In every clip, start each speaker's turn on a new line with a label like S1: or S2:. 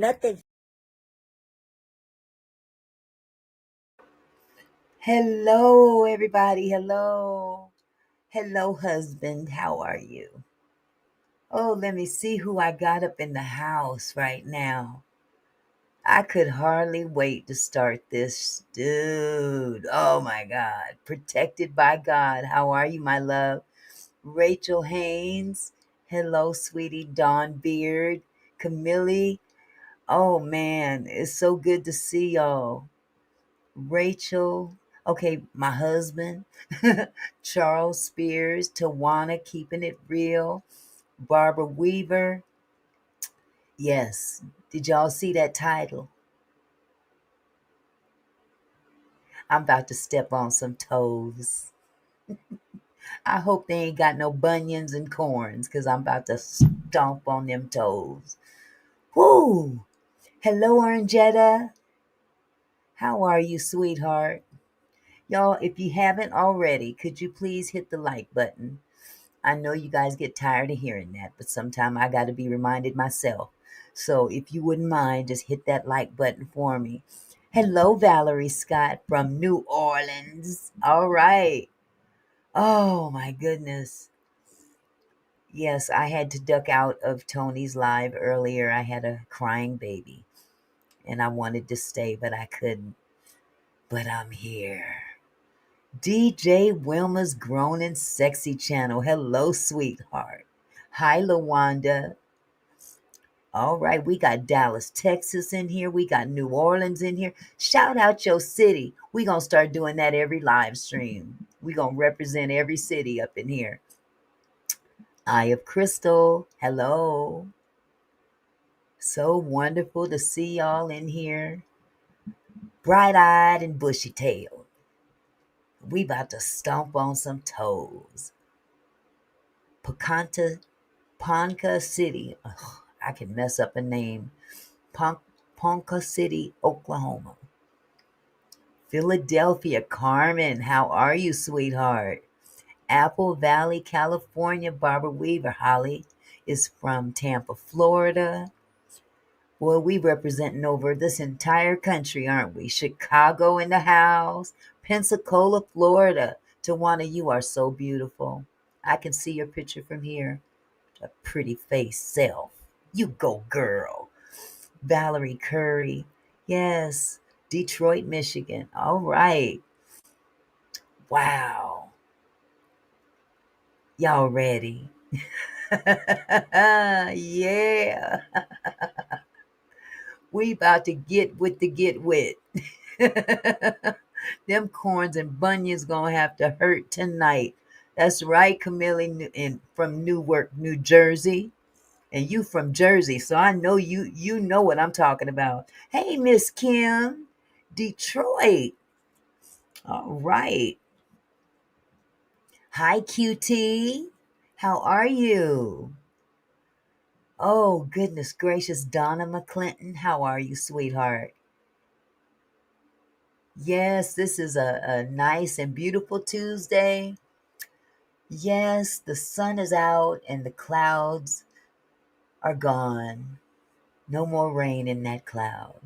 S1: Nothing.
S2: Hello, everybody. Hello. Hello, husband. How are you? Oh, let me see who I got up in the house right now. I could hardly wait to start this. Dude, oh my God. Protected by God. How are you, my love? Rachel Haynes. Hello, sweetie. Dawn Beard. Camille. Oh man, it's so good to see y'all. Rachel, okay, my husband, Charles Spears, Tawana, keeping it real, Barbara Weaver. Yes, did y'all see that title? I'm about to step on some toes. I hope they ain't got no bunions and corns because I'm about to stomp on them toes. Whoo! Hello, Orangetta. How are you, sweetheart? Y'all, if you haven't already, could you please hit the like button? I know you guys get tired of hearing that, but sometimes I got to be reminded myself. So if you wouldn't mind, just hit that like button for me. Hello, Valerie Scott from New Orleans. All right. Oh, my goodness. Yes, I had to duck out of Tony's live earlier. I had a crying baby and I wanted to stay, but I couldn't. But I'm here. DJ Wilma's Grown and Sexy channel. Hello, sweetheart. Hi, Lawanda. All right, we got Dallas, Texas in here. We got New Orleans in here. Shout out your city. We going to start doing that every live stream. We going to represent every city up in here. Eye of Crystal. Hello. So wonderful to see y'all in here. Bright-eyed and bushy-tailed. We about to stomp on some toes. Pocanta, Ponca City. Ugh, I can mess up a name. Ponca City, Oklahoma. Philadelphia, Carmen, how are you, sweetheart? Apple Valley, California, Barbara Weaver. Holly is from Tampa, Florida. Boy, we representing over this entire country, aren't we? Chicago in the house, Pensacola, Florida. Tawana, you are so beautiful. I can see your picture from here. A pretty face self. You go, girl. Valerie Curry. Yes. Detroit, Michigan. All right. Wow. Y'all ready? Yeah. We about to get with the get wet. Them corns and bunions gonna have to hurt tonight. That's right, Camille from Newark, New Jersey. And you from Jersey, so I know you know what I'm talking about. Hey, Miss Kim, Detroit. All right. Hi, QT. How are you? Oh, goodness gracious, Donna McClinton. How are you, sweetheart? Yes, this is a nice and beautiful Tuesday. Yes, the sun is out and the clouds are gone. No more rain in that cloud.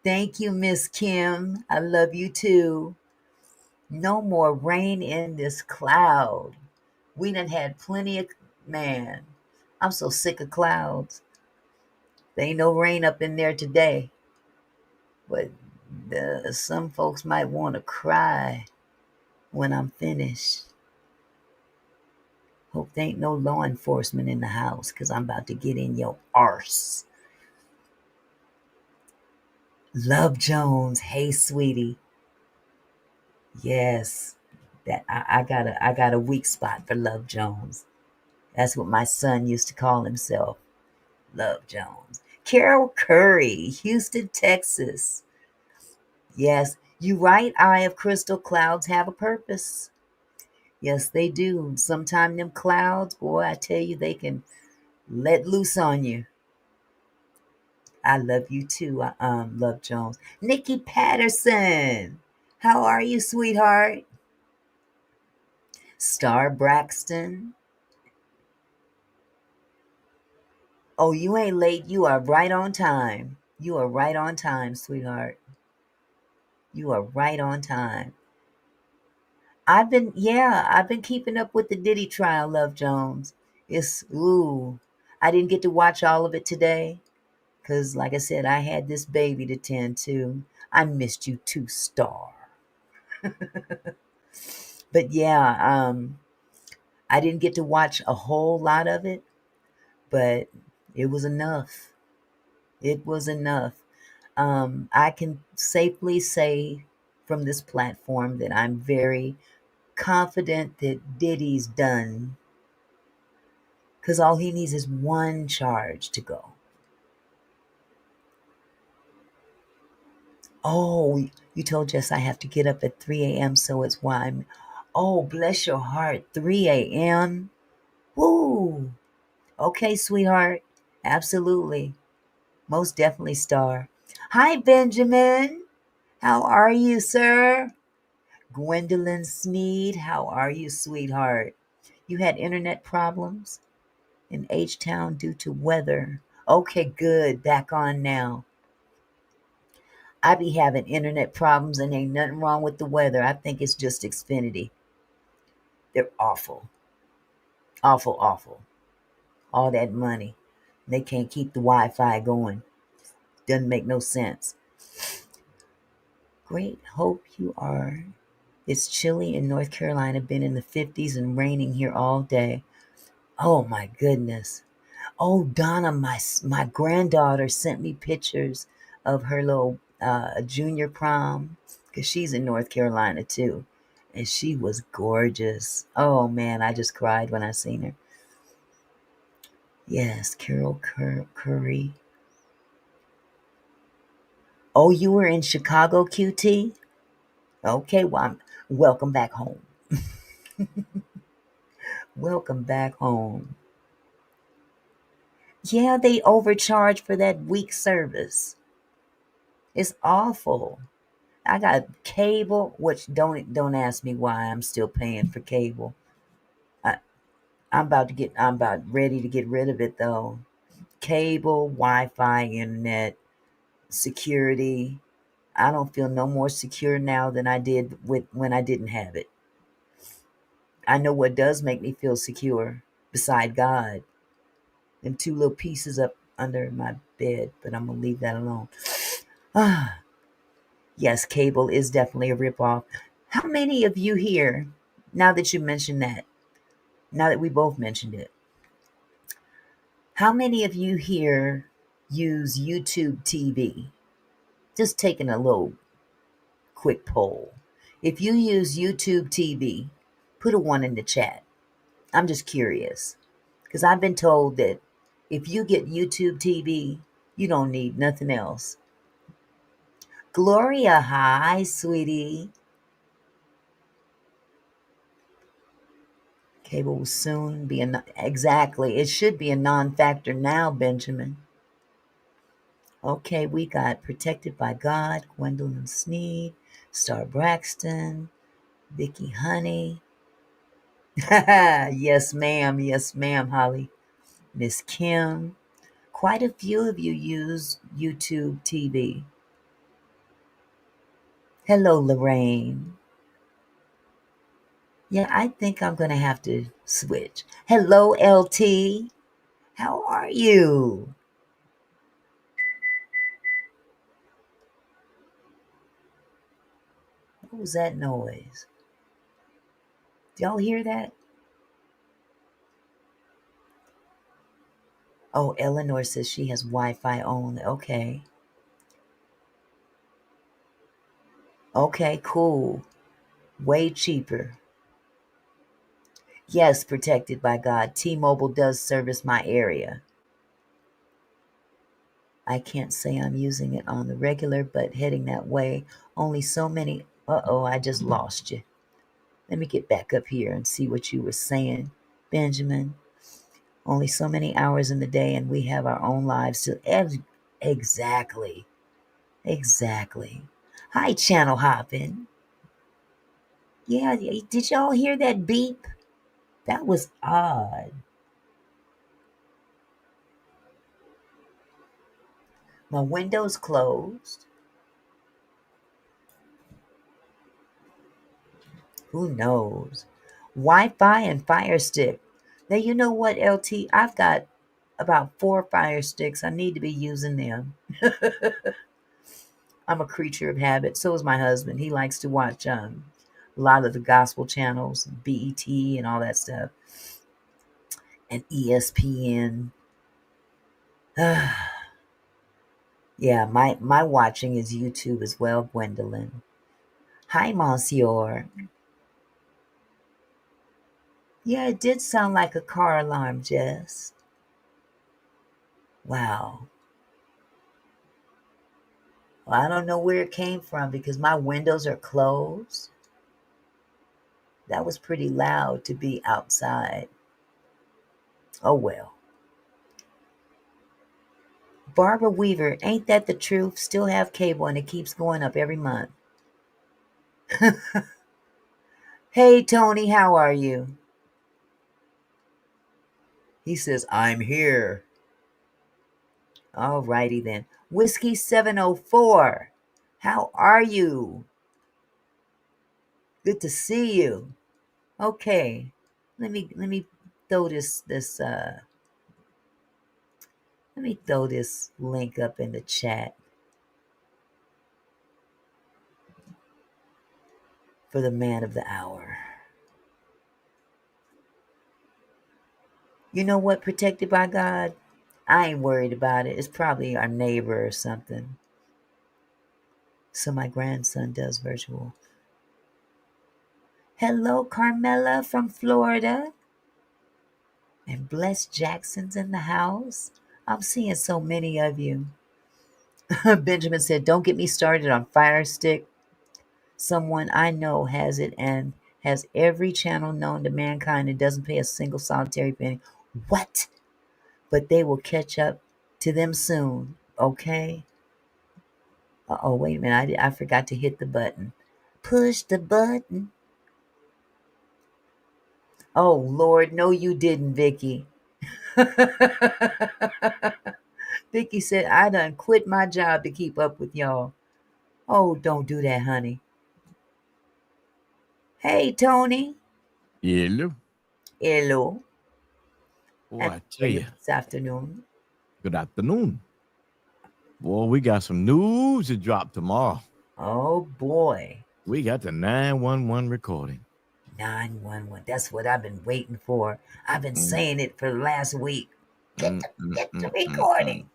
S2: Thank you, Miss Kim. I love you too. No more rain in this cloud. We done had plenty of, man, I'm so sick of clouds. There ain't no rain up in there today. But some folks might want to cry when I'm finished. Hope there ain't no law enforcement in the house because I'm about to get in your arse. Love Jones. Hey, sweetie. Yes. I got a weak spot for Love Jones. That's what my son used to call himself. Love Jones. Carol Curry, Houston, Texas. Yes, you right, Eye of Crystal. Clouds have a purpose. Yes, they do. Sometimes them clouds, boy, I tell you, they can let loose on you. I love you too, Love Jones. Nikki Patterson. How are you, sweetheart? Star Braxton. Oh, you ain't late. You are right on time. You are right on time, sweetheart. You are right on time. I've been keeping up with the Diddy trial, Love Jones. I didn't get to watch all of it today because, like I said, I had this baby to tend to. I missed you too, Star. But yeah, I didn't get to watch a whole lot of it, but it was enough. It was enough. I can safely say from this platform that I'm very confident that Diddy's done because all he needs is one charge to go. Oh, you told Jess I have to get up at 3 a.m., so it's why I'm. Oh, bless your heart. 3 a.m.? Woo! Okay, sweetheart. Absolutely. Most definitely, Star. Hi, Benjamin. How are you, sir? Gwendolyn Sneed, how are you, sweetheart? You had internet problems in H Town due to weather. Okay, good. Back on now. I be having internet problems and ain't nothing wrong with the weather. I think it's just Xfinity. They're awful. Awful, awful. All that money. They can't keep the Wi Fi going. Doesn't make no sense. Great. Hope you are. It's chilly in North Carolina, been in the 50s and raining here all day. Oh my goodness. Oh, Donna, my granddaughter sent me pictures of her little junior prom because she's in North Carolina too. And she was gorgeous. Oh man, I just cried when I seen her. Yes, Carol Curry. Oh, you were in Chicago, QT? Okay, well, welcome back home. Welcome back home. Yeah, they overcharge for that week service. It's awful. I got cable, which don't ask me why I'm still paying for cable. I, I'm about ready to get rid of it though. Cable, Wi-Fi, internet, security. I don't feel no more secure now than I did with when I didn't have it. I know what does make me feel secure beside God. Them two little pieces up under my bed, but I'm gonna leave that alone. Ah, yes, cable is definitely a ripoff. How many of you here, now that you mentioned that, now that we both mentioned it, how many of you here use YouTube TV? Just taking a little quick poll. If you use YouTube TV, put a one in the chat. I'm just curious because I've been told that if you get YouTube TV, you don't need nothing else. Gloria, hi, sweetie. Cable will soon be exactly. It should be a non-factor now, Benjamin. Okay, we got Protected by God, Gwendolyn Sneed, Star Braxton, Vicky Honey. Yes, ma'am. Yes, ma'am, Holly. Miss Kim. Quite a few of you use YouTube TV. Hello, Lorraine. Yeah, I think I'm going to have to switch. Hello, LT. How are you? What was that noise? Did y'all hear that? Oh, Eleanor says she has Wi-Fi only. Okay. Okay, cool. Way cheaper. Yes, protected by God. T-Mobile does service my area. I can't say I'm using it on the regular, but heading that way. Only so many. Uh-oh, I just lost you. Let me get back up here and see what you were saying, Benjamin. Only so many hours in the day, and we have our own lives to. Exactly. Exactly. Hi, channel hopping. Yeah, did y'all hear that beep? That was odd. My window's closed. Who knows? Wi-Fi and Fire Stick. Now you know what, LT? I've got about 4 Fire Sticks. I need to be using them. I'm a creature of habit. So is my husband. He likes to watch a lot of the gospel channels, BET and all that stuff, and ESPN. Yeah, my watching is YouTube as well, Gwendolyn. Hi, Monsieur. Yeah, it did sound like a car alarm, Jess. Wow. Well, I don't know where it came from because my windows are closed. That was pretty loud to be outside. Oh well. Barbara Weaver, ain't that the truth? Still have cable and it keeps going up every month. Hey, Tony, how are you? He says, I'm here. All righty then. Whiskey 704, how are you? Good to see you. Okay, let me throw let me throw this link up in the chat for the man of the hour. You know what? Protected by God. I ain't worried about it. It's probably our neighbor or something. So my grandson does virtual. Hello, Carmela from Florida. And Bless Jackson's in the house. I'm seeing so many of you. Benjamin said, don't get me started on Fire Stick. Someone I know has it and has every channel known to mankind and doesn't pay a single solitary penny. What? But they will catch up to them soon, okay? Oh, wait a minute. I forgot to hit the button. Push the button. Oh, Lord, no, you didn't, Vicky. Vicky said, I done quit my job to keep up with y'all. Oh, don't do that, honey. Hey, Tony.
S1: Hello.
S2: Hello.
S1: Boy,
S2: Happy
S1: I
S2: for
S1: tell
S2: you
S1: you,
S2: this afternoon.
S1: good afternoon. Boy, we got some news to drop tomorrow.
S2: Oh, boy.
S1: We got the 911 recording.
S2: 911. That's what I've been waiting for. I've been saying it for the last week. Get the recording.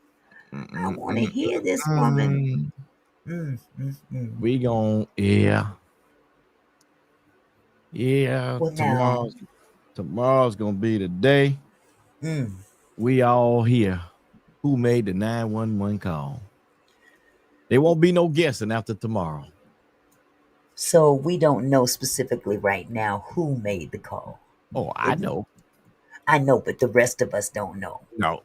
S2: I want to hear this woman.
S1: We gon'
S2: Well, now,
S1: tomorrow's gonna be the day
S2: mm,
S1: we all hear who made the 911 call. There won't be no guessing after tomorrow.
S2: so we don't know specifically right now who made the call.
S1: Oh, I know.
S2: I know, but the rest of us don't know.
S1: No.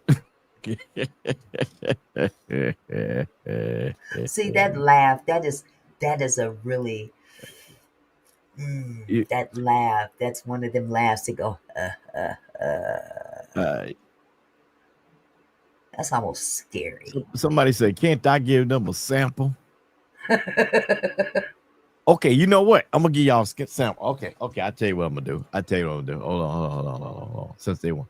S2: See that laugh? That is a really
S1: You-
S2: that laugh. That's one of them laughs to go.
S1: uh,
S2: That's almost scary.
S1: somebody said, "Can't I give them a sample?" Okay, you know what? I'm gonna give y'all a sample. Okay. I tell you what I'm gonna do. Hold on. Since they want,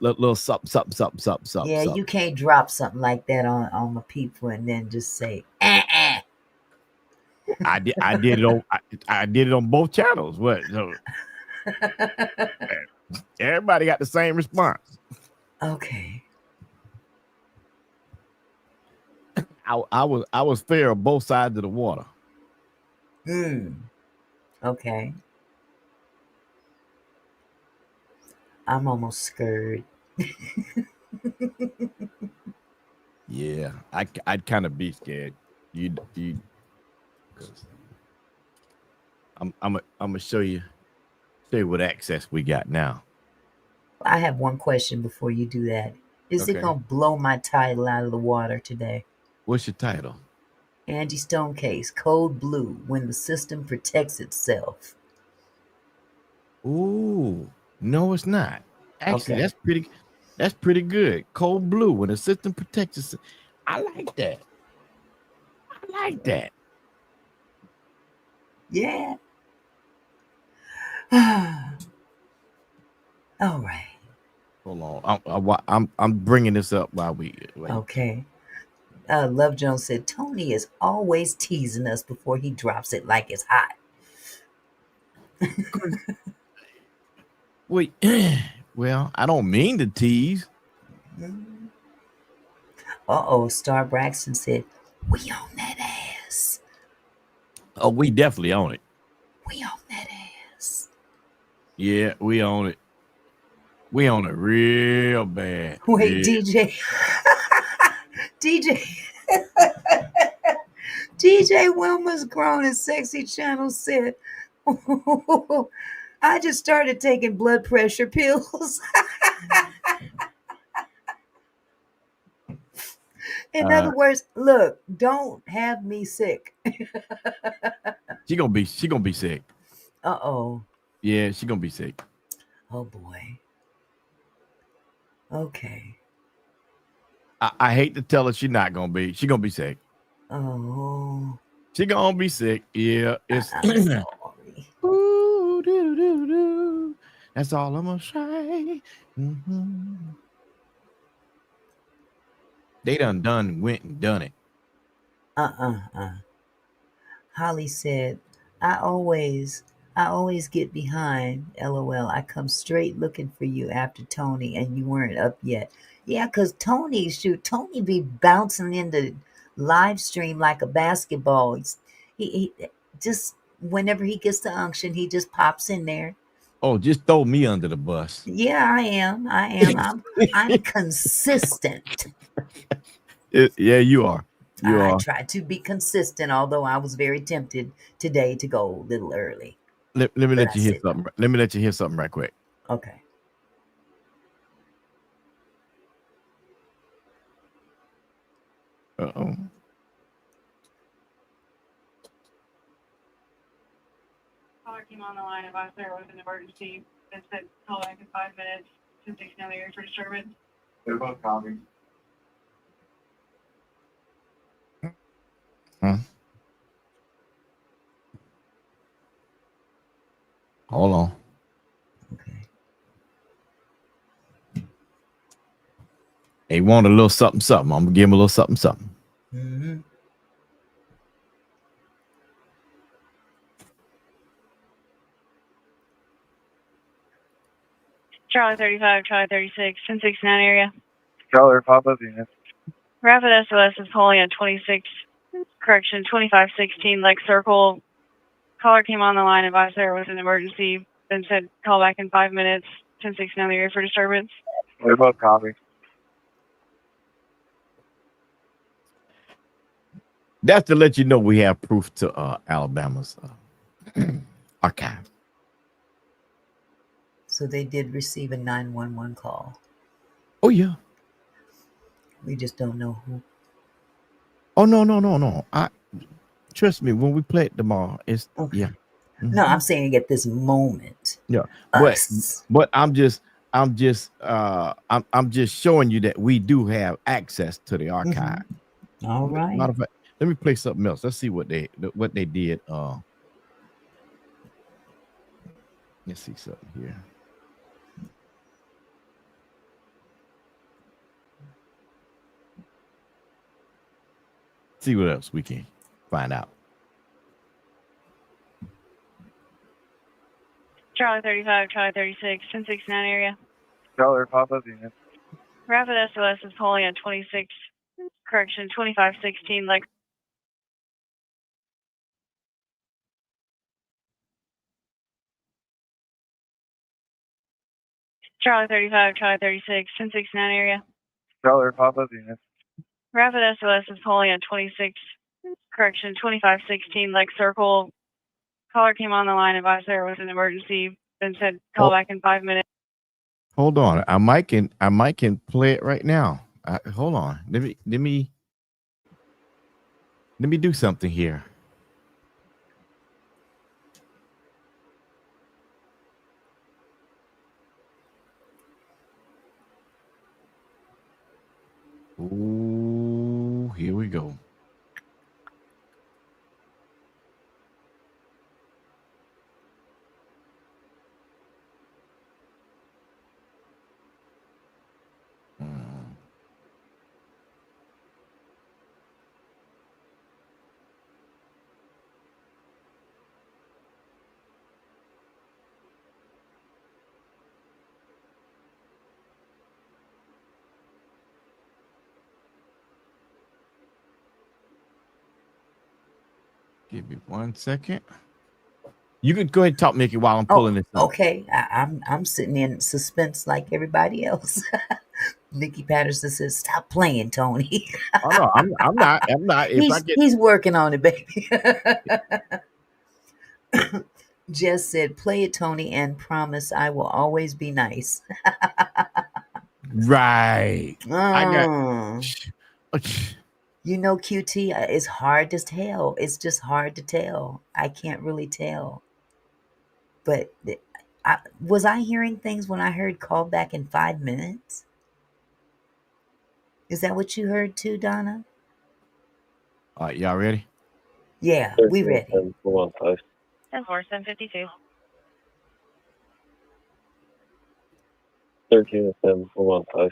S1: a little something.
S2: Yeah, you can't drop something like that on the people and then just say,
S1: I did it on I did it on both channels. What? So, everybody got the same response.
S2: Okay.
S1: I was fair on both sides of the water.
S2: Okay. I'm almost scared.
S1: Yeah, I'd kind of be scared. You. I'm gonna show you what access we got now.
S2: I have one question before you do that. Is it going to blow my title out of the water today?
S1: What's your title?
S2: Angie Stone case, Code Blue, when the system protects itself.
S1: Ooh, no, it's not. Actually,
S2: Okay.
S1: that's pretty. That's pretty good. Cold blue when the system protects us. I like that. I like that.
S2: Yeah. All right.
S1: Hold on. I'm bringing this up while we wait.
S2: Okay. Love Jones said Tony is always teasing us before he drops it like it's hot.
S1: Wait. Well, I don't mean to tease.
S2: Star Braxton said, we on that ass.
S1: Oh, we definitely own it.
S2: We on that ass.
S1: Yeah, we own it. We own it real bad.
S2: Wait,
S1: Yeah.
S2: DJ. DJ. DJ Wilma's Grown and Sexy channel said, I just started taking blood pressure pills. In other words, look, don't have me sick.
S1: She gonna be sick.
S2: Uh-oh.
S1: Yeah, she gonna be sick.
S2: Oh boy. Okay.
S1: I hate to tell her she not gonna be. She gonna be sick.
S2: Oh.
S1: She gonna be sick. Yeah, it's
S2: I'm sorry.
S1: ooh, doo, doo, doo. That's all I'm gonna say. Mhm. They went and done it.
S2: Holly said, I always get behind. LOL. I come straight looking for you after Tony and you weren't up yet. Yeah, because Tony be bouncing into live stream like a basketball. He just whenever he gets the unction, he just pops in there.
S1: Oh, just throw me under the bus.
S2: Yeah, I am. I'm consistent.
S1: Yeah, you are. You
S2: I
S1: are.
S2: try to be consistent, although I was very tempted today to go a little early.
S1: Let me
S2: But
S1: let
S2: I
S1: you hear
S2: said no.
S1: something. Let me let you hear something right quick.
S2: Okay.
S1: Uh-oh.
S3: Caller came on the line about if there was an emergency and said call back in 5 minutes since they know you're for disturbance. They're both copies.
S1: Huh? Hold on.
S2: Okay.
S1: They want a little something, something. I'm gonna give him a little something, something.
S2: Mm-hmm.
S3: Charlie 35, Charlie 36, 1069 area.
S4: Charlie, Papa Venus.
S3: Rapid SOS is calling at 2516 Lake Circle. Caller came on the line, advised there was an emergency, then said call back in 5 minutes, 1069 area for disturbance.
S4: They're both copies.
S1: That's to let you know we have proof to Alabama's archive.
S2: So they did receive a 911 call.
S1: Oh yeah.
S2: We just don't know who.
S1: Oh no. I trust me when we play it tomorrow. It's
S2: Okay.
S1: yeah.
S2: No, I'm saying at this moment.
S1: Yeah.
S2: Us.
S1: But I'm just showing you that we do have access to the archive.
S2: All right.
S1: Matter of fact, let me play something else. Let's see what they did. Let's see something here. See what else we can find out.
S3: Charlie 35, Charlie 36, 1069 area.
S4: Charlie, Papa Venus.
S3: Rapid SOS is calling at 2516 Lake. Charlie 35, Charlie 36, 1069 area.
S4: Charlie, Papa Venus.
S3: Rapid SOS is calling at 2516 Lake Circle. Caller came on the line, advised there was an emergency, then said call back in 5 minutes.
S1: Hold on. I might can play it right now. Hold on. Let me do something here. Here we go. Give me 1 second. You could go ahead and talk, Mickey, while I'm pulling this up.
S2: Okay. I'm sitting in suspense like everybody else. Nikki Patterson says, "Stop playing, Tony."
S1: Oh no, I'm not. I'm not. If I get
S2: he's working on it, baby. Jess said, "Play it, Tony, and promise I will always be nice."
S1: right, I got.
S2: You know, QT, it's hard to tell. It's just hard to tell. I can't really tell. But was I hearing things when I heard call back in 5 minutes? Is that what you heard too, Donna?
S1: All right, y'all ready?
S2: Yeah, we ready.
S5: 10-4, 752. 13 7 415.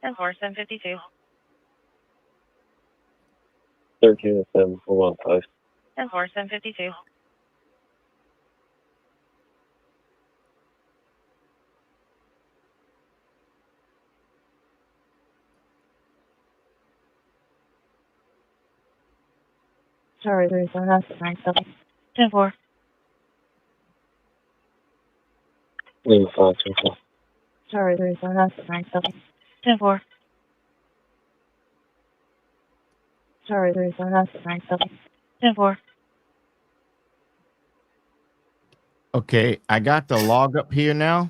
S5: 10-4, 752. 13 7 415. 10-4, 752. Sorry, there's a 9-7. 10-4. 5-2-4. Sorry, there's a 9-7. 10-4. Sorry, there's a 9-7. 10-4.
S1: Okay, I got the log up here now,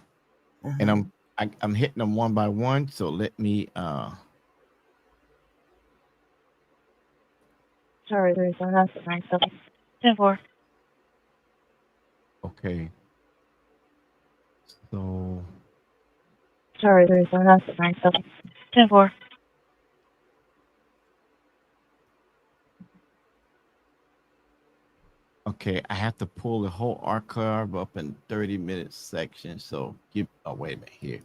S1: and
S2: Uh-huh.
S1: I'm hitting them one by one. So let me.
S5: Sorry, there's a 9-7. 10-4.
S1: Okay. So.
S5: Sorry, there's a 9-7. 10-4.
S1: Okay, I have to pull the whole archive up in 30-minute section. So wait a minute here.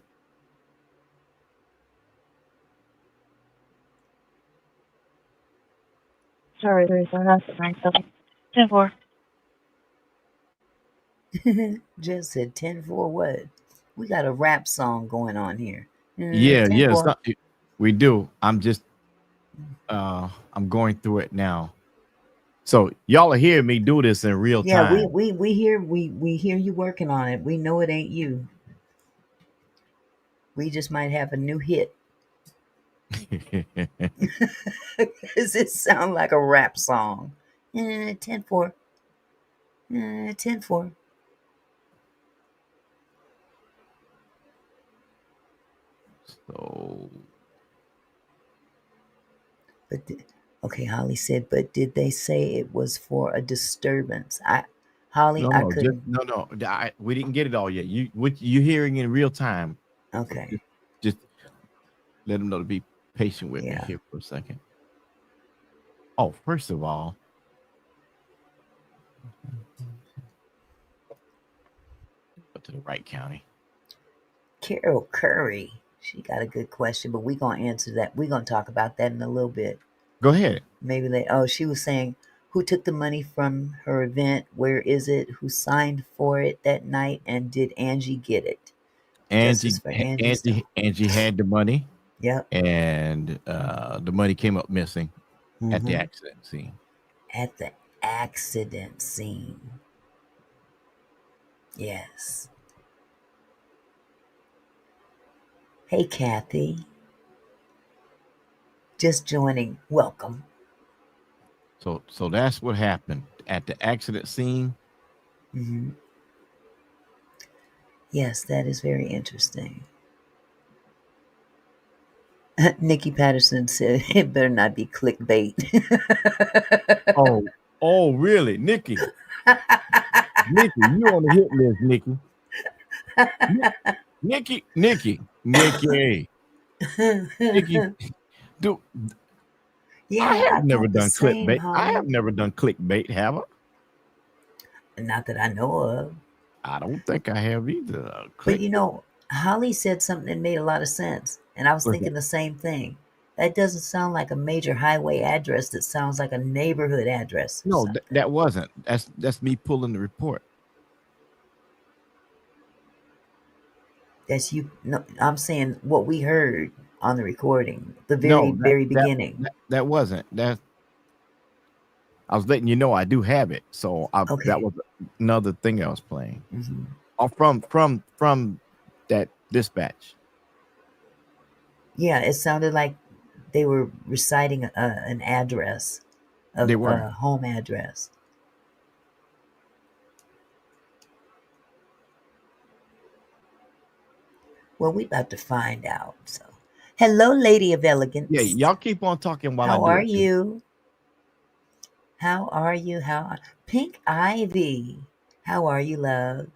S5: Sorry, there's a 9-7. 10-4.
S2: Just said 10-4 what? We got a rap song going on here.
S1: Yeah,
S2: 10-4.
S1: we do. I'm just I'm going through it now. So y'all are hearing me do this in real time.
S2: Yeah, we hear you working on it. We know it ain't you. We just might have a new hit. Does it sound like a rap song? 10-4. 10-4.
S1: So
S2: But okay, Holly said, but did they say it was for a disturbance? Holly, I couldn't.
S1: we didn't get it all yet. What you hearing in real time?
S2: Okay.
S1: Just let them know to be patient with me
S2: Yeah.
S1: here for a second. Oh, first of all, go to the right county.
S2: Carol Curry. She got a good question, but we're going to answer that. We're going to talk about that in a little bit.
S1: Go ahead.
S2: Maybe she was saying, who took the money from her event? Where is it? Who signed for it that night? And did Angie get it?
S1: Angie had the money.
S2: Yep.
S1: And the money came up missing at the accident scene.
S2: At the accident scene. Yes. Hey, Kathy. Just joining. Welcome.
S1: So that's what happened at the accident scene.
S2: Mm-hmm. Yes, that is very interesting. Nikki Patterson said it better not be clickbait.
S1: Oh, really, Nikki? Nikki, you on the hit list, Nikki? Nikki, do
S2: Yeah, I
S1: never
S2: thought the
S1: done
S2: same,
S1: clickbait. I have
S2: Holly.
S1: never done clickbait, have I?
S2: Not that I know of.
S1: I don't think I have either.
S2: But
S1: Click.
S2: Holly said something that made a lot of sense. And I was
S1: What's that?
S2: thinking the same thing. That doesn't sound like a major highway address. That sounds like a neighborhood address or
S1: No,
S2: something.
S1: that wasn't. That's me pulling the report.
S2: That's you. No, I'm saying what we heard on the recording, the very,
S1: No,
S2: very beginning.
S1: that wasn't. That I was letting you know I do have it. So that
S2: Okay.
S1: was another thing I was playing.
S2: Hmm.
S1: From that dispatch.
S2: Yeah, it sounded like they were reciting an address,
S1: They
S2: of
S1: were.
S2: a home address. Well, we about to find out. So, hello, Lady of
S1: Yeah,
S2: Elegance.
S1: y'all keep on talking while I
S2: How
S1: do
S2: are
S1: it too.
S2: you? How are you? Pink Ivy? How are you, love?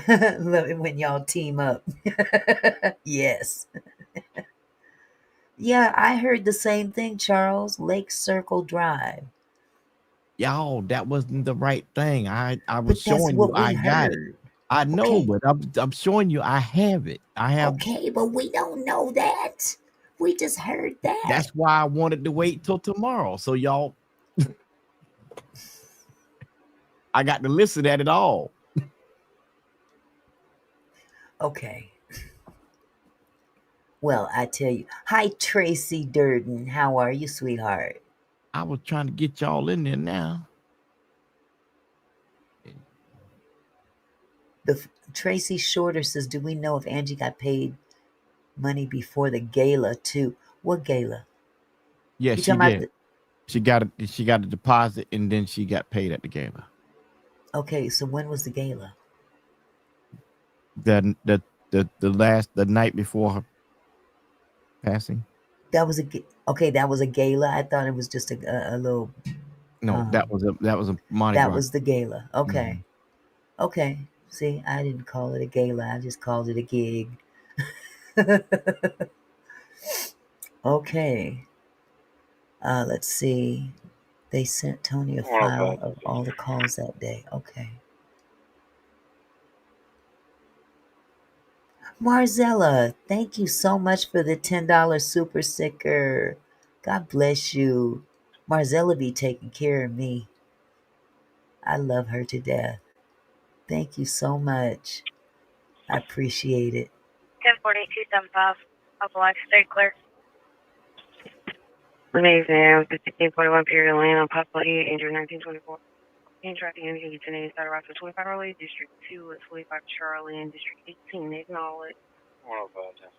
S2: Love it when y'all team up. Yes. Yeah, I heard the same thing, Charles. Lake Circle Drive.
S1: Y'all, that wasn't the right thing. I was
S2: But that's
S1: showing you
S2: what we
S1: I got it.
S2: heard.
S1: I know,
S2: Okay.
S1: but I'm showing you I have it. I have.
S2: Okay, but we don't know that. We just heard that.
S1: That's why I wanted to wait till tomorrow. So y'all, I got to listen at it all.
S2: Okay. Well, I tell you. Hi, Tracy Durden. How are you, sweetheart?
S1: I was trying to get y'all in there now.
S2: Tracy Shorter says, "Do we know if Angie got paid money before the gala too?" What gala?
S1: Yes,
S2: You
S1: she
S2: talking about?
S1: did. She got a deposit and then she got paid at the gala.
S2: Okay, so when was the gala?
S1: The night before her passing.
S2: That was okay. That was a gala. I thought it was just a little.
S1: No,
S2: Um,
S1: that was a Mardi
S2: that
S1: Gras.
S2: was the gala. Okay,
S1: Mhm.
S2: okay. See, I didn't call it a gala. I just called it a gig. Okay. Let's see. They sent Tony a file of all the calls that day. Okay. Marzella, thank you so much for the $10 super sticker. God bless you. Marzella be taking care of me. I love her to death. Thank you so much. I appreciate it.
S5: 104275. Upper Life, stay clear. Amazing. 1541 Imperial Lane on Possibility, Andrew 1924. In traffic, Angie, today started off at 25 Early, District 2 at 45 Charlie, and District 18. Acknowledge. 105, 10.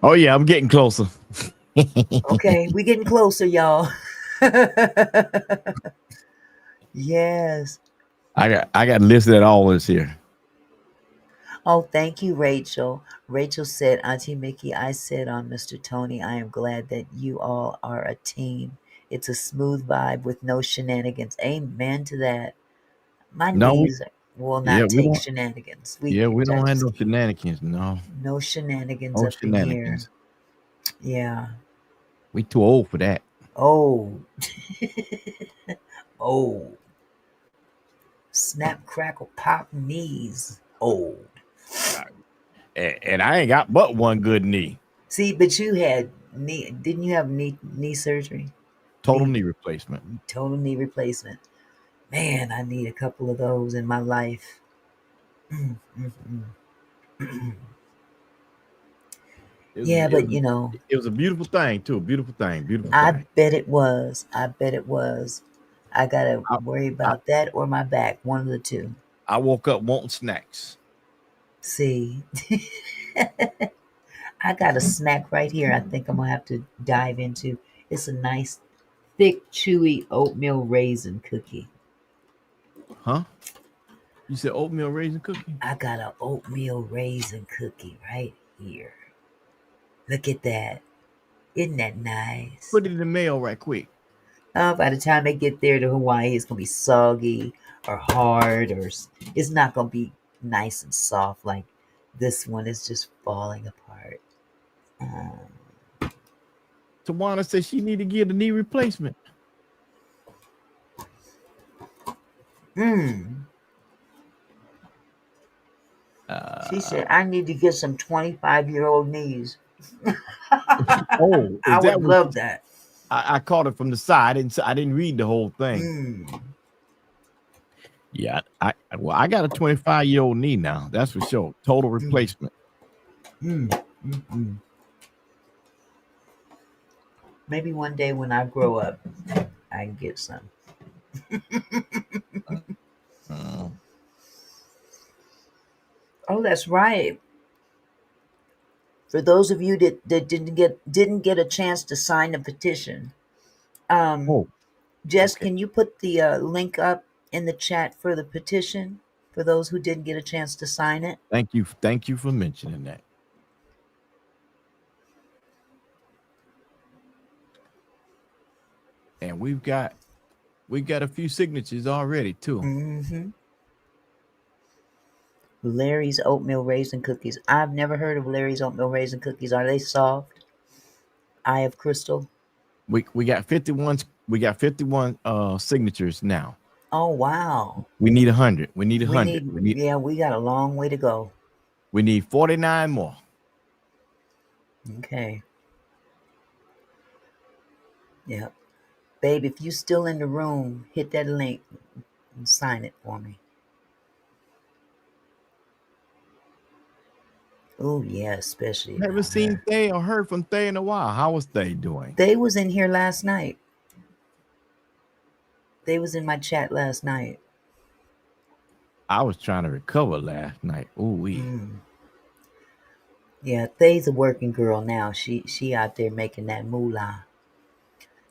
S1: Oh yeah, I'm getting closer.
S2: Okay, we getting closer, y'all. Yes.
S1: I got listed at all this here.
S2: Oh, thank you, Rachel. Rachel said, Auntie Mickey, I said on Mr. Tony, I am glad that you all are a team. It's a smooth vibe with no shenanigans. Amen to that. My
S1: No,
S2: knees will
S1: yeah,
S2: not take shenanigans.
S1: we don't have no shenanigans. No
S2: Shenanigans up in here.
S1: shenanigans.
S2: Yeah.
S1: We too old for that.
S2: Oh. Oh. Snap, crackle, pop knees. Old.
S1: And I ain't got but one good knee.
S2: See, but you had knee. Didn't you have knee surgery?
S1: Total knee replacement.
S2: Total knee replacement. Man, I need a couple of those in my life. Yeah, but
S1: It was a beautiful thing too. Beautiful thing. Beautiful
S2: I
S1: thing.
S2: bet it was. I bet it was. I gotta
S1: I,
S2: worry
S1: I,
S2: about that or my back, one of the two.
S1: I woke up wanting snacks.
S2: See, I got a snack right here. I think I'm gonna have to dive into. It's a nice, thick, chewy oatmeal raisin cookie.
S1: Huh? You said oatmeal raisin cookie?
S2: I got an oatmeal raisin cookie right here. Look at that. Isn't that nice?
S1: Put it in the mail right quick.
S2: By the time they get there to Hawaii, it's gonna be soggy or hard, or it's not gonna be nice and soft like this one is just falling apart.
S1: Tawana said she need to get a knee replacement.
S2: She said, I need to get some 25-year-old knees.
S1: Oh,
S2: I
S1: is that
S2: would
S1: what
S2: love that.
S1: I caught it from the side. I didn't read the whole thing. Yeah, I got a 25-year-old knee now. That's for sure. Total replacement.
S2: Maybe one day when I grow up, I can get some. Oh, that's right. For those of you that didn't get a chance to sign the petition, Jess,
S1: okay.
S2: can you put the link up in the chat for the petition for those who didn't get a chance to sign it?
S1: Thank you for mentioning that. And we got a few signatures already too.
S2: Larry's oatmeal raisin cookies. I've never heard of Larry's oatmeal raisin cookies. Are they soft? Eye of Crystal.
S1: We got 51. We got 51 signatures now.
S2: Oh wow.
S1: We need 100. We need 100.
S2: Yeah, we got a long way to go.
S1: We need 49 more.
S2: Okay. Yep. Babe, if you still in the room, hit that link and sign it for me. Oh yeah, especially.
S1: Haven't seen Thay or heard from Thay in a while. How was Thay doing?
S2: They was in here last night. They was in my chat last night.
S1: I was trying to recover last night. Ooh,
S2: Yeah, Thay's a working girl now. She out there making that moolah.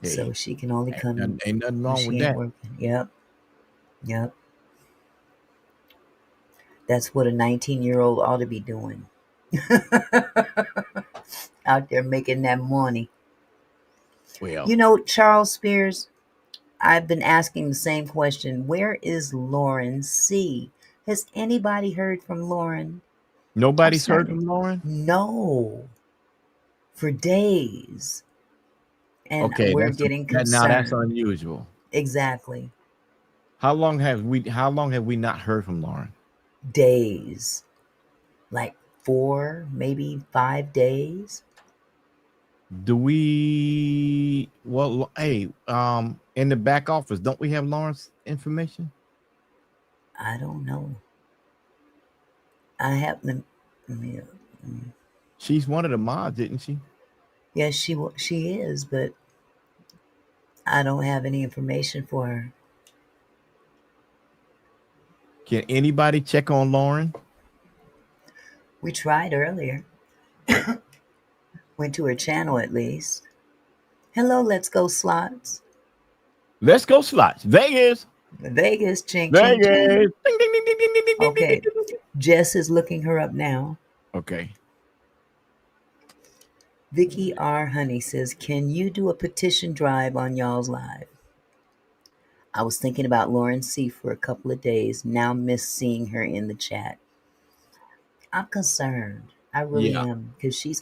S1: Hey,
S2: so she can only come.
S1: Ain't nothing wrong with that.
S2: Working. Yep. That's what a 19-year-old ought to be doing. Out there making that money.
S1: Well,
S2: you know, Charles Spears, I've been asking the same question. Where is Lauren C? Has anybody heard from Lauren?
S1: Nobody's heard from Lauren?
S2: No. For days. And we're getting concerned.
S1: Now that's unusual.
S2: Exactly.
S1: How long have we not heard from Lauren?
S2: Days. Like 4, maybe 5 days.
S1: Do we in the back office, don't we have Lauren's information?
S2: I don't know. I happen to.
S1: She's one of the mods, isn't she?
S2: Yes, she is, but I don't have any information for her.
S1: Can anybody check on Lauren?
S2: We tried earlier. Went to her channel at least. Hello, Let's Go Slots.
S1: Let's Go Slots. Vegas.
S2: Ching,
S1: Vegas.
S2: Ching. Okay. Jess is looking her up now.
S1: Okay.
S2: Vicky R. Honey says, can you do a petition drive on y'all's live? I was thinking about Lauren C. for a couple of days. Now miss seeing her in the chat. I'm concerned. I really am, because she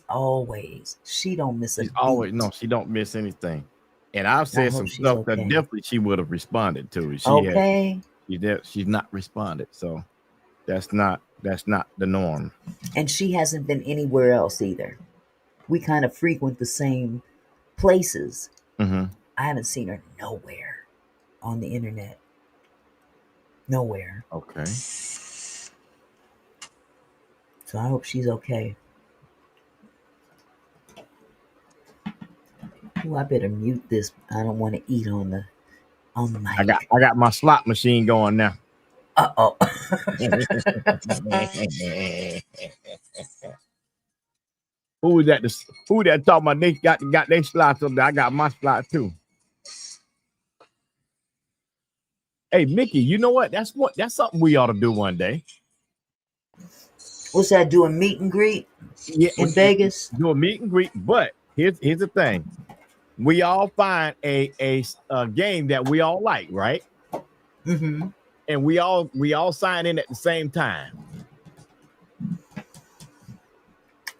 S2: don't miss a beat.
S1: No, she don't miss anything. And I've said some stuff that definitely she would have responded to. She's not responded. So that's not the norm.
S2: And she hasn't been anywhere else either. We kind of frequent the same places. I haven't seen her nowhere on the internet. Nowhere.
S1: Okay.
S2: So I hope she's okay. Oh, I better mute this. I don't want to eat on the mic.
S1: I got my slot machine going now.
S2: Uh-oh.
S1: Who that talking about they got their slots up there? I got my slot too. Hey, Mickey, you know what? That's something we ought to do one day.
S2: What's that? Do a meet and greet in Vegas?
S1: Do a meet and greet, but here's the thing. We all find a game that we all like, right? And we all sign in at the same time.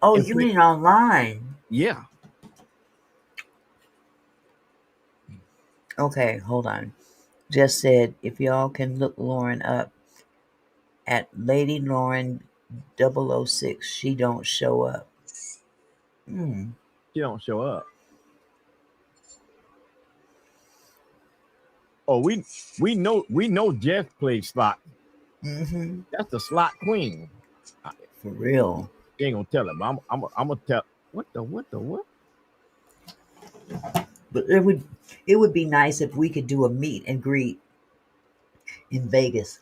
S2: Oh, you mean online?
S1: Yeah.
S2: Okay, hold on. Just said if y'all can look Lauren up at Lady Lauren 006, she don't show up.
S1: She don't show up. Oh, we know Jeff plays slot.
S2: Mm-hmm.
S1: That's the slot queen.
S2: For real.
S1: She ain't gonna tell him. I'm gonna tell. What the what?
S2: But it would be nice if we could do a meet and greet in Vegas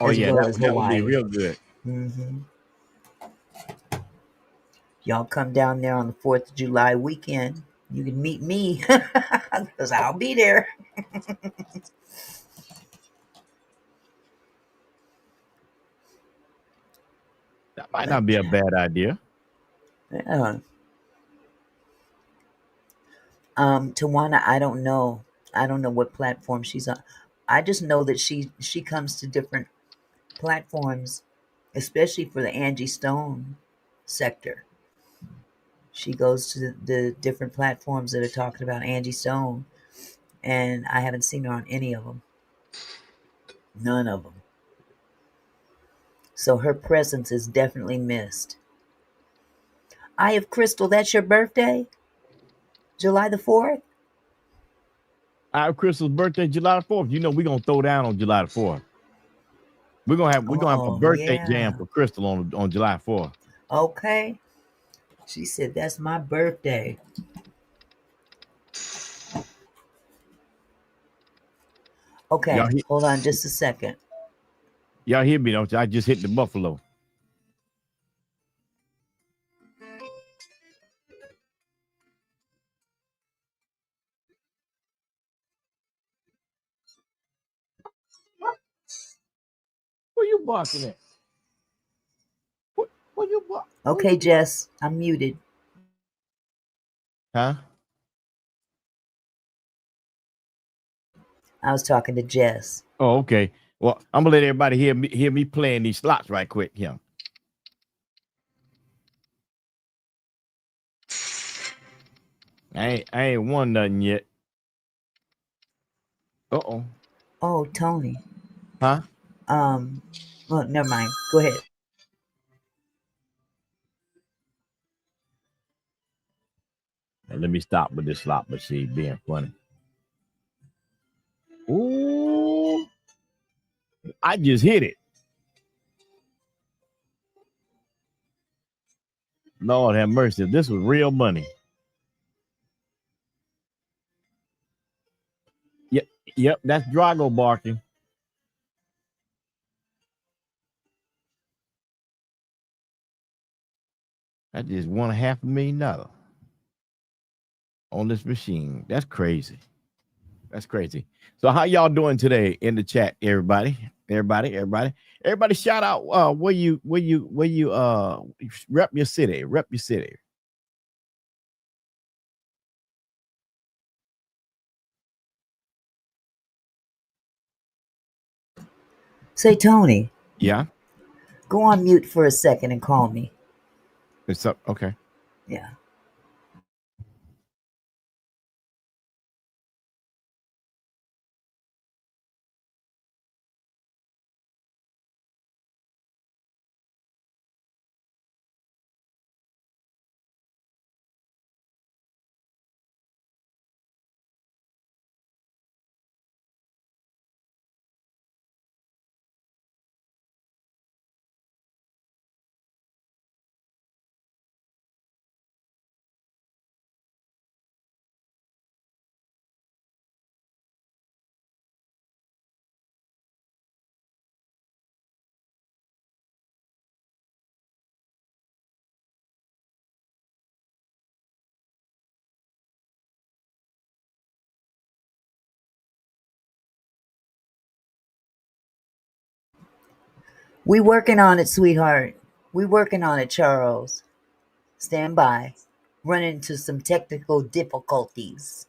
S1: Oh
S2: as
S1: yeah,
S2: well as
S1: that would be
S2: Hawaii.
S1: real good.
S2: Mm-hmm. Y'all come down there on the 4th of July weekend. You can meet me because I'll be there.
S1: That might not be a bad idea.
S2: Yeah. Tawana, I don't know. I don't know what platform she's on. I just know that she comes to different platforms, especially for the Angie Stone sector. She goes to the different platforms that are talking about Angie Stone, and I haven't seen her on any of them. None of them. So her presence is definitely missed. I have Crystal, that's your birthday? July the 4th?
S1: Our Crystal's birthday, July 4th. You know we're gonna throw down on July 4th. We're gonna have a
S2: Oh,
S1: birthday jam
S2: yeah.
S1: for Crystal on July 4th.
S2: Okay. She said, that's my birthday. Okay, hold on just a second.
S1: Y'all hear me, don't you? I just hit the buffalo. Where you barking at? What you barking?
S2: Okay, Jess, I'm muted.
S1: Huh?
S2: I was talking to Jess.
S1: Oh, okay. Well, I'm gonna let everybody hear me playing these slots right quick here. I ain't won nothing yet. Uh-oh.
S2: Oh, Tony.
S1: Huh?
S2: Well, never mind. Go ahead.
S1: Now, let me stop with this slot machine being funny. Ooh, I just hit it. Lord have mercy. This was real money. Yep, that's Drago barking. I just won $500,000 on this machine. That's crazy. That's crazy. So how y'all doing today in the chat, everybody? Everybody shout out where you rep your city. Rep your city.
S2: Say, Tony.
S1: Yeah.
S2: Go on mute for a second and call me.
S1: It's up. Okay.
S2: Yeah. We working on it, sweetheart. We working on it, Charles. Stand by. Run into some technical difficulties.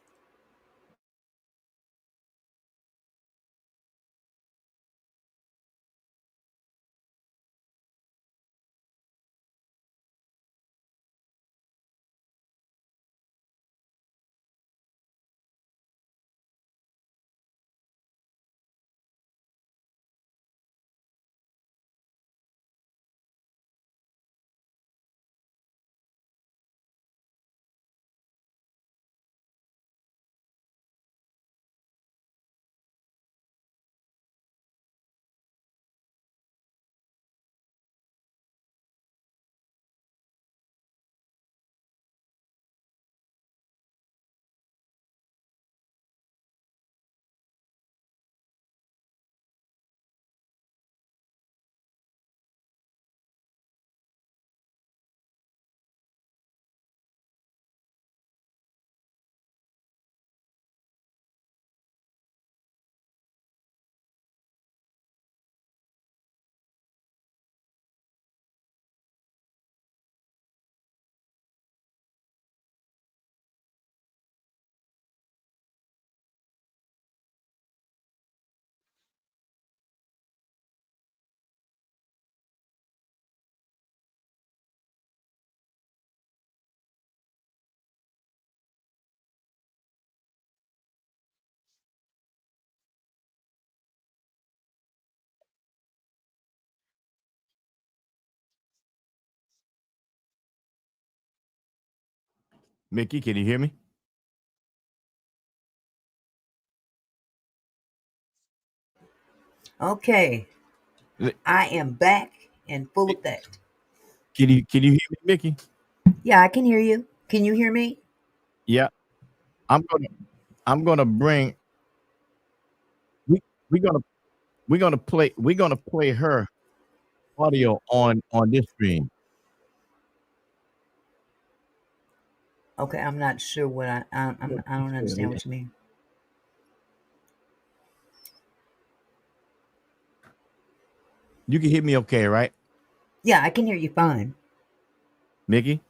S1: Mickey, can you hear me?
S2: Okay, I am back and full effect.
S1: Can you hear me, Mickey?
S2: Yeah, I can hear you. Can you hear me?
S1: Yeah. I'm gonna bring we we're gonna play her audio on this stream.
S2: Okay, I'm not sure what I don't understand what you mean.
S1: You can hear me okay, right?
S2: Yeah, I can hear you fine.
S1: Mickey?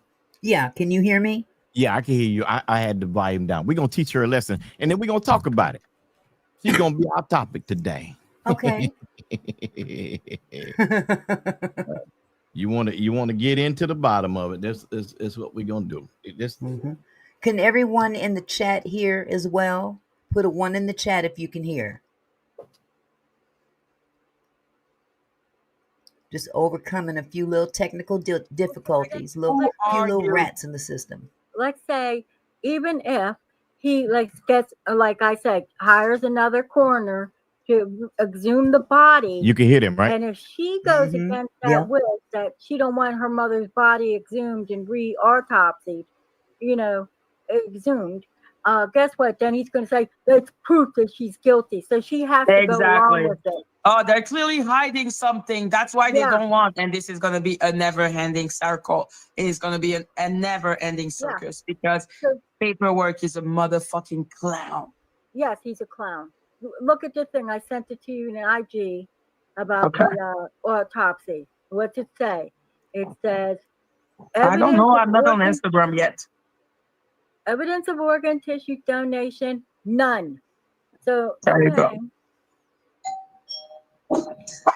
S2: Yeah, can you hear me?
S1: Yeah, I can hear you. I had the volume down. We're gonna teach her a lesson and then we're gonna talk about it. She's gonna be our topic today.
S2: Okay.
S1: You wanna get into the bottom of it. This is what we're gonna do.
S2: Mhm. Can everyone in the chat hear as well? Put a 1 in the chat if you can hear. Just overcoming a few little technical difficulties, few little rats in the system.
S6: Let's say, even if he gets, like I said, hires another coroner to exhume the body.
S1: You can hear them, right?
S6: And if she goes against that will, that she don't want her mother's body exhumed and re-autopsied, exhumed, guess what? Then he's going to say, that's proof that she's guilty. So she has to go along with it.
S7: Oh, they're clearly hiding something. That's why they don't want. And this is going to be a never-ending circle. It's going to be a never-ending circus because paperwork is a motherfucking clown.
S6: Yes, he's a clown. Look at the thing. I sent it to you in IG about the autopsy. What's it say? It says,
S7: I don't know. I'm not on Instagram yet.
S6: Evidence of organ tissue donation, none. So,
S7: there you go.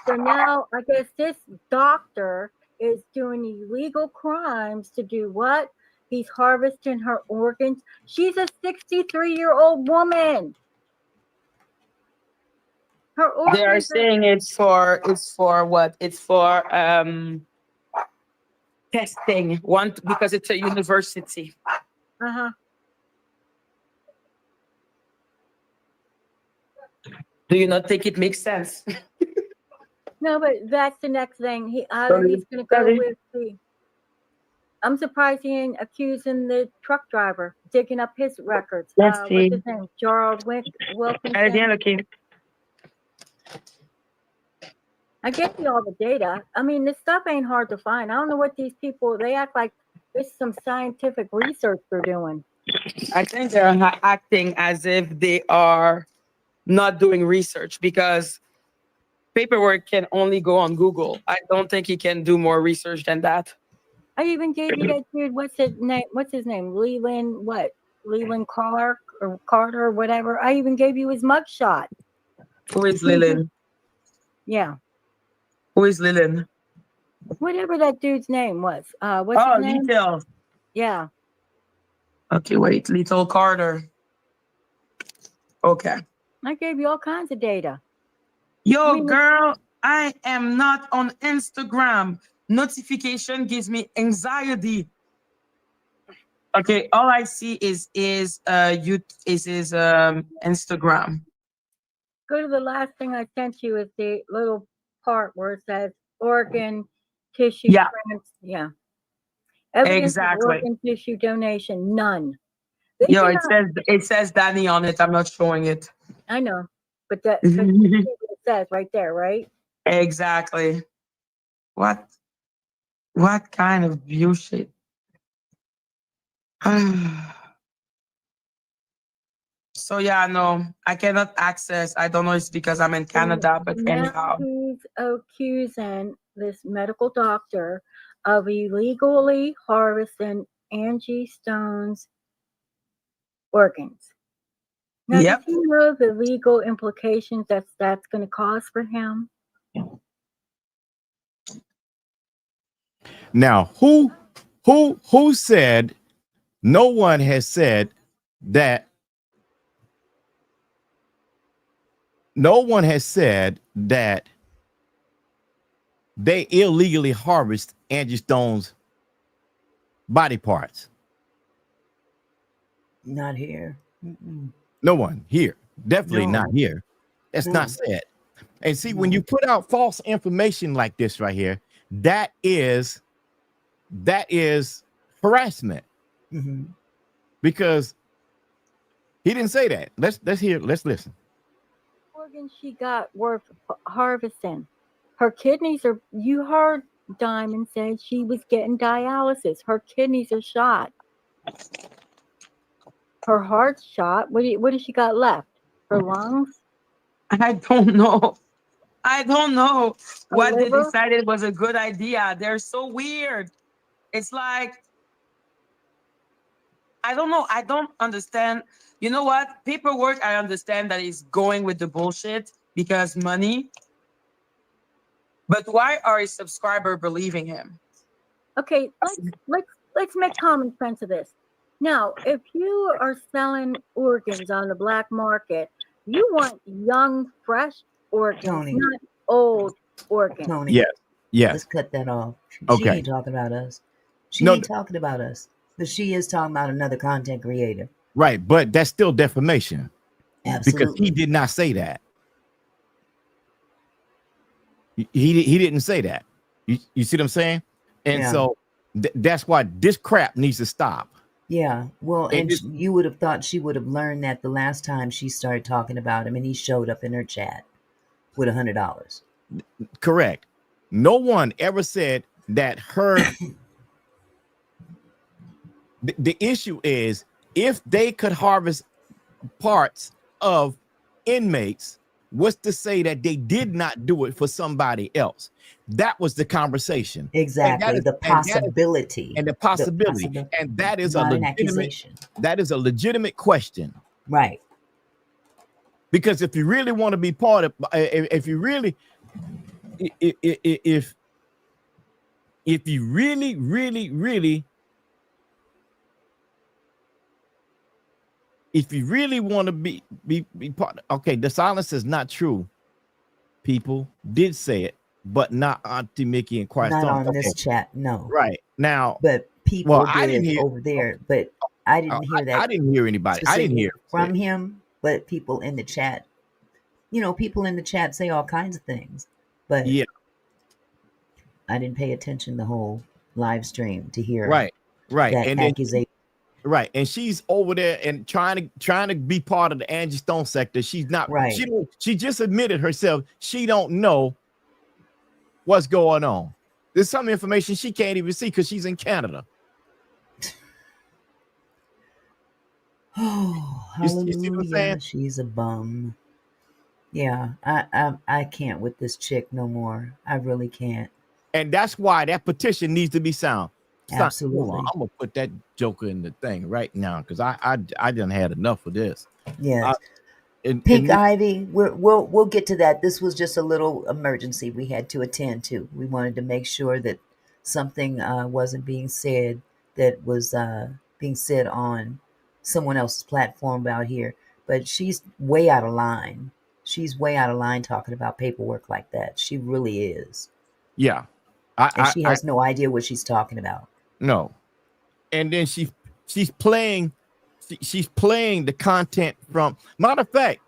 S6: So now I guess this doctor is doing illegal crimes to do what? He's harvesting her organs. She's a 63-year-old woman. Her organs.
S7: They are saying it's for what? It's for testing. Because it's a university.
S6: Uh-huh.
S7: Do you not think it makes sense?
S6: No, but that's the next thing. He's going to go with the. I'm surprised he ain't accusing the truck driver, digging up his records.
S7: Let's see.
S6: What's his name? Gerald Wilkinson. I gave you all the data. I mean, this stuff ain't hard to find. I don't know what these people, they act like this is some scientific research they're doing.
S7: I think they're acting as if they are not doing research because paperwork can only go on Google. I don't think he can do more research than that.
S6: I even gave you that dude. What's his name? Leland Clark or Carter or whatever. I even gave you his mugshot.
S7: Who is Leland?
S6: Yeah.
S7: Who is Leland?
S6: Whatever that dude's name was. What's his name?
S7: Details.
S6: Yeah.
S7: Okay, wait. Little Carter. Okay.
S6: I gave you all kinds of data.
S7: Yo, girl, I am not on Instagram. Notification gives me anxiety. Okay, all I see is his Instagram.
S6: Go to the last thing I sent you is the little part where it says organ tissue.
S7: Yeah.
S6: Evidence
S7: Exactly.
S6: of organ tissue donation, none.
S7: It says Danny on it. I'm not showing it.
S6: I know, but that it says right there, right?
S7: Exactly. What kind of bullshit? So yeah, no, I cannot access. I don't know. It's because I'm in Canada, but anyhow.
S6: He's accusing this medical doctor of illegally harvesting Angie Stone's organs. Now, does he know the legal implications that's going to cause for him?
S1: Now, who said? No one has said that. No one has said that they illegally harvest Angie Stone's body parts.
S2: Not here. Mm-mm.
S1: No one here. Definitely not
S2: No.
S1: here. That's
S2: No.
S1: not said. And see, when
S2: No.
S1: you put out false information like this right here, that is harassment
S2: Mm-hmm.
S1: because he didn't say that. Let's listen.
S6: Organ she got worth harvesting. Her kidneys are. You heard Diamond said she was getting dialysis. Her kidneys are shot. Her heart's shot. What does she got left? Her lungs.
S7: I don't know. I don't know
S6: A
S7: what they
S6: liver?
S7: decided was a good idea. They're so weird. It's like, I don't know. I don't understand. You know what? Paperwork, I understand that he's going with the bullshit because money. But why are his subscribers believing him?
S6: Okay, let's make common sense of this. Now, if you are selling organs on the black market, you want young, fresh organs,
S2: Tony.
S6: not old organs.
S2: Tony.
S1: Yes. Yes.
S2: Let's cut that off. She
S1: Okay.
S2: ain't talking about us. She
S1: No,
S2: ain't talking about us. But she is talking about another content creator.
S1: right, but that's still defamation because
S2: Absolutely.
S1: he did not say that. He didn't say that. You see what I'm saying? And
S2: Yeah.
S1: so that's why this crap needs to stop.
S2: Yeah. Well,
S1: And
S2: and
S1: this-
S2: you would have thought she would have learned that the last time she started talking about him and he showed up in her chat with $100.
S1: Correct. No one ever said that her. The issue is if they could harvest parts of inmates, what's to say that they did not do it for somebody else? That was the conversation.
S2: Exactly. The possibility.
S1: And the possibility. And that is
S2: not
S1: a
S2: an
S1: legitimate
S2: accusation.
S1: that is a legitimate question.
S2: Right.
S1: Because if you really want to be part of, if you really want to be part, okay, the silence is not true. People did say it, but not Auntie Mickey and Quiet
S2: Not
S1: Storm.
S2: on this chat, no.
S1: Right now,
S2: but people
S1: I didn't
S2: did
S1: hear
S2: over there. But I didn't hear that.
S1: I didn't hear anybody. I didn't hear
S2: from him, but people in the chat. You know, people in the chat say all kinds of things, but
S1: yeah,
S2: I didn't pay attention the whole live stream to hear
S1: right,
S2: that
S1: and
S2: accusation.
S1: Right, and she's over there and trying to be part of the Angie Stone sector. She's not.
S2: Right.
S1: She just admitted herself she don't know what's going on. There's some information she can't even see because she's in Canada.
S2: Oh,
S1: You see what I'm
S2: hallelujah!
S1: saying?
S2: She's a bum. Yeah, I can't with this chick no more. I really can't.
S1: And that's why that petition needs to be sound.
S2: Absolutely.
S1: I'm gonna put that joker in the thing right now because I done had enough of this.
S2: Yes. Pink Ivy, we'll get to that. This was just a little emergency we had to attend to. We wanted to make sure that something wasn't being said that was being said on someone else's platform out here. But she's way out of line. She's way out of line talking about paperwork like that. She really is.
S1: Yeah.
S2: And she has no idea what she's talking about.
S1: No. And then she's playing the content from, matter of fact,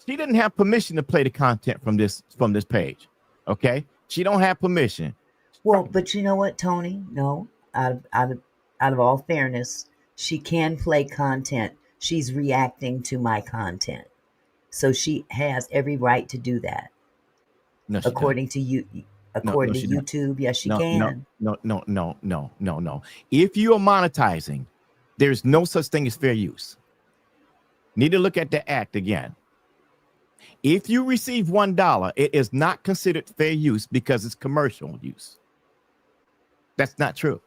S1: she didn't have permission to play the content from this page. Okay, she don't have permission.
S2: Well, but you know what, Tony? No, out of all fairness, she can play content. She's reacting to my content, so she has every right to do that.
S1: No,
S2: according to you. According to YouTube, yes, she can.
S1: No. If you are monetizing, there's no such thing as fair use. Need to look at the act again. If you receive $1, it is not considered fair use because it's commercial use. That's not true.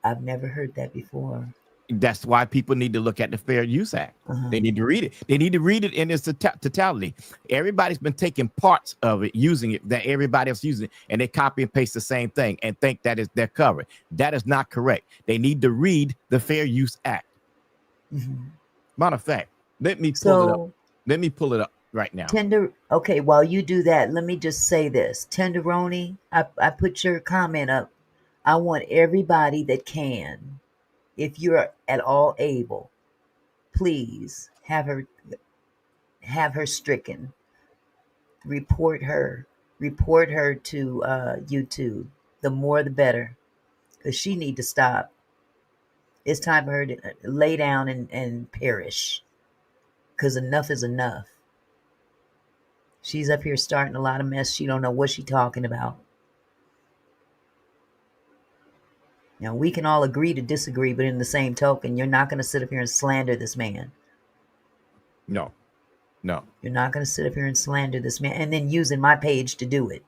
S2: I've never heard that before.
S1: That's why people need to look at the Fair Use Act. They need to read it. They need to read it in its totality. Everybody's been taking parts of it, using it, that everybody else using it, and they copy and paste the same thing and think that is they're covered. That is not correct. They need to read the Fair Use Act. Matter of fact, let me pull it up. Let me pull it up right now.
S2: Okay, while you do that, let me just say this. Tenderoni, I put your comment up. I want everybody that can if you're at all able, please have her stricken. Report her to YouTube. The more the better, because she need to stop. It's time for her to lay down and perish, because enough is enough. She's up here starting a lot of mess. She don't know what she's talking about. Now, we can all agree to disagree, but in the same token, you're not going to sit up here and slander this man.
S1: No.
S2: You're not going to sit up here and slander this man and then using my page to do it.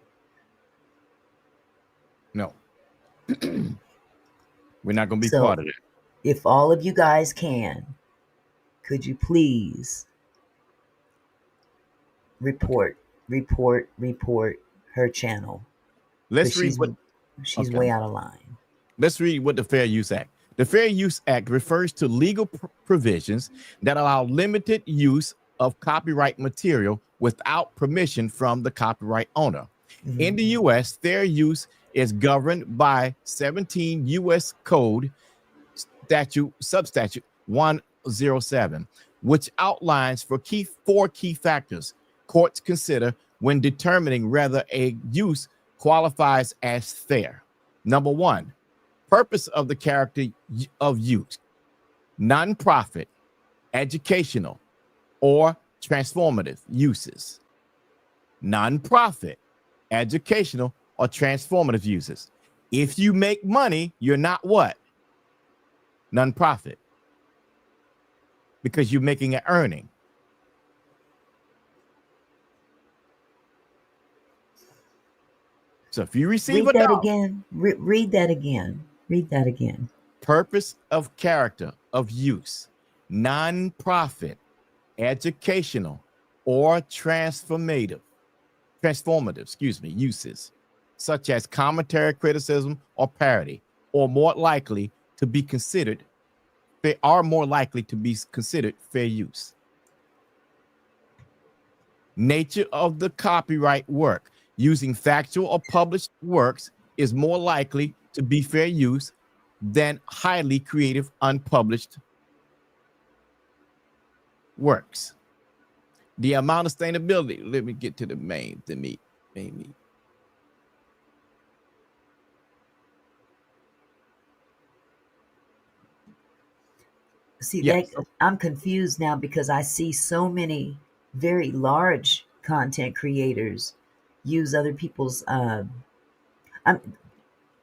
S1: No. We're not going to be part of it.
S2: If all of you guys can, could you please report her channel?
S1: Let's read
S2: she's way out of line.
S1: Let's read what the Fair Use Act. The Fair Use Act refers to legal provisions that allow limited use of copyright material without permission from the copyright owner. Mm-hmm. In the U.S., fair use is governed by 17 U.S. Code substatute 107, which outlines four key factors courts consider when determining whether a use qualifies as fair. Number one, purpose of the character of use: nonprofit, educational, or transformative uses. Nonprofit, educational, or transformative uses. If you make money, you're not what? Nonprofit. Because you're making an earning. So if you receive
S2: read that again. Read that again. Read that again.
S1: Purpose of character of use: non-profit, educational, or transformative, uses, such as commentary, criticism, or parody, are more likely to be considered fair use. Nature of the copyright work: using factual or published works is more likely to be fair use than highly creative, unpublished works. The amount of sustainability. Let me get to the main meat.
S2: See, yes. I'm confused now because I see so many very large content creators use other people's.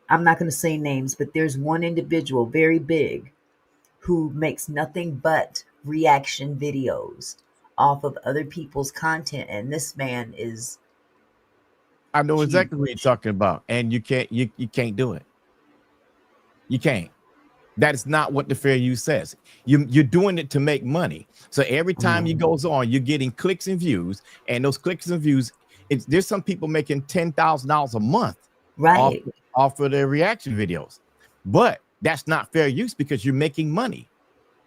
S2: I'm not going to say names, but there's one individual very big who makes nothing but reaction videos off of other people's content, and this man is.
S1: I know exactly what you're talking about, and you can't do it. You can't. That is not what the fair use says. You're doing it to make money. So every time you goes on, you're getting clicks and views, and those clicks and views, there's some people making $10,000 a month,
S2: right,
S1: off of their reaction videos. But that's not fair use because you're making money.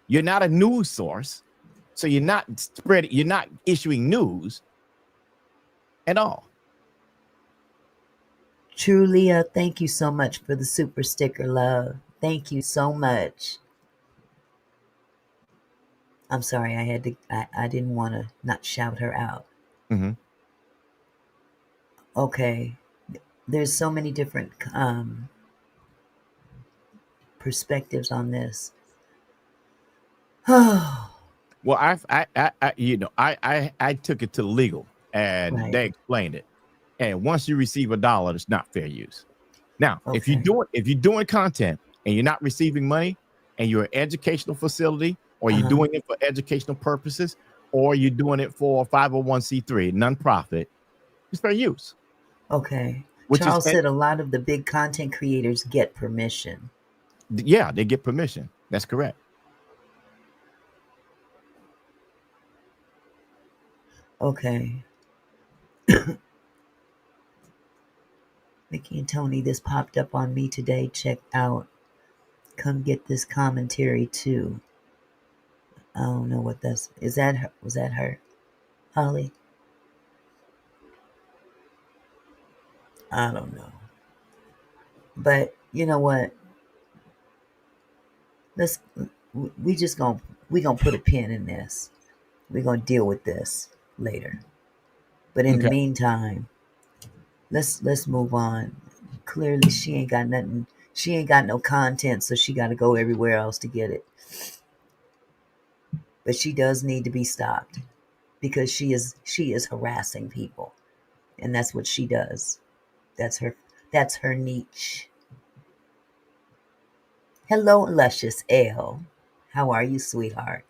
S1: You're not a news source, so you're not issuing news at all.
S2: Trulia, thank you so much for the super sticker, love. Thank you so much. I'm sorry, I didn't want to not shout her out.
S1: Mm-hmm.
S2: Okay. There's so many different perspectives on this.
S1: Well, I took it to legal, and they explained it. And once you receive $1, it's not fair use. Now, if you're doing content and you're not receiving money, and you're an educational facility, or you're doing it for educational purposes, or you're doing it for 501c3 nonprofit, it's fair use.
S2: Okay. Charles said a lot of the big content creators get permission.
S1: Yeah, they get permission. That's correct.
S2: Okay. Mickey and Tony, this popped up on me today. Check out. Come get this commentary too. I don't know what that's. Is that her? Was that her? Holly? I don't know. But you know what? we gonna put a pin in this. We're gonna deal with this later. But in the
S1: Okay.
S2: meantime, let's move on. Clearly she ain't got nothing. She ain't got no content, so she got to go everywhere else to get it. But she does need to be stopped because she is harassing people, and that's what she does. That's her niche. Hello, luscious L. How are you, sweetheart?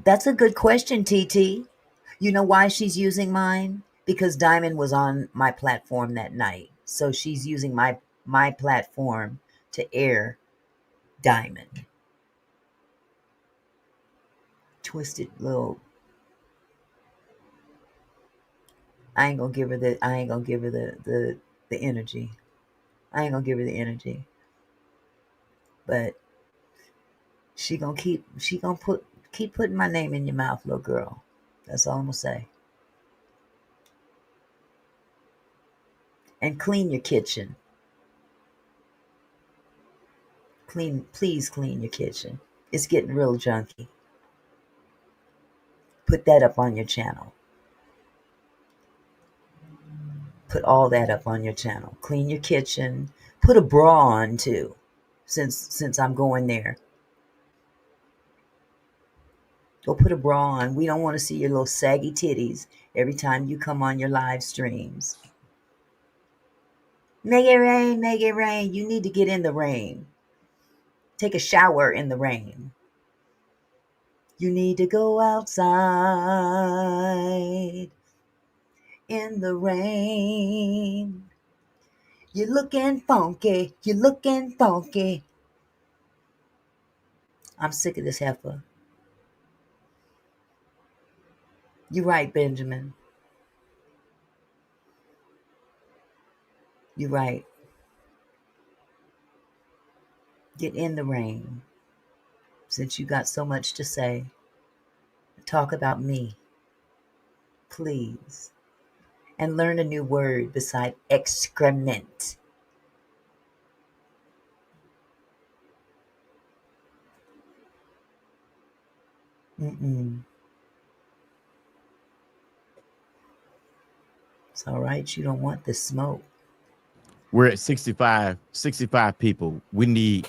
S2: That's a good question, TT. You know why she's using mine? Because Diamond was on my platform that night. So she's using my platform to air Diamond. Twisted little. I ain't gonna give her the energy. I ain't gonna give her the energy. But she gonna keep putting my name in your mouth, little girl. That's all I'm gonna say. And clean your kitchen. Please clean your kitchen. It's getting real junky. Put that up on your channel. Put all that up on your channel. Clean your kitchen. Put a bra on too, since I'm going there. Go put a bra on. We don't want to see your little saggy titties every time you come on your live streams. Make it rain, make it rain. You need to get in the rain. Take a shower in the rain. You need to go outside in the rain. You're looking funky. You're looking funky. I'm sick of this heifer. You're right, Benjamin. You're right. Get in the rain. Since you got so much to say, talk about me, please. And learn a new word beside excrement. Mm-mm. It's all right. You don't want this smoke.
S1: We're at 65 people. We need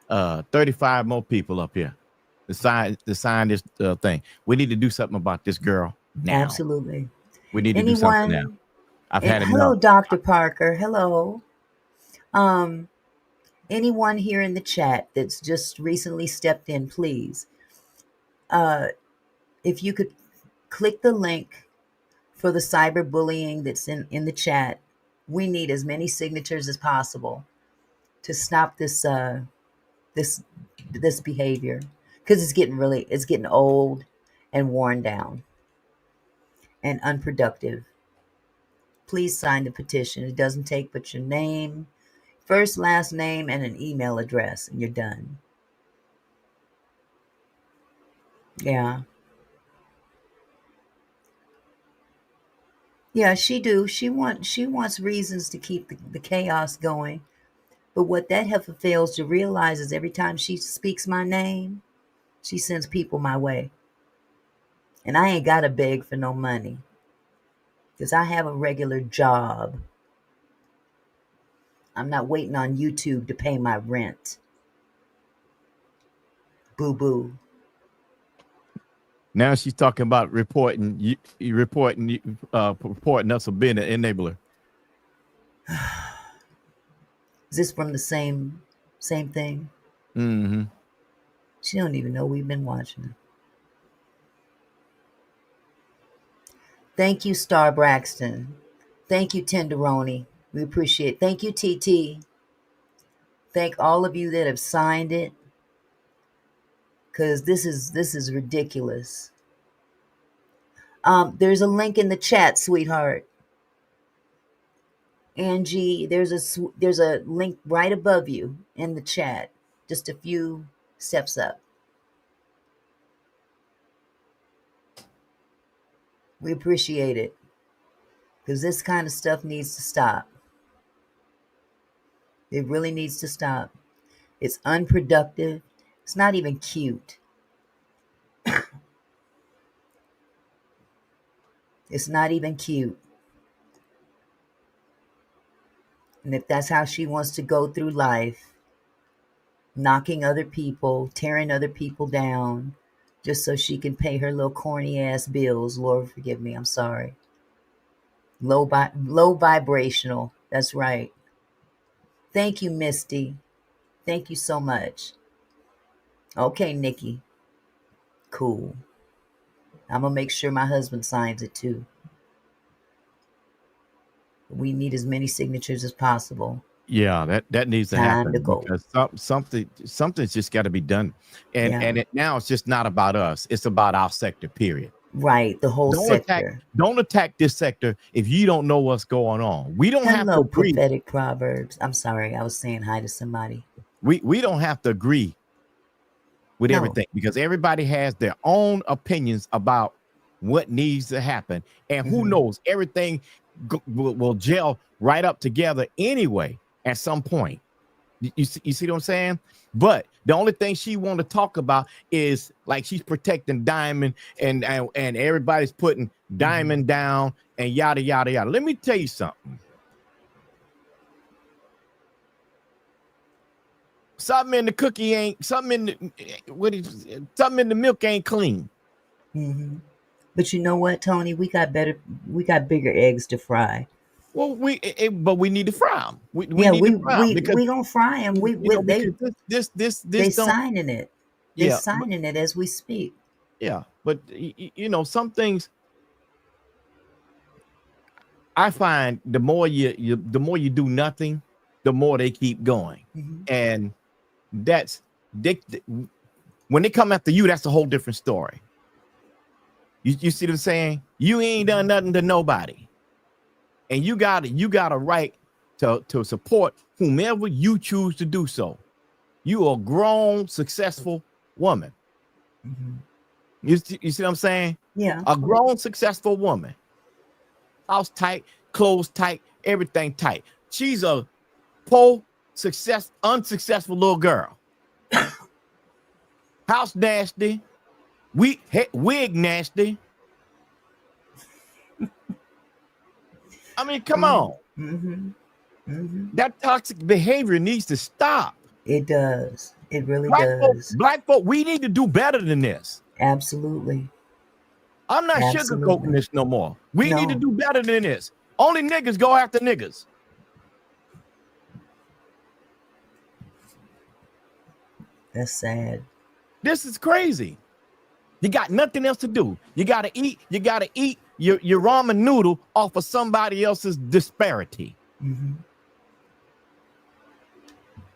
S1: 35 more people up here to sign this thing. We need to do something about this girl now.
S2: Absolutely.
S1: We need to do something now. I've had
S2: hello,
S1: enough.
S2: Dr. Parker. Hello. Anyone here in the chat that's just recently stepped in, please. If you could click the link for the cyberbullying that's in the chat. We need as many signatures as possible to stop this this behavior, because it's getting old and worn down and unproductive. Please sign the petition. It doesn't take but your name, first, last name, and an email address, and you're done. Yeah. Yeah, she wants reasons to keep the chaos going. But what that heifer fails to realize is every time she speaks my name, she sends people my way. And I ain't got to beg for no money, because I have a regular job. I'm not waiting on YouTube to pay my rent. Boo-boo.
S1: Now she's talking about reporting us for being an enabler.
S2: Is this from the same thing?
S1: Mm-hmm.
S2: She don't even know we've been watching it. Thank you, Star Braxton. Thank you, Tenderoni. We appreciate it. Thank you, TT. Thank all of you that have signed it, because this is ridiculous. There's a link in the chat, sweetheart. Angie, there's a link right above you in the chat, just a few steps up. We appreciate it, because this kind of stuff needs to stop. It really needs to stop. It's unproductive. It's not even cute. It's not even cute. And if that's how she wants to go through life, knocking other people, tearing other people down, just so she can pay her little corny ass bills, Lord forgive me, I'm sorry. Low vibrational. That's right. Thank you, Misty. Thank you so much. Okay, Nikki. Cool. I'm gonna make sure my husband signs it too. We need as many signatures as possible.
S1: Yeah, that needs to
S2: Time
S1: happen
S2: to go.
S1: because something's just got to be done, and
S2: Yeah.
S1: now it's just not about us; it's about our sector. Period.
S2: Right, the whole sector.
S1: Don't attack this sector if you don't know what's going on. We don't have to
S2: Hello,
S1: agree.
S2: prophetic proverbs. I'm sorry, I was saying hi to somebody.
S1: We don't have to agree with
S2: No.
S1: everything because everybody has their own opinions about what needs to happen, and who knows, everything will gel right up together anyway at some point. You see what I'm saying? But the only thing she want to talk about is like she's protecting Diamond and everybody's putting Diamond down and yada yada yada. Let me tell you something. Something in the cookie ain't something in the milk ain't clean.
S2: But you know what, Tony? We got bigger eggs to fry.
S1: Well, but we need to fry them. We
S2: gonna fry them. They
S1: don't,
S2: signing it. They're signing it as we speak.
S1: Yeah, but some things I find the more you do nothing, the more they keep going, and when they come after you, that's a whole different story. You see what I'm saying? You ain't done nothing to nobody. And you got a right to support whomever you choose to do so. You are a grown, successful woman. You see what I'm saying?
S2: Yeah.
S1: A grown, successful woman. House tight, clothes tight, everything tight. She's a poor, unsuccessful little girl. House nasty, wig nasty. I mean, come on. That toxic behavior needs to stop.
S2: It does. It really
S1: does. Black folk, we need to do better than this.
S2: Absolutely.
S1: I'm not sugarcoating this no more. We need to do better than this. Only niggas go after niggas.
S2: That's sad.
S1: This is crazy. You got nothing else to do. You gotta eat your ramen noodle off of somebody else's disparity.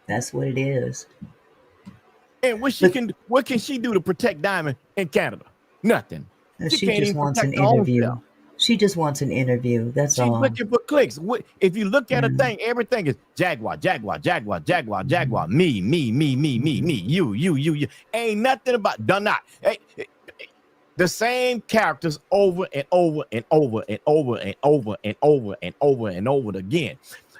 S2: That's what it is.
S1: And what can she do to protect Diamond in Canada? Nothing.
S2: She just wants an interview. She just wants an interview. That's all.
S1: She's looking for clicks. If you look at a thing, everything is Jaguar, Jaguar, Jaguar, Jaguar, Jaguar. Me, you. Ain't nothing about done not. The same characters over and over and over and over and over and over and over and over again.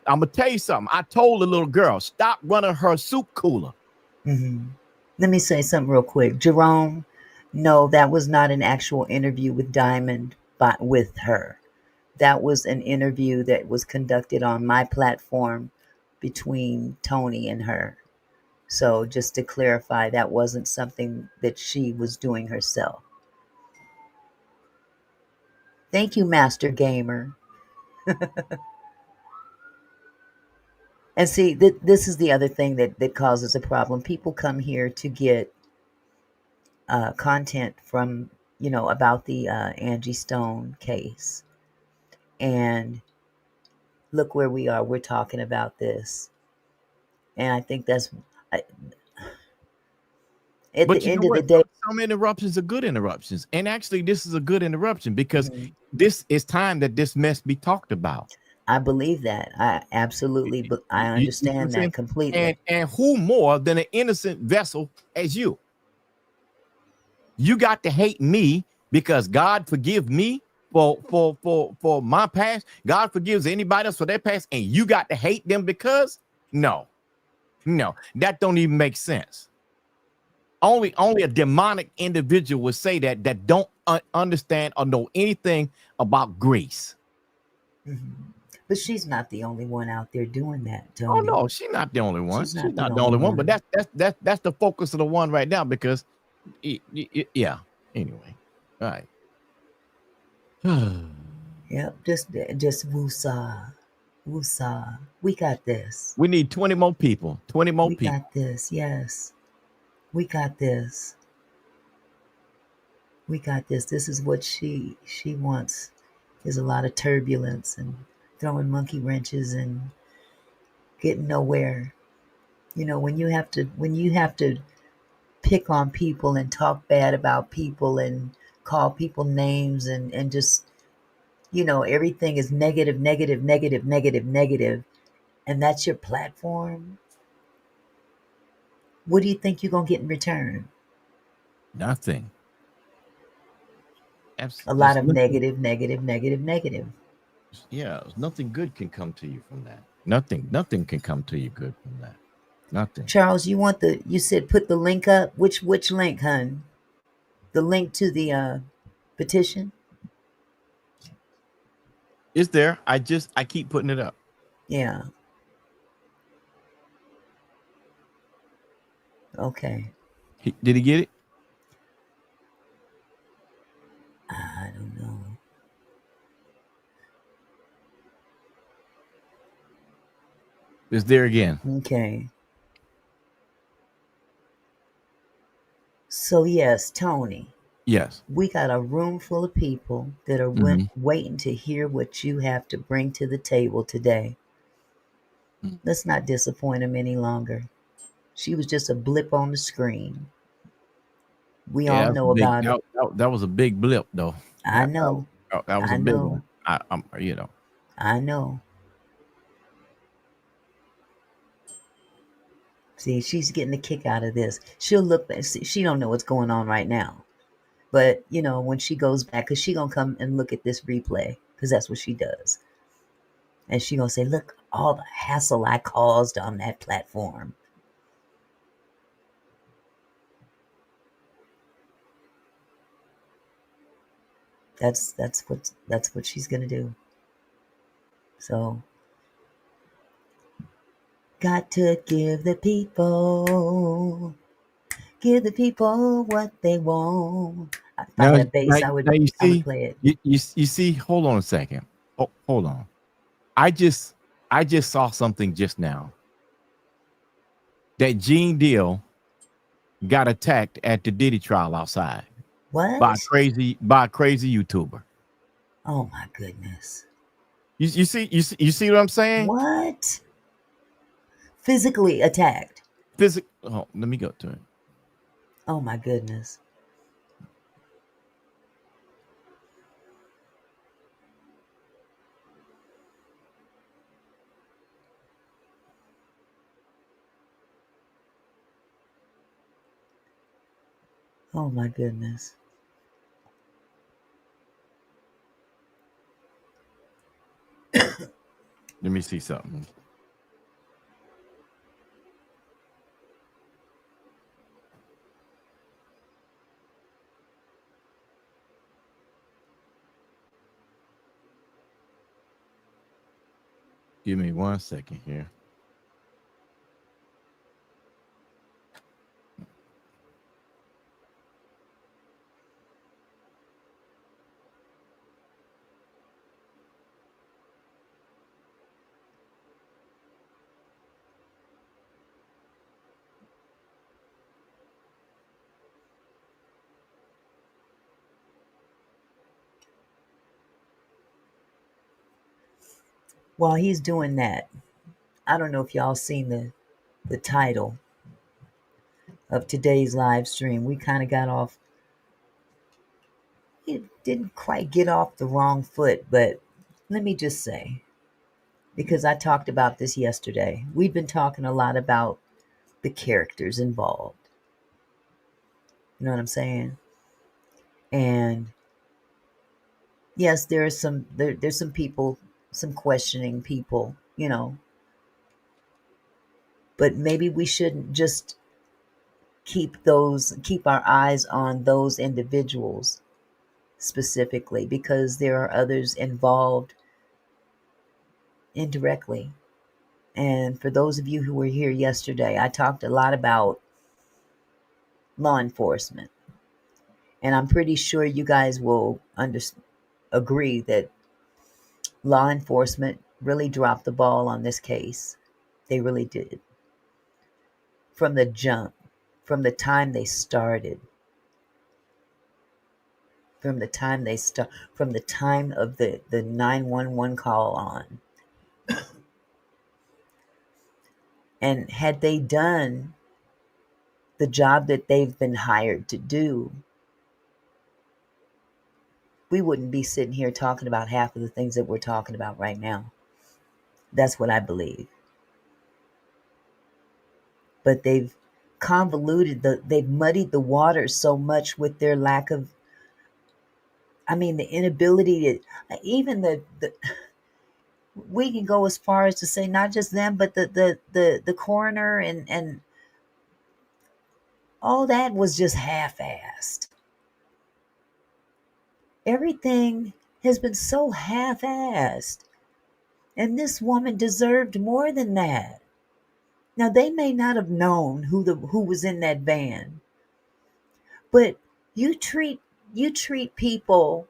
S1: I'm gonna tell you something. I told the little girl, stop running her soup cooler.
S2: Let me say something real quick. Jerome, no, that was not an actual interview with Diamond, but with her. That was an interview that was conducted on my platform between Tony and her. So just to clarify, that wasn't something that she was doing herself. Thank you, Master Gamer. And see, this is the other thing that causes a problem. People come here to get content from, about the Angie Stone case. And look where we are. We're talking about this. And I think that's... At the end of the day,
S1: some interruptions are good interruptions, and actually, this is a good interruption because this is time that this mess be talked about.
S2: I believe that. I absolutely, but I understand that completely.
S1: And who more than an innocent vessel as you? You got to hate me because God forgive me for my past. God forgives anybody else for their past, and you got to hate them because No, that don't even make sense. Only a demonic individual would say that don't understand or know anything about grace.
S2: Mm-hmm. But she's not the only one out there doing that,
S1: Oh
S2: Tony.
S1: no, she's not the only one.
S2: She's
S1: She's
S2: not
S1: not the only one. But that's the focus of the one right now because, yeah. Anyway, all right.
S2: Yep, just woosah. Woosah. We got this.
S1: We need 20 more people. 20 more
S2: We
S1: people.
S2: got this. Yes. We got this. We got this. This is what she wants. There's a lot of turbulence and throwing monkey wrenches and getting nowhere. You know, when you have to pick on people and talk bad about people and call people names and just, you know, everything is negative, negative, negative, negative, negative, and that's your platform. What do you think you're going to get in return?
S1: Nothing.
S2: A lot of negative, negative, negative, negative.
S1: Yeah, nothing good can come to you from that. Nothing can come to you good from that. Nothing.
S2: Charles, you said put the link up. Which link, hun? The link to the petition?
S1: It's there. I keep putting it up.
S2: Yeah. Okay.
S1: Did he get it?
S2: I don't know.
S1: It's there again.
S2: Okay. So yes, Tony.
S1: Yes.
S2: We got a room full of people that are waiting to hear what you have to bring to the table today. Let's not disappoint them any longer. She was just a blip on the screen. We all know about it.
S1: That was a big blip, though.
S2: I know.
S1: That was a big one. You know.
S2: I know. See, she's getting a kick out of this. She'll look back. She don't know what's going on right now. But, you know, when she goes back, because she going to come and look at this replay, because that's what she does. And she going to say, look, all the hassle I caused on that platform. That's what she's going to do. So, got to give the people what they want. If I had a bass, I would play it.
S1: You see, hold on a second. Oh, hold on. I just saw something just now. That Gene Deal got attacked at the Diddy trial outside.
S2: What?
S1: By a crazy YouTuber.
S2: Oh my goodness.
S1: You see what I'm saying?
S2: What? Physically attacked.
S1: Oh, let me go to it.
S2: Oh my goodness. Oh my goodness.
S1: Let me see something. Give me 1 second here.
S2: While he's doing that, I don't know if y'all seen the title of today's live stream. We kind of got off. It didn't quite get off the wrong foot, but let me just say, because I talked about this yesterday, we've been talking a lot about the characters involved. You know what I'm saying? And yes, there's some people, some questioning people, you know. But maybe we shouldn't just keep our eyes on those individuals specifically, because there are others involved indirectly. And for those of you who were here yesterday, I talked a lot about law enforcement. And I'm pretty sure you guys will agree that law enforcement really dropped the ball on this case. They really did. From the jump, from the time they started, from the time of the 911 call on. And had they done the job that they've been hired to do, we wouldn't be sitting here talking about half of the things that we're talking about right now. That's what I believe. But they've they've muddied the waters so much with their lack of, the inability to, even the we can go as far as to say not just them, but the coroner and all that was just half-assed. Everything has been so half-assed. And this woman deserved more than that. Now, they may not have known who was in that van, but you treat people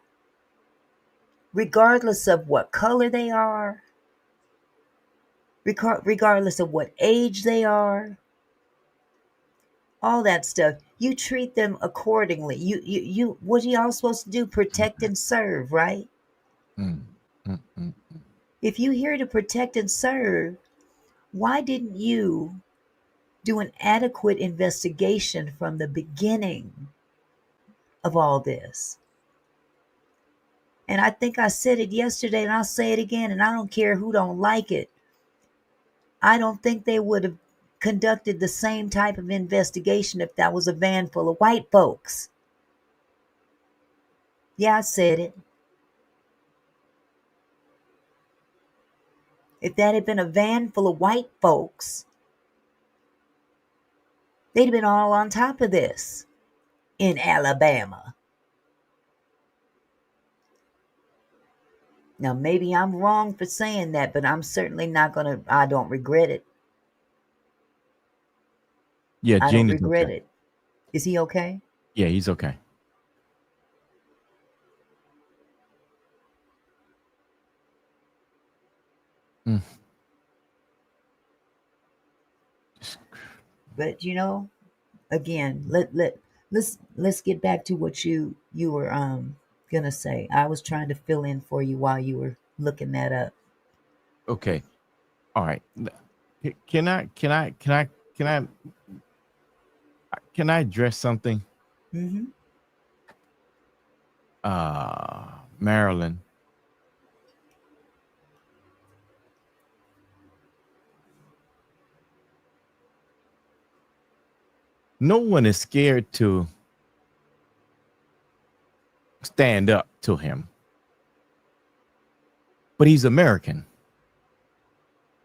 S2: regardless of what color they are, regardless of what age they are, all that stuff. You treat them accordingly. You what are y'all supposed to do? Protect and serve, right? If you're here to protect and serve, why didn't you do an adequate investigation from the beginning of all this? And I think I said it yesterday, and I'll say it again, and I don't care who don't like it. I don't think they would have conducted the same type of investigation if that was a van full of white folks. Yeah, I said it. If that had been a van full of white folks, they'd have been all on top of this in Alabama. Now, maybe I'm wrong for saying that, but I'm certainly I don't regret it.
S1: Yeah,
S2: I
S1: Gene
S2: don't
S1: is
S2: regret
S1: okay.
S2: it. Is he okay?
S1: Yeah, he's okay.
S2: But again, let's get back to what you were gonna say. I was trying to fill in for you while you were looking that up.
S1: Okay. All right. Can I address something?
S2: Mm-hmm.
S1: Maryland. No one is scared to stand up to him, but he's American.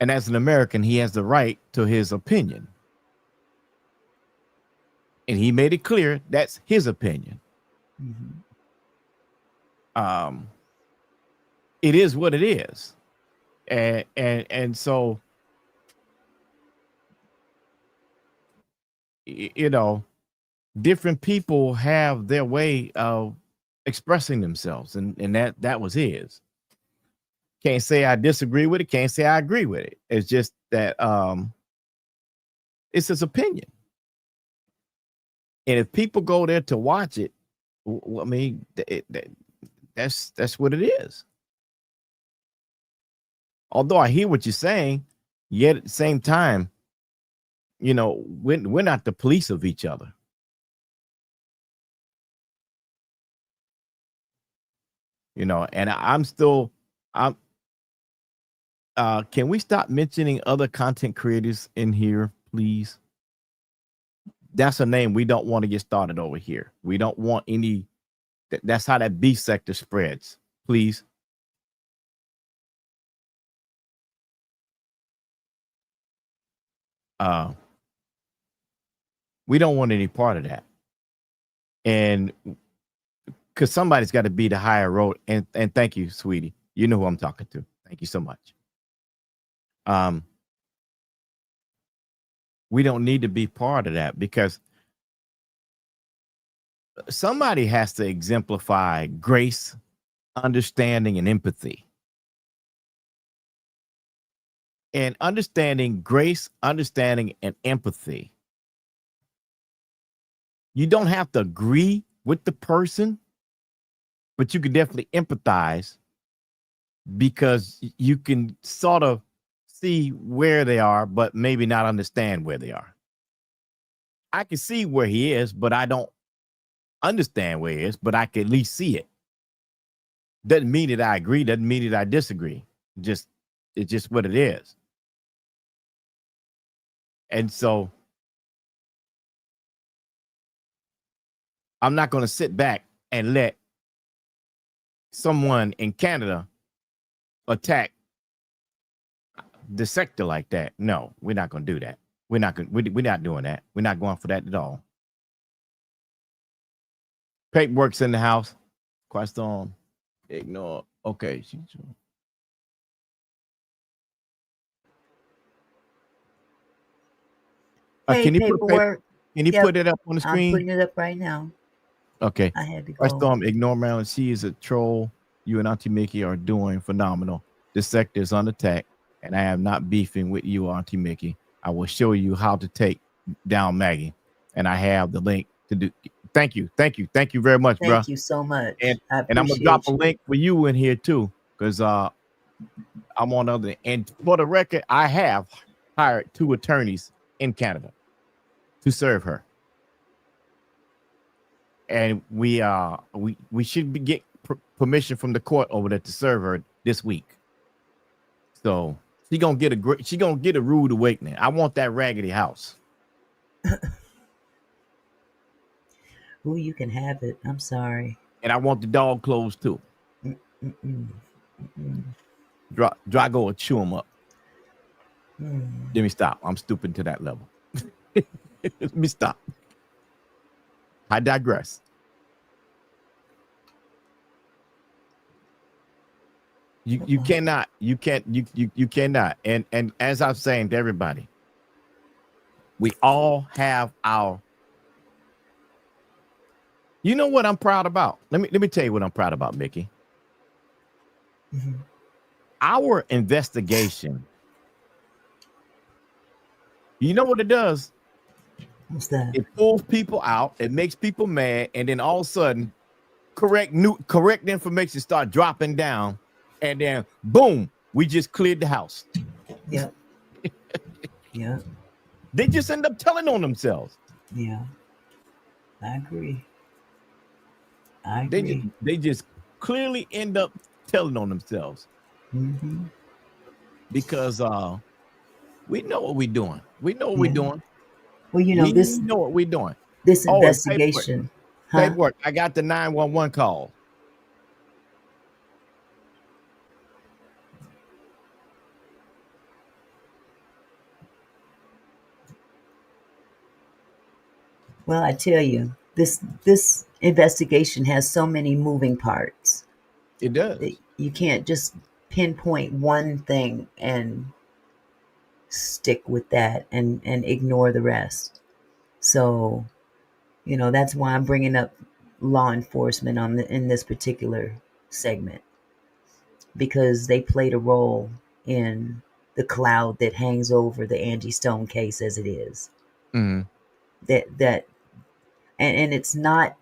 S1: And as an American, he has the right to his opinion. And he made it clear that's his opinion.
S2: Mm-hmm.
S1: It is what it is. And so, different people have their way of expressing themselves, and that was his. Can't say I disagree with it, can't say I agree with it. It's just that it's his opinion. And if people go there to watch it, that's what it is. Although I hear what you're saying, yet at the same time, we're not the police of each other. And can we stop mentioning other content creators in here, please? That's a name we don't want to get started over here. We don't want any. That's how that B sector spreads. Please. We don't want any part of that. And because somebody's got to be the higher road. And thank you, sweetie. You know who I'm talking to. Thank you so much. We don't need to be part of that because somebody has to exemplify grace, understanding, and empathy. And understanding grace, understanding, and empathy. You don't have to agree with the person, but you can definitely empathize because you can sort of see where they are, but maybe not understand where they are. I can see where he is, but I don't understand where he is, but I can at least see it. Doesn't mean that I agree, doesn't mean that I disagree. It's just what it is. And so I'm not going to sit back and let someone in Canada attack the sector like that. No, we're not going to do that. We're not doing that. We're not going for that at all. Paperwork's in the house. Question. Ignore. Okay.
S2: Hey,
S1: can you
S2: paperwork.
S1: put it up on the screen?
S2: I'm putting it up right now.
S1: Okay.
S2: I had to go.
S1: Question. Ignore Marilyn. She is a troll. You and Auntie Mickey are doing phenomenal. This sector is on attack, and I am not beefing with you, Auntie Mickey. I will show you how to take down Maggie, and I have the link to do. Thank you very much, bro.
S2: Thank you so much.
S1: And
S2: I
S1: I'm gonna
S2: appreciate
S1: drop a
S2: you.
S1: link for you in here too, because I'm on other. And for the record, I have hired 2 attorneys in Canada to serve her, and we should get permission from the court over there to serve her this week. So she gonna get a rude awakening. I want that raggedy house.
S2: Ooh, you can have it. I'm sorry.
S1: And I want the dog clothes too. Drago will chew them up. Let me stop. I'm stupid to that level. Let me stop. I digress. You cannot. And as I'm saying to everybody, we all have our. You know what I'm proud about? Let me tell you what I'm proud about, Mickey. Our investigation. You know what it does?
S2: What's that?
S1: It pulls people out. It makes people mad, and then all of a sudden, correct information start dropping down, and then boom, we just cleared the house.
S2: Yep. Yeah.
S1: They just end up telling on themselves.
S2: Yeah. I agree.
S1: They just clearly end up telling on themselves. Because we know what we're doing. We know what we're doing.
S2: Well, you know,
S1: we know what we're doing.
S2: This investigation.
S1: Paperwork. I got the 911 call.
S2: Well, I tell you, this investigation has so many moving parts.
S1: It does.
S2: You can't just pinpoint one thing and stick with that and ignore the rest. So, you know, that's why I'm bringing up law enforcement in this particular segment, because they played a role in the cloud that hangs over the Angie Stone case as it is.
S1: Mm-hmm.
S2: And it's not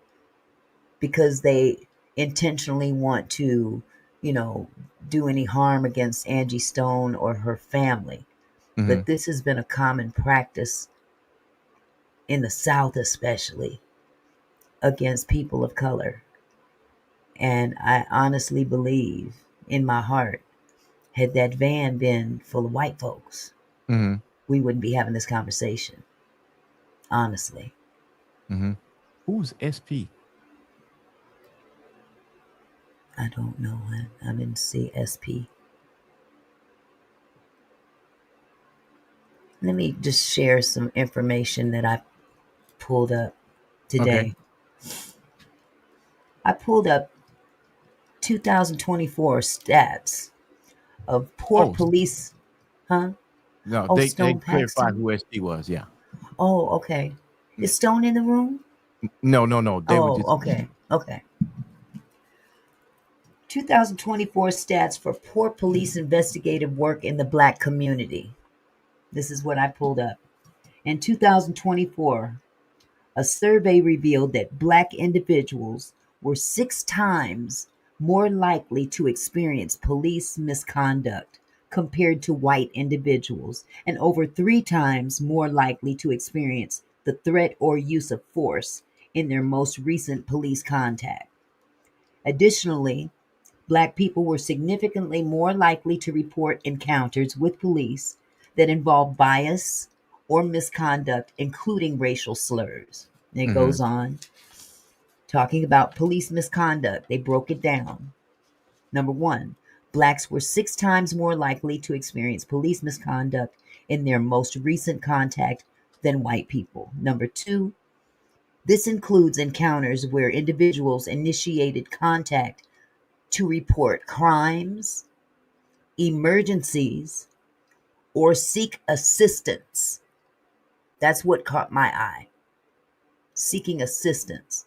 S2: because they intentionally want to, you know, do any harm against Angie Stone or her family.
S1: Mm-hmm.
S2: But this has been a common practice in the South, especially against people of color. And I honestly believe in my heart, had that van been full of white folks, we wouldn't be having this conversation. Honestly.
S1: Who's SP?
S2: I don't know. I didn't see SP. Let me just share some information that I pulled up today.
S1: Okay.
S2: I pulled up 2024 stats of poor police. Huh?
S1: No,
S2: Oh,
S1: they
S2: Stone
S1: clarified
S2: Paxton.
S1: who ST was. Yeah.
S2: Oh, okay. Is Stone in the room?
S1: No. They were
S2: Oh,
S1: just
S2: okay. 2024 stats for poor police investigative work in the Black community. This is what I pulled up. In 2024, a survey revealed that Black individuals were 6 times more likely to experience police misconduct compared to white individuals, and over 3 times more likely to experience the threat or use of force in their most recent police contact. Additionally, Black people were significantly more likely to report encounters with police that involved bias or misconduct, including racial slurs. And it goes on talking about police misconduct. They broke it down. Number 1, Blacks were 6 times more likely to experience police misconduct in their most recent contact than white people. Number 2, this includes encounters where individuals initiated contact to report crimes, emergencies, or seek assistance. That's what caught my eye. Seeking assistance.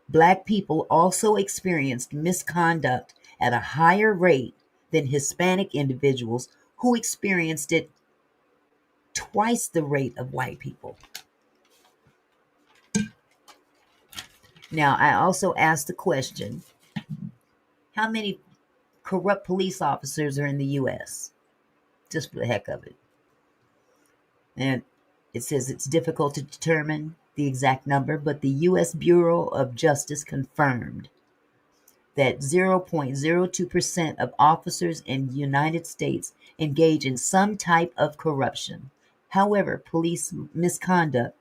S2: Black people also experienced misconduct at a higher rate than Hispanic individuals, who experienced it twice the rate of white people. Now, I also asked the question, how many corrupt police officers are in the U.S.? Just for the heck of it. And it says it's difficult to determine the exact number, but the U.S. Bureau of Justice confirmed that 0.02% of officers in the United States engage in some type of corruption. However, police misconduct,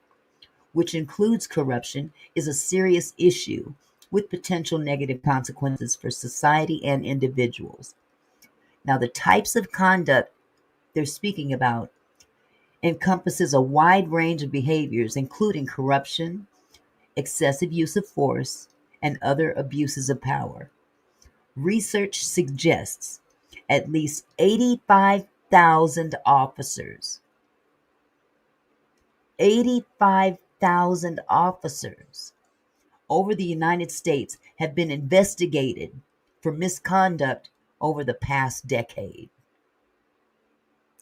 S2: which includes corruption, is a serious issue with potential negative consequences for society and individuals. Now, the types of conduct they're speaking about encompasses a wide range of behaviors, including corruption, excessive use of force, and other abuses of power. Research suggests at least 85,000 officers, 85,000 officers over the United States have been investigated for misconduct over the past decade.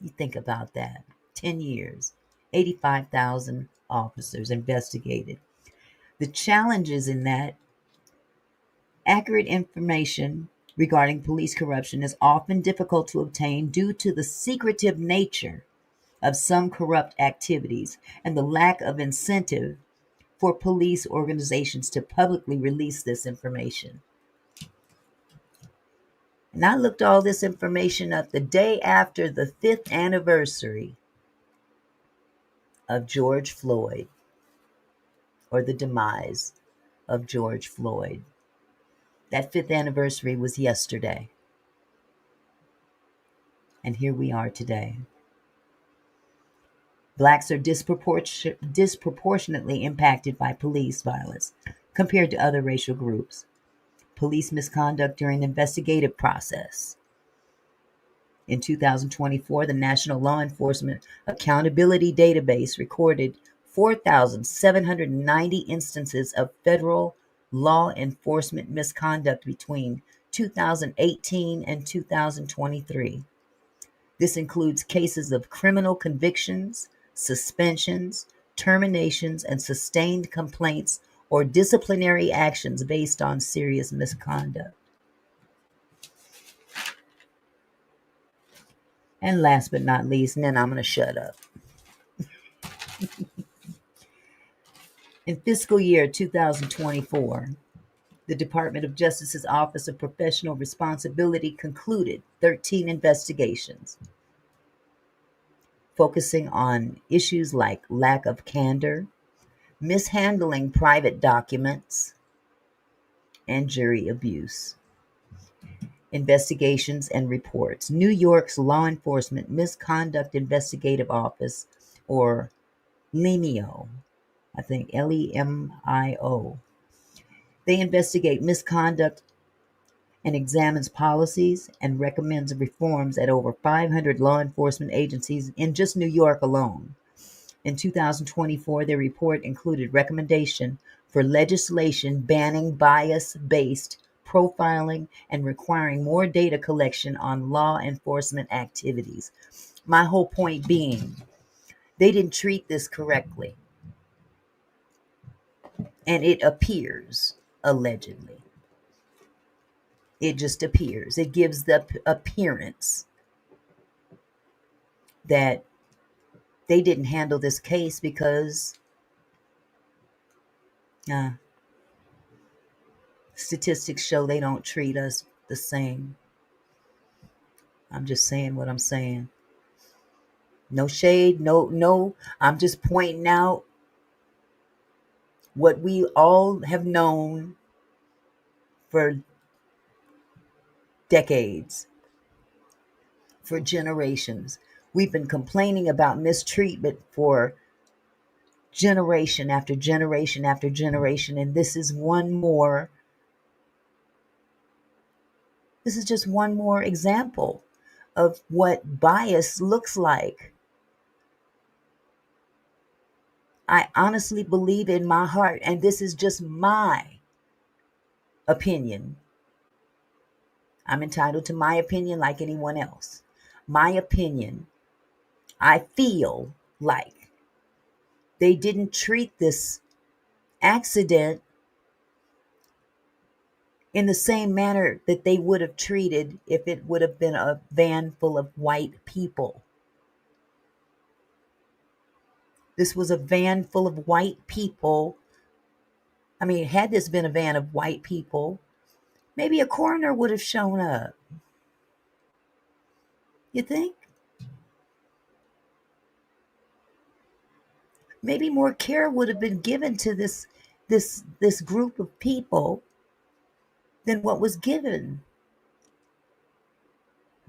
S2: You think about that. 10 years, 85,000 officers investigated. The challenges in that, accurate information regarding police corruption is often difficult to obtain due to the secretive nature of some corrupt activities and the lack of incentive for police organizations to publicly release this information. And I looked all this information up the day after the 5th anniversary of George Floyd, or the demise of George Floyd. That 5th anniversary was yesterday. And here we are today. Blacks are disproportionately impacted by police violence compared to other racial groups. Police misconduct during the investigative process. In 2024, the National Law Enforcement Accountability Database recorded 4,790 instances of federal law enforcement misconduct between 2018 and 2023. This includes cases of criminal convictions, suspensions, terminations, and sustained complaints or disciplinary actions based on serious misconduct. And last but not least, and then I'm going to shut up. In fiscal year 2024, the Department of Justice's Office of Professional Responsibility concluded 13 investigations, focusing on issues like lack of candor, mishandling private documents, and jury abuse. Investigations and Reports. New York's Law Enforcement Misconduct Investigative Office, or LEMIO, I think LEMIO. They investigate misconduct and examines policies and recommends reforms at over 500 law enforcement agencies in just New York alone. In 2024, their report included recommendation for legislation banning bias-based profiling and requiring more data collection on law enforcement activities. My whole point being, they didn't treat this correctly. And it appears, allegedly. It just appears. It gives the appearance that they didn't handle this case because statistics show they don't treat us the same. I'm just saying what I'm saying. No shade, no. I'm just pointing out what we all have known for decades, for generations. We've been complaining about mistreatment for generation after generation after generation, and this is just one more example of what bias looks like. I honestly believe in my heart, and this is just my opinion. I'm entitled to my opinion like anyone else. My opinion, I feel like they didn't treat this accident in the same manner that they would have treated if it would have been a van full of white people. This was a van full of white people. I mean, had this been a van of white people, maybe a coroner would have shown up. You think? Maybe more care would have been given to this group of people than what was given.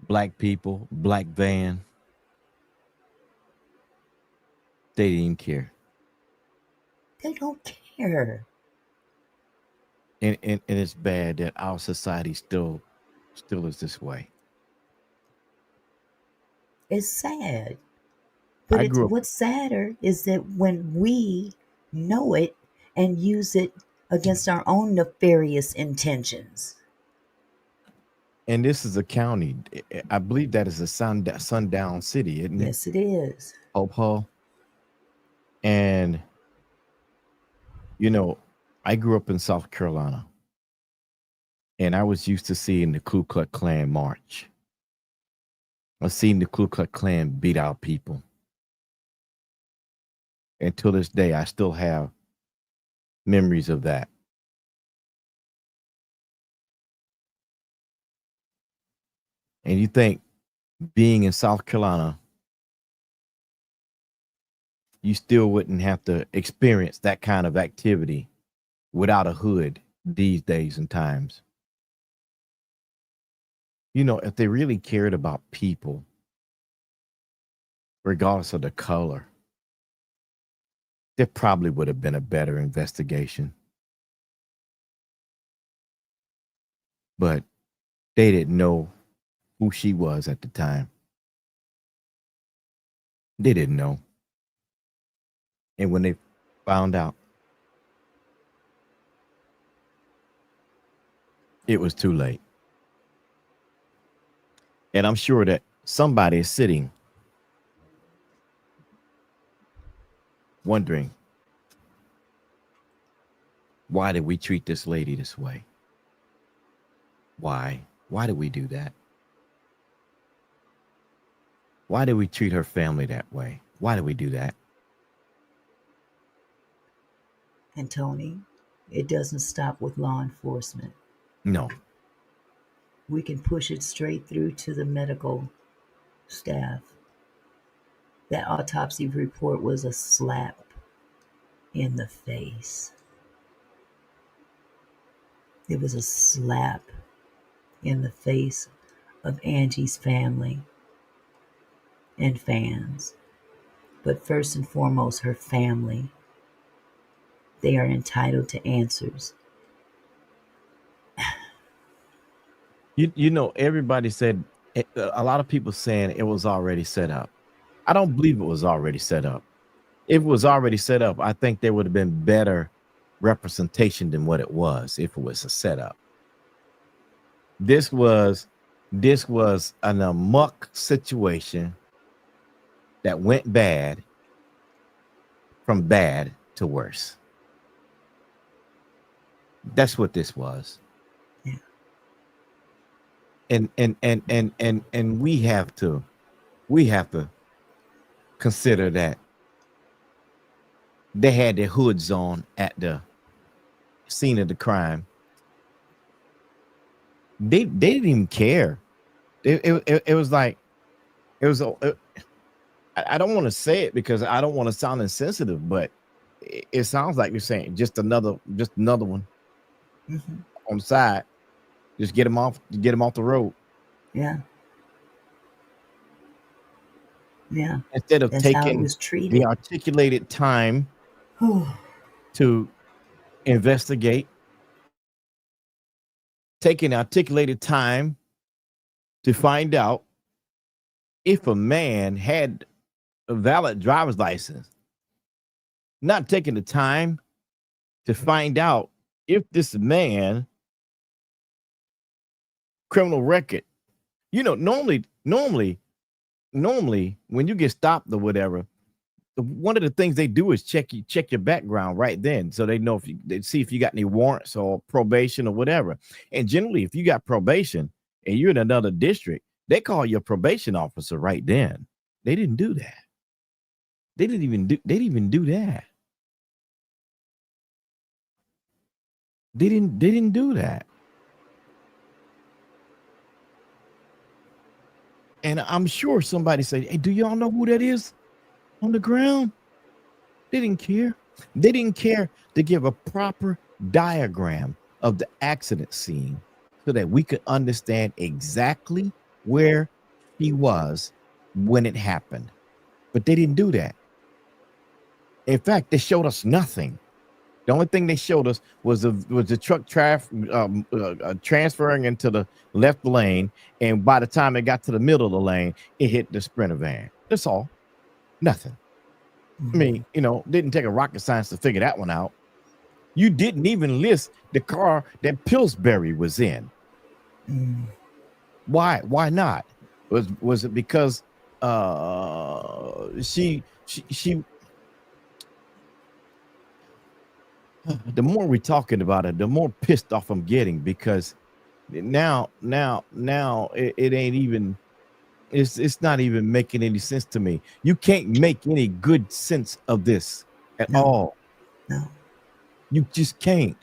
S1: Black people, black van. They didn't care.
S2: They don't care.
S1: And it's bad that our society still is this way.
S2: It's sad. But what's sadder is that when we know it and use it against our own nefarious intentions.
S1: And this is a county. I believe that is a sundown city, isn't it?
S2: Yes, it is.
S1: Hope Hall. And, I grew up in South Carolina. And I was used to seeing the Ku Klux Klan march. I've seen the Ku Klux Klan beat out people. And till this day, I still have memories of that. And you think being in South Carolina, you still wouldn't have to experience that kind of activity without a hood these days and times. If they really cared about people, regardless of the color, there probably would have been a better investigation. But they didn't know who she was at the time. They didn't know. And when they found out, it was too late. And I'm sure that somebody is sitting wondering, why did we treat this lady this way? Why? Why did we do that? Why did we treat her family that way? Why did we do that?
S2: And Tony, it doesn't stop with law enforcement.
S1: No.
S2: We can push it straight through to the medical staff. That autopsy report was a slap in the face. It was a slap in the face of Angie's family and fans. But first and foremost, her family. They are entitled to answers.
S1: You know, everybody said, a lot of people saying it was already set up. I don't believe it was already set up. If it was already set up, I think there would have been better representation than what it was if it was a setup. This was an amok situation that went bad, from bad to worse. That's what this was.
S2: Yeah.
S1: And we have to consider that they had their hoods on at the scene of the crime. They didn't even care. It was like, I don't want to say it because I don't want to sound insensitive, but it sounds like you're saying just another one on the side. Just get them off the road.
S2: Yeah. Yeah.
S1: Instead of
S2: That's how it
S1: taking
S2: was treated.
S1: the articulated time to investigate, taking articulated time to find out if a man had a valid driver's license, not taking the time to find out if this man criminal record. You know, normally when you get stopped or whatever, one of the things they do is check your background right then, so they know if they see if you got any warrants or probation or whatever. And generally, if you got probation and you're in another district, they call your probation officer right then. They didn't do that. They didn't even do that. They didn't do that. And I'm sure somebody said, "Hey, do y'all know who that is on the ground?" They didn't care. They didn't care to give a proper diagram of the accident scene so that we could understand exactly where he was when it happened. But they didn't do that. In fact, they showed us nothing. The only thing they showed us was the truck transferring into the left lane, and by the time it got to the middle of the lane, it hit the Sprinter van. That's all. Nothing. I mean, you know, didn't take a rocket science to figure that one out. You didn't even list the car that Pillsbury was in. Why not? Was it because she the more we're talking about it, the more pissed off I'm getting, because now it ain't even, it's not even making any sense to me. You can't make any good sense of this at all.
S2: No.
S1: You just can't.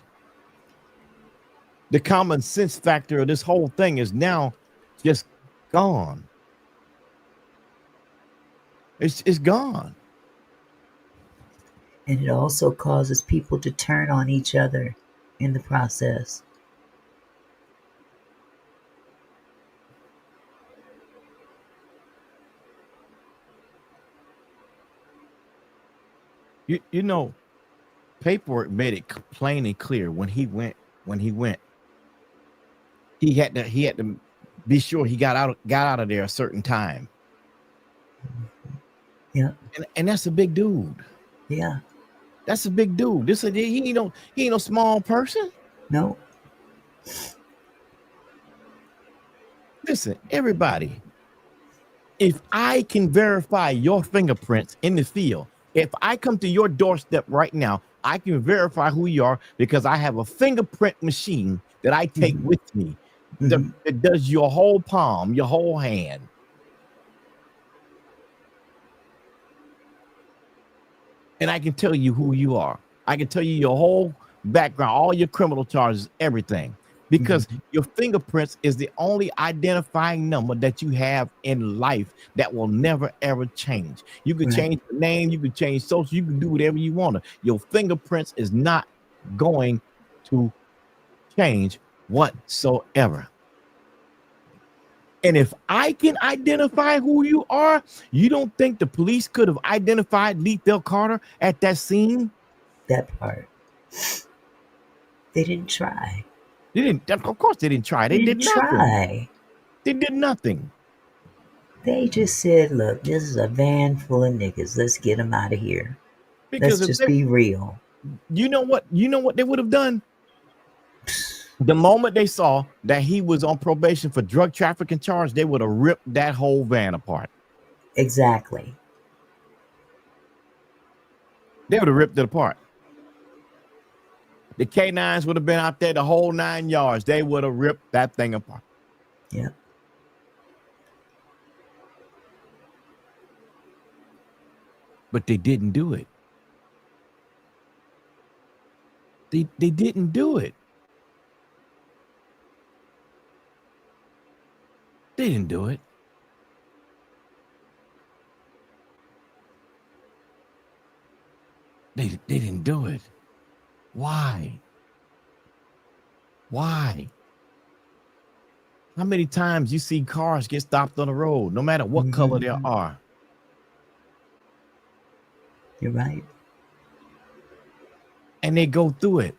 S1: The common sense factor of this whole thing is now just gone. It's gone.
S2: And it also causes people to turn on each other in the process.
S1: You know, paperwork made it plain and clear when he went. He had to be sure he got out of there a certain time.
S2: Yeah.
S1: And that's a big dude.
S2: Yeah.
S1: That's a big dude. He ain't no small person.
S2: No.
S1: Listen, everybody, if I can verify your fingerprints in the field, if I come to your doorstep right now, I can verify who you are because I have a fingerprint machine that I take with me that does your whole palm, your whole hand. And I can tell you who you are. I can tell you your whole background, all your criminal charges, everything. Because your fingerprints is the only identifying number that you have in life that will never, ever change. You can change the name, you can change social, you can do whatever you want to. Your fingerprints is not going to change whatsoever. And if I can identify who you are, you don't think the police could have identified Lethal Carter at that scene?
S2: That part. They didn't try.
S1: They didn't. Of course, they didn't try. They did nothing.
S2: Try.
S1: They did nothing.
S2: They just said, "Look, this is a van full of niggas. Let's get them out of here.
S1: Because
S2: Let's just be real."
S1: You know what? You know what they would have done? The moment they saw that he was on probation for drug trafficking charge, they would have ripped that whole van apart.
S2: Exactly.
S1: They would have ripped it apart. The K9s would have been out there the whole 9 yards. They would have ripped that thing apart.
S2: Yeah.
S1: But they didn't do it. They didn't do it. They didn't do it. They didn't do it. Why? Why? How many times you see cars get stopped on the road, no matter what color they are?
S2: You're right.
S1: And they go through it.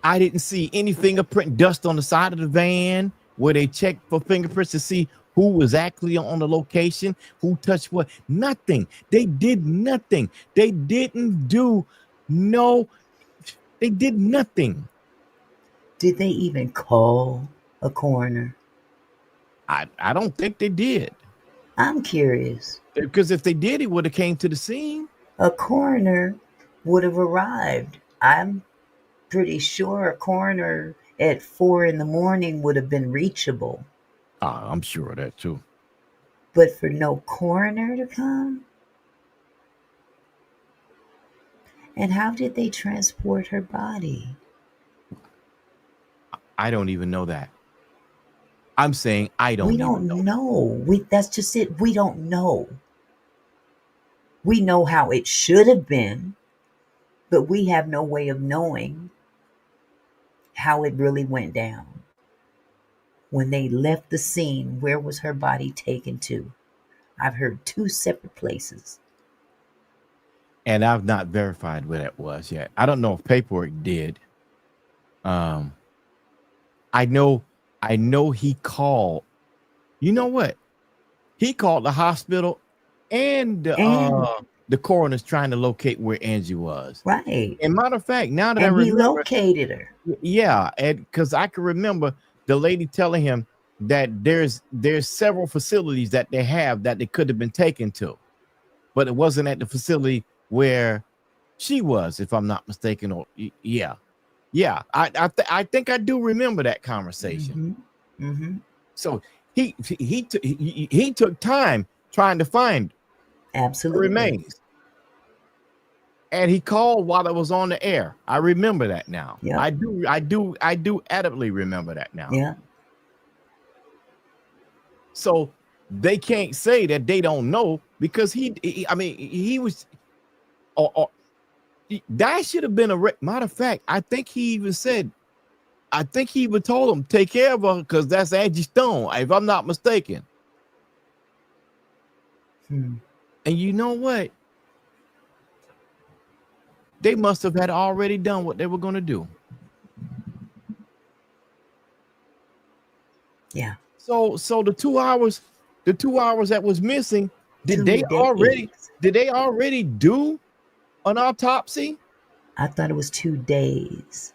S1: I didn't see any fingerprint dust on the side of the van where they checked for fingerprints to see who was actually on the location, who touched what. Nothing. They did nothing. They didn't do they did nothing.
S2: Did they even call a coroner?
S1: I don't think they did.
S2: I'm curious.
S1: Because if they did, he would have came to the scene.
S2: A coroner would have arrived. I'm pretty sure a coroner at 4 a.m. would have been reachable.
S1: I'm sure of that too.
S2: But for no coroner to come? And how did they transport her body?
S1: I don't even know that. I'm saying I don't.
S2: We don't know. That's just it. We don't know. We know how it should have been, but we have no way of knowing how it really went down. When they left the scene, where was her body taken to? I've heard 2 separate places.
S1: And I've not verified where that was yet. I don't know if paperwork did. I know he called. You know what? He called the hospital and the coroner's trying to locate where Angie was.
S2: Right.
S1: And matter of fact, now that I
S2: And he
S1: remember,
S2: located her.
S1: Yeah, and because I can remember the lady telling him that there's several facilities that they have that they could have been taken to, but it wasn't at the facility where she was, if I'm not mistaken. Or yeah. I think I do remember that conversation. So he took time trying to find
S2: absolutely
S1: remains, and he called while it was on the air. I remember that now.
S2: Yeah,
S1: I do adamantly remember that now.
S2: Yeah.
S1: So they can't say that they don't know, because he was, or that should have been a matter of fact. I think he even told him, take care of her, because that's Angie Stone, if I'm not mistaken. And you know what? They must have had already done what they were going to do.
S2: Yeah.
S1: So the 2 hours that was missing, did they already do an autopsy?
S2: I thought it was 2 days.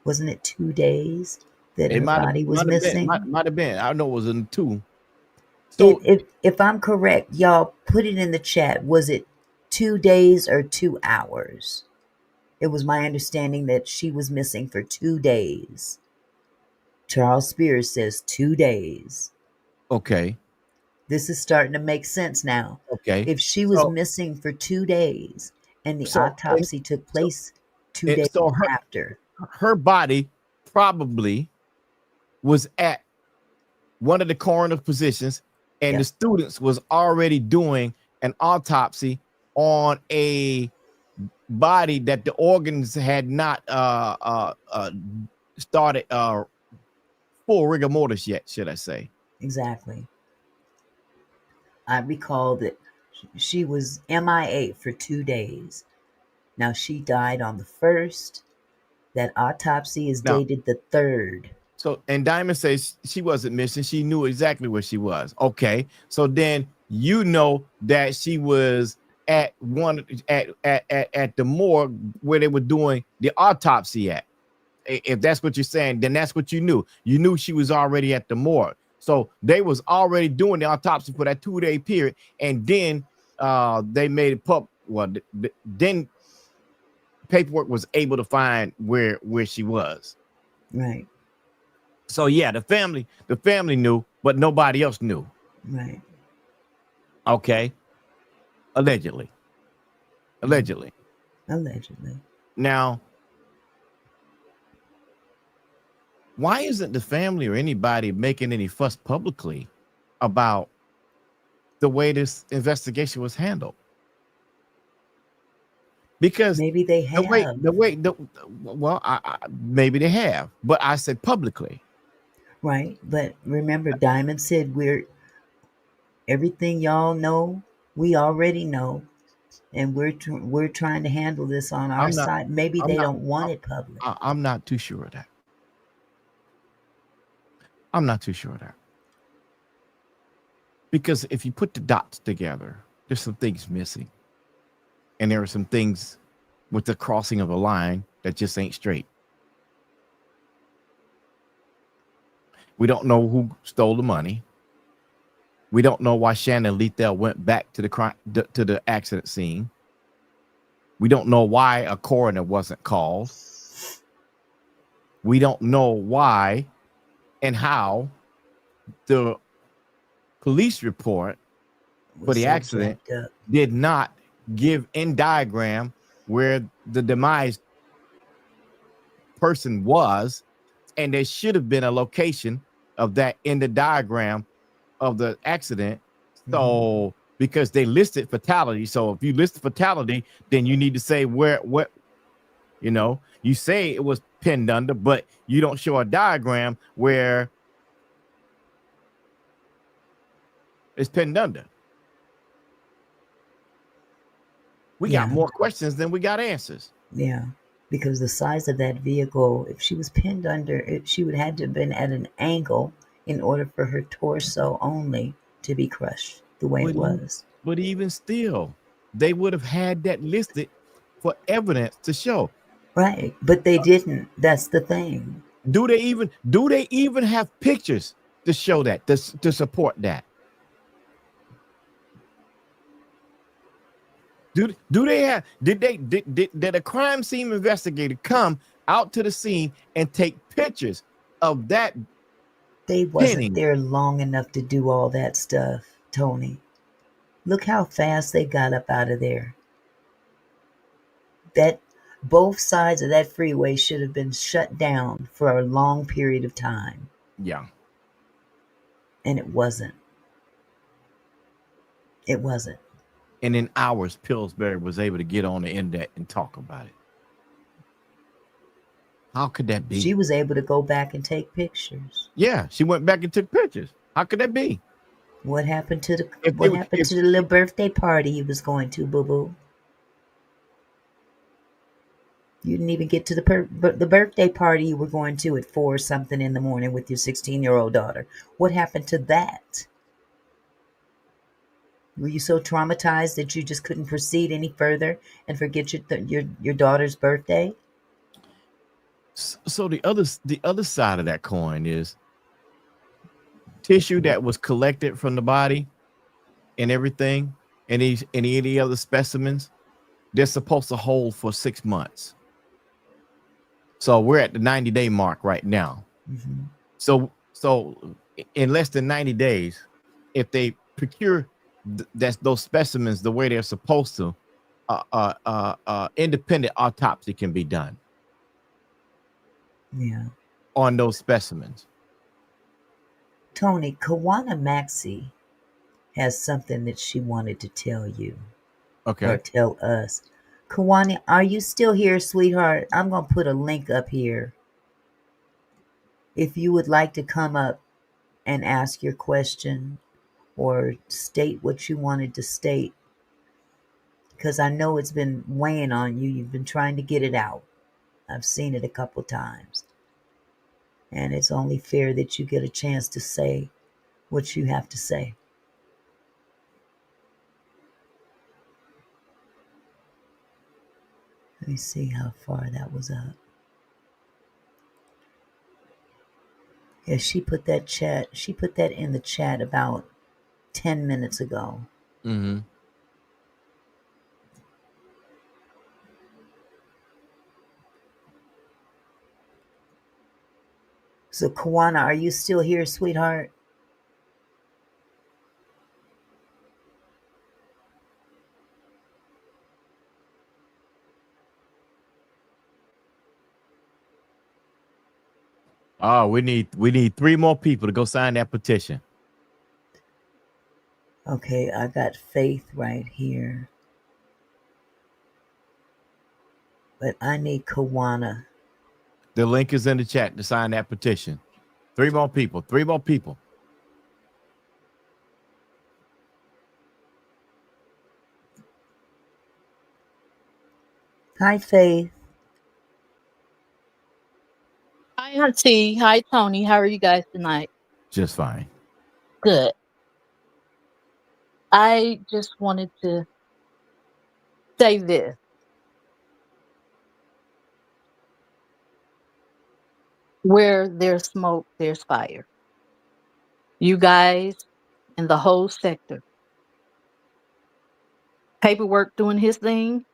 S2: Wasn't it 2 days that her body was missing?
S1: Might have been. I know it was in 2.
S2: So if I'm correct, y'all put it in the chat. Was it 2 days or 2 hours? It was my understanding that she was missing for 2 days. Charles Spears says 2 days.
S1: Okay.
S2: This is starting to make sense now.
S1: Okay.
S2: If she was missing for 2 days and the autopsy took place 2 days after.
S1: Her body probably was at one of the coroner positions, and the students was already doing an autopsy on a body that the organs had not started full rigor mortis yet, should I say.
S2: Exactly. I recall that she was MIA for 2 days. Now she died on the 1st. That autopsy is
S1: Now,
S2: dated the 3rd.
S1: so, and Diamond says she wasn't missing. She knew exactly where she was. Okay. So then you know that she was at the morgue where they were doing the autopsy at. If that's what you're saying, then that's what you knew. You knew she was already at the morgue. So they was already doing the autopsy for that 2-day period. And then they made it public. Well, then paperwork was able to find where she was.
S2: Right.
S1: So yeah, the family knew, but nobody else knew.
S2: Right.
S1: Okay. Allegedly. Now, why isn't the family or anybody making any fuss publicly about the way this investigation was handled? Because
S2: maybe they have.
S1: Maybe they have, but I said publicly.
S2: Right. But remember, Diamond said everything y'all know, we already know, and we're trying to handle this on our side. Maybe they don't want it public.
S1: I'm not too sure of that. I'm not too sure of that. Because if you put the dots together, there's some things missing. And there are some things with the crossing of a line that just ain't straight. We don't know who stole the money. We don't know why Shannon Lethal went back to the accident scene. We don't know why a coroner wasn't called. We don't know why and how the police report for the accident did not give in diagram where the demise person was, and there should have been a location of that in the diagram of the accident. So because they listed fatality, so if you list fatality, then you need to say what you say it was pinned under, but you don't show a diagram where it's pinned under. We got more questions than we got answers.
S2: Yeah, because the size of that vehicle, if she was pinned under, she would have to have been at an angle in order for her torso only to be crushed the way it was.
S1: But even still, they would have had that listed for evidence to show.
S2: Right, but they didn't. That's the thing.
S1: Do they even have pictures to show that, to support that? Do they have? Did a crime scene investigator come out to the scene and take pictures of that?
S2: They wasn't there long enough to do all that stuff, Tony. Look how fast they got up out of there. That both sides of that freeway should have been shut down for a long period of time.
S1: Yeah.
S2: And it wasn't. It wasn't.
S1: And in hours, Pillsbury was able to get on the internet and talk about it. How could that be?
S2: She was able to go back and take pictures.
S1: Yeah, she went back and took pictures. How could that be?
S2: What happened to the little birthday party he was going to, boo-boo? You didn't even get to the birthday party you were going to at 4 something in the morning with your 16-year-old daughter. What happened to that? Were you so traumatized that you just couldn't proceed any further and forget your daughter's birthday?
S1: So the other side of that coin is tissue that was collected from the body and everything, and any other specimens, they're supposed to hold for 6 months. So we're at the 90-day mark right now.
S2: Mm-hmm. So
S1: in less than 90 days, if they procure those specimens the way they're supposed to, independent autopsy can be done.
S2: Yeah.
S1: On those specimens.
S2: Tony, Kawana Maxey has something that she wanted to tell you.
S1: Okay.
S2: Or tell us. Kawana, are you still here, sweetheart? I'm going to put a link up here. If you would like to come up and ask your question or state what you wanted to state, because I know it's been weighing on you. You've been trying to get it out. I've seen it a couple times. And it's only fair that you get a chance to say what you have to say. Let me see how far that was up. Yeah, she put that in the chat about 10 minutes ago.
S1: Mm-hmm.
S2: So, Kawana, are you still here, sweetheart?
S1: Oh, we need 3 more people to go sign that petition.
S2: Okay, I got Faith right here. But I need Kawana.
S1: The link is in the chat to sign that petition. 3 more people. 3 more people.
S2: Hi, Faith.
S8: Hi, Auntie. Hi, Tony. How are you guys tonight?
S1: Just fine.
S8: Good. I just wanted to say this. Where there's smoke, there's fire. You guys and the whole sector. Paperwork doing his thing.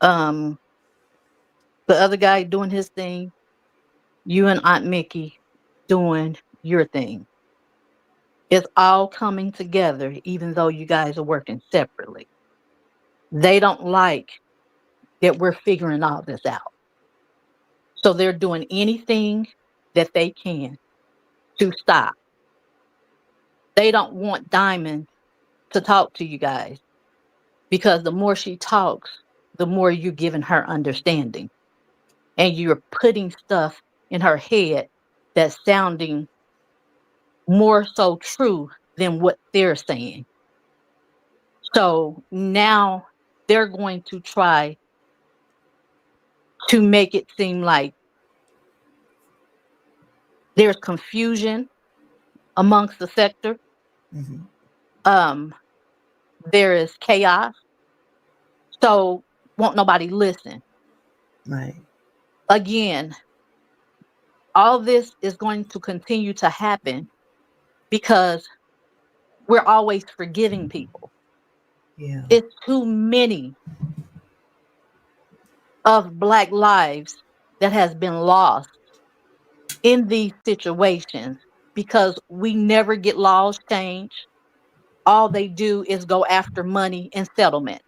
S8: The other guy doing his thing. You and Aunt Mickey doing your thing. It's all coming together, even though you guys are working separately. They don't like that we're figuring all this out. So they're doing anything that they can to stop. They don't want Diamond to talk to you guys, because the more she talks, the more you're giving her understanding. And you're putting stuff in her head that's sounding more so true than what they're saying. So now they're going to try to make it seem like there's confusion amongst the sector.
S2: Mm-hmm.
S8: There is chaos. So won't nobody listen.
S2: Right.
S8: Again, all this is going to continue to happen because we're always forgiving people.
S2: Yeah.
S8: It's too many of Black lives that has been lost in these situations because we never get laws changed. All they do is go after money and settlements.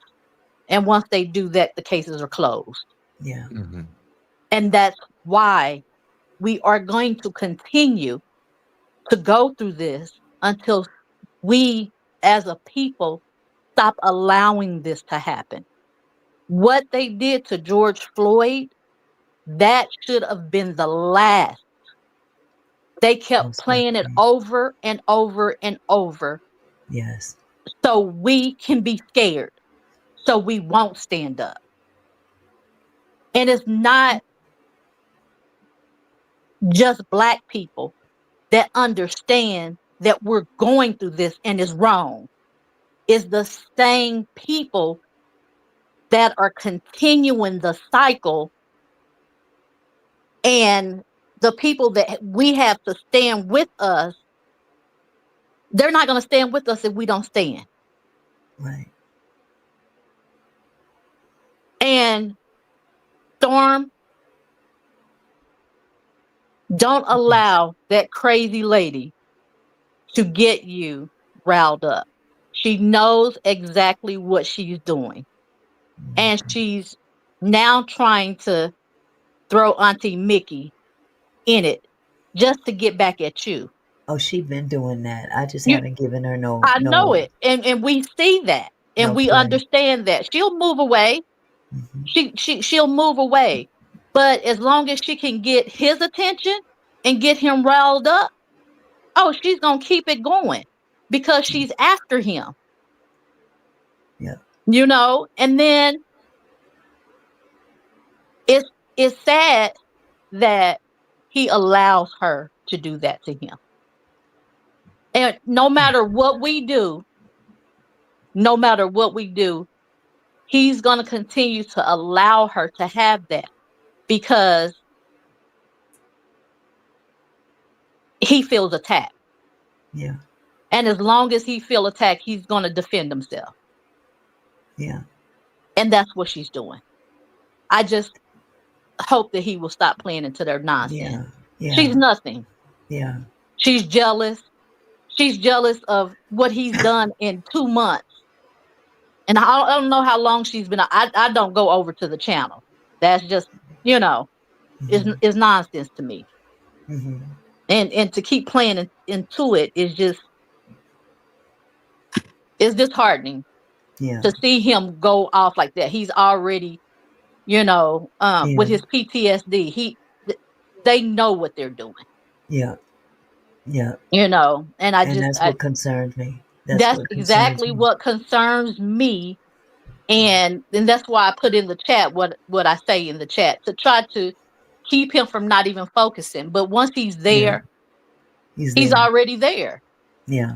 S8: And once they do that, the cases are closed.
S2: Yeah.
S1: Mm-hmm.
S8: And that's why we are going to continue to go through this until we as a people stop allowing this to happen. What they did to George Floyd, that should have been the last. They kept
S2: Most
S8: playing it
S2: definitely.
S8: over and over and over.
S2: Yes.
S8: So we can be scared. So we won't stand up. And it's not just Black people that understand that we're going through this and it's wrong. It's the same people that are continuing the cycle, and the people that we have to stand with us, they're not going to stand with us if we don't stand.
S2: Right.
S8: And Storm, don't allow that crazy lady to get you riled up. She knows exactly what she's doing. And she's now trying to throw Auntie Mickey in it just to get back at you.
S2: Oh, she's been doing that. I just
S8: You-
S2: haven't given her no.
S8: I know it. And we see that. And
S2: No
S8: we
S2: play.
S8: understand that. She'll move away.
S2: Mm-hmm.
S8: She'll move away. But as long as she can get his attention and get him riled up, oh, she's gonna keep it going because she's after him.
S2: Yeah.
S8: You know, and then it's sad that he allows her to do that to him. And no matter what we do, he's going to continue to allow her to have that because he feels attacked.
S2: Yeah.
S8: And as long as he feels attacked, he's going to defend himself.
S2: Yeah.
S8: And that's what she's doing. I just hope that he will stop playing into their nonsense.
S2: Yeah.
S8: She's nothing.
S2: Yeah.
S8: She's jealous. She's jealous of what he's done in 2 months. And I don't know how long she's been. I don't go over to the channel. That's just, you know, is nonsense to me.
S2: Mm-hmm.
S8: And to keep playing into it is just, it's disheartening.
S2: Yeah.
S8: To see him go off like that. He's already, you know, with his PTSD. They know what they're doing.
S2: Yeah. Yeah.
S8: You know, and
S2: that's what concerns me.
S8: That's exactly what concerns me. And that's why I put in the chat what I say in the chat, to try to keep him from not even focusing. But once he's there, he's already there.
S2: Yeah.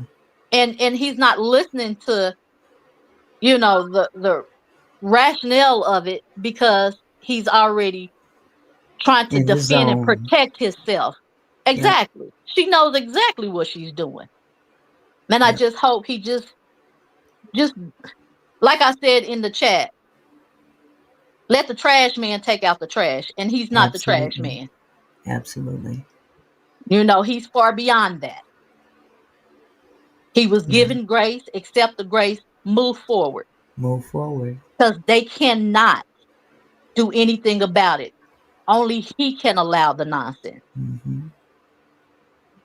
S8: And he's not listening to, you know, the rationale of it because he's already trying to defend and protect himself. Exactly. Yep. She knows exactly what she's doing. And I just hope he just like I said in the chat, let the trash man take out the trash. And he's not the trash man.
S2: Absolutely.
S8: You know, he's far beyond that. He was given grace, accept the grace, move forward.
S2: Move forward.
S8: Because they cannot do anything about it. Only he can allow the nonsense.
S2: Mm-hmm.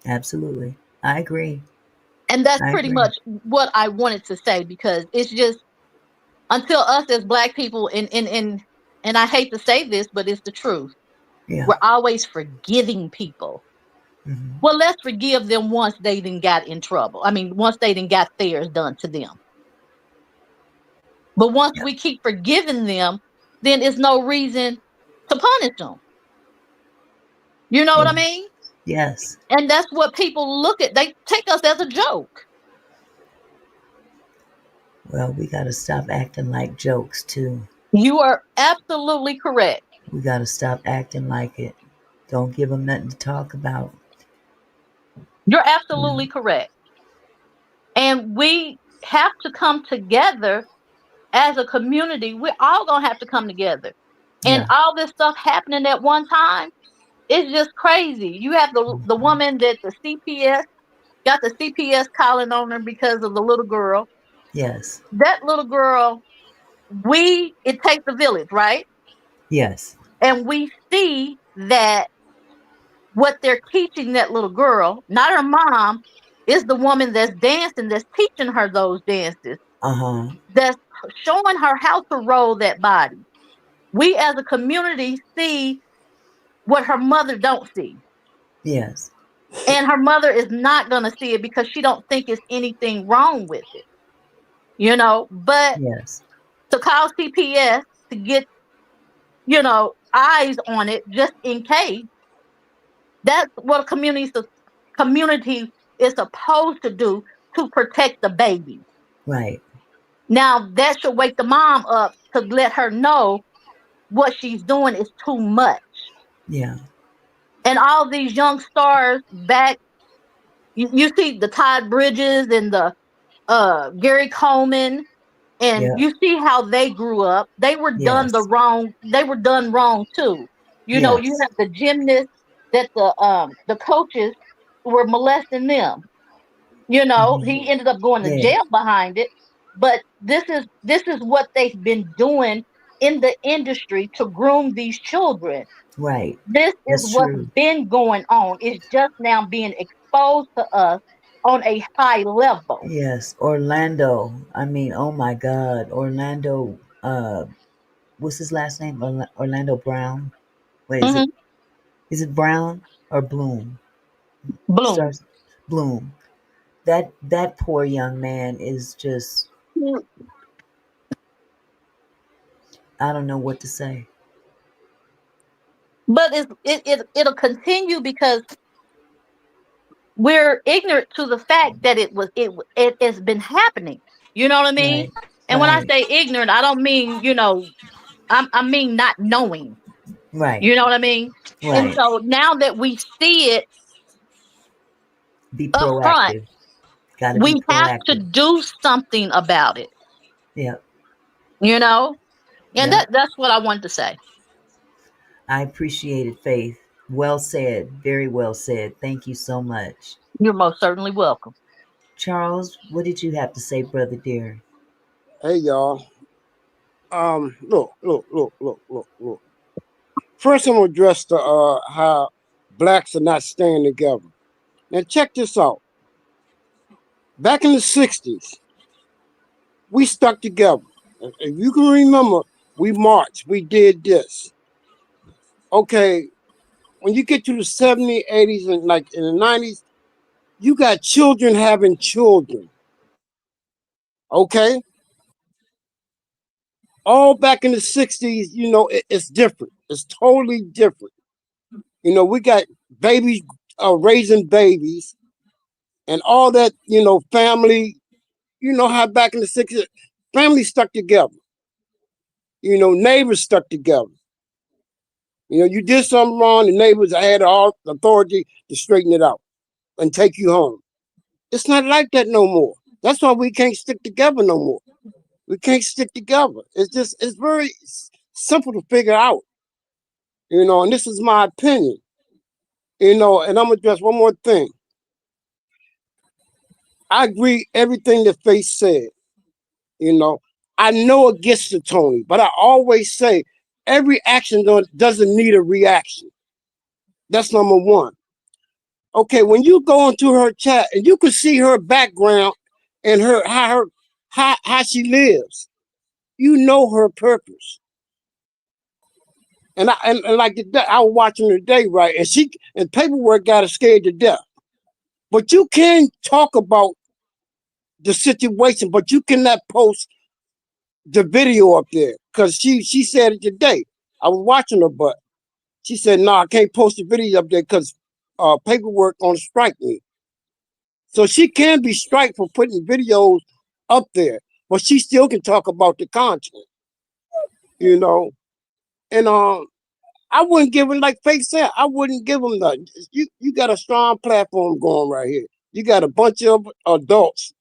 S2: Absolutely. I agree.
S8: And that's pretty much what I wanted to say, because it's just, until us as Black people, and I hate to say this, but it's the truth. Yeah. We're always forgiving people. Mm-hmm. Well, let's forgive them once they then got in trouble. I mean, once they then got theirs done to them. But once we keep forgiving them, then it's no reason to punish them. You know what I mean?
S2: Yes.
S8: And that's what people look at. They take us as a joke.
S2: Well, we got to stop acting like jokes, too.
S8: You are absolutely correct.
S2: We got to stop acting like it. Don't give them nothing to talk about.
S8: You're absolutely correct. And we have to come together as a community. We're all going to have to come together. And all this stuff happening at one time, it's just crazy. You have the woman that the CPS, got the CPS calling on her because of the little girl.
S2: Yes.
S8: That little girl, it takes a village, right?
S2: Yes.
S8: And we see that what they're teaching that little girl, not her mom, is the woman that's dancing, that's teaching her those dances.
S2: Uh-huh.
S8: That's showing her how to roll that body. We as a community see what her mother don't see.
S2: Yes.
S8: And her mother is not going to see it because she don't think it's anything wrong with it. You know, but to call CPS to get, you know, eyes on it just in case, that's what a community is supposed to do, to protect the baby.
S2: Right.
S8: Now, that should wake the mom up to let her know what she's doing is too much.
S2: Yeah.
S8: And all these young stars back, you see the Todd Bridges and the Gary Coleman, and you see how they grew up. They were done wrong. They were done wrong too. You know, you have the gymnasts that the coaches were molesting them. You know, he ended up going to jail behind it. But this is what they've been doing in the industry to groom these children.
S2: Right.
S8: This is what's been going on. It's just now being exposed to us on a high level.
S2: Yes. Orlando. I mean, oh my God. Orlando, what's his last name? Orlando Brown. Wait, is it Brown or Bloom?
S8: Bloom.
S2: bloom. That poor young man is just, I don't know what to say.
S8: But it'll continue because we're ignorant to the fact that it has been happening. You know what I mean?
S2: Right.
S8: And when I
S2: Right.
S8: say ignorant, I don't mean, I mean not knowing.
S2: Right.
S8: You know what I mean? And
S2: Right.
S8: so now that we see it
S2: Be
S8: up front,
S2: proactive. Got to be
S8: we have to
S2: proactive.
S8: do something about it.
S2: Yep.
S8: And
S2: Yep.
S8: that's what I wanted to say.
S2: I appreciate it, Faith. Well said. Very well said. Thank you so much.
S8: You're most certainly welcome.
S2: Charles, what did you have to say, brother dear?
S9: Hey y'all. Look. First, I'm gonna address the how blacks are not staying together. Now, check this out. Back in the '60s, we stuck together. If you can remember, we marched. We did this. Okay. When you get to the '70s, '80s, and like in the '90s, you got children having children. Okay. All back in the '60s, it's different. It's totally different. We got babies raising babies and all that, family, how back in the '60s, family stuck together. Neighbors stuck together. You did something wrong, the neighbors had all the authority to straighten it out and take you home. It's not like that no more. That's why we can't stick together no more. We can't stick together. It's very simple to figure out, and this is my opinion, and I'm gonna address one more thing. I agree everything that Faith said. I know it gets to Tony, but I always say every action doesn't need a reaction. That's number one. Okay, when you go into her chat and you can see her background and how she lives, you know her purpose. And like I was watching her today, right? And paperwork got her scared to death. But you can talk about the situation, but you cannot post the video up there because she said it today. I was watching her, but she said, "No, I can't post the video up there because paperwork gonna strike me." So she can be striked for putting videos up there, but she still can talk about the content, And I wouldn't give him, like Faith said, I wouldn't give him nothing. You got a strong platform going right here. You got a bunch of adults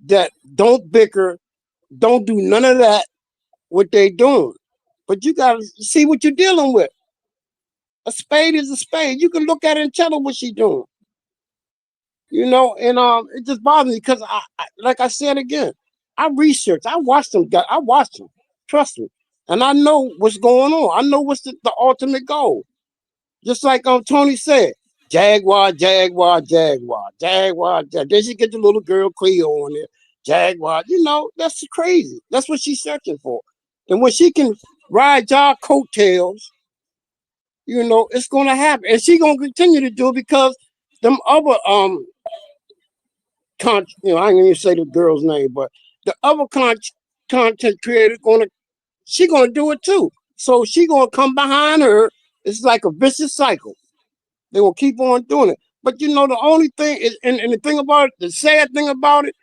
S9: that don't bicker, don't do none of that, what they doing. But you got to see what you're dealing with. A spade is a spade. You can look at it and tell her what she's doing. And it just bothers me because like I said again, I researched, I watched them, trust me. And I know what's going on. I know what's the ultimate goal. Just like Tony said, Jaguar. Then she get the little girl Cleo on there. Jaguar, that's crazy. That's what she's searching for. And when she can ride y'all coattails, it's gonna happen. And she gonna continue to do it because them other I ain't gonna say the girl's name, but the other content creator she gonna do it too. So she gonna come behind her. It's like a vicious cycle. They will keep on doing it. But the only thing is, and the thing about it, the sad thing about it,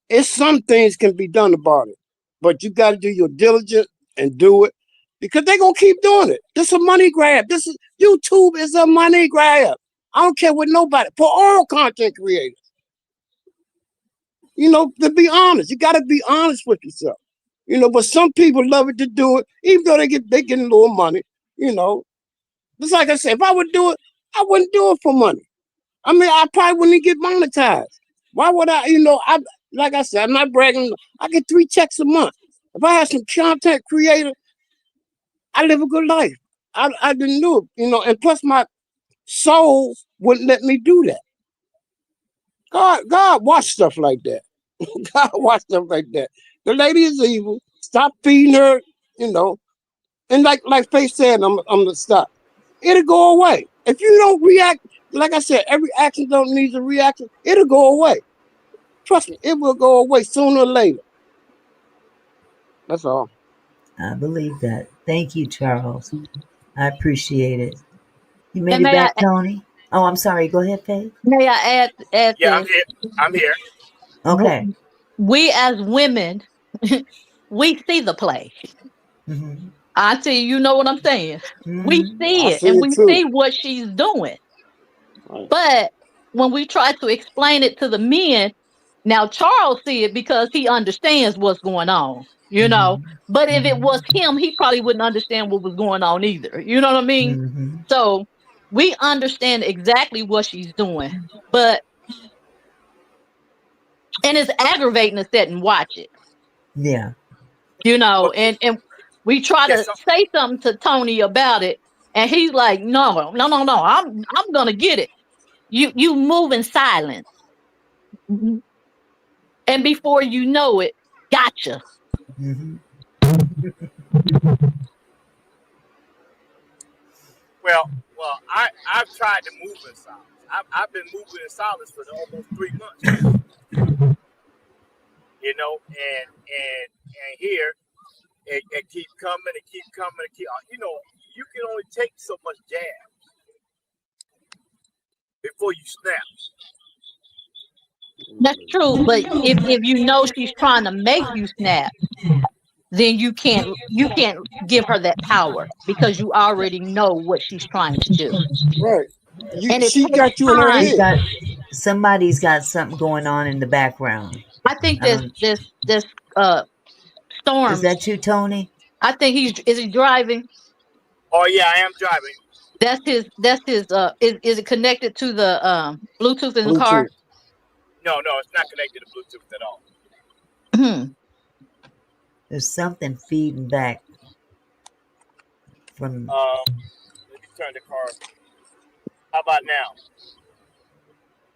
S9: is some things can be done about it. But you got to do your diligence and do it because they're going to keep doing it. This is a money grab. YouTube is a money grab. I don't care what nobody, for all content creators. To be honest, you got to be honest with yourself. But some people love it to do it, even though they getting a little money, Just like I said, if I would do it, I wouldn't do it for money. I mean, I probably wouldn't get monetized. Why would I? Like I said, I'm not bragging. I get 3 checks a month. If I had some content creator, I live a good life. I didn't do it, and plus my soul wouldn't let me do that. God watch stuff like that. God watch stuff like that. The lady is evil. Stop feeding her, And like Faith said, I'm gonna stop. It'll go away. If you don't react, like I said, every action don't need a reaction. It'll go away. Trust me, it will go away sooner or later. That's all.
S2: I believe that. Thank you, Charles. I appreciate it. You made
S8: And
S2: it back, Tony? Oh, I'm sorry. Go ahead, Faith.
S8: may I add
S1: Yeah,
S8: this?
S1: I'm here.
S2: Okay.
S8: We as women, we see the play.
S2: Mm-hmm.
S8: I tell you, you know what I'm saying? We
S2: Mm-hmm.
S8: see
S9: I
S8: it
S9: see
S8: and
S9: it
S8: we
S9: too.
S8: see what she's doing.
S9: Right.
S8: But when we try to explain it to the men, now Charles see it because he understands what's going on, you know.
S2: Mm-hmm.
S8: But if it was
S2: Mm-hmm.
S8: him, he probably wouldn't understand what was going on either. You know what I mean?
S2: Mm-hmm.
S8: So we understand exactly what she's doing. But and it's aggravating to sit and watch it,
S2: Yeah.
S8: you know,
S1: Okay.
S8: and we try
S1: Yeah,
S8: to say something to Tony about it, and he's like, no, I'm gonna get it. You move in silence. Mhm. And before you know it, gotcha.
S2: Mm-hmm.
S1: Well, I've tried to move in silence. I've been moving in silence for almost 3 months. You know, and here it keep coming, it keep coming, it keep. You know, you can only take so much jab before you snap.
S8: That's true. But if you know she's trying to make you snap, then you can't give her that power because you already know what she's trying to do.
S9: Right.
S8: And it
S9: She
S8: takes
S9: got you in her
S8: time.
S9: head.
S2: Somebody's got something going on in the background.
S8: I think
S2: I don't.
S8: this
S2: Is
S8: storm.
S2: that you, Tony?
S8: I think is he driving?
S1: Oh yeah, I am driving.
S8: That's his is it connected to the Bluetooth in the car?
S9: Bluetooth.
S1: No, it's not connected to Bluetooth at all.
S2: There's something feeding back from.
S1: Let me turn the car. How about now?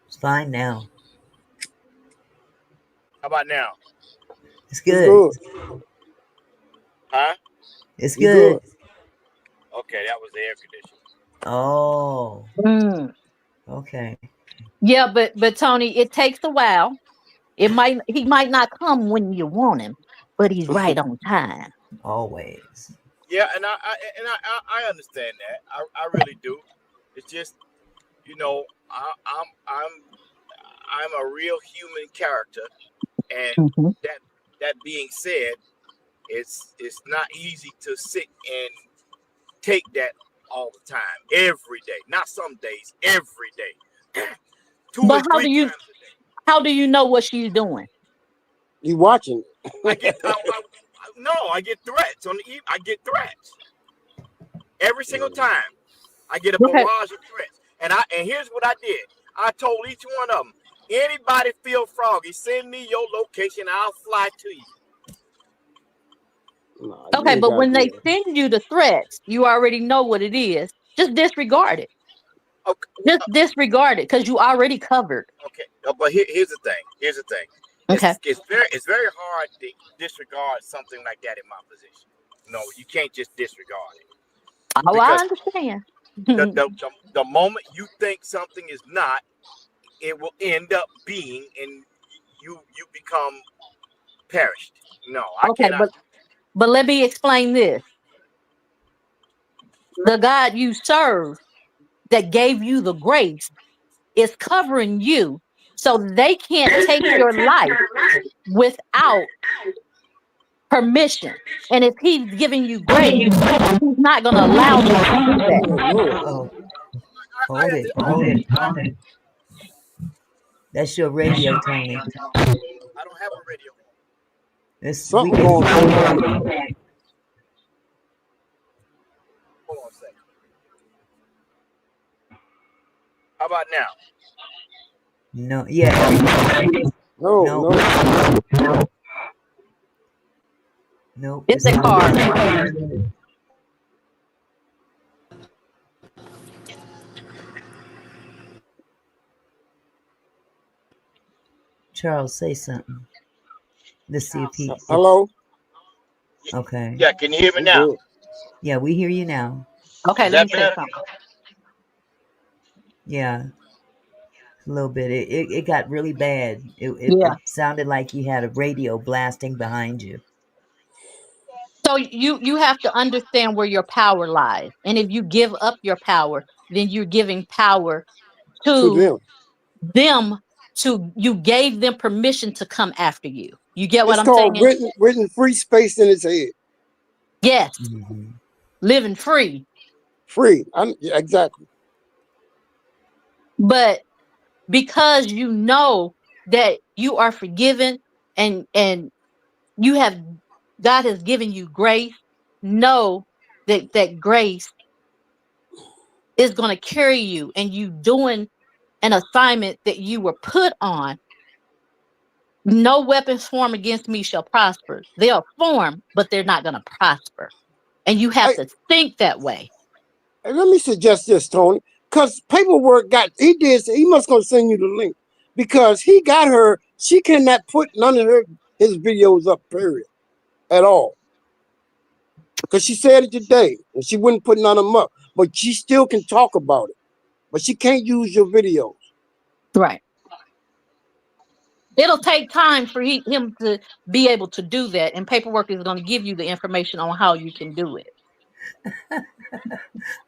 S2: It's fine now.
S1: How about now?
S2: It's
S9: It's
S2: good.
S9: good.
S1: Huh?
S2: It's
S9: You
S2: good.
S1: Okay, that was the air conditioner.
S2: Oh.
S8: Mm.
S2: Okay.
S8: Yeah, but Tony, it takes a while. He might not come when you want him, but he's right on time.
S2: Always.
S1: Yeah, and I understand that. I really do. It's just, you know, I'm a real human character, and
S8: Mhm.
S1: that being said, it's not easy to sit and take that all the time, every day. Not some days, every day. 2 or
S8: But
S1: 3 times a day.
S8: how do you know what she's doing?
S9: You watching.
S1: I get threats I get threats every single time. I get a
S8: Okay.
S1: barrage of threats, and here's what I did. I told each one of them, anybody feel froggy, send me your location, I'll fly to you.
S9: Nah,
S8: Okay, but when they send you the threats, you already know what it is. Just disregard it.
S1: Okay.
S8: Just disregard it because you already covered.
S1: Okay, but here's the thing.
S8: Okay.
S1: It's very hard to disregard something like that in my position. No, you can't just disregard it.
S8: Oh,
S1: Because
S8: I understand.
S1: the moment you think something is not, it will end up being, and you become perished. No, I
S8: Okay,
S1: cannot.
S8: but let me explain this. The God you serve that gave you the grace is covering you so they can't take your life without permission. And if he's giving you grace, he's not going to allow them to do that.
S2: Oh. Hold it. That's your radio, Tony.
S1: I don't have a radio.
S9: Something going on.
S1: Hold on a second. How about now?
S2: No. Yeah.
S9: No.
S2: Nope.
S8: It's a car.
S2: Charles, say something. Let's see if he.
S9: Hello?
S2: Okay.
S1: Yeah, can you hear me now?
S2: Yeah, we hear you now.
S8: Okay, let me say something.
S2: Yeah, a little bit. It got really bad.
S8: Yeah.
S2: It sounded like you had a radio blasting behind you.
S8: So you have to understand where your power lies. And if you give up your power, then you're giving power
S9: To
S8: to
S9: them.
S8: them you gave them permission to come after you. You get what
S9: It's
S8: I'm
S9: called
S8: saying?
S9: written free space in his head.
S8: Yes.
S2: Mm-hmm.
S8: Living free.
S9: Free. Yeah, exactly.
S8: But because you know that you are forgiven and you have God has given you grace, know that grace is going to carry you and you doing an assignment that you were put on. No weapons formed against me shall prosper. They'll form, but they're not going to prosper. And you have
S9: Hey,
S8: to think that way.
S9: let me suggest this, Tony. Because paperwork he must gonna send you the link. Because he got her, she cannot put none of his videos up, period. At all. Because she said it today, and she wouldn't put none of them up. But she still can talk about it. But she can't use your videos.
S8: Right. It'll take time for him to be able to do that. And paperwork is going to give you the information on how you can do it.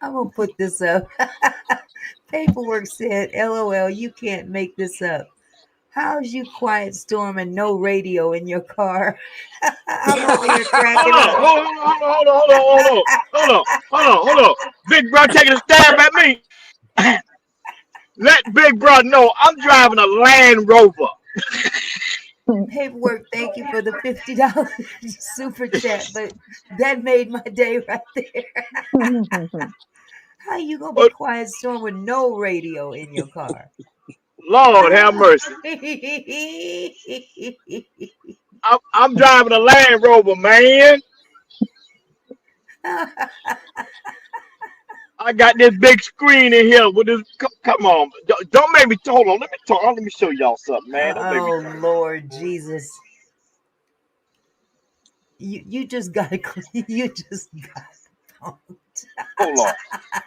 S2: I'm going to put this up. Paperwork said, LOL, you can't make this up. How's you quiet storm and no radio in your car? I'm over here cracking up.
S1: Hold on. Big bro taking a stab at me. Let Big bro know I'm driving a Land Rover.
S2: Paperwork, thank you for the $50 super chat, but that made my day right there. How you gonna be quiet storm with no radio in your car?
S1: Lord have mercy. I'm driving a Land Rover, man. I got this big screen in here with this. Come on, don't make me. Hold on, let me talk. Let me show y'all something, man. Don't make me.
S2: Oh Lord Jesus! You just got you just got punked.
S1: Hold on.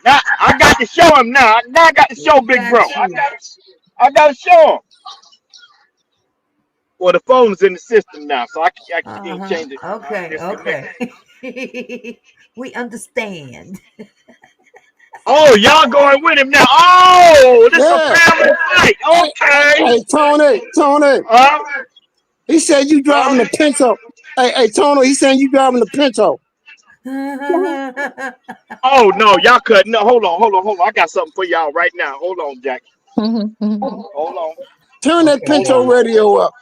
S1: Now I got to show him. Now I got to show Big Bro. I got to show him. Well, the phone's in the system now, so I can't change it.
S2: Okay. We understand.
S1: Oh, y'all going with him now? Oh, this is a family fight. Okay.
S9: Hey, Tony. He said you driving the Pinto. Hey, Tony. He saying you driving the Pinto.
S1: Oh no, y'all couldn't. No, hold on. I got something for y'all right now. Hold on, Jack. Hold on.
S9: Turn that Pinto radio up.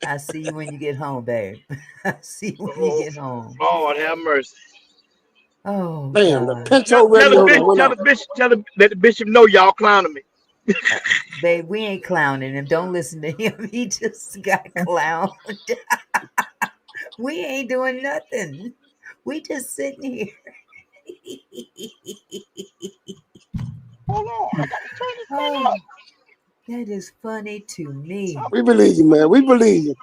S2: I see you when you get home, babe. I see you when you get home.
S1: Lord have mercy.
S2: Oh,
S9: damn,
S2: God.
S9: the Pinto radio.
S1: Let the bishop know y'all clowning me.
S2: Babe, we ain't clowning him. Don't listen to him. He just got clowned. We ain't doing nothing. We just sitting here.
S1: Hold on. I gotta turn this thing up.
S2: That is funny to me.
S9: We believe you, man. We believe you.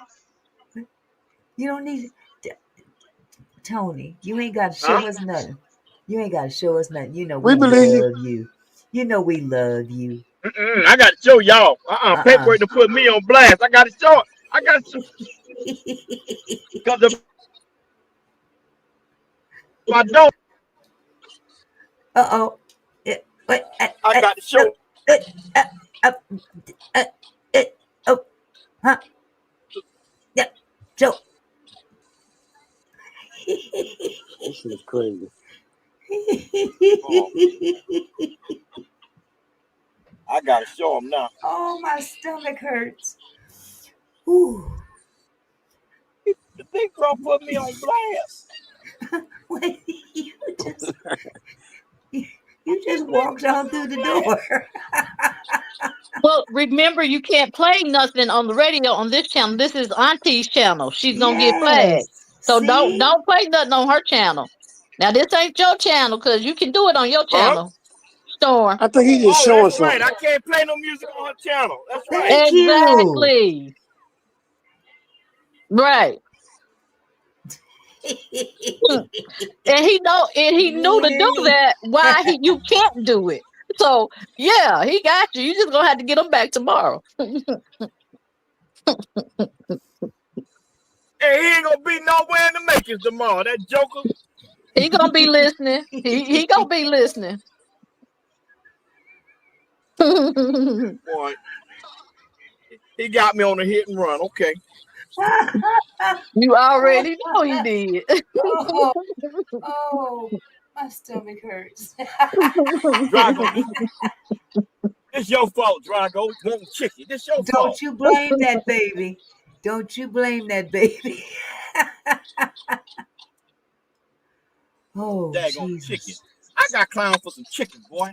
S2: You don't need Tony. You ain't got to show us nothing. You ain't got to show us nothing. You know we love you. You know we love you.
S1: I got to show y'all. Paperwork to put me on blast. I got to show it. I got to. Because if I don't.
S2: I
S1: got to show it.
S2: Oh, huh? Yeah, Joe.
S9: This is crazy.
S1: I gotta show him now.
S2: Oh, my stomach hurts. Ooh.
S1: The big girl put me on blast.
S2: Wait, you just walked on through the door.
S8: Well, remember, you can't play nothing on the radio on this channel. This is Auntie's channel. She's gonna get flagged. So don't play nothing on her channel. Now this ain't your channel because you can do it on your channel. Storm.
S9: I think he just showing something.
S1: Right. I can't play no music on her channel. That's right.
S2: Thank
S8: Exactly. Right. And he knew to do that. Why you can't do it? So yeah, he got you. You just gonna have to get him back tomorrow.
S1: Hey, he ain't gonna be nowhere in the makings tomorrow. That joker.
S8: He gonna be listening. He gonna be listening.
S1: Boy, he got me on a hit and run. Okay.
S8: You already know he did.
S2: Oh, my stomach hurts.
S1: Drago, it's your fault, Drago. Wanting chicken. This your fault.
S2: Don't you blame that baby. Don't you blame that baby. Oh,
S1: Daggone chicken.
S2: Jesus.
S1: I got clown for some chicken, boy.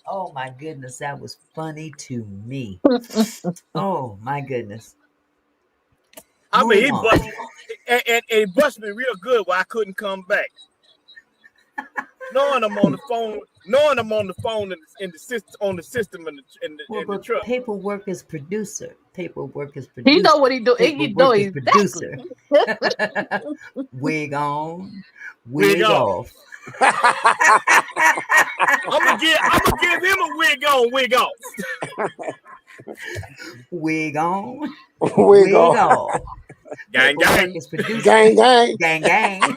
S2: Oh my goodness, that was funny to me. Oh my goodness.
S1: I mean, he
S2: Moving on.
S1: busted and he busted me real good while I couldn't come back. Knowing I'm on the phone in the system on the system in the truck.
S2: Paperwork is producer. Paperwork is
S8: He
S2: producer.
S8: know what he do. He know
S2: Paperwork is
S8: exactly.
S2: producer. Wig on, wig off.
S1: I'm gonna give him a wig on, wig off.
S2: Wig on,
S9: Wig off.
S2: off.
S1: Gang,
S2: Paperwork
S1: gang.
S2: is producer.
S9: Gang, gang.
S2: Gang, gang.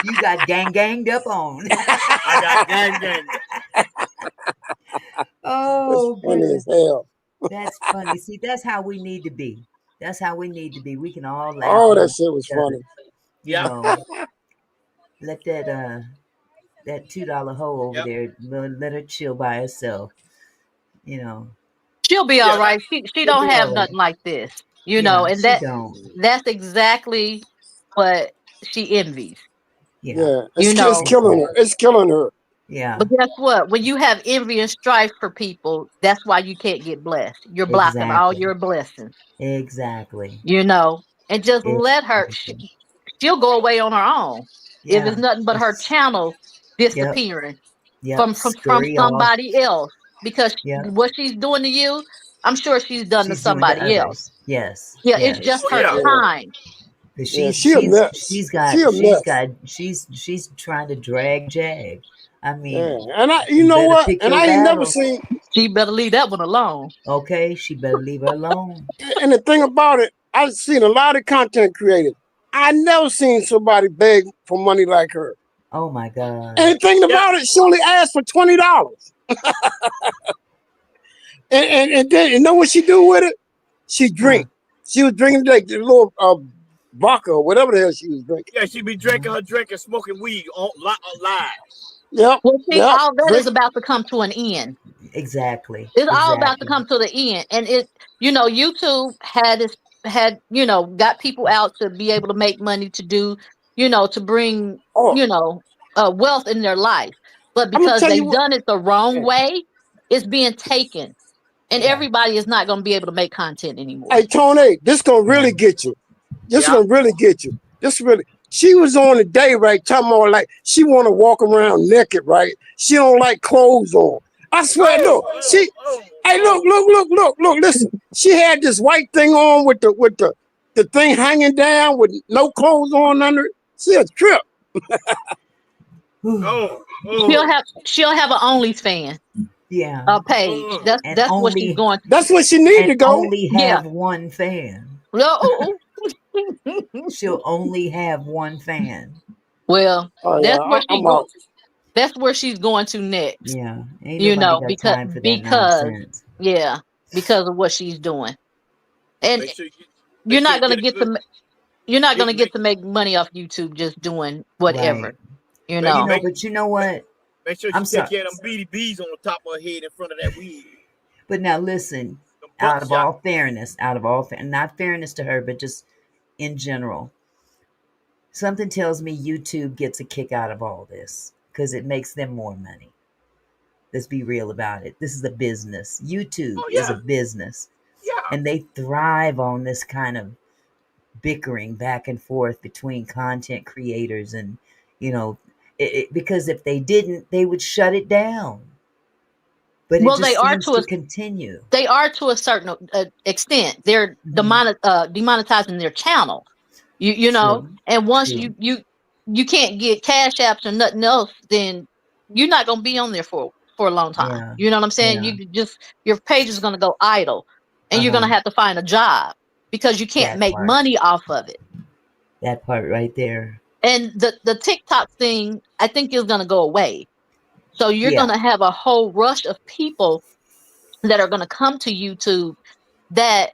S2: You got ganged up on.
S1: I got gang, gang.
S2: Oh,
S9: Funny
S2: goodness.
S9: as hell.
S2: That's funny. See, that's how we need to be. That's how we need to be. We can all laugh.
S9: Oh, that
S2: amongst
S9: shit was
S2: each other.
S9: funny.
S2: You know, let that $2 hoe over there, let her chill by herself. You know,
S8: She'll be all right. She
S2: She'll
S8: don't
S2: be
S8: have
S2: all right.
S8: nothing like this, you know, and
S2: she don't.
S8: that's exactly what she envies.
S9: Yeah,
S8: You
S9: it's
S8: know.
S9: killing her. It's killing her.
S2: Yeah,
S8: But guess what? When you have envy and strife for people, that's why you can't get blessed. You're blocking all
S2: exactly.
S8: your blessings,
S2: Exactly.
S8: you know, and just let her,
S2: Exactly.
S8: she'll go away on her own. If
S2: Yeah.
S8: it's nothing but her channel disappearing from
S2: Scurry off.
S8: somebody else, because
S2: Yep.
S8: what she's doing to you, I'm sure she's done to
S2: She's doing to
S8: somebody else.
S2: others. Yes.
S8: Yeah,
S2: Yes.
S8: it's just
S1: Oh,
S8: her
S1: yeah.
S8: time.
S2: But
S9: Yeah, she a mess.
S2: she's trying to drag Jag. I mean,
S9: Yeah, and you
S2: you
S9: know
S2: better
S9: what?
S2: pick
S9: And
S2: your
S9: I ain't never
S2: battles.
S9: seen.
S8: She better leave that one alone.
S2: Okay, she better leave her alone.
S9: And the thing about it, I've seen a lot of content creators. I never seen somebody beg for money like her.
S2: Oh my God.
S9: And the thing about it, she only asked for $20. and then you know what she do with it? She drink. She was drinking like the little vodka or whatever the hell she was drinking.
S1: Yeah, she be drinking her drink and smoking weed on live.
S9: Yep.
S8: Well, see,
S9: Yep.
S8: all that is about to come to an end.
S2: Exactly.
S8: It's all about to come to the end. And it, you know, YouTube had, you know, got people out to be able to make money to do, you know, to bring, you know, wealth in their life. But because they've done it the wrong way, it's being taken. And everybody is not going to be able to make content anymore.
S9: Hey, Tony, this going to really get you. This going to really get you. She was on the day, right, talking about like she want to walk around naked, right? She don't like clothes on. I swear, look, hey, look, listen. She had this white thing on with the thing hanging down with no clothes on under it. She a trip.
S8: She'll have an OnlyFans.
S2: Yeah.
S8: A page. That's what she's going to.
S9: That's what she need to go.
S2: Only have one fan.
S8: No.
S2: She'll only have one fan.
S8: Well, that's where she's going to next.
S2: Yeah. Ain't
S8: you know,
S2: got
S8: because
S2: time for that nonsense.
S8: Yeah, because of what she's doing. And you're not going to get to make money off YouTube just doing whatever.
S2: Right.
S8: You know.
S2: But you know what?
S1: Make sure she take care of them BDBs on the top of her head in front of that weed.
S2: But now listen, out of all fairness, not fairness to her, but just in general, something tells me YouTube gets a kick out of all this because it makes them more money. Let's be real about it. This is a business. YouTube is a business.
S1: Yeah.
S2: And they thrive on this kind of bickering back and forth between content creators and, you know, because if they didn't, they would shut it down. But it just seems to continue.
S8: They are to a certain extent. They're demonetizing their channel. You know, and once you you can't get cash apps or nothing else, then you're not gonna be on there for a long time.
S2: Yeah.
S8: You know what I'm saying?
S2: Yeah.
S8: You just your page is gonna go idle, and you're gonna have to find a job because you can't
S2: That
S8: make
S2: part.
S8: money off of it.
S2: That part right there.
S8: And the TikTok thing, I think, is gonna go away. So you're
S2: Yeah.
S8: gonna have a whole rush of people that are gonna come to YouTube that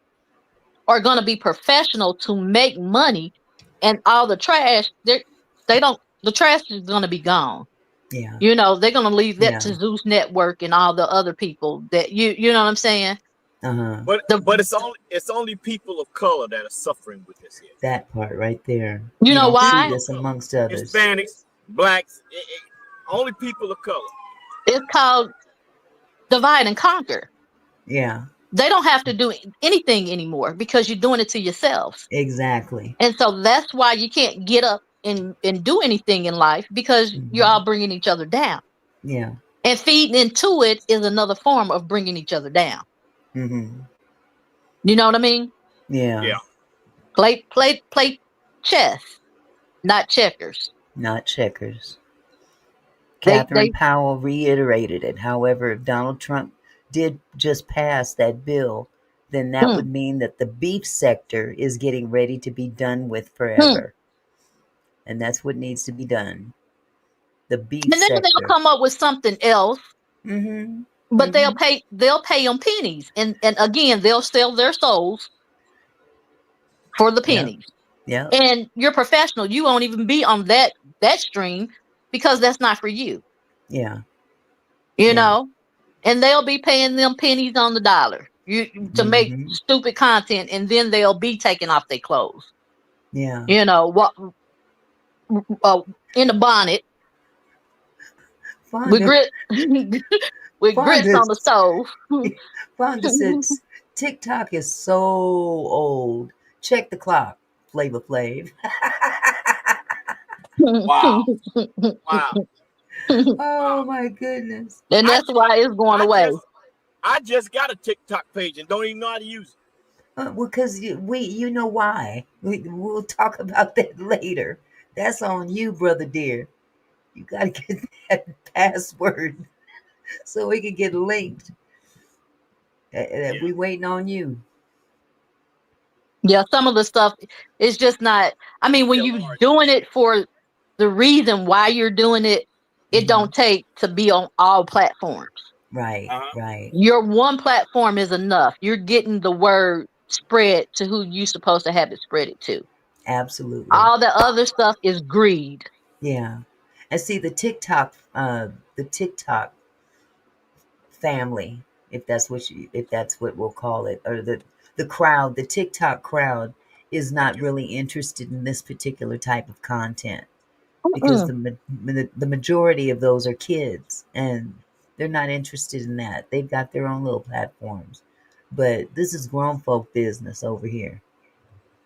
S8: are gonna be professional to make money, and all the trash, the trash is gonna be gone.
S2: Yeah.
S8: You know, they're gonna leave that
S2: Yeah.
S8: to Zeus Network and all the other people that you know what I'm saying?
S10: But it's only people of color that are suffering with this here.
S2: That part right there.
S8: You know
S2: don't
S8: why?
S2: see this amongst others.
S10: Hispanics, blacks, only people of color.
S8: It's called divide and conquer.
S2: Yeah.
S8: They don't have to do anything anymore because you're doing it to yourselves.
S2: Exactly.
S8: And so that's why you can't get up and do anything in life, because you're all bringing each other down.
S2: Yeah.
S8: And feeding into it is another form of bringing each other down.
S2: Mm-hmm.
S8: You know what I mean?
S2: Yeah.
S10: Yeah.
S8: Play chess, not checkers.
S2: Not checkers. Catherine Powell reiterated it. However, if Donald Trump did just pass that bill, then that would mean that the beef sector is getting ready to be done with forever. And that's what needs to be done. The beef
S8: and then
S2: sector.
S8: they'll come up with something else.
S2: Mm-hmm.
S8: But they'll pay them pennies. And again, they'll sell their souls for the pennies.
S2: Yeah.
S8: And you're professional. You won't even be on that stream because that's not for you.
S2: Yeah.
S8: You know? And they'll be paying them pennies on the dollar to make stupid content, and then they'll be taking off their clothes.
S2: Yeah.
S8: You know, what in a bonnet with grits on the stove.
S2: Fonda said TikTok is so old. Check the clock, Flavor Flav.
S10: Wow.
S2: Oh my goodness.
S8: And that's why it's going away.
S10: I just got a TikTok page and don't even know how to use it.
S2: Well, because you know why. We'll talk about that later. That's on you, brother dear. You got to get that password so we can get linked. We waiting on you.
S8: Yeah, some of the stuff is just not. I mean, when you're doing it for the reason why you're doing it, it don't take to be on all platforms.
S2: Right, right.
S8: Your one platform is enough. You're getting the word spread to who you're supposed to have it spread it to.
S2: Absolutely.
S8: All the other stuff is greed.
S2: Yeah. And see, the TikTok family, if that's what we'll call it, or the crowd, the TikTok crowd is not really interested in this particular type of content, because the majority of those are kids, and they're not interested in that. They've got their own little platforms, but this is grown folk business over here.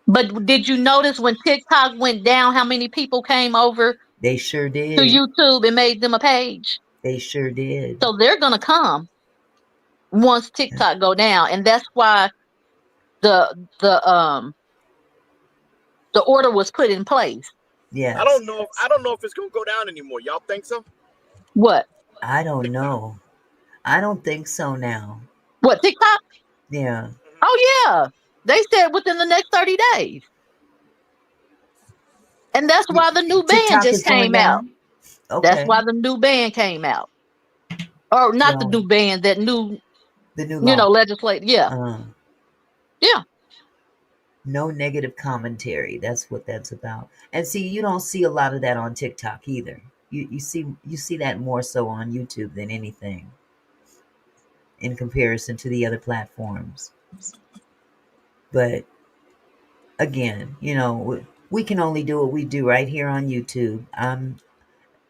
S8: But did you notice when TikTok went down, how many people came over?
S2: They sure did.
S8: To YouTube and made them a page.
S2: They sure did.
S8: So they're gonna come once TikTok go down, and that's why the order was put in place.
S2: Yeah.
S10: I don't know if it's gonna go down anymore. Y'all think so?
S8: What?
S2: I don't know. I don't think so now.
S8: What, TikTok?
S2: Yeah.
S8: Oh yeah. They said within the next 30 days. And that's why the new band just came out.
S2: Okay.
S8: That's why the new band came out. Or not the new band, the new legislative. Yeah. Yeah.
S2: No negative commentary. That's what that's about. And see, you don't see a lot of that on TikTok either. You see that more so on YouTube than anything, in comparison to the other platforms. But again, we can only do what we do right here on YouTube. I'm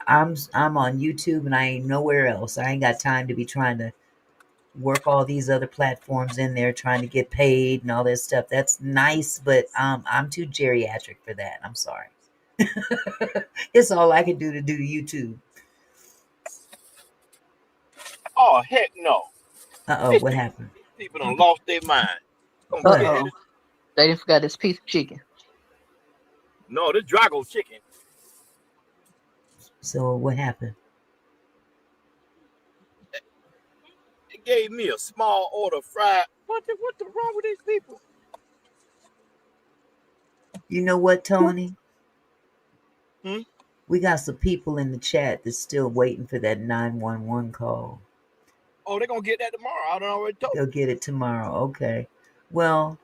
S2: on YouTube and I ain't nowhere else. I ain't got time to be trying to work all these other platforms in there, trying to get paid and all this stuff. That's nice, but I'm too geriatric for that. I'm sorry. It's all I can do to do YouTube.
S10: Oh heck no!
S2: What happened?
S10: People done lost their mind.
S8: They didn't forget this piece of chicken.
S10: No, this Drago chicken.
S2: So what happened?
S10: They gave me a small order fried. What the wrong with these people?
S2: You know what, Tony?
S10: Hmm?
S2: We got some people in the chat that's still waiting for that 911 call.
S10: Oh, they're gonna get that tomorrow. I don't already told.
S2: They'll get it tomorrow. Okay. Well,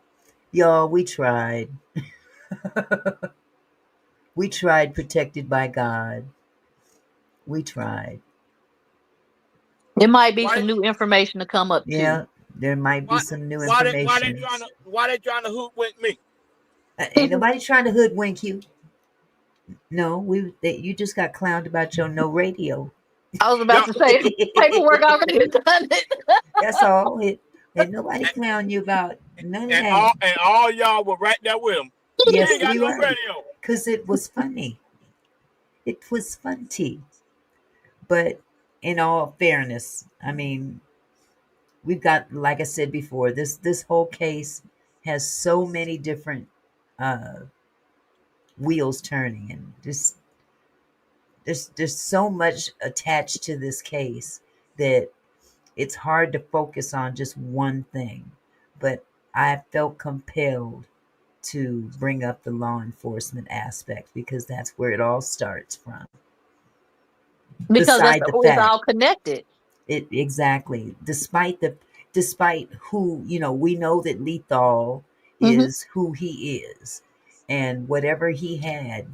S2: y'all, we tried. We tried, protected by God. We tried.
S8: There might be
S10: Why
S8: some new information to come up too.
S2: Yeah, there might be some new
S10: why
S2: information.
S10: they trying to hoodwink me?
S2: Ain't nobody trying to hoodwink you. No, you just got clowned about your no radio.
S8: I was about to say paperwork already done it.
S2: That's all. Ain't nobody clown you about none of that.
S10: And all y'all were right there with him.
S2: Yes,
S10: He ain't got
S2: we
S10: no
S2: were.
S10: radio.
S2: Because it was funny. It was funny. But in all fairness, I mean, we've got, like I said before, this whole case has so many different wheels turning, and just there's so much attached to this case that it's hard to focus on just one thing. But I felt compelled to bring up the law enforcement aspect because that's where it all starts from.
S8: Because
S2: Beside the
S8: it's
S2: fact,
S8: all connected.
S2: it exactly. Despite who, we know that Lethal is who he is, and whatever he had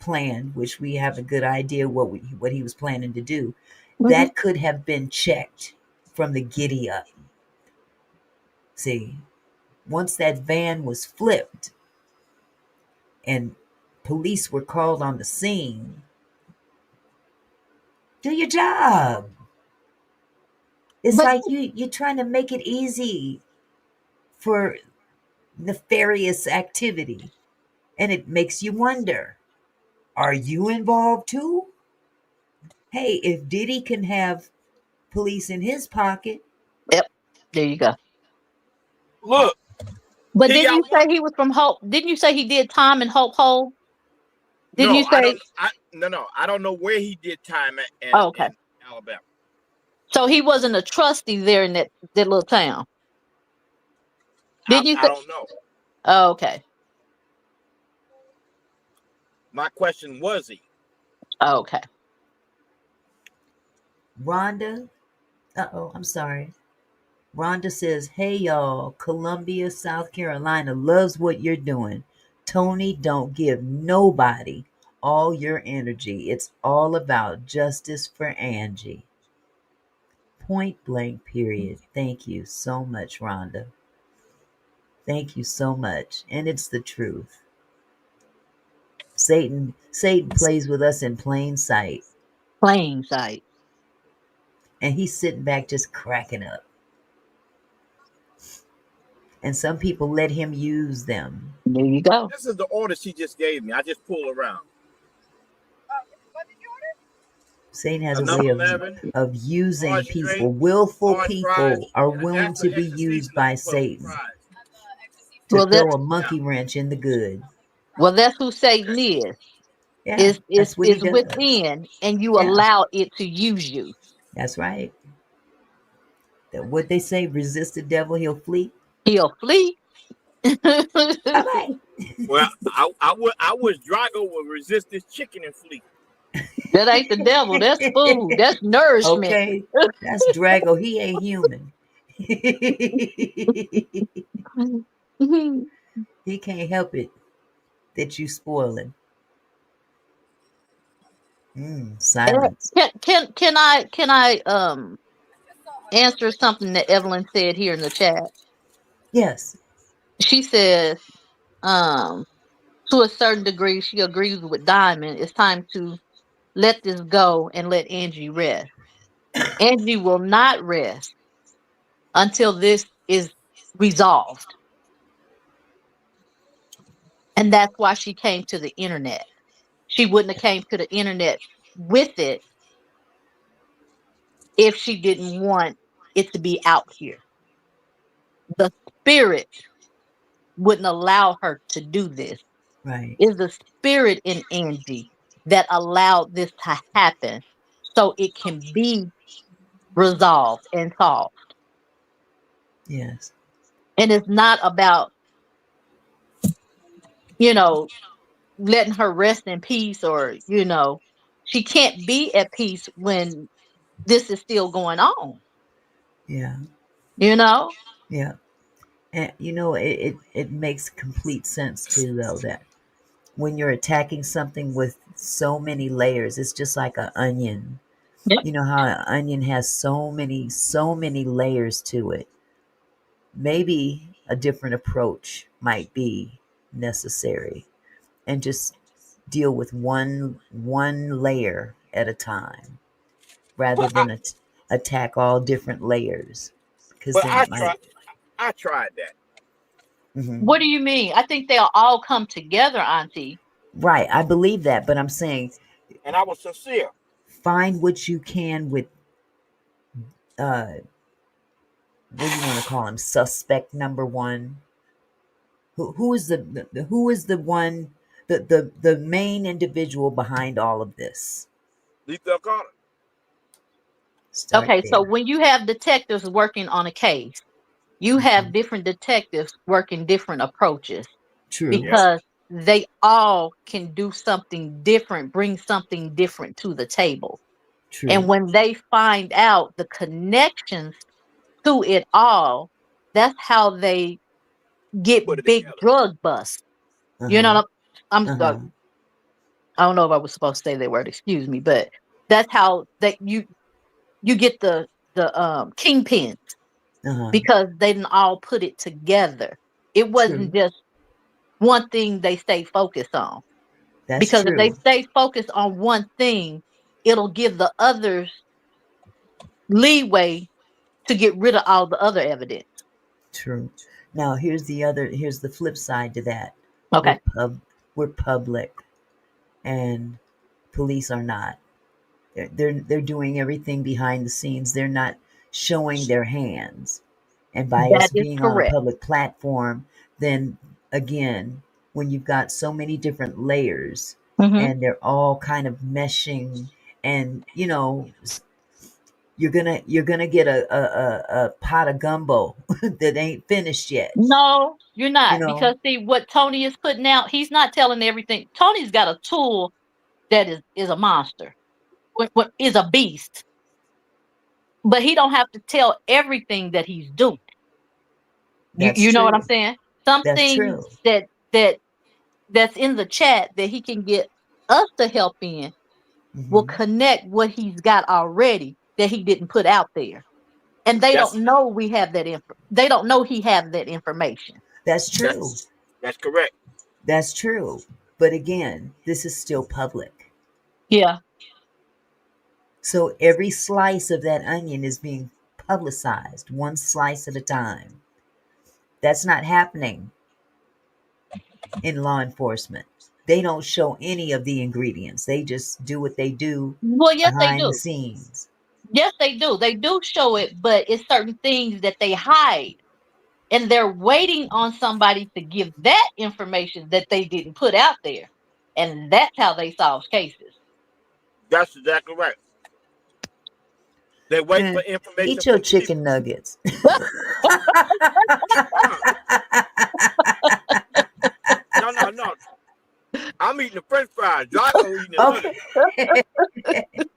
S2: planned, which we have a good idea what he was planning to do, that could have been checked from the giddy up. See, once that van was flipped and police were called on the scene, do your job. It's like you're trying to make it easy for nefarious activity, and it makes you wonder, are you involved too? Hey, if Diddy can have police in his pocket,
S8: Yep, there you go.
S10: Look,
S8: but didn't you say he was from Hope? Didn't you say he did time in Hope Hole? Didn't you say?
S10: I don't know where he did time at in Alabama.
S8: So he wasn't a trustee there in that little town. Didn't you say?
S10: I don't know.
S8: Oh, okay.
S10: My question was he?
S8: Okay.
S2: Rhonda, I'm sorry. Rhonda says, hey y'all, Columbia, South Carolina loves what you're doing. Tony, don't give nobody all your energy. It's all about justice for Angie. Point blank, period. Thank you so much, Rhonda. Thank you so much. And it's the truth. Satan plays with us in plain sight.
S8: Plain sight.
S2: And he's sitting back just cracking up. And some people let him use them.
S8: There you go.
S10: This is the order she just gave me. I just pulled around.
S2: Satan has a way of using people. Willful people are willing to be used by Satan to throw a monkey wrench in the good.
S8: Well, that's who Satan is.
S2: Yeah,
S8: is within, and you allow it to use you.
S2: That's right. What they say, resist the devil, he'll flee.
S8: He'll flee.
S2: Bye-bye.
S10: Well, I wish Drago would resist this chicken and flee.
S8: That ain't the devil. That's food. That's nourishment.
S2: Okay, that's Drago. He ain't human. He can't help it that you spoil him. Silence.
S8: Can I answer something that Evelyn said here in the chat?
S2: Yes.
S8: She says, to a certain degree, she agrees with Diamond. It's time to let this go and let Angie rest. Angie will not rest until this is resolved. And that's why she came to the internet. She wouldn't have came to the internet with it if she didn't want it to be out here. The spirit wouldn't allow her to do this.
S2: Right.
S8: Is the spirit in Angie that allowed this to happen so it can be resolved and solved.
S2: Yes.
S8: And it's not about, you know, letting her rest in peace, or, you know, she can't be at peace when this is still going on,
S2: Yeah.
S8: you know?
S2: Yeah. And you know, it makes complete sense too, though, that when you're attacking something with so many layers, it's just like an onion.
S8: Yep.
S2: You know how an onion has so many layers to it. Maybe a different approach might be necessary, and just deal with one layer at a time rather
S10: Well, I,
S2: than attack all different layers, because
S10: well,
S2: then it might.
S10: I tried that.
S2: Mhm.
S8: What do you mean? I think they'll all come together, Auntie.
S2: Right, I believe that, but I'm saying
S10: And I was sincere.
S2: find what you can with uh what do you want to call him, suspect number one. Who is who is the one, the main individual behind all of this?
S10: Lethal Carter.
S2: Start
S8: Okay, so
S2: there.
S8: when you have detectives working on a case, you have different detectives working different approaches,
S2: True.
S10: Yep.
S8: because they all can do something different, bring something different to the table. And
S2: True.
S8: when they find out the connections to it all, that's how they
S10: Put
S8: get
S10: it
S8: big
S10: together.
S8: drug busts. You know
S2: Uh-huh.
S8: what
S2: Uh-huh.
S8: I don't know if I was supposed to say that word, excuse me, but that's how that you get the kingpins,
S2: Uh-huh.
S8: because they didn't all put it together. It wasn't
S2: True.
S8: just one thing they stay focused on.
S2: That's
S8: Because if they
S2: true.
S8: stay focused on one thing, it'll give the others leeway to get rid of all the other evidence.
S2: True. Now here's the flip side to that. We're
S8: Okay.
S2: we're public, and police are not. They're doing everything behind the scenes. They're not showing their hands. And by
S8: That
S2: us
S8: is
S2: being on a
S8: correct.
S2: public platform, then again, when you've got so many different layers
S8: Hmm.
S2: and they're all kind of meshing, and you know, you're gonna get a pot of gumbo that ain't finished yet.
S8: No, you're
S2: You
S8: not.
S2: know,
S8: Because see what Tony is putting out, he's not telling everything. Tony's got a tool that is a monster. What is a beast. But he don't have to tell everything that he's doing.
S2: that's
S8: You know what
S2: true.
S8: I'm saying? Some
S2: That's
S8: things
S2: true.
S8: that that's in the chat that he can get us to help in will
S2: Hmm.
S8: connect what he's got already that he didn't put out there. And they
S10: That's
S8: don't know we have that they don't know he have that information.
S2: That's
S10: that's
S2: true.
S10: that's correct.
S2: That's true. But again, this is still public.
S8: Yeah.
S2: So every slice of that onion is being publicized, one slice at a time. That's not happening in law enforcement. They don't show any of the ingredients. They just do what they do
S8: Well, yes, they
S2: behind the
S8: do.
S2: scenes.
S8: Yes, they do. They do show it, but it's certain things that they hide. And they're waiting on somebody to give that information that they didn't put out there. And that's how they solve cases.
S10: That's exactly right. They wait for
S2: Man,
S10: information
S2: eat your
S10: from people.
S2: chicken nuggets.
S10: No, no, no, no. I'm eating the French fries. Drago eating the
S2: Okay.
S10: nuggets.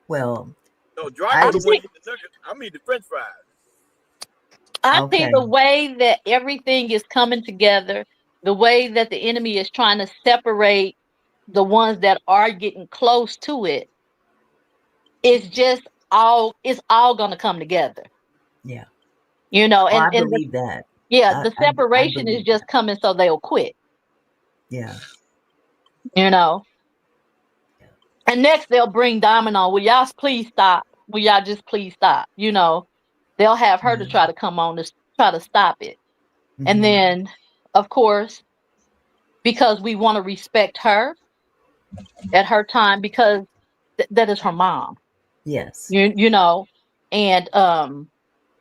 S2: Well,
S10: No,
S2: I
S10: Drago the
S2: just
S10: one eating the nuggets. I'm eating the French fries.
S8: I think
S2: okay.
S8: the way that everything is coming together, the way that the enemy is trying to separate the ones that are getting close to it, it's all going to come together.
S2: Yeah.
S8: You know,
S2: Oh, I
S8: and
S2: believe that.
S8: yeah,
S2: I,
S8: the
S2: I, I
S8: separation is
S2: believe
S8: just
S2: that.
S8: coming so they'll quit,
S2: Yeah.
S8: you know. And next they'll bring Domino. Will y'all please stop? Will y'all just please stop? You know, they'll have her to
S2: Yeah.
S8: try to come on to try to stop it. And
S2: Hmm.
S8: then, of course, because we want to respect her at her time, because that is her mom.
S2: Yes.
S8: You know, and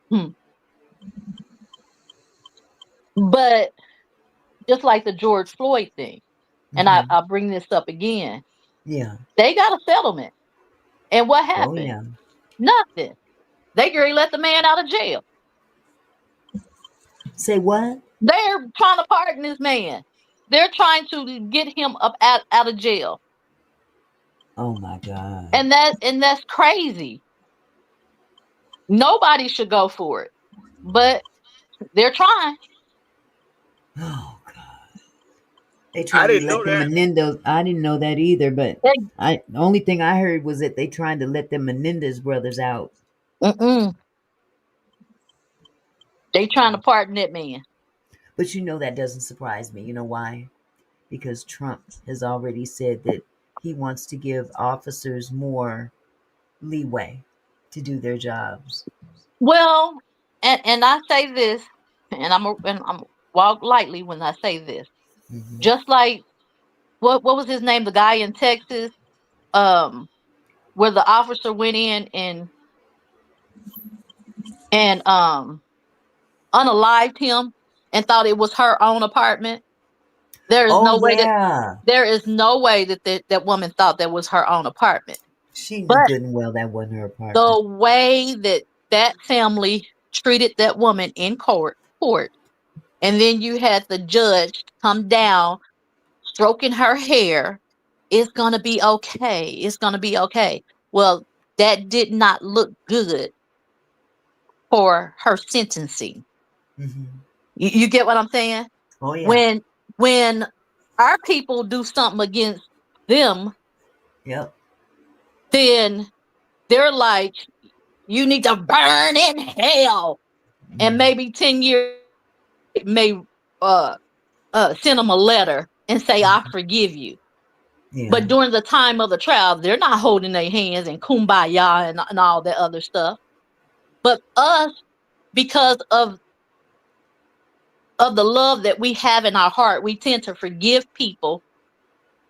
S8: hmm. But just like the George Floyd thing. And I'll bring this up again.
S2: Yeah.
S8: They got a settlement. And what
S2: Oh
S8: happened?
S2: yeah.
S8: Nothing. They already let the man out of jail.
S2: Say what?
S8: They're trying to pardon this man. They're trying to get him up out of jail.
S2: Oh my God.
S8: And that's crazy. Nobody should go for it. But they're trying.
S2: Oh God. They
S10: I
S2: trying to
S10: didn't
S2: let
S10: know
S2: the
S10: that.
S2: Menendez. I didn't know that either, but
S8: They,
S2: the only thing I heard was that they trying to let the Menendez brothers out.
S8: they trying to pardon that man.
S2: But that doesn't surprise me. You know why? Because Trump has already said that he wants to give officers more leeway to do their jobs.
S8: Well, and I say this, and I'm walk lightly when I say this. Just like what was his name? The guy in Texas, where the officer went in and unalived him and thought it was her own apartment. There is
S2: Oh
S8: no way
S2: yeah.
S8: that woman thought that was her own apartment.
S2: She knew
S8: But
S2: good and well that wasn't her apartment.
S8: the way that family treated that woman in court, and then you had the judge come down stroking her hair, it's gonna be okay. It's gonna be okay. Well, that did not look good for her sentencing. You get what I'm saying?
S2: Oh yeah.
S8: When our people do something against them,
S2: Yep.
S8: then they're like, you need to burn in hell. And maybe 10 years may send them a letter and say, I forgive you.
S2: Yeah.
S8: But during the time of the trial, they're not holding their hands and kumbaya and all that other stuff. But us, because of the love that we have in our heart, we tend to forgive people.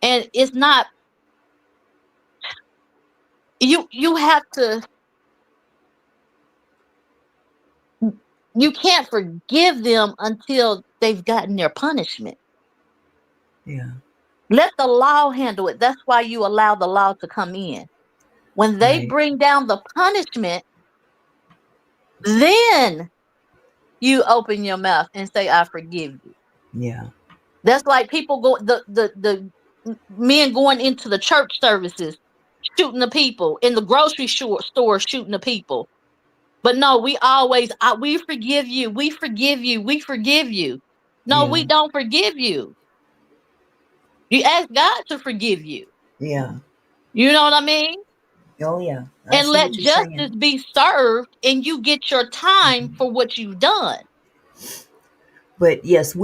S8: And it's not, you have to, you can't forgive them until they've gotten their punishment.
S2: Yeah.
S8: Let the law handle it. That's why you allow the law to come in. When they
S2: Right.
S8: bring down the punishment, then you open your mouth and say, I forgive you.
S2: Yeah.
S8: That's like people the men going into the church services, shooting the people, in the grocery store shooting the people. But no, we always, we forgive you, we forgive you, we forgive you. No,
S2: Yeah.
S8: we don't forgive you. You ask God to forgive you.
S2: Yeah.
S8: You know what I mean?
S2: Oh yeah. I
S8: And
S2: see
S8: let
S2: what you're
S8: justice
S2: saying.
S8: be served and you get your time for what you've done.
S2: But yes,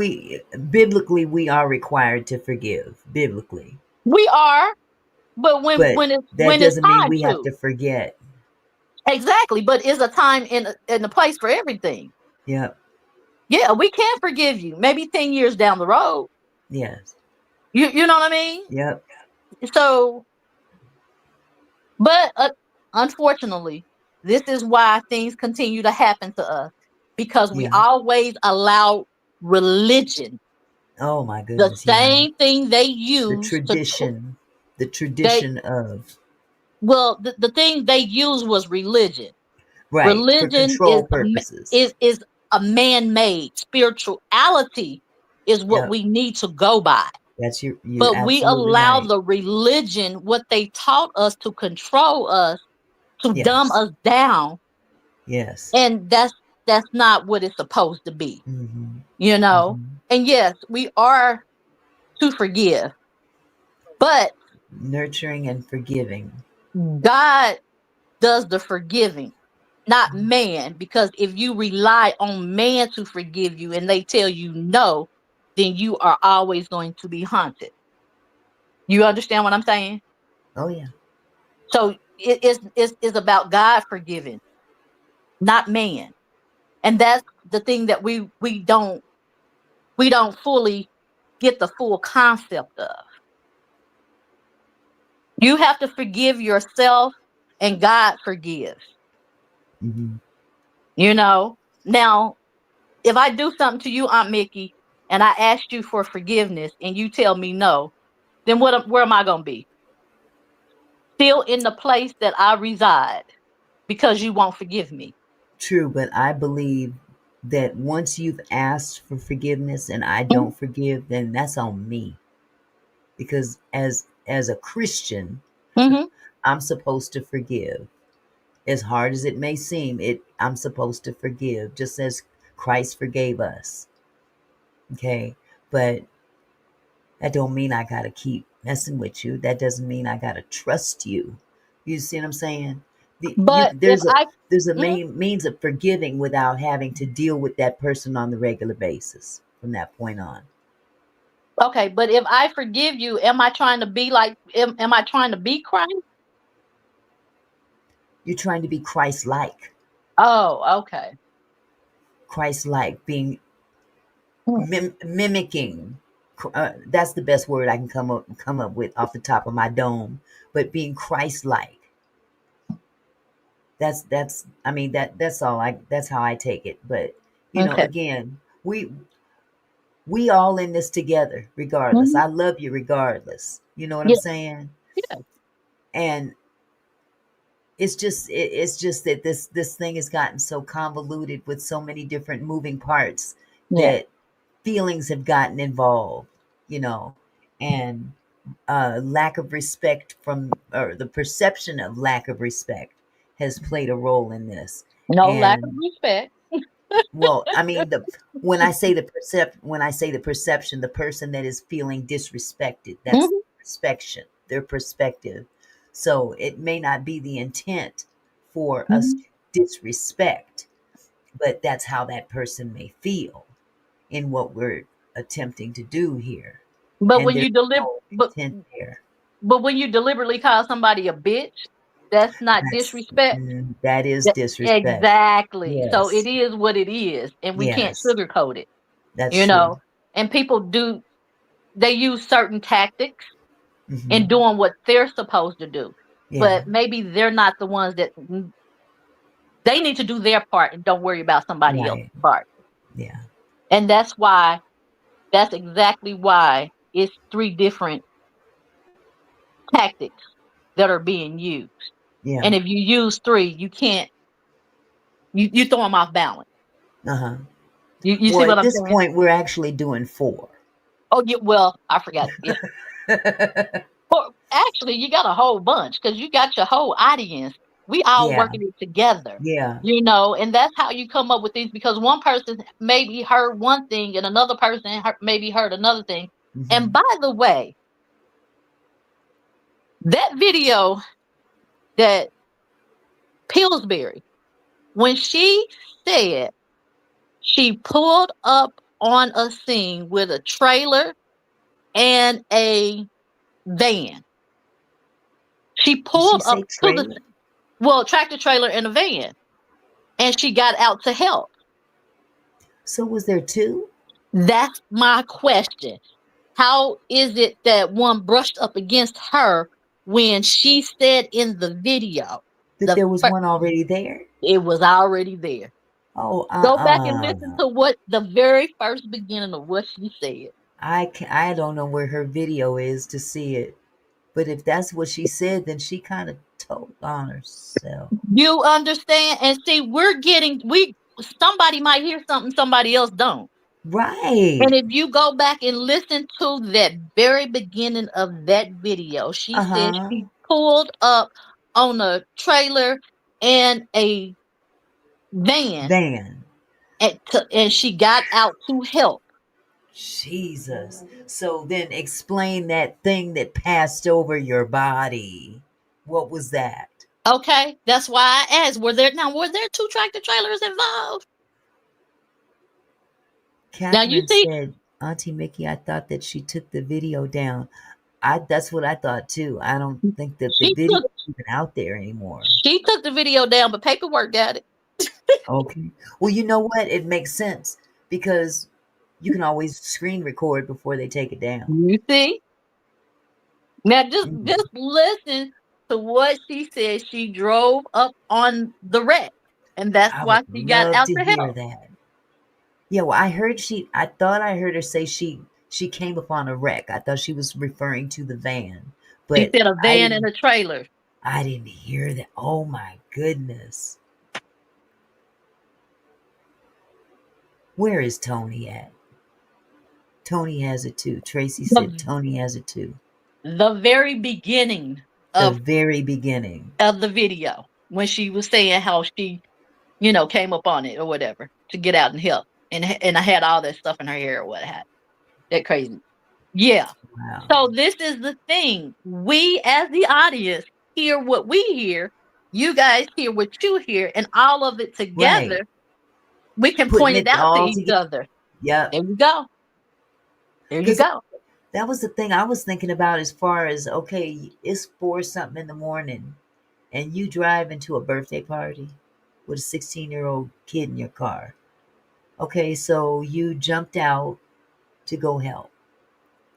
S2: biblically we are required to forgive. Biblically.
S8: We are, but
S2: But
S8: when
S2: that
S8: it's
S2: doesn't mean
S8: time
S2: we have
S8: to.
S2: to forget.
S8: Exactly, but it's a time in a place for everything.
S2: Yep.
S8: Yeah, we can forgive you. Maybe 10 years down the road.
S2: Yes.
S8: You know what I mean?
S2: Yep.
S8: So, but unfortunately, this is why things continue to happen to us, because we
S2: Yeah.
S8: always allow religion,
S2: Oh my
S8: the
S2: goodness. Yeah.
S8: same thing they
S2: The
S8: use
S2: tradition. The
S8: they
S2: tradition of.
S8: well, the thing they used was religion.
S2: Right. For
S8: Religion
S2: control purposes.
S8: is a man-made. Spirituality is what
S2: Yep.
S8: we need to go by.
S2: You're
S8: But we
S2: absolutely
S8: allow
S2: right.
S8: the religion, what they taught us, to control us, to dumb
S2: Yes.
S8: us down,
S2: Yes.
S8: and that's not what it's supposed to be.
S2: Mm-hmm.
S8: You know.
S2: Mm-hmm.
S8: And yes, we are to forgive, but
S2: Nurturing and forgiving.
S8: God does the forgiving, not man. Because if you rely on man to forgive you and they tell you no, then you are always going to be haunted. You understand what I'm saying?
S2: Oh yeah.
S8: So it's about God forgiving, not man. And that's the thing that we don't fully get the full concept of. You have to forgive yourself, and God forgives.
S2: Mm-hmm.
S8: You know. Now, if I do something to you, Aunt Mickey, and I asked you for forgiveness and you tell me no, then where am I going to be? Still in the place that I reside because you won't forgive me.
S2: True, but I believe that once you've asked for forgiveness and I
S8: Mhm.
S2: don't forgive, then that's on me. Because as a Christian,
S8: Mhm.
S2: I'm supposed to forgive. As hard as it may seem, I'm supposed to forgive just as Christ forgave us. Okay? But that don't mean I got to keep messing with you. That doesn't mean I got to trust you. You see what I'm saying?
S8: But if I
S2: There's a
S8: Mhm.
S2: means of forgiving without having to deal with that person on the regular basis from that point on.
S8: Okay, but if I forgive you, am I trying to be like am I trying to be Christ?
S2: You're trying to be Christ-like.
S8: Oh, okay.
S2: Christ-like, being
S8: Hmm.
S2: mimicking. That's the best word I can come up with off the top of my dome. But being Christ-like. That's I mean that's how I take it. But
S8: Okay.
S2: again, we all in this together regardless.
S8: Mhm.
S2: I love you regardless. You know what I'm
S8: Yeah.
S2: saying?
S8: Yeah.
S2: And it's just that this thing has gotten so convoluted with so many different moving parts
S8: Yeah.
S2: that feelings have gotten involved, and lack of respect or the perception of lack of respect has played a role in this.
S8: No lack of
S2: And
S8: respect.
S2: well, I mean, when I say the perception, the person that is feeling disrespected, that's
S8: Mhm.
S2: their perspective. So it may not be the intent for us
S8: Mhm.
S2: to disrespect, but that's how that person may feel in what we're attempting to do here.
S8: But
S2: And
S8: when
S2: there's
S8: you deliver
S2: no intent there.
S8: but when you deliberately call somebody a bitch, that's not disrespect.
S2: That is
S8: That-
S2: disrespect.
S8: exactly. So it
S2: Yes.
S8: is what it is, and we can't
S2: Yes.
S8: sugarcoat it.
S2: That's
S8: You
S2: true.
S8: know, and people they use certain tactics in
S2: Hmm.
S8: doing what they're supposed to do,
S2: Yeah.
S8: but maybe they're not the ones that they need to do their part and don't worry about somebody else's
S2: Right.
S8: part.
S2: Yeah.
S8: And that's exactly why it's three different tactics that are being used.
S2: Yeah.
S8: And if you use three, you can't you throw them off balance.
S2: Uh-huh.
S8: You see
S2: Well,
S8: what
S2: at
S8: I'm
S2: this
S8: saying?
S2: point, we're actually doing 4.
S8: Oh, well, I forgot. Yeah. Well, actually, you got a whole bunch because you got your whole audience. We all
S2: Yeah.
S8: working it together,
S2: Yeah.
S8: and that's how you come up with these because one person maybe heard one thing and another person maybe heard another thing.
S2: Hmm.
S8: And by the way, that video that Pillsbury, when she said she pulled up on a scene with a trailer and a van, she
S2: Did she
S8: pulled up
S2: say
S8: to the
S2: trailer?
S8: tractor trailer and a van, and she got out to help.
S2: So was there 2?
S8: That's my question. How is it that one brushed up against her when she said in the video,
S2: That
S8: the
S2: there was
S8: fir-
S2: one already there?
S8: it was already there?
S2: Oh,
S8: Go back and listen to what the very first beginning of what she said.
S2: I don't know where her video is to see it. But if that's what she said, then she kind of told on herself.
S8: You understand? And see, somebody might hear something somebody else don't.
S2: Right.
S8: And if you go back and listen to that very beginning of that video, she said
S2: Uh-huh.
S8: she pulled up on a trailer and a van
S2: Van.
S8: and she got out to help.
S2: Jesus. So then explain that thing that passed over your body. What was that?
S8: Okay, that's why I asked, were there 2 tractor trailers involved? Now you
S2: Catherine
S8: see,
S2: said, Auntie Mickey, I thought that she took the video down. That's what I thought too. I don't think that the
S8: she
S2: video
S8: took
S2: is even out there anymore.
S8: she took the video down, but paperwork got it.
S2: Okay. Well, you know what? It makes sense because you can always screen record before they take it down.
S8: You see? Now just
S2: Mm.
S8: listen to what she said. She drove up on the wreck, and that's
S2: I
S8: why
S2: would
S8: she got
S2: love
S8: out
S2: to
S8: to
S2: hear
S8: help.
S2: that. Yeah, well, I thought I heard her say she came upon a wreck. I thought she was referring to the van,
S8: She
S2: but
S8: said a van and a trailer.
S2: I didn't hear that. Oh my goodness. Where is Tony at? Tony has it too. Tracy said Tony has it too.
S8: The very beginning
S2: The
S8: of
S2: very beginning.
S8: of the video, when she was saying how she, came up on it or whatever to get out and help, and I had all that stuff in her hair or what have you. That crazy. Yeah.
S2: Wow.
S8: So this is the thing. We as the audience hear what we hear. You guys hear what you hear, and all of it together,
S2: Right.
S8: we can
S2: Putting
S8: point it
S2: it
S8: out to
S2: all
S8: each
S2: together.
S8: other.
S2: Yep.
S8: There you go. There you
S2: Because
S8: go.
S2: that was the thing I was thinking about as far as, okay, it's 4 something in the morning and you drive into a birthday party with a 16-year-old kid in your car. Okay, so you jumped out to go help.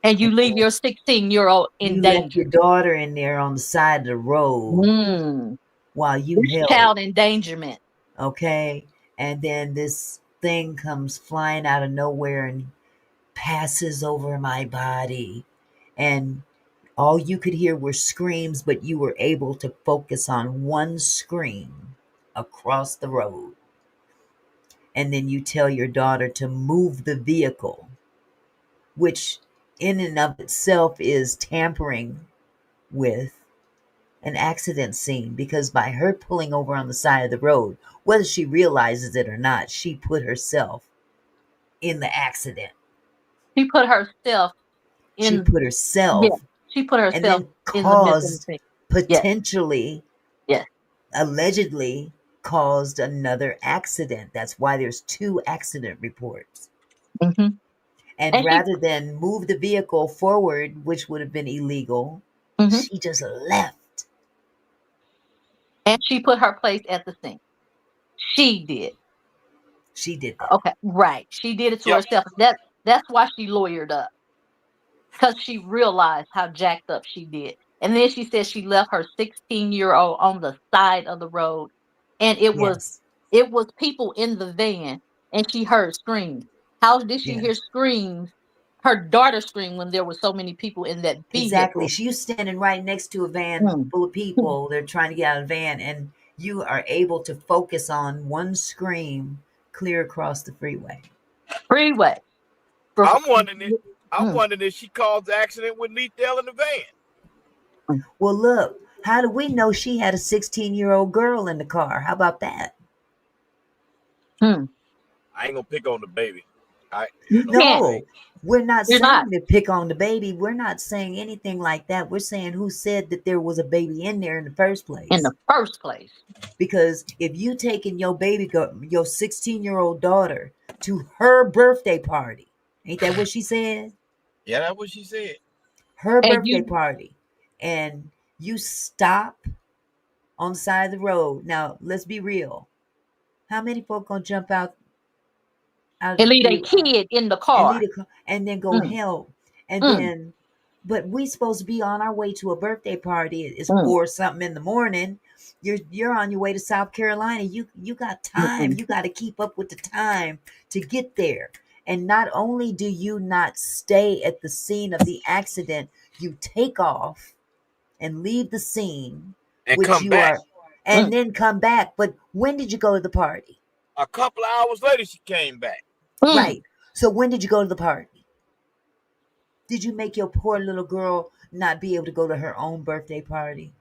S8: And you
S2: And
S8: leave your 16-year-old in
S2: you left
S8: danger.
S2: your daughter in there on the side of the road while you help.
S8: Child endangerment.
S2: Okay, and then this thing comes flying out of nowhere and passes over my body, and all you could hear were screams, but you were able to focus on one scream across the road. And then you tell your daughter to move the vehicle, which in and of itself is tampering with an accident scene, because by her pulling over on the side of the road, whether she realizes it or not, she put herself in the accident.
S8: She put herself in.
S2: She put herself.
S8: Yeah, she put herself
S2: and then
S8: in the midst of the
S2: caused
S8: thing.
S2: potentially,
S8: Yes.
S2: allegedly caused another accident. That's why there's 2 accident reports.
S8: Mm-hmm.
S2: And rather than move the vehicle forward, which would have been illegal, she just left.
S8: And she put her place at the scene. She did.
S2: She did that.
S8: Okay, right. She did it to herself. That's why she lawyered up. Because she realized how jacked up she did. And then she said she left her 16-year-old on the side of the road. And it was people in the van, and she heard screams. How did she hear screams? Her daughter screamed when there were so many people in that vehicle.
S2: Exactly. She was standing right next to a van full of people. They're trying to get out of the van, and you are able to focus on one scream clear across the freeway.
S10: I'm wondering if she caused the accident with Lethal in the van.
S2: Well, look, how do we know she had a 16-year-old girl in the car? How about that?
S10: I ain't gonna pick on the baby.
S2: No, we're not saying to pick on the baby. We're not saying anything like that. We're saying who said that there was a baby in there in the first place. Because if you taking your baby, your 16-year-old daughter to her birthday party, ain't that what she said?
S10: Yeah, that's what she said.
S2: Her birthday party, and you stop on the side of the road. Now, let's be real. How many folk gonna jump out
S8: and leave a kid in the car
S2: and then go help? And then, but we supposed to be on our way to a birthday party. It's 4 something in the morning. You're on your way to South Carolina. You got time. You got to keep up with the time to get there. And not only do you not stay at the scene of the accident, you take off and leave the scene,
S10: and come back,
S2: and then come back. But when did you go to the party?
S10: A couple of hours later, she came back.
S2: Right. So when did you go to the party? Did you make your poor little girl not be able to go to her own birthday party?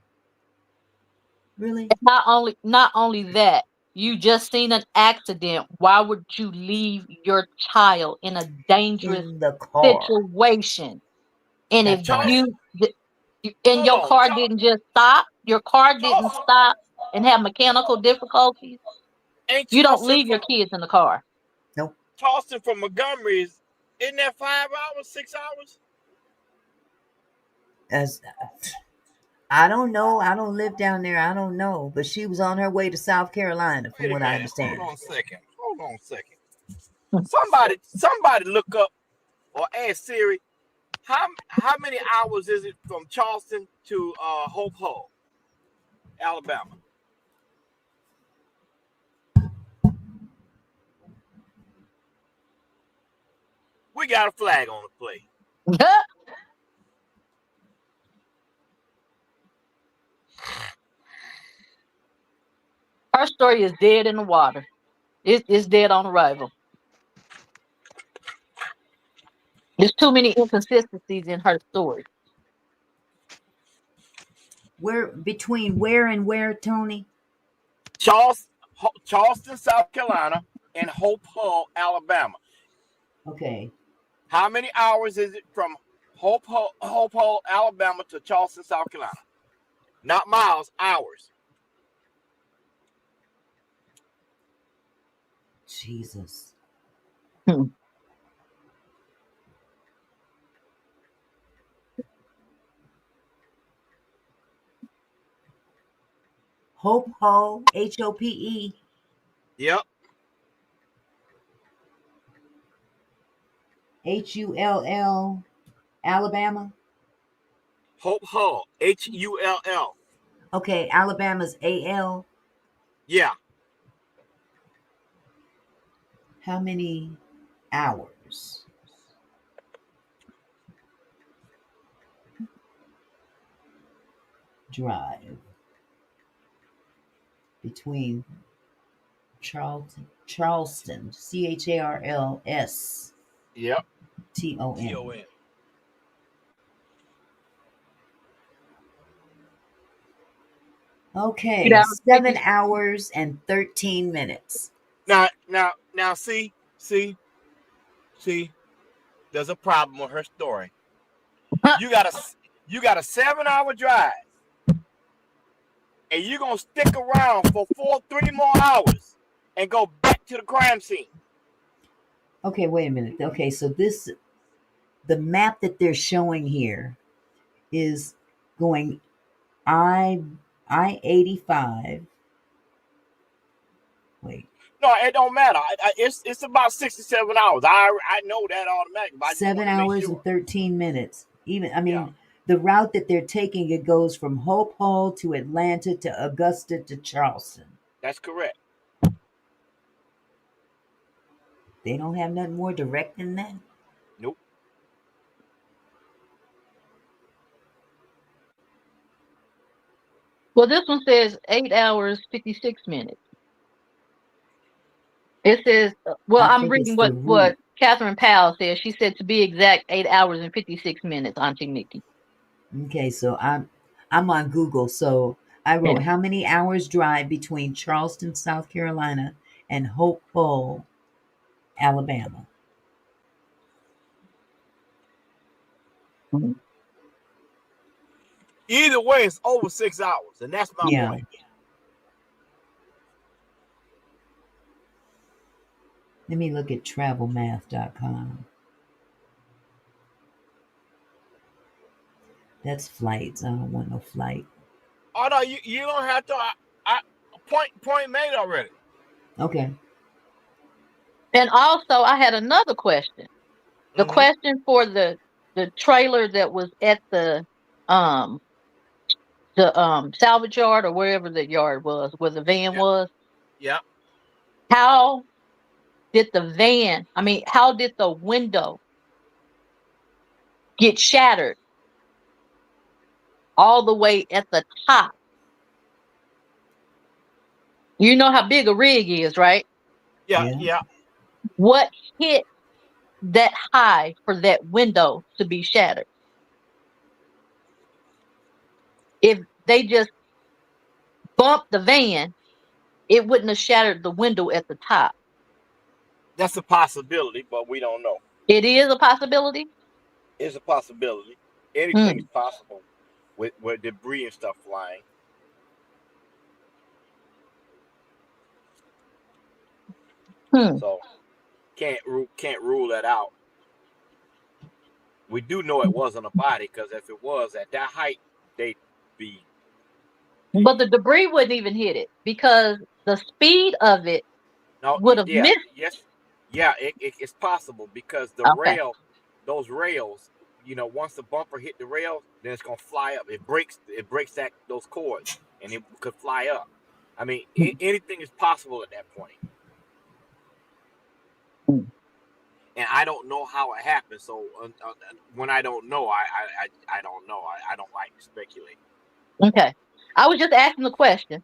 S2: Really?
S8: Not only that, you just seen an accident. Why would you leave your child in a dangerous situation? And if your car didn't just stop, your car didn't stop and have mechanical difficulties, you don't leave your kids in the car.
S2: Nope.
S10: Charleston from Montgomery isn't that 5 hours, 6 hours?
S2: I don't know. I don't live down there. I don't know. But she was on her way to South Carolina, from what I understand.
S10: Hold on a second. Somebody look up or ask Siri, how many hours is it from Charleston to Hope Hull, Alabama? We got a flag on the play.
S8: Her story is dead in the water. It's dead on arrival. There's too many inconsistencies in her story.
S2: Between where and where, Tony?
S10: Charleston, South Carolina, and Hope Hull, Alabama.
S2: Okay.
S10: How many hours is it from Hope Hull, Alabama to Charleston, South Carolina? Not miles, hours.
S2: Jesus. Hope Ho, Hope.
S10: Yep.
S2: Hull, Alabama.
S10: Hope Hull, Hull.
S2: Okay, Alabama's AL.
S10: Yeah.
S2: How many hours? Drive between Charleston, Charles.
S10: Yep.
S2: Ton. Okay, 7 hours and 13 minutes.
S10: Now, see, there's a problem with her story. You got a 7-hour drive, and you're gonna stick around for 3 more hours and go back to the crime scene.
S2: Okay, wait a minute. Okay, so the map that they're showing here is going I-85. Wait.
S10: No, it don't matter. It's about 67 hours. I know that automatically.
S2: 7 hours and 13 minutes. The route that they're taking, it goes from Hope Hull to Atlanta to Augusta to Charleston.
S10: That's correct.
S2: They don't have nothing more direct than that?
S10: Nope.
S8: Well, this one says 8 hours, 56 minutes. It says, I'm reading what Catherine Powell says. She said, to be exact, 8 hours and 56 minutes, Auntie Nikki.
S2: Okay, so I'm on Google. So I wrote, how many hours drive between Charleston, South Carolina and Hope Hull, Alabama?
S10: Either way, it's over 6 hours, and that's my point.
S2: Let me look at travelmath.com. That's flights. I don't want no flight.
S10: Oh no, you don't have to. Point made already.
S2: Okay.
S8: And also, I had another question. The question for the trailer that was at the salvage yard or wherever the yard was, where the van was.
S10: Yeah.
S8: How did the window get shattered all the way at the top? You know how big a rig is, right?
S10: Yeah.
S8: What hit that high for that window to be shattered? If they just bumped the van, it wouldn't have shattered the window at the top.
S10: That's a possibility, but we don't know.
S8: It is a possibility?
S10: It's a possibility. Anything's possible with debris and stuff flying. So can't rule that out. We do know it wasn't a body, because if it was at that height, they'd be.
S8: But the debris wouldn't even hit it, because the speed of it would have missed.
S10: Yeah, it's possible, because those rails, once the bumper hit the rail, then it's gonna fly up. It breaks those cords, and it could fly up. I mean, anything is possible at that point. and I don't know how it happened. So when I don't know, I don't know. I don't like to speculate.
S8: Okay. I was just asking the question.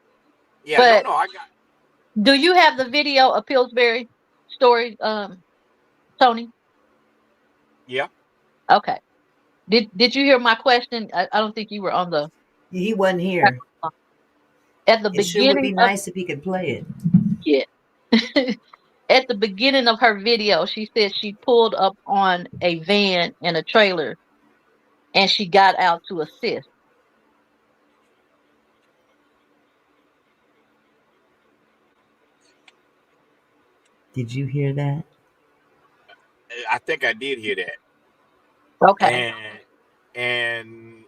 S10: Yeah,
S8: but
S10: no, I got.
S8: Do you have the video of Pillsbury story, Tony?
S10: Yeah.
S8: Okay. Did you hear my question? I don't think you were on the.
S2: He wasn't here.
S8: At the
S2: It sure would be
S8: beginning of
S2: nice if he could play it.
S8: yeah. At the beginning of her video, she said she pulled up on a van and a trailer, and she got out to assist.
S2: Did you hear that?
S10: I think I did hear that.
S8: Okay.
S10: And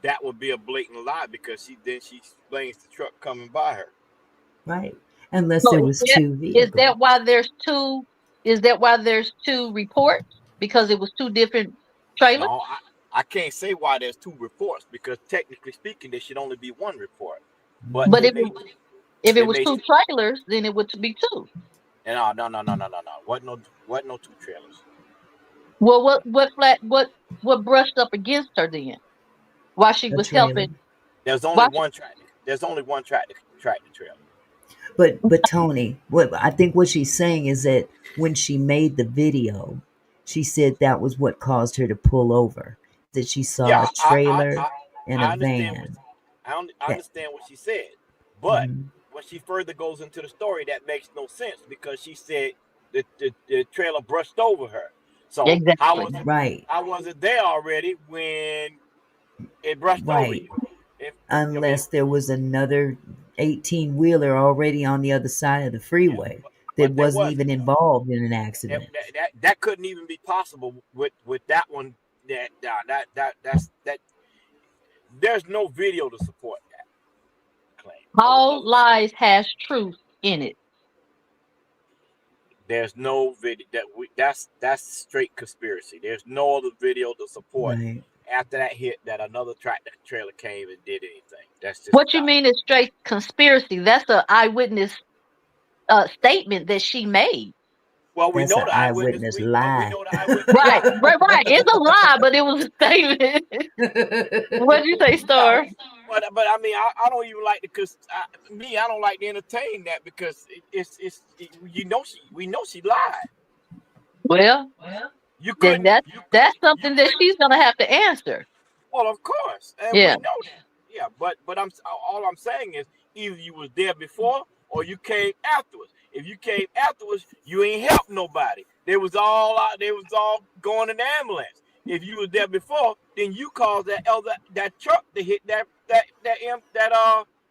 S10: that would be a blatant lie because she explains the truck coming by her.
S2: Right. Unless
S8: So
S2: there was two vehicles.
S8: is that why there's two? Is that why there's two reports? Because it was two different trailers?
S10: No, I can't say why there's two reports because technically speaking, there should only be one report. But
S8: if it was two trailers, then it would be two.
S10: No. What no two trailers.
S8: Well, what brushed up against her then? While she was helping.
S10: There's only one tractor. There's only one tractor trailer.
S2: But Tony, what I think what she's saying is that when she made the video, she said that was what caused her to pull over. That she saw a trailer and a van.
S10: I understand what she said, but when she further goes into the story, that makes no sense because she said the trailer brushed over her. So how was it there already when it brushed over you?
S2: Unless there was another 18-wheeler already on the other side of the freeway that wasn't even involved in an accident.
S10: That couldn't even be possible with that one. That's there's no video to support that claim.
S8: All lies has truth in it.
S10: There's no video that's straight conspiracy. There's no other video to support after that hit that another tractor trailer came and did anything. That's just
S8: what you mean is straight conspiracy. That's an eyewitness statement that she made.
S10: Well, we know the eyewitness
S2: lie.
S8: Right. It's a lie, but it was a statement. What'd you say, Star?
S10: But I mean, I don't even like I don't like to entertain that because we know she lied.
S8: Well,
S10: you couldn't.
S8: That's something that she's gonna have to answer.
S10: Well, of course, and we know that. Yeah, but all I'm saying is either you was there before or you came afterwards. If you came afterwards, you ain't helped nobody. They was all going in the ambulance. If you was there before, then you caused that truck to hit that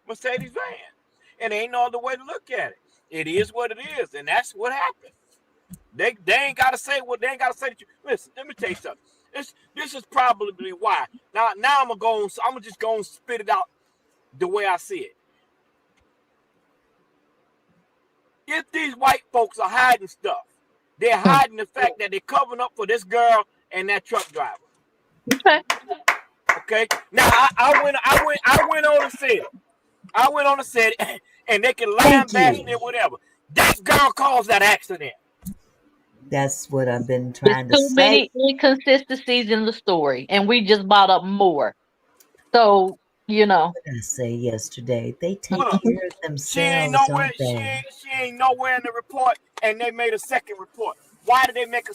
S10: Mercedes van. And there ain't no other way to look at it. It is what it is, and that's what happened. They ain't gotta say what they ain't gotta say that you listen, let me tell you something. This is probably why. Now I'm just gonna spit it out the way I see it. If these white folks are hiding stuff, they're hiding the fact that they're covering up for this girl and that truck driver. Okay. Now I went on and said it. I went on and said it, and they can lie and bash me or whatever. That girl caused that accident.
S2: That's what I've been trying to say.
S8: Too many inconsistencies in the story, and we just brought up more. So, you know.
S2: What did I say yesterday? They take care of themselves.
S10: She ain't nowhere in the report, and they made a second report. Why did they make a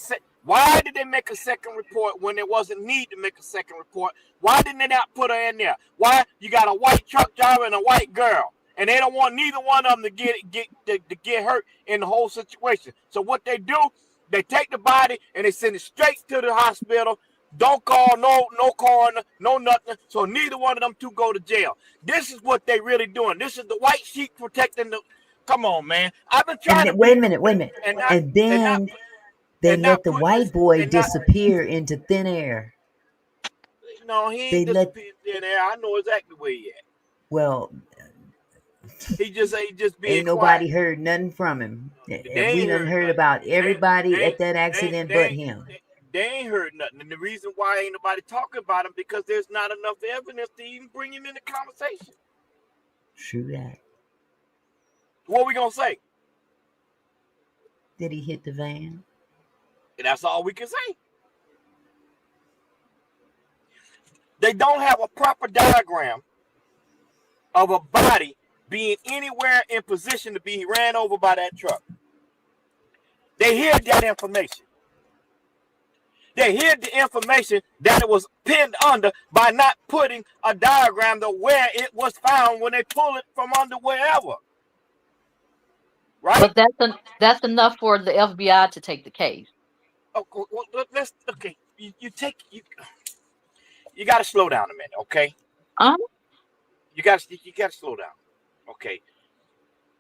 S10: second report when there wasn't need to make a second report? Why didn't they not put her in there? Why? You got a white truck driver and a white girl, and they don't want neither one of them to get hurt in the whole situation. So what they do, they take the body and they send it straight to the hospital. Don't call no coroner, no nothing. So neither one of them two go to jail. This is what they really doing. This is the white sheep protecting the. Come on, man. I've been trying to.
S2: Wait a minute. And then they let the white boy disappear into thin air.
S10: No, he ain't disappeared in thin air. I know exactly where he at.
S2: Well,
S10: he just being
S2: ain't nobody heard nothing from him. We done heard about everybody at that accident but him.
S10: They ain't heard nothing. And the reason why ain't nobody talking about him because there's not enough evidence to even bring him into conversation.
S2: True that.
S10: What we gonna say?
S2: Did he hit the van?
S10: And that's all we can say. They don't have a proper diagram of a body being anywhere in position to be ran over by that truck. They hid that information. They hid the information that it was pinned under by not putting a diagram to where it was found when they pull it from under wherever. Right?
S8: But that's enough for the FBI to take the case.
S10: Oh, well, okay. You got to slow down a minute, okay? You got to slow down, okay?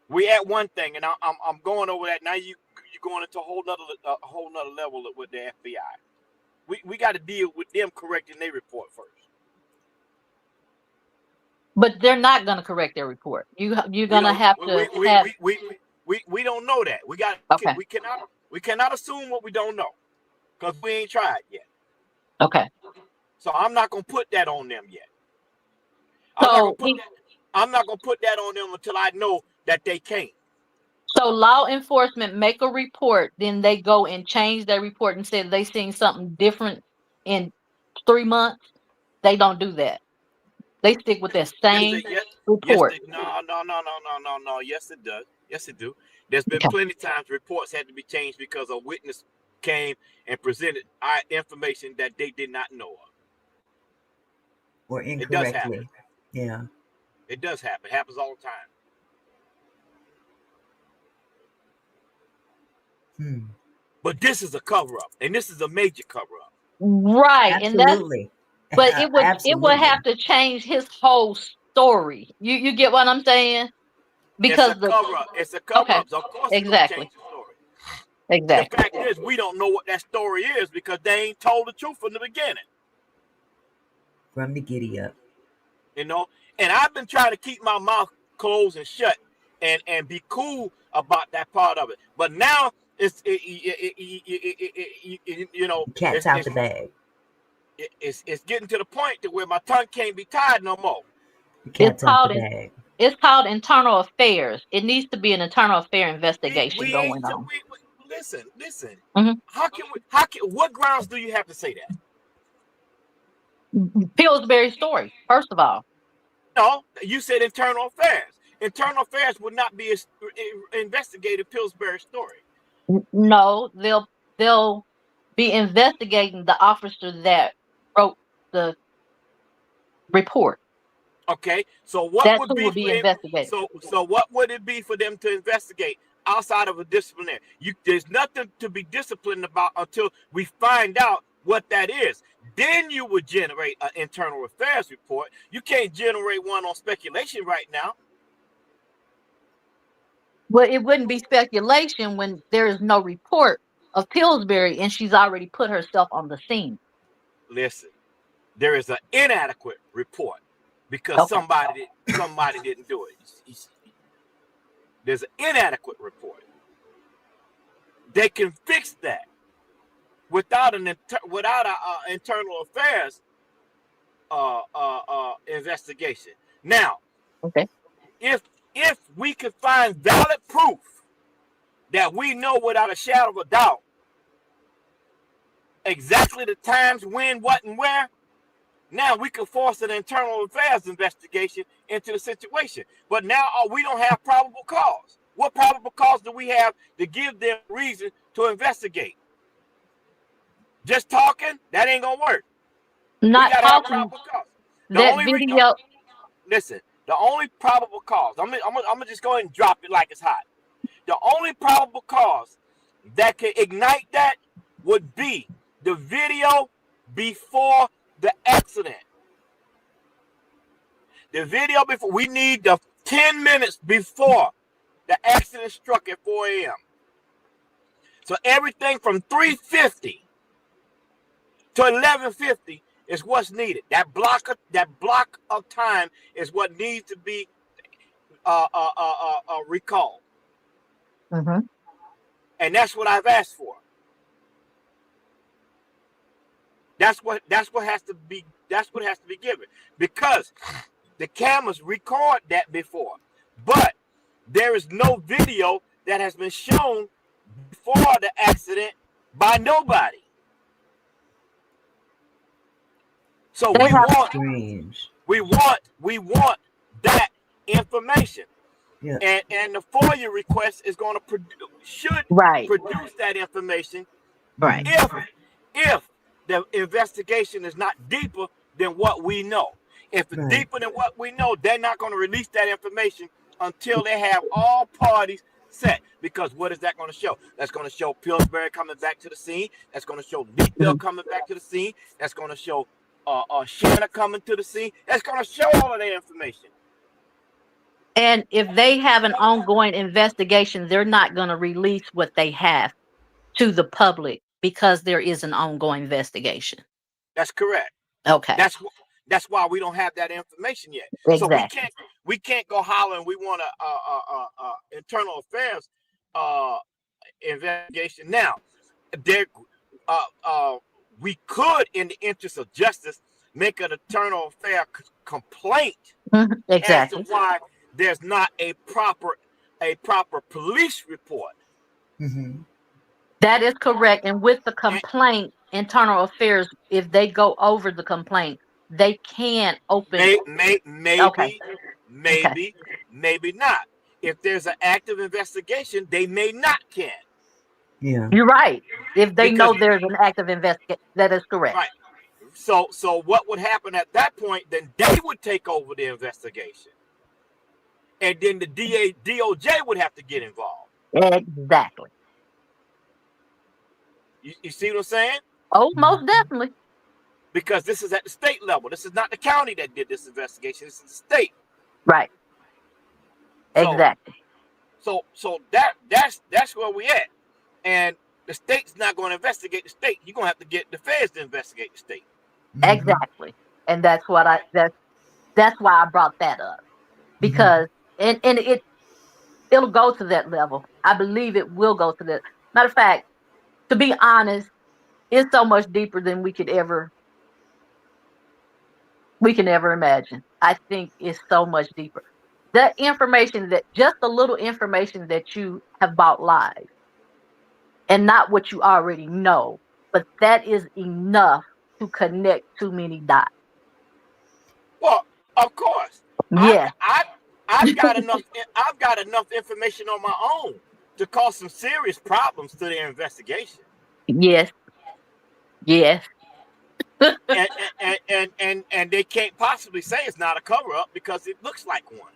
S10: We at one thing, and I'm going over that now. You're going into a whole nother level with the FBI. We got to deal with them correcting their report first.
S8: But they're not going to correct their report. You're going to have to have.
S10: We don't know that. We cannot assume what we don't know because we ain't tried yet.
S8: Okay.
S10: So I'm not gonna put that on them yet.
S8: So
S10: I'm not gonna put that on them until I know that they can't.
S8: So law enforcement make a report, then they go and change their report and say they seen something different in 3 months. They don't do that. They stick with that same report.
S10: No. Yes, it does. Yes, it do. There's been plenty of times reports had to be changed because a witness came and presented information that they did not know of.
S2: Or incorrectly.
S10: It does happen.
S2: Yeah.
S10: It does happen. It happens all the time. But this is a cover-up, and this is a major cover-up.
S8: Right.
S2: Absolutely.
S8: But it would have to change his whole story. You get what I'm saying? Because
S10: it's a cover-up. It's a cover-up. So of course
S8: exactly.
S10: It's gonna change the story.
S8: Exactly.
S10: The fact is, we don't know what that story is because they ain't told the truth from the beginning.
S2: From the giddy up.
S10: You know, and I've been trying to keep my mouth closed and shut and be cool about that part of it. But now it's you know,
S2: cat's out the bag.
S10: It's getting to the point to where my tongue can't be tied no more.
S2: Cat's out the bag.
S8: It's called internal affairs. It needs to be an internal affair investigation going on.
S10: Listen.
S8: Mm-hmm.
S10: What grounds do you have to say that?
S8: Pillsbury story, first of all.
S10: No, you said internal affairs. Internal affairs would not be investigated Pillsbury story.
S8: No, they'll be investigating the officer that wrote the report.
S10: Okay, so what
S8: That's
S10: would
S8: who will be investigated.
S10: So what would it be for them to investigate outside of a disciplinary? There's nothing to be disciplined about until we find out what that is. Then you would generate an internal affairs report. You can't generate one on speculation right now.
S8: Well, it wouldn't be speculation when there is no report of Pillsbury and she's already put herself on the scene.
S10: Listen, there is an inadequate report because somebody didn't do it. There's an inadequate report. They can fix that without an internal affairs investigation. Now, if we could find valid proof that we know without a shadow of a doubt exactly the times, when, what, and where, now we can force an internal affairs investigation into the situation. But now we don't have probable cause. What probable cause do we have to give them reason to investigate? Just talking? That ain't gonna work.
S8: Not talking. That video.
S10: Listen, the only probable cause. I'm gonna just go ahead and drop it like it's hot. The only probable cause that can ignite that would be the video before the accident. The video before. We need the 10 minutes before the accident struck at 4 a.m. So everything from 3:50 to 11:50 is what's needed. That block of time is what needs to be recalled.
S8: Mm-hmm.
S10: And that's what I've asked for. That's what has to be given, because the cameras record that before, but there is no video that has been shown before the accident by nobody. So
S8: They have
S2: Strange.
S10: we want that information.
S2: Yeah.
S10: And the FOIA request is going to should
S8: right.
S10: produce that information
S8: Right.
S10: if the investigation is not deeper than what we know. If it's
S2: Right.
S10: deeper than what we know, they're not going to release that information until they have all parties set. Because what is that going to show? That's going to show Pillsbury coming back to the scene. That's going to show Leakville coming back to the scene. That's going to show Shanna coming to the scene. That's going to show all of that information.
S8: And if they have an ongoing investigation, they're not going to release what they have to the public because there is an ongoing investigation.
S10: That's correct.
S8: Okay.
S10: That's why we don't have that information yet.
S8: Exactly.
S10: So we can't go hollering we want a internal affairs investigation. Now, we could, in the interest of justice, make an internal affair complaint
S8: Exactly.
S10: as to why there's not a proper police report.
S2: Mm-hmm.
S8: That is correct. And with the complaint, internal affairs, if they go over the complaint, they can open.
S10: Maybe not. If there's an active investigation, they may not can.
S2: Yeah.
S8: You're right. If they know there's an active investigation, that is correct.
S10: Right. So what would happen at that point? Then they would take over the investigation, and then the DOJ would have to get involved.
S8: Exactly.
S10: You see what I'm saying?
S8: Oh, most definitely.
S10: Because this is at the state level. This is not the county that did this investigation. This is the state.
S8: Right. Exactly.
S10: So that's where we at. And the state's not going to investigate the state. You're going to have to get the feds to investigate the state.
S8: Exactly. And that's what that's why I brought that up. Because and it'll go to that level. I believe it will go to that. Matter of fact, to be honest, it's so much deeper than we can ever imagine. I think it's so much deeper. The information just the little information that you have bought live, and not what you already know, but that is enough to connect too many dots.
S10: Well, of course.
S8: Yeah.
S10: I've got enough information on my own to cause some serious problems to their investigation.
S8: Yes. Yes.
S10: and they can't possibly say it's not a cover-up because it looks like one.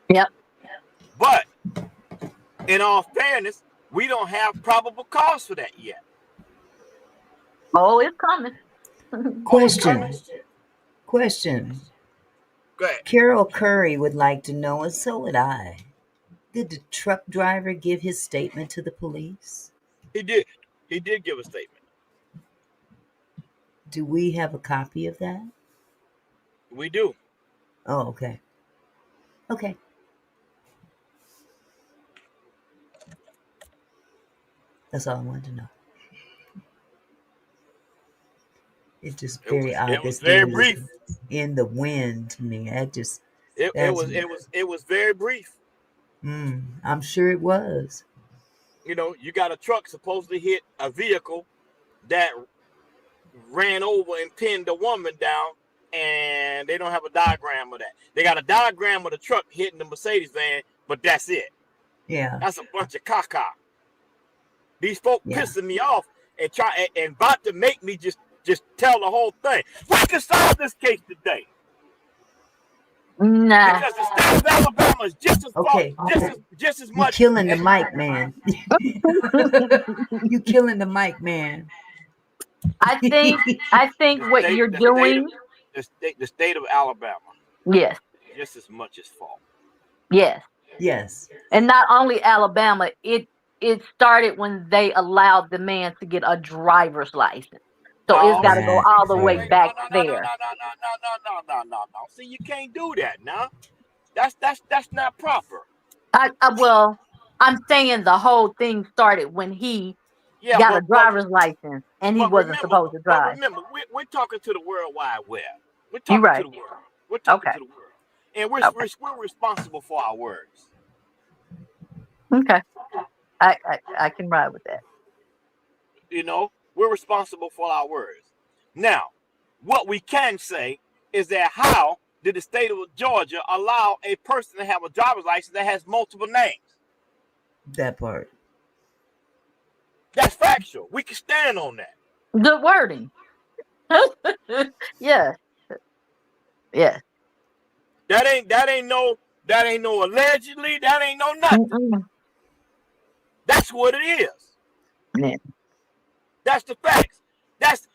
S8: Yep.
S10: But in all fairness, we don't have probable cause for that yet.
S8: Oh, it's coming.
S2: Question.
S10: Go ahead.
S2: Carol Curry would like to know, and so would I. Did the truck driver give his statement to the police?
S10: He did. He did give a statement.
S2: Do we have a copy of that?
S10: We do.
S2: Oh, okay. Okay. That's all I wanted to know. It's just very odd.
S10: It was very brief.
S2: In the wind to me. It
S10: was very brief.
S2: I'm sure it was.
S10: You know, you got a truck supposedly hit a vehicle that ran over and pinned a woman down, and they don't have a diagram of that. They got a diagram of the truck hitting the Mercedes van, but that's it.
S2: Yeah.
S10: That's a bunch of caca. These folk pissing me off and about to make me just tell the whole thing. We can solve this case today.
S8: Nah.
S10: Because the state of Alabama is just as just as much.
S2: You're killing the mic, man. You killing the mic, man.
S8: I think what you're doing.
S10: The state of Alabama.
S8: Yes.
S10: Just as much as fault.
S8: Yes.
S2: Yes.
S8: And not only Alabama, it started when they allowed the man to get a driver's license. So it's got to go all the way back there.
S10: No. See, you can't do that now. That's not proper.
S8: Well, I'm saying the whole thing started when he got a driver's license and he wasn't supposed to drive.
S10: But remember, we're talking to the World Wide Web. We're talking to the world. We're talking to the world. And we're responsible for our words.
S8: Okay. I can ride with that.
S10: we're responsible for our words. Now, what we can say is that how did the state of Georgia allow a person to have a driver's license that has multiple names?
S2: That part.
S10: That's factual. We can stand on that.
S8: Good wording. Yeah. Yeah.
S10: That ain't no allegedly. That ain't no nothing.
S8: Mm-mm.
S10: That's what it is.
S8: Yeah.
S10: That's the facts. That's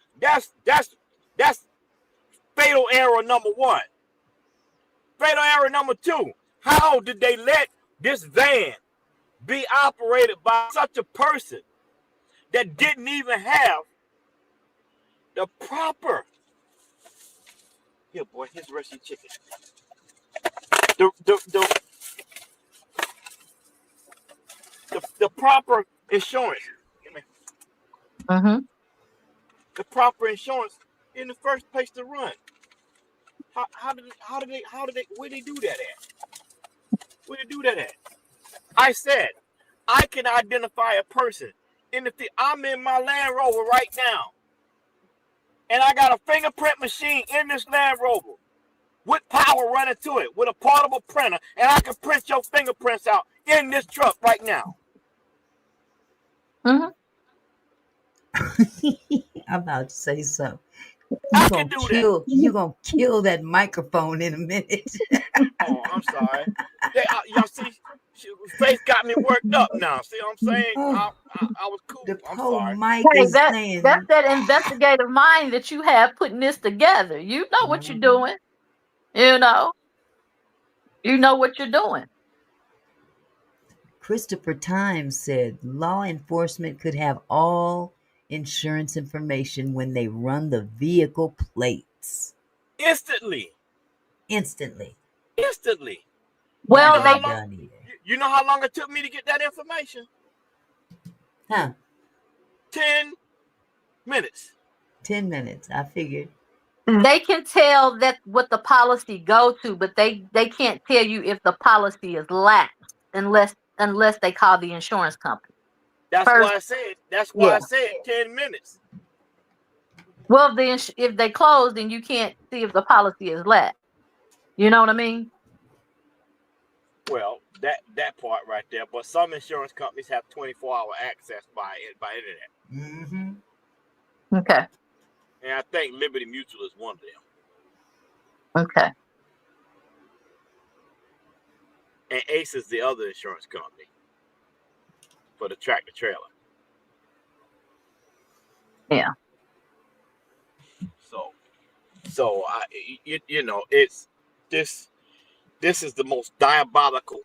S10: fatal error number one. Fatal error number two. How did they let this van be operated by such a person that didn't even have the proper? Here, boy, here's the rest of your chicken. The proper insurance.
S8: Mm-hmm.
S10: The proper insurance in the first place to run. How did they where they do that at? Where they do that at? I said I can identify a person I'm in my Land Rover right now, and I got a fingerprint machine in this Land Rover with power running to it with a portable printer, and I can print your fingerprints out in this truck right now.
S8: Mm-hmm.
S2: I'm about to say something.
S10: I can do that.
S2: You're going to kill that microphone in a minute.
S10: Oh, I'm sorry. Y'all see, Faith got me worked up now. See what I'm saying? I was cool. I'm sorry.
S2: Mike is saying,
S8: that's that investigative mind that you have putting this together. You know what you're doing. You know what you're doing.
S2: Christopher Times said law enforcement could have all insurance information when they run the vehicle plates.
S10: Instantly.
S8: Well,
S10: you know how long it took me to get that information?
S2: Huh?
S10: 10 minutes.
S2: 10 minutes. I figured.
S8: They can tell that what the policy go to, but they can't tell you if the policy is lapsed unless they call the insurance company.
S10: That's why I said 10 minutes.
S8: Well, then if they close, then you can't see if the policy is lapsed. You know what I mean?
S10: Well, that part right there. But some insurance companies have 24-hour access by internet.
S2: Mm-hmm.
S8: Okay.
S10: And I think Liberty Mutual is one of them.
S8: Okay.
S10: And Ace is the other insurance company for the tractor trailer.
S8: Yeah.
S10: So it's this is the most diabolical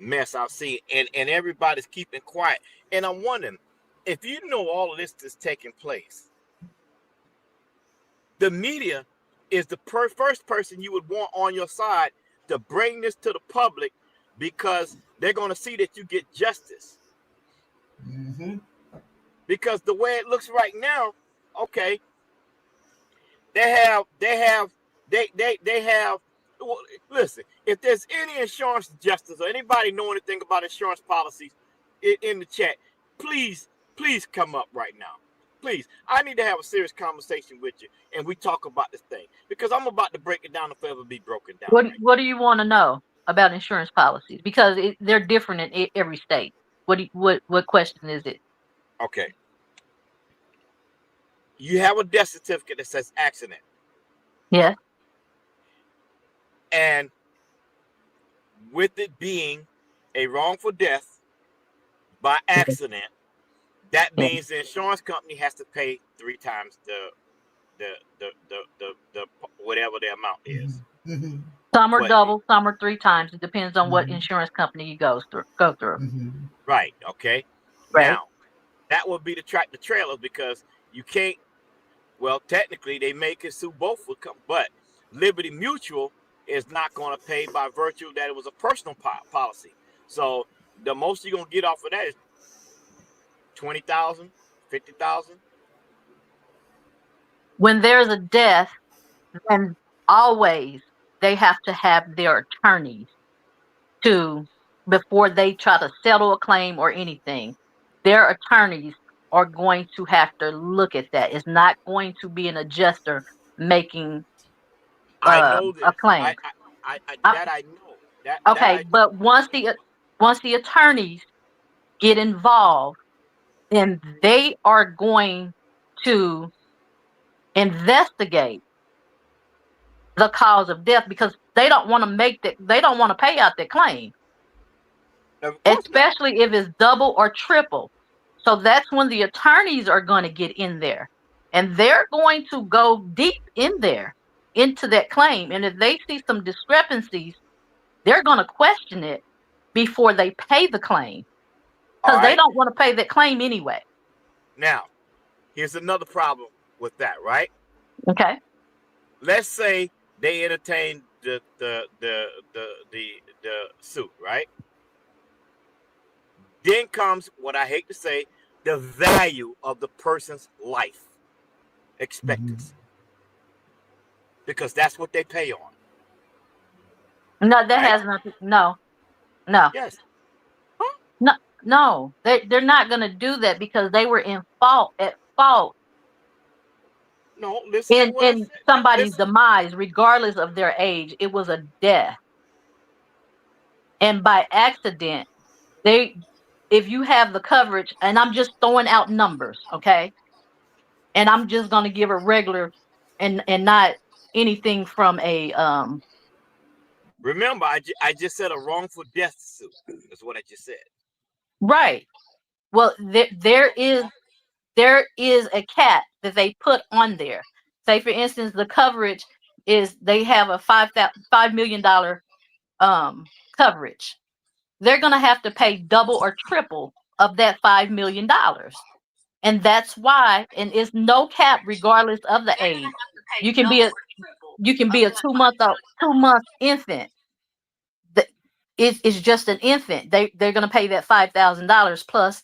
S10: mess I've seen, and everybody's keeping quiet. And I'm wondering if you know all of this is taking place. The media is the first person you would want on your side to bring this to the public because they're going to see that you get justice.
S2: Mm-hmm.
S10: Because the way it looks right now, okay, they have. Listen, if there's any insurance justice or anybody know anything about insurance policies in the chat, please come up right now. Please, I need to have a serious conversation with you, and we talk about this thing because I'm about to break it down if it ever be broken down.
S8: What do you want to know about insurance policies? Because they're different in every state. What question is it?
S10: Okay. You have a death certificate that says accident.
S8: Yeah.
S10: And with it being a wrongful death by accident, that means the insurance company has to pay 3 times the whatever the amount is.
S2: Mm-hmm.
S8: Some are double, some are 3 times. It depends on what insurance company you go through.
S2: Mm-hmm.
S10: Right. Okay.
S8: Right.
S10: Now, that would be the tractor trailer because you can't. Well, technically, they may can sue both of them, but Liberty Mutual is not going to pay by virtue that it was a personal policy. So the most you're going to get off of that is $20,000, $50,000.
S8: When there's a death, then always they have to have their attorneys before they try to settle a claim or anything. Their attorneys are going to have to look at that. It's not going to be an adjuster making
S10: I know this.
S8: a claim.
S10: That I know. That
S8: Okay,
S10: I
S8: but once the attorneys get involved, then they are going to investigate the cause of death because they don't want to pay out their claim,
S10: of course not.
S8: especially if it's double or triple. So that's when the attorneys are going to get in there, and they're going to go deep in there into that claim. And if they see some discrepancies, they're going to question it before they pay the claim
S10: All
S8: because they
S10: right.
S8: don't want to pay that claim anyway.
S10: Now, here's another problem with that, right?
S8: Okay.
S10: Let's say they entertain the suit, right? Then comes what I hate to say, the value of the person's life expectancy. Because that's what they pay on.
S8: No, that
S10: right?
S8: has nothing. No.
S10: Yes.
S8: No. They're not going to do that because they were at fault
S10: No, listen to what I
S8: in
S10: said.
S8: somebody's demise, regardless of their age. It was a death, and by accident, if you have the coverage, and I'm just throwing out numbers, okay, and I'm just going to give a regular, and not anything from a
S10: Remember, I just said a wrongful death suit. That's what I just said.
S8: Right. Well, there is a cap that they put on there. Say, for instance, the coverage is they have a $5 million coverage. They're going to have to pay double or triple of that $5 million. And that's why, and it's no cap regardless of the age. You can be a 2-month infant. It's just an infant. They're going to pay that $5,000 plus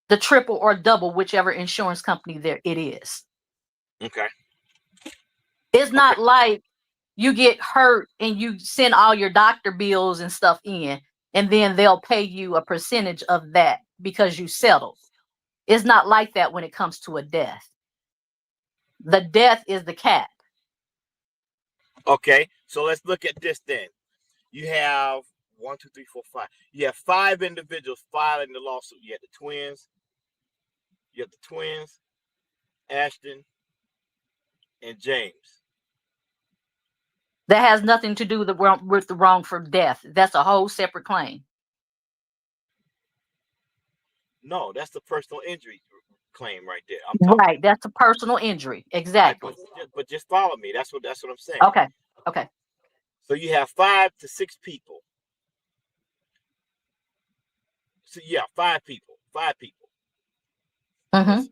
S8: the triple or double, whichever insurance company it is.
S10: Okay.
S8: It's not like you get hurt and you send all your doctor bills and stuff in, and then they'll pay you a percentage of that because you settled. It's not like that when it comes to a death. The death is the cap.
S10: Okay, so let's look at this then. You have 1, 2, 3, 4, 5. You have 5 individuals filing the lawsuit. You have the twins, Ashton, and James.
S8: That has nothing to do with the wrongful death. That's a whole separate claim.
S10: No, that's the personal injury claim right there.
S8: Right, that's a personal injury. Exactly.
S10: Right, but just follow me. That's what I'm saying.
S8: Okay.
S10: So you have 5 to 6 people. So yeah, 5 people. 5 people.
S8: Mm-hmm.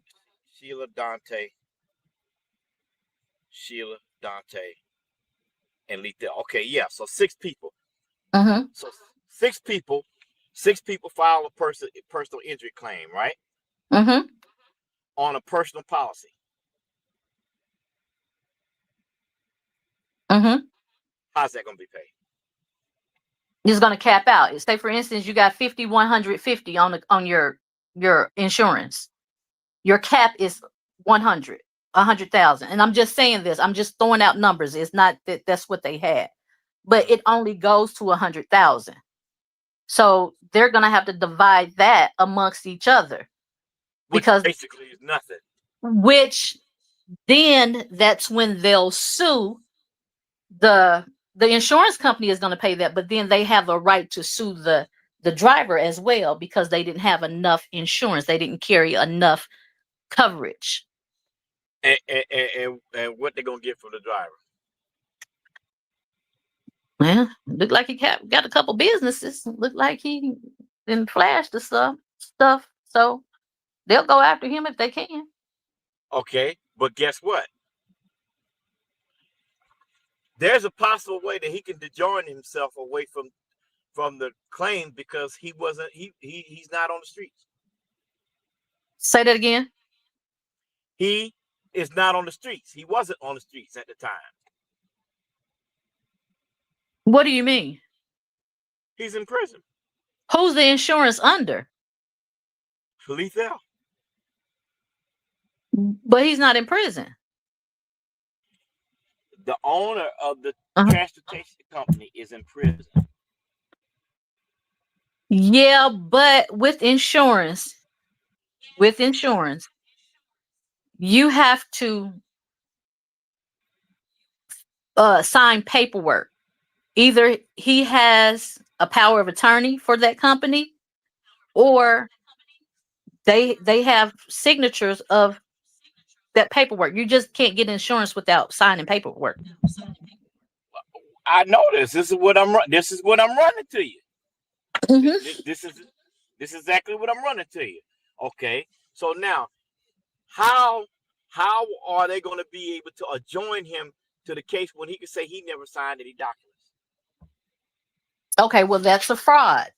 S10: Sheila, Dante, and Lethal. Okay, yeah. So 6 people.
S8: Mm-hmm.
S10: So 6 people. 6 people file a personal injury claim, right?
S8: Mm-hmm.
S10: On a personal policy.
S8: Mm-hmm.
S10: How's that going to be paid?
S8: It's going to cap out. Say, for instance, you got 50, 150 on your insurance. Your cap is 100,000. And I'm just saying this. I'm just throwing out numbers. It's not that's what they had, but it only goes to 100,000. So they're going to have to divide that amongst each other, because
S10: basically is nothing.
S8: Which then that's when they'll sue the insurance company is going to pay that, but then they have a right to sue the driver as well because they didn't have enough insurance. They didn't carry enough coverage.
S10: And what they're going to get from the driver?
S8: Well, look like he got a couple businesses. Look like he didn't flash the stuff. So they'll go after him if they can.
S10: Okay, but guess what? There's a possible way that he can dejoin himself away from the claim because he's not on the streets.
S8: Say that again.
S10: He is not on the streets. He wasn't on the streets at the time.
S8: What do you mean?
S10: He's in prison.
S8: Who's the insurance under?
S10: Lethal.
S8: But he's not in prison.
S10: The owner of the
S8: Uh-huh.
S10: transportation company is in prison.
S8: Yeah, but with insurance, you have to sign paperwork. Either he has a power of attorney for that company, or they have signatures of that paperwork. You just can't get insurance without signing paperwork.
S10: I know this. This is what I'm running to you.
S8: Mm-hmm.
S10: This is exactly what I'm running to you. Okay. So now, how are they going to be able to adjoin him to the case when he can say he never signed any documents?
S8: Okay, well, that's a fraud.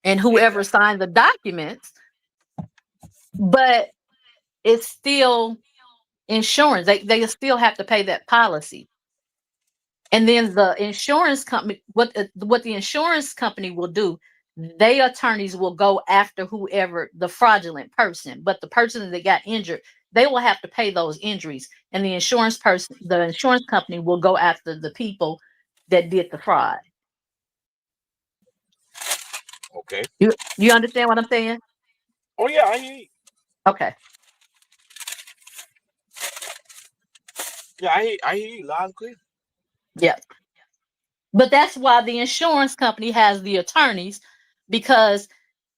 S8: And whoever signed the documents, but it's still insurance. They still have to pay that policy. And then the insurance company, what the insurance company will do, they attorneys will go after whoever the fraudulent person, but the person that got injured, they will have to pay those injuries. And the insurance company will go after the people that did the fraud.
S10: Okay.
S8: You understand what I'm saying?
S10: Oh yeah, I hear you.
S8: Okay.
S10: Yeah, I hear you loud and clear.
S8: Yeah. But that's why the insurance company has the attorneys, because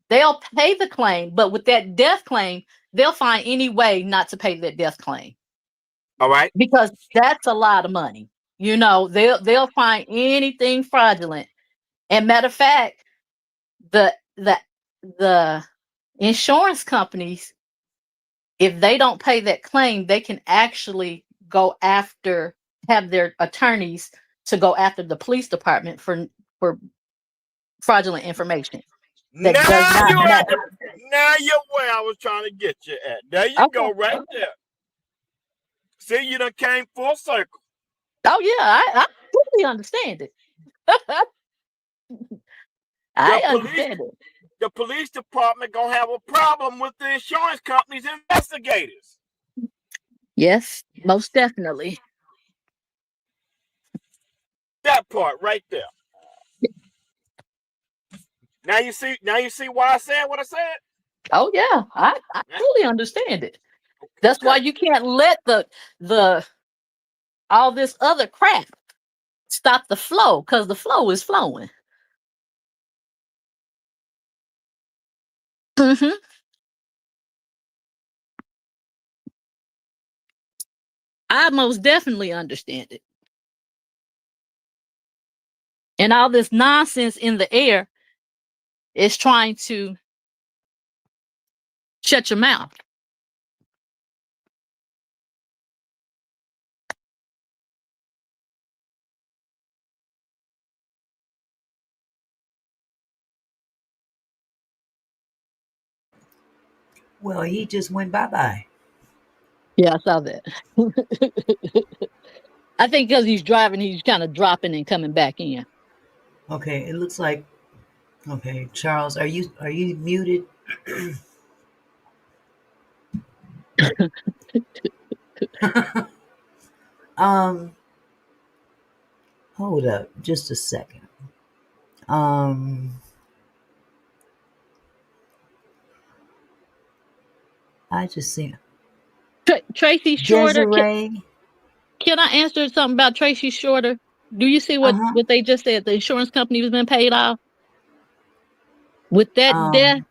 S8: they'll pay the claim, but with that death claim, they'll find any way not to pay that death claim.
S10: All right.
S8: Because that's a lot of money. You know, they'll find anything fraudulent. And matter of fact, the insurance companies, if they don't pay that claim, they can actually have their attorneys to go after the police department for fraudulent information.
S10: Now you're where I was trying to get you at. There you go, right there. See, you done came full circle.
S8: Oh yeah, I totally understand it. I understand it.
S10: The police department gonna have a problem with the insurance company's investigators.
S8: Yes, most definitely.
S10: That part right there. Now you see why I said what I said?
S8: Oh yeah, I totally understand it. That's why you can't let the all this other crap stop the flow, because the flow is flowing. Mm-hmm. I most definitely understand it. And all this nonsense in the air is trying to shut your mouth.
S2: Well, he just went bye-bye.
S8: Yeah, I saw that. I think because he's driving, he's kind of dropping and coming back in.
S2: Okay, it looks like. Okay, Charles, are you muted? Hold up, just a second. I just seen
S8: Tracy Shorter.
S2: Desiree.
S8: Can I answer something about Tracy Shorter? Do you see what they just said? The insurance company has been paid off with that death.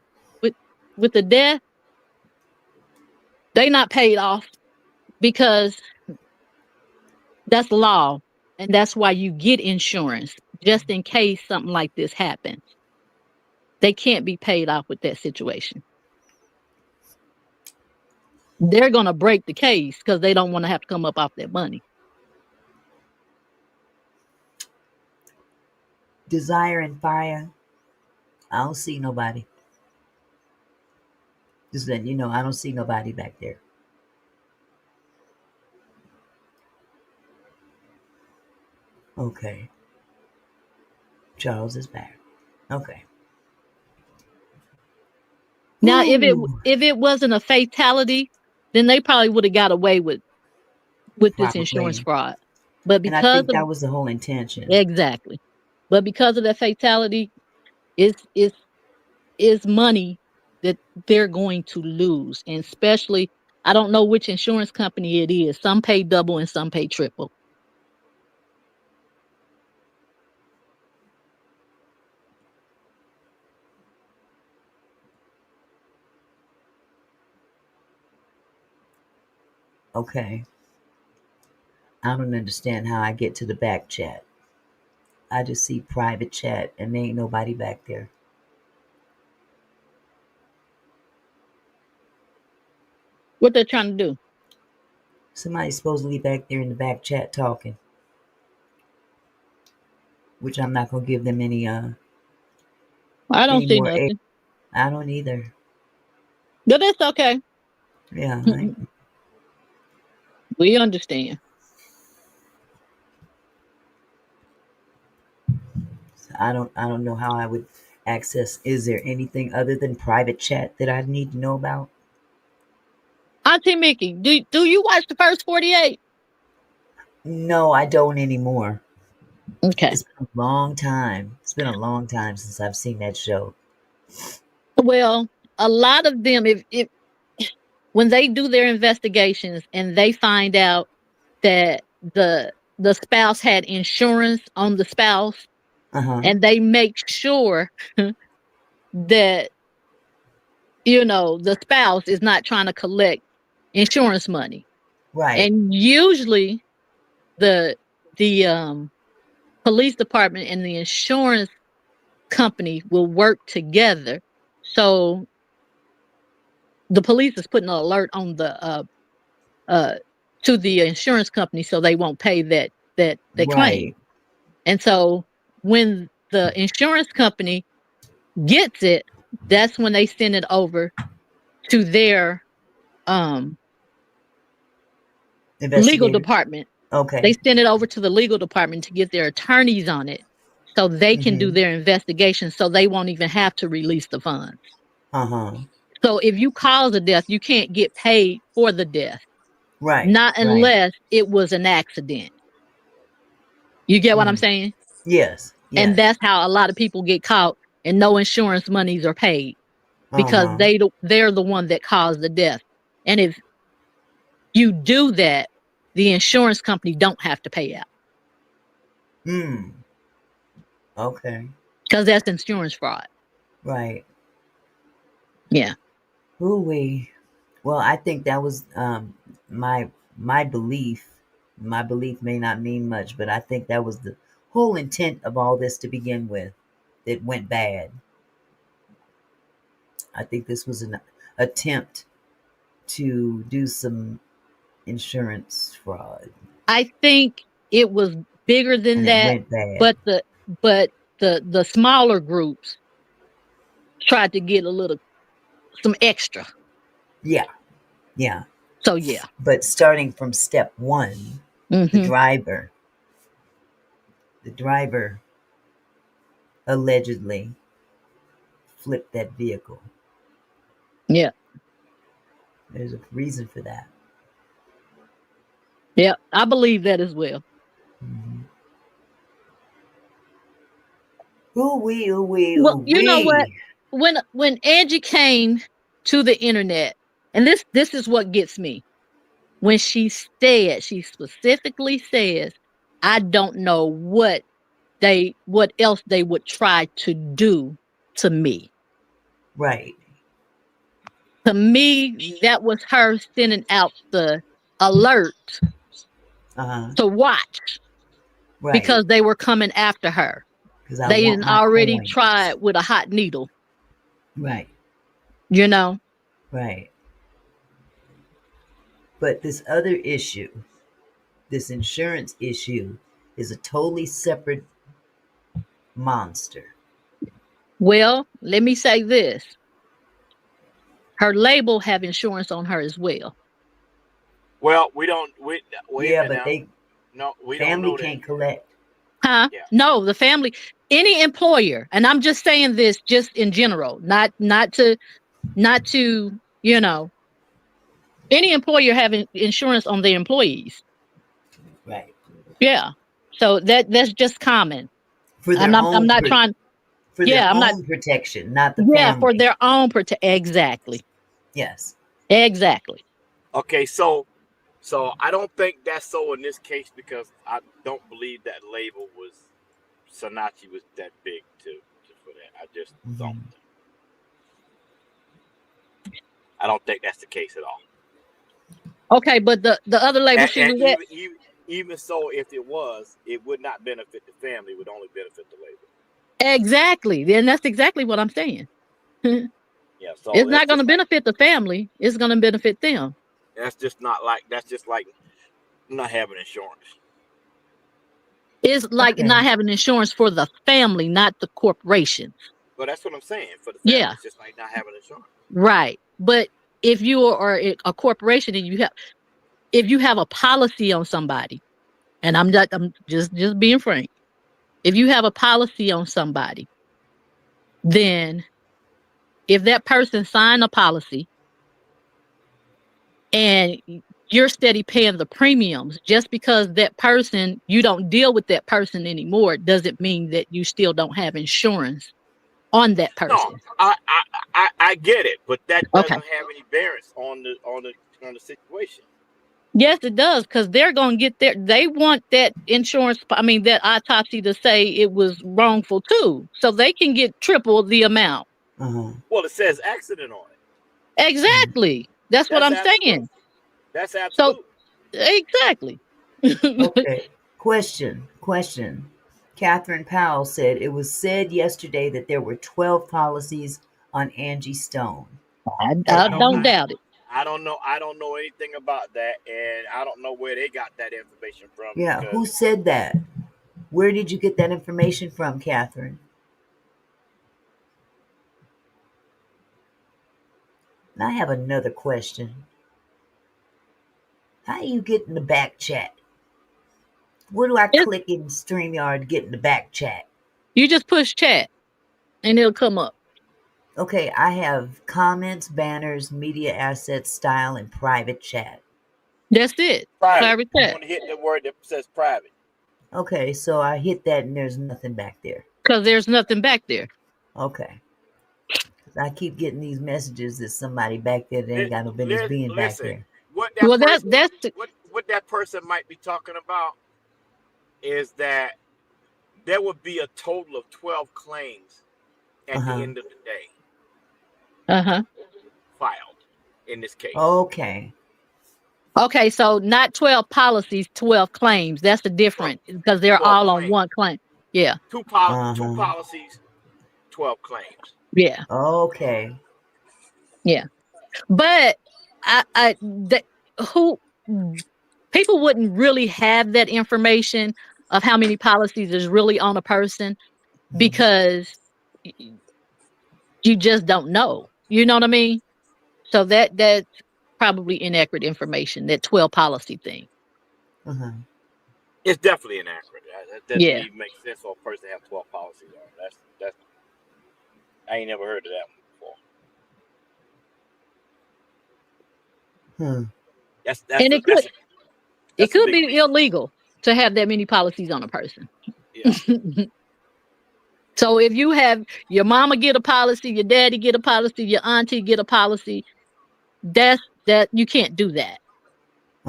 S8: With the death, they not paid off because that's law, and that's why you get insurance just in case something like this happens. They can't be paid off with that situation. They're gonna break the case because they don't want to have to come up off their money.
S2: Desire and Fire. I don't see nobody. Just letting you know, I don't see nobody back there. Okay. Charles is back. Okay.
S8: Now, if it wasn't a fatality, then they probably would have got away with this insurance
S2: Probably.
S8: fraud. But
S2: And I
S8: because
S2: think
S8: of
S2: that was the whole intention.
S8: exactly, but because of that fatality, is money that they're going to lose, and especially I don't know which insurance company it is. Some pay double and some pay triple.
S2: Okay. I don't understand how I get to the back chat. I just see private chat and there ain't nobody back there.
S8: What they're trying to do?
S2: Somebody's supposedly back there in the back chat talking. Which I'm not gonna give them any
S8: I don't see
S2: more air.
S8: nothing.
S2: I don't either.
S8: But that's okay.
S2: Yeah.
S8: We understand.
S2: I don't know how I would access. Is there anything other than private chat that I need to know about?
S8: Auntie Mickey, do you watch the first 48?
S2: No, I don't anymore.
S8: Okay.
S2: It's been a long time. It's been a long time since I've seen that show.
S8: Well, a lot of them, if when they do their investigations and they find out that the spouse had insurance on the spouse, and they make sure that the spouse is not trying to collect insurance money.
S2: Right.
S8: And usually the police department and the insurance company will work together. So the police is putting an alert on the to the insurance company so they won't pay that claim.
S2: Right.
S8: And so when the insurance company gets it, that's when they send it over to their legal department.
S2: Okay.
S8: They send it over to the legal department to get their attorneys on it so they can do their investigation, so they won't even have to release the funds. So if you cause a death, you can't get paid for the death.
S2: Right.
S8: Not unless it was an accident. You get what I'm saying?
S2: Yes.
S8: And that's how a lot of people get caught and no insurance monies are paid because they're the one that caused the death. And if you do that, the insurance company don't have to pay out.
S2: Okay.
S8: Because that's insurance fraud.
S2: Right.
S8: Yeah.
S2: Ooh-wee. Well, I think that was my belief. My belief may not mean much, but I think that was the whole intent of all this to begin with. It went bad. I think this was an attempt to do some insurance fraud.
S8: I think it was bigger than
S2: And
S8: that,
S2: it went bad.
S8: but the smaller groups tried to get some extra.
S2: Yeah. Yeah.
S8: So yeah.
S2: But starting from step one, the driver allegedly flipped that vehicle.
S8: Yeah.
S2: There's a reason for that.
S8: Yeah, I believe that as well.
S2: Ooh-wee.
S8: Well, you know what? When Angie came to the internet, and this is what gets me. When she specifically says, I don't know what else they would try to do to me.
S2: Right.
S8: To me, that was her sending out the alert to watch.
S2: Right.
S8: Because they were coming after her. They didn't already try it with a hot needle.
S2: Right.
S8: Right.
S2: But this other issue, this insurance issue, is a totally separate monster.
S8: Well, let me say this. Her label have insurance on her as well.
S10: Well, we don't. We
S2: family can't collect.
S8: Huh? Yeah. No, the family, any employer, and I'm just saying this just in general, not to Any employer having insurance on their employees.
S2: Right.
S8: Yeah. So that's just common.
S2: For their
S8: I'm not trying.
S2: For
S8: Yeah,
S2: their
S8: I'm not.
S2: own protection, not the
S8: Yeah,
S2: family.
S8: for their own Exactly.
S2: Yes.
S8: Exactly.
S10: Okay, so I don't think that's so in this case because I don't believe that label was Sanachi was that big for that. I just don't. I don't think that's the case at all.
S8: Okay, but the other label
S10: And,
S8: she
S10: and
S8: was at.
S10: even so, if it was, it would not benefit the family. It would only benefit the label.
S8: Exactly. Then that's exactly what I'm saying.
S10: Yeah, so
S8: It's not going to benefit the family. It's going to benefit them.
S10: That's just like not having insurance.
S8: It's like not having insurance for the family, not the corporation.
S10: Well, that's what I'm saying. For the family,
S8: Yeah.
S10: it's just like not having insurance.
S8: Right. But if you are a corporation and if you have a policy on somebody, and I'm just being frank. If you have a policy on somebody, then if that person signed a policy and you're steady paying the premiums, just because that person, you don't deal with that person anymore, doesn't mean that you still don't have insurance on that person.
S10: No, I get it, but that doesn't have any bearings on the situation.
S8: Yes, it does, because they're going to get they want that insurance, that autopsy to say it was wrongful too. So they can get triple the amount.
S10: Well, it says accident on it.
S8: Exactly. That's what I'm saying.
S10: That's absolute.
S8: So, exactly.
S2: Okay. Question. Catherine Powell said it was said yesterday that there were 12 policies on Angie Stone.
S8: I don't doubt it.
S10: I don't know anything about that, and I don't know where they got that information from.
S2: Yeah, who said that? Where did you get that information from, Catherine? And I have another question. How do you get in the back chat? Where do I click in StreamYard to get in the back chat?
S8: You just push chat, and it'll come up.
S2: Okay, I have comments, banners, media assets, style, and private chat.
S8: That's it.
S10: Private chat. You want to hit the word that says private.
S2: Okay, so I hit that and there's nothing back there.
S8: Because there's nothing back there.
S2: Okay. I keep getting these messages that somebody back there that ain't got no business being back there.
S10: What that person might be talking about is that there would be a total of 12 claims at the end of the day. Filed in this case.
S2: Okay.
S8: Okay, so not 12 policies, 12 claims. That's the difference because they're all on one claim. Yeah.
S10: Two policies, 12 claims.
S8: Yeah.
S2: Okay.
S8: Yeah. But people wouldn't really have that information of how many policies is really on a person because you just don't know. You know what I mean? So that's probably inaccurate information, that 12 policy thing.
S10: It's definitely inaccurate. That doesn't even make sense for a person to have 12 policies on. That's I ain't never heard of that one before.
S8: And it could be illegal to have that many policies on a person.
S10: Yeah.
S8: So if you have your mama get a policy, your daddy get a policy, your auntie get a policy, that you can't do that.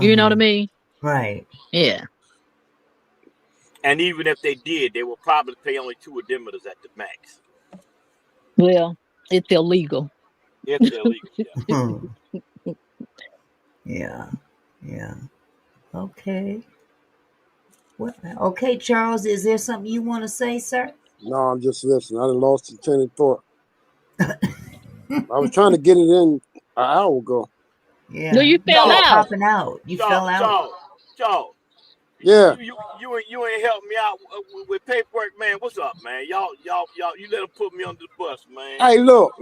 S8: You know what I mean?
S2: Right.
S8: Yeah.
S10: And even if they did, they will probably pay only 2 indemnities at the max.
S8: Well, it's illegal.
S10: It's illegal.
S2: Yeah. Yeah. Okay. Okay, Charles, is there something you want to say, sir?
S9: No, I'm just listening. I done lost the train of thought. I was trying to get it in an hour ago.
S2: Yeah.
S8: No, you fell out.
S2: Popping out. You fell out.
S10: Joe.
S9: Yeah.
S10: You ain't helping me out with paperwork, man. What's up, man? Y'all, you let them put me under the bus, man.
S9: Hey, look.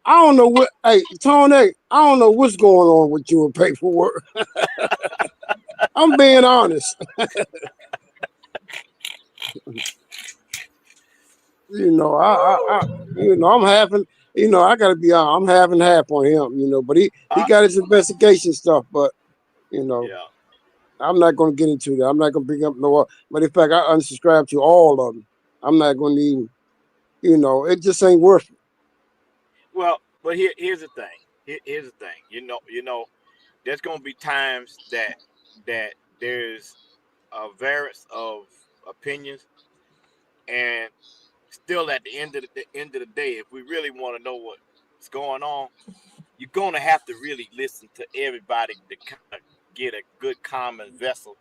S9: I don't know what. Hey, Tony, I don't know what's going on with you in paperwork. I'm being honest. I'm you know, I gotta be honest. I'm half and half on him, you know, but he got his investigation stuff, but you know,
S10: Yeah.
S9: I'm not gonna get into that. I'm not gonna bring up no. But in fact, I unsubscribe to all of them. I'm not gonna even, you know, it just ain't worth it.
S10: Well, but here's the thing. Here's the thing. You know, there's gonna be times that there's a variance of opinions, and still at the end of the day, if we really want to know what's going on, you're gonna have to really listen to everybody to kind of get a good common vessel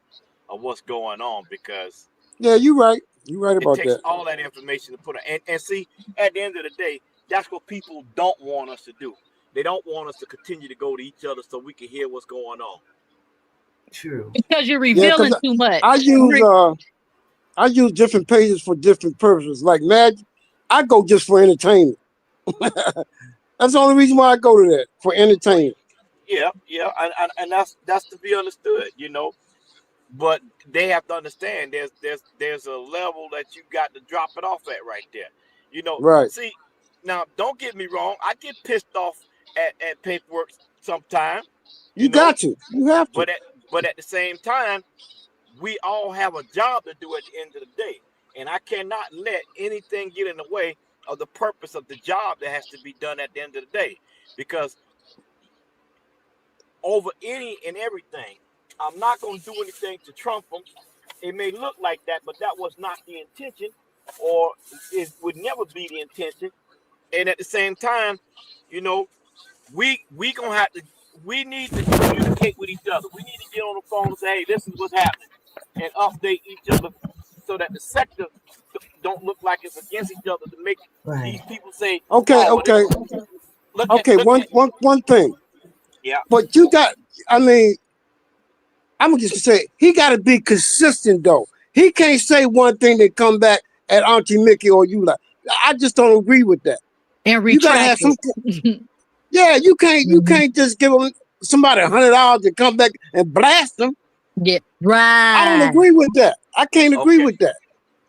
S10: of what's going on, because
S9: Yeah, you're right. You're right
S10: it
S9: about
S10: takes
S9: that.
S10: all that information to put on. And see, at the end of the day, that's what people don't want us to do. They don't want us to continue to go to each other so we can hear what's going on.
S2: True.
S8: Because you're
S9: Yeah,
S8: revealing
S9: because
S8: too much.
S9: I use different pages for different purposes. Like Magic, I go just for entertainment. That's the only reason why I go to that, for entertainment.
S10: Yeah, and that's to be understood, you know. But they have to understand there's a level that you got to drop it off at right there. You know,
S9: Right.
S10: see, now don't get me wrong, I get pissed off at paperwork sometimes, you
S9: You
S10: know,
S9: got to. You have to.
S10: but at the same time, we all have a job to do at the end of the day. And I cannot let anything get in the way of the purpose of the job that has to be done at the end of the day. Because over any and everything, I'm not going to do anything to trump them. It may look like that, but that was not the intention, or it would never be the intention. And at the same time, you know, we gonna have to. We need to communicate with each other. We need to get on the phone and say, "Hey, this is what's happening," and update each other so that the sector don't look like it's against each other. To make these people say,
S9: Okay,
S10: "Oh,
S9: okay.
S10: look
S9: Okay,
S10: at
S9: one thing.
S10: yeah."
S9: But you got, I mean, I'm just gonna say he got to be consistent though. He can't say one thing that come back at Auntie Mickey or you like. I just don't agree with that.
S8: And
S9: You gotta have some. Yeah, you can't just give them somebody $100 to come back and blast them.
S8: Yeah, right.
S9: I don't agree with that. I can't agree with that.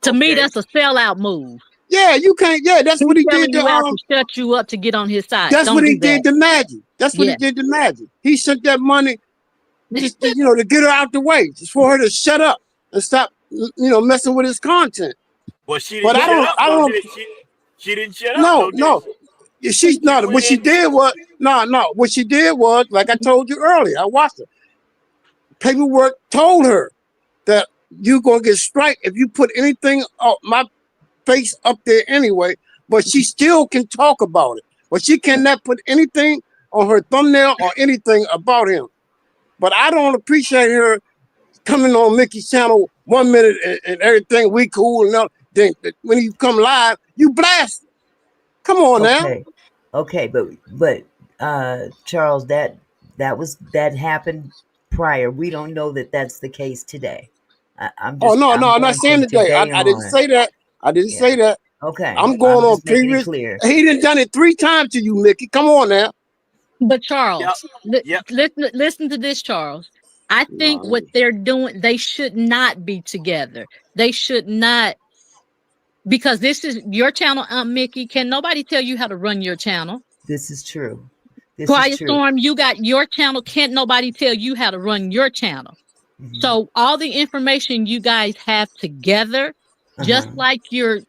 S8: To me, that's a sellout move.
S9: Yeah, you can't. Yeah, that's what he did
S8: to shut you up to get on his side.
S9: That's what he did to Magic. That's what he did to Magic. He sent that money just to, you know, to get her out the way, just for her to shut up and stop, you know, messing with his content.
S10: But she didn't shut up.
S9: I don't.
S10: She didn't shut up.
S9: No. She's not. What she did was no. What she did was, like I told you earlier, I watched her. Paperwork told her that you're gonna get strike if you put anything up my face up there anyway. But she still can talk about it. But she cannot put anything on her thumbnail or anything about him. But I don't appreciate her coming on Mickey's channel 1 minute and everything we cool and all. Then when you come live, you blast. Come on now.
S2: Okay, but Charles, that happened prior. We don't know that that's the case today. I'm
S9: not saying today. I didn't say that. I didn't say that.
S2: Okay,
S9: I'm going on previous.
S2: Clear.
S9: He done done it 3 times to you, Mickey. Come on now.
S8: But Charles, listen to this, Charles. I think what they're doing, they should not be together. They should not, because this is your channel, Aunt Mickey. Can nobody tell you how to run your channel?
S2: This is true.
S8: Quiet Storm, you got your channel. Can't nobody tell you how to run your channel. Mm-hmm. So all the information you guys have together, just like you're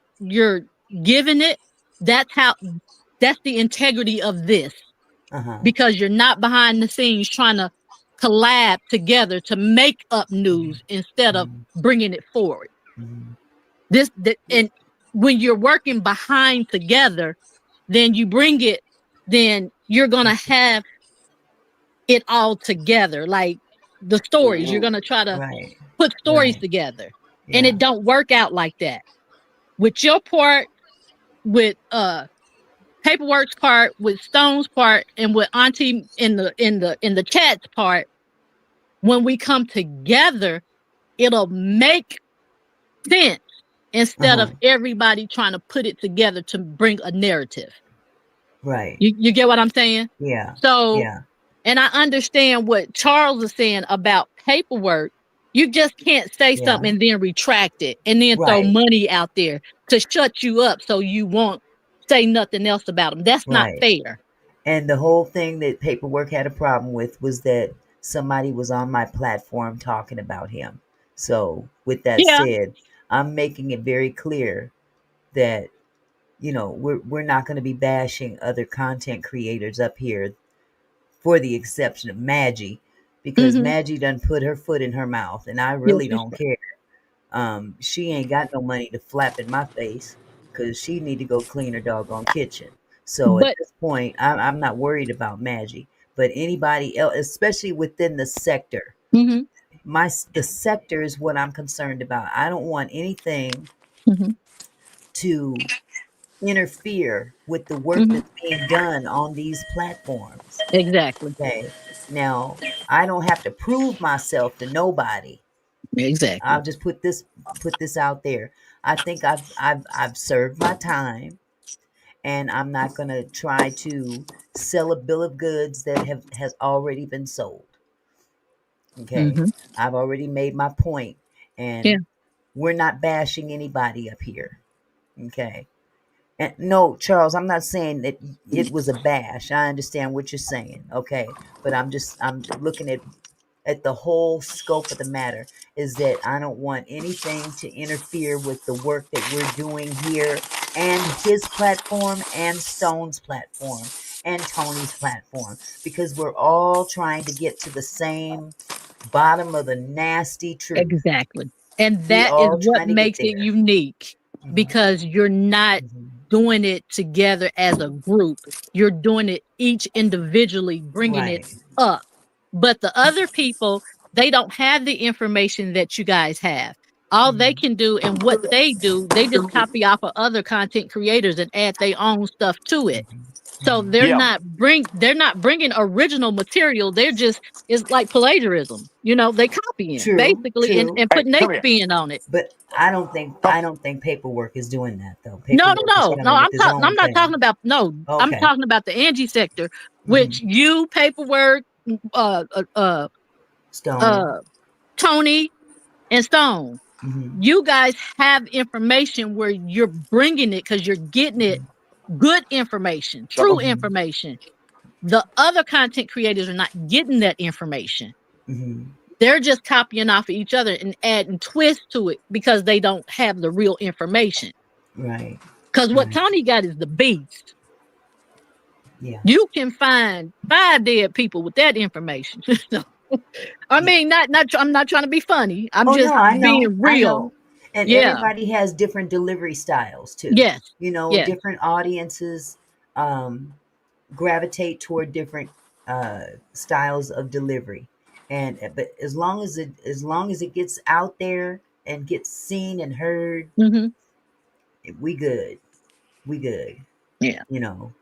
S8: giving it, that's the integrity of this. Because you're not behind the scenes trying to collab together to make up news instead of bringing it forward. And when you're working behind together, then you bring it, then you're going to have it all together. Like the stories, you're going to try to put stories together. Yeah. And it don't work out like that. With your part, with Paperwork's part, with Stone's part, and with Auntie in the chat's part, when we come together, it'll make sense instead of everybody trying to put it together to bring a narrative.
S2: Right.
S8: You get what I'm saying?
S2: Yeah.
S8: So, and I understand what Charles is saying about paperwork. You just can't say something and then retract it and then throw money out there to shut you up so you won't say nothing else about him. That's not
S2: Right.
S8: fair.
S2: And the whole thing that Paperwork had a problem with was that somebody was on my platform talking about him. So with that
S8: Yeah.
S2: said, I'm making it very clear that, you know, we're not going to be bashing other content creators up here, for the exception of Maggie, because Maggie done put her foot in her mouth, and I really
S8: Yes,
S2: don't care. She ain't got no money to flap in my face, because she need to go clean her doggone kitchen. So at
S8: but
S2: this point, I'm not worried about Maggie, but anybody else, especially within the sector,
S8: mhm,
S2: the sector is what I'm concerned about. I don't want anything
S8: mhm,
S2: to interfere with the work
S8: mhm.
S2: that's being done on these platforms.
S8: Exactly.
S2: Okay. Now, I don't have to prove myself to nobody.
S8: Exactly.
S2: I'll just put this out there. I think I've served my time, and I'm not going to try to sell a bill of goods that has already been sold. Okay.
S8: Mhm.
S2: I've already made my point,
S8: Yeah.
S2: and we're not bashing anybody up here. Okay. And no, Charles, I'm not saying that it was a bash. I understand what you're saying. Okay. But I'm looking at the whole scope of the matter, is that I don't want anything to interfere with the work that we're doing here, and his platform, and Stone's platform, and Tony's platform, because we're all trying to get to the same bottom of the nasty truth.
S8: Exactly. And
S2: We
S8: that is
S2: all
S8: what
S2: trying to get
S8: makes it
S2: there.
S8: unique, because you're not doing it together as a group. You're doing it each individually, bringing it
S2: Right.
S8: up. But the other people, they don't have the information that you guys have. All they can do, and what they do, they just copy off of other content creators and add their own stuff to it. So they're
S10: Yeah.
S8: not bringing original material. It's like plagiarism. You know, they copying
S2: True,
S8: basically and
S2: true.
S8: putting their
S10: Come here.
S8: spin on it.
S2: But
S10: Come.
S2: I don't think Paperwork is doing that though.
S8: No,
S2: Paperwork is
S8: no, no, no.
S2: coming with his
S8: I'm
S2: own
S8: not talking
S2: thing.
S8: about I'm
S2: Okay.
S8: talking about the Angie sector,
S2: hmm
S8: which you, Paperwork, uh, uh, uh,
S2: Stone.
S8: uh, Tony, and Stone.
S2: hmm
S8: You guys have information where you're bringing it because you're getting it good information, true information. The other content creators are not getting that information.
S2: hmm
S8: They're just copying off of each other and adding twists to it because they don't have the real information.
S2: Right.
S8: Because what
S2: Right.
S8: Tony got is the beast.
S2: Yeah.
S8: You can find 5 dead people with that information. So, I mean, I'm not trying to be funny. I'm
S2: Oh
S8: just
S2: no, I know.
S8: being
S2: I
S8: real.
S2: know. And
S8: Yeah.
S2: everybody has different delivery styles too.
S8: Yes.
S2: You know,
S8: Yes.
S2: different audiences gravitate toward different styles of delivery. And but as long as it gets out there and gets seen and heard,
S8: Mm-hmm.
S2: we good. We good.
S8: Yeah.
S2: You know,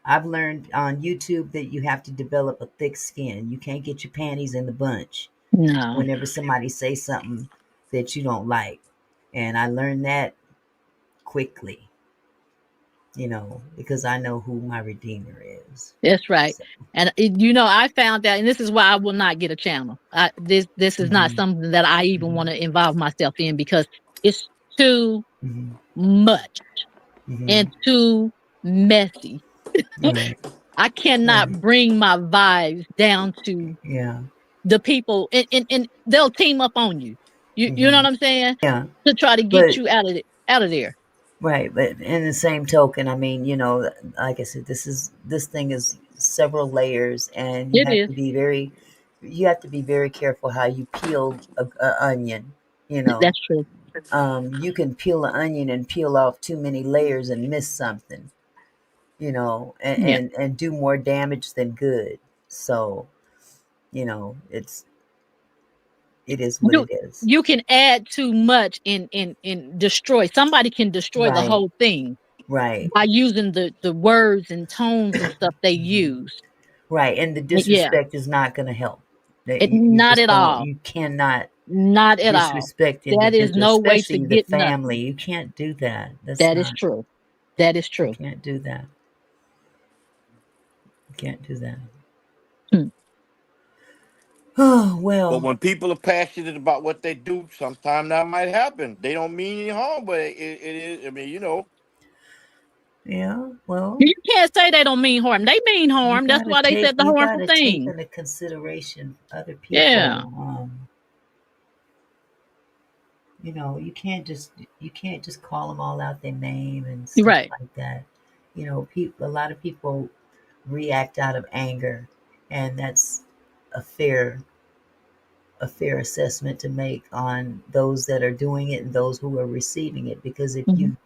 S2: I've learned on YouTube that you have to develop a thick skin. You can't get your panties in the bunch
S8: No.
S2: whenever somebody says something that you don't like. And I learned that quickly, you know, because I know who my redeemer is.
S8: That's right.
S2: So,
S8: And I found out, and this is why I will not get a channel. This is not
S2: mhm,
S8: something that I even want to involve myself in because it's too
S2: mhm,
S8: much
S2: mhm.
S8: and too messy.
S2: Right,
S8: I cannot
S2: right.
S8: bring my vibes down to
S2: Yeah.
S8: the people, and they'll team up on you. You know what
S2: Mhm.
S8: I'm saying?
S2: Yeah.
S8: To try to get
S2: But
S8: you out of there.
S2: right, but in the same token, I mean, you know, like I said, this thing is several layers, and
S8: It is.
S2: you have to be very careful how you peel a onion. You know,
S8: That's true.
S2: you can peel an onion and peel off too many layers and miss something. You know,
S8: Yeah.
S2: and do more damage than good. So, you know, it is what
S8: You
S2: it is.
S8: you can add too much and destroy. Somebody can destroy the
S2: Right,
S8: whole thing
S2: right.
S8: by using the words and tones and stuff they use.
S2: Right, and the
S8: Yeah.
S2: disrespect is not going to help. That you
S8: Not
S2: just
S8: at
S2: don't.
S8: all.
S2: You cannot
S8: Not at all.
S2: disrespect
S8: That is
S2: individuals,
S8: no way to
S2: especially the
S8: get
S2: family.
S8: nothing.
S2: You can't do that. That's
S8: That is
S2: not.
S8: true. That is
S2: You
S8: true.
S2: can't do that. You can't do that.
S8: Hmm.
S2: Oh
S10: But
S2: well.
S10: when people are passionate about what they do, sometimes that might happen. They don't mean any harm, but it is. I mean, you know.
S2: Yeah, well,
S8: You can't say they don't mean harm. They mean harm. That's why they said the
S2: you
S8: harmful
S2: gotta take
S8: thing.
S2: into consideration other people.
S8: Yeah.
S2: You know, you can't just call them all out their name and stuff
S8: Right.
S2: like that. You know, a lot of people react out of anger, and that's a fair assessment to make on those that are doing it and those who are receiving it. Because if
S8: Mhm.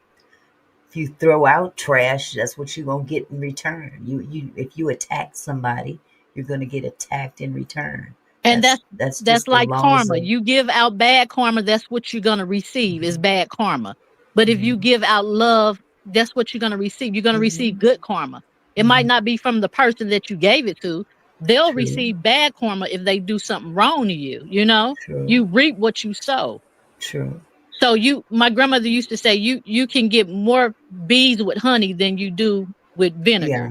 S2: you throw out trash, that's what you're gonna get in return. If you attack somebody, you're gonna get attacked in return.
S8: And
S2: That's
S8: that's
S2: just the
S8: like
S2: laws
S8: karma.
S2: of.
S8: You give out bad karma, that's what you're gonna receive is bad karma. But if you give out love, that's what you're gonna receive. You're gonna receive good karma. It might not be from the person that you gave it to. They'll
S2: True.
S8: receive bad karma if they do something wrong to you. You know,
S2: True.
S8: you reap what you sow.
S2: True.
S8: So my grandmother used to say, you can get more bees with honey than you do with vinegar.
S2: Yeah.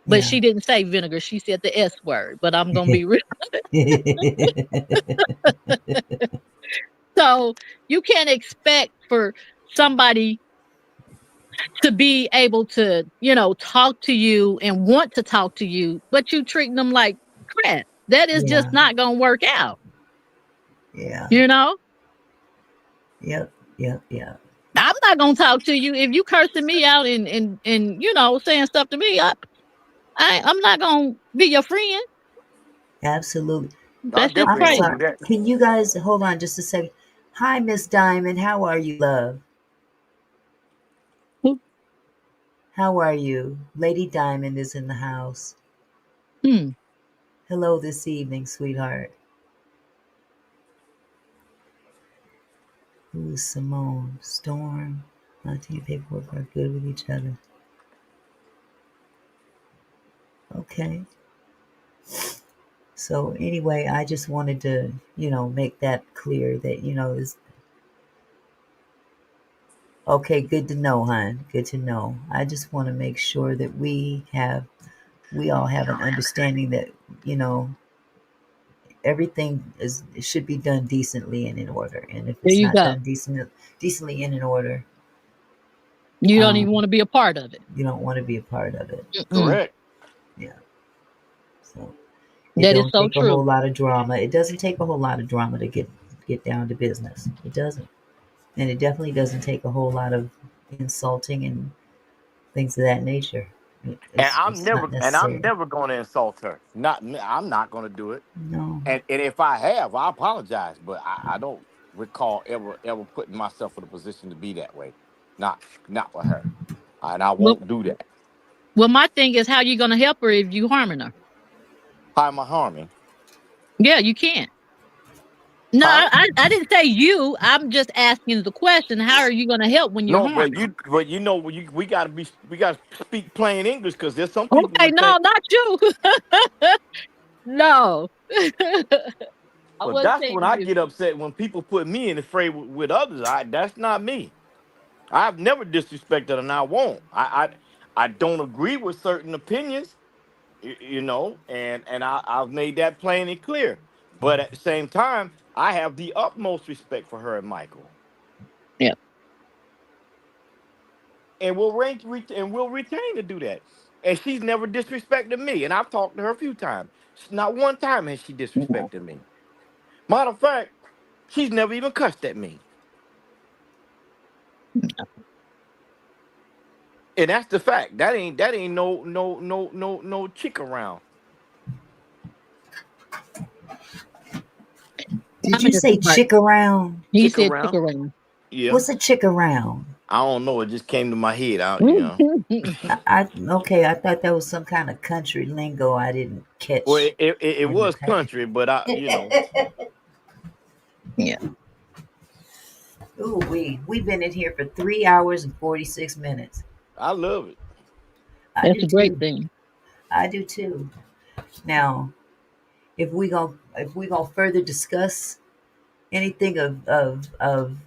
S8: But
S2: Yeah.
S8: she didn't say vinegar. She said the S word. But I'm gonna be real. So you can't expect for somebody to be able to, talk to you and want to talk to you, but you treat them like crap. That is just
S2: Yeah.
S8: not gonna work out.
S2: Yeah.
S8: You know?
S2: Yep. Yep. Yep.
S8: I'm not gonna talk to you if you cursing me out and saying stuff to me. I'm not gonna be your friend.
S2: Absolutely.
S8: That's just
S2: I'm
S8: crazy.
S2: sorry. Can you guys hold on just a second? Hi, Miss Diamond. How are you, love? How are you? Lady Diamond is in the house. Hello this evening, sweetheart. Who's Simone? Storm. Auntie and paperwork are good with each other. Okay. So anyway, I just wanted to, make that clear that, is okay, good to know, hon. Good to know. I just want to make sure that we all have an understanding that, everything should be done decently and in order. And if
S8: There
S2: it's
S8: you
S2: not
S8: go.
S2: done decently and in order,
S8: You don't even want to be a part of it.
S2: you don't want to be a part of it.
S10: Correct.
S2: Yeah. So
S8: That is so
S2: take a
S8: true.
S2: whole lot of drama. It doesn't take a whole lot of drama to get down to business. It doesn't. And it definitely doesn't take a whole lot of insulting and things of that nature. It's
S10: I'm
S2: necessary.
S10: never going to insult her. I'm not going to do it.
S2: No.
S10: And if I have, I apologize. But I don't recall ever putting myself in a position to be that way. Not with her. And I won't do that.
S8: Well, my thing is, how you gonna help her if you harming her?
S10: How am I harming?
S8: Yeah, you can't. No,
S10: Huh?
S8: I didn't say you. I'm just asking the question. How are you gonna help when you're
S10: No,
S8: harming?
S10: we gotta speak plain English because there's some people.
S8: Okay, no, not you. No. I
S10: But
S8: wasn't
S10: that's
S8: saying
S10: when I
S8: you.
S10: get upset when people put me in the fray with others. That's not me. I've never disrespected and I won't. I don't agree with certain opinions, and I've made that plain and clear. But at the same time, I have the utmost respect for her and Michael,
S8: Yeah.
S10: and we'll retain to do that. And she's never disrespected me, and I've talked to her a few times. Not one time has she disrespected me. Matter of fact, she's never even cussed at me. And that's the fact. That ain't no chick around.
S2: Did you say chick around?
S8: He
S10: Chick
S8: said
S10: around.
S8: chick around.
S10: Yeah.
S2: What's a chick around?
S10: I don't know. It just came to my head.
S2: Okay. I thought that was some kind of country lingo I didn't catch.
S10: Well, it was country, but
S8: Yeah.
S2: Ooh, we've been in here for 3 hours and 46 minutes.
S10: I love it.
S8: That's a great thing.
S2: I do too. Now, if we gonna further discuss anything of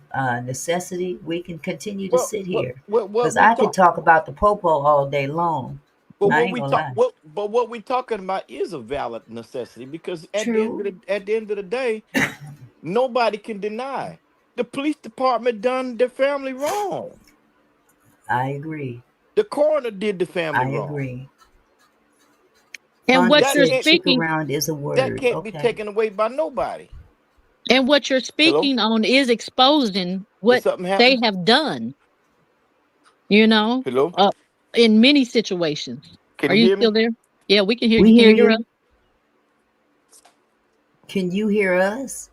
S2: necessity, we can continue to sit here because I could talk about the popo all day long.
S10: But
S2: I
S10: what
S2: ain't
S10: we
S2: gonna
S10: talk,
S2: lie.
S10: what we talking about is a valid necessity because at the end of the day, nobody can deny the police department done their family wrong.
S2: I agree.
S1: The coroner did the family
S2: I
S1: wrong.
S2: agree.
S8: And
S2: Fonda
S8: what you're
S2: said chick
S8: speaking,
S2: around is a
S1: That
S2: word.
S1: can't be
S2: Okay.
S1: taken away by nobody.
S8: and what you're
S1: Hello?
S8: speaking on is exposing
S1: Did
S8: what
S1: something happen?
S8: they have done, you know,
S1: Hello?
S8: in many situations.
S1: Can
S8: Are
S1: you
S8: you
S1: hear
S8: still
S1: me?
S8: there? Yeah, we can hear
S2: We
S8: you. Can
S2: hear
S8: you hear us?
S2: you. Can you hear us?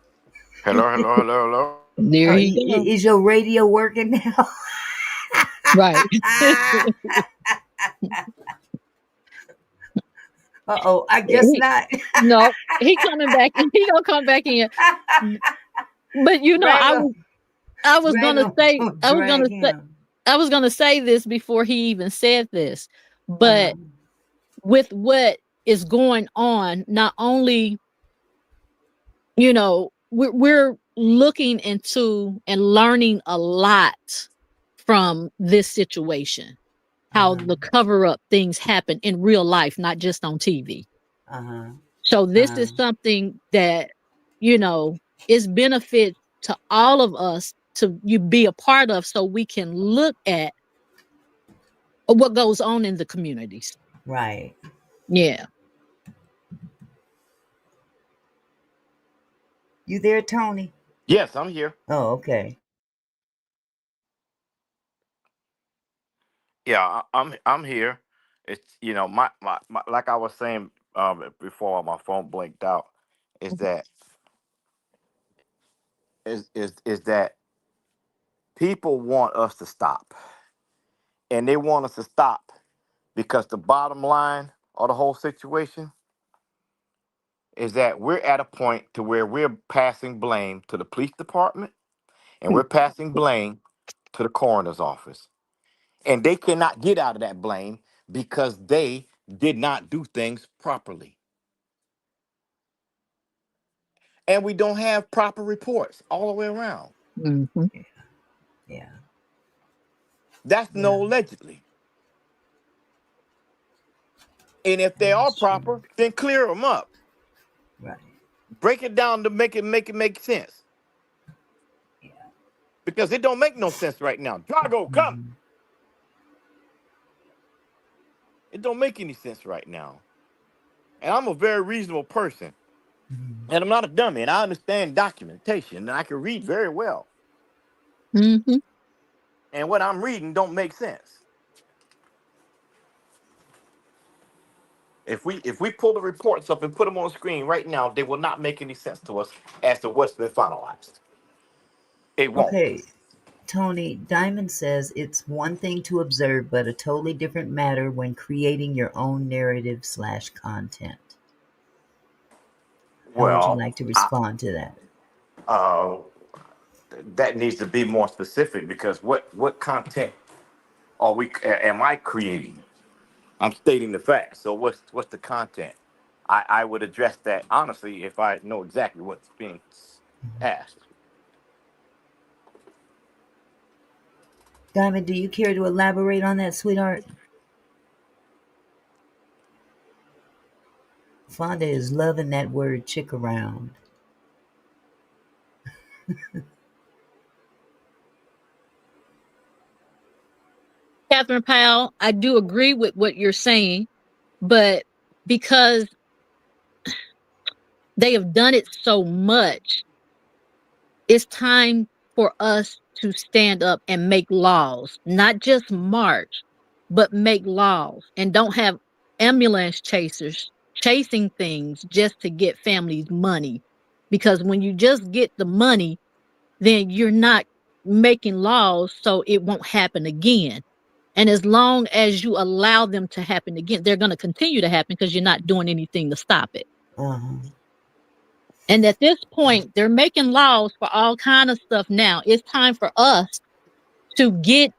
S1: Hello, hello, hello, hello.
S8: There you go.
S2: Is your radio working now?
S8: Right.
S2: Uh-oh, I guess not.
S8: No, he coming back. He gonna come back in. But you know,
S2: Drag him.
S8: I was
S2: Drag
S8: gonna
S2: him.
S8: say,
S2: Drag him.
S8: I was gonna say this before he even said this. But
S2: Uh-huh.
S8: with what is going on, not only, you know, we're looking into and learning a lot from this situation, how
S2: Uh-huh.
S8: the cover up things happen in real life, not just on TV.
S2: Uh-huh.
S8: So this is something that, you know, is benefit to all of us to you be a part of, so we can look at what goes on in the communities.
S2: Right.
S8: Yeah.
S2: You there, Tony?
S1: Yes, I'm here.
S2: Oh, okay.
S1: Yeah, I'm here. It's my like I was saying before my phone blinked out, is that is that people want us to stop, and they want us to stop because the bottom line of the whole situation is that we're at a point to where we're passing blame to the police department, and we're passing blame to the coroner's office, and they cannot get out of that blame because they did not do things properly. And we don't have proper reports all the way around.
S8: Mm-hmm.
S2: Yeah.
S1: That's no
S2: Yeah.
S1: allegedly. And if they are
S2: That's true.
S1: proper, then clear them up.
S2: Right.
S1: Break it down to make it make sense.
S2: Yeah.
S1: Because it don't make no sense right now. Drago, come.
S2: Mm-hmm.
S1: It don't make any sense right now. And I'm a very reasonable person.
S2: Mm-hmm.
S1: And I'm not a dummy. And I understand documentation. And I can read very well.
S8: Mm-hmm.
S1: And what I'm reading don't make sense. If we pull the reports up and put them on the screen right now, they will not make any sense to us as to what's been finalized. It won't.
S2: Okay. Tony, Diamond says it's one thing to observe, but a totally different matter when creating your own narrative / content. How would you
S1: Well,
S2: like to respond to that?
S1: uh, that needs to be more specific, because what content am I creating? I'm stating the facts. So what's the content? I would address that honestly if I know exactly what's being asked.
S2: Diamond, do you care to elaborate on that, sweetheart? Fonda is loving that word chick around.
S8: Catherine Powell, I do agree with what you're saying, but because they have done it so much, it's time for us to stand up and make laws, not just march, but make laws, and don't have ambulance chasers chasing things just to get families money. Because when you just get the money, then you're not making laws so it won't happen again. And as long as you allow them to happen again, they're going to continue to happen because you're not doing anything to stop it.
S2: Uh-huh.
S8: And at this point, they're making laws for all kind of stuff now. It's time for us to get,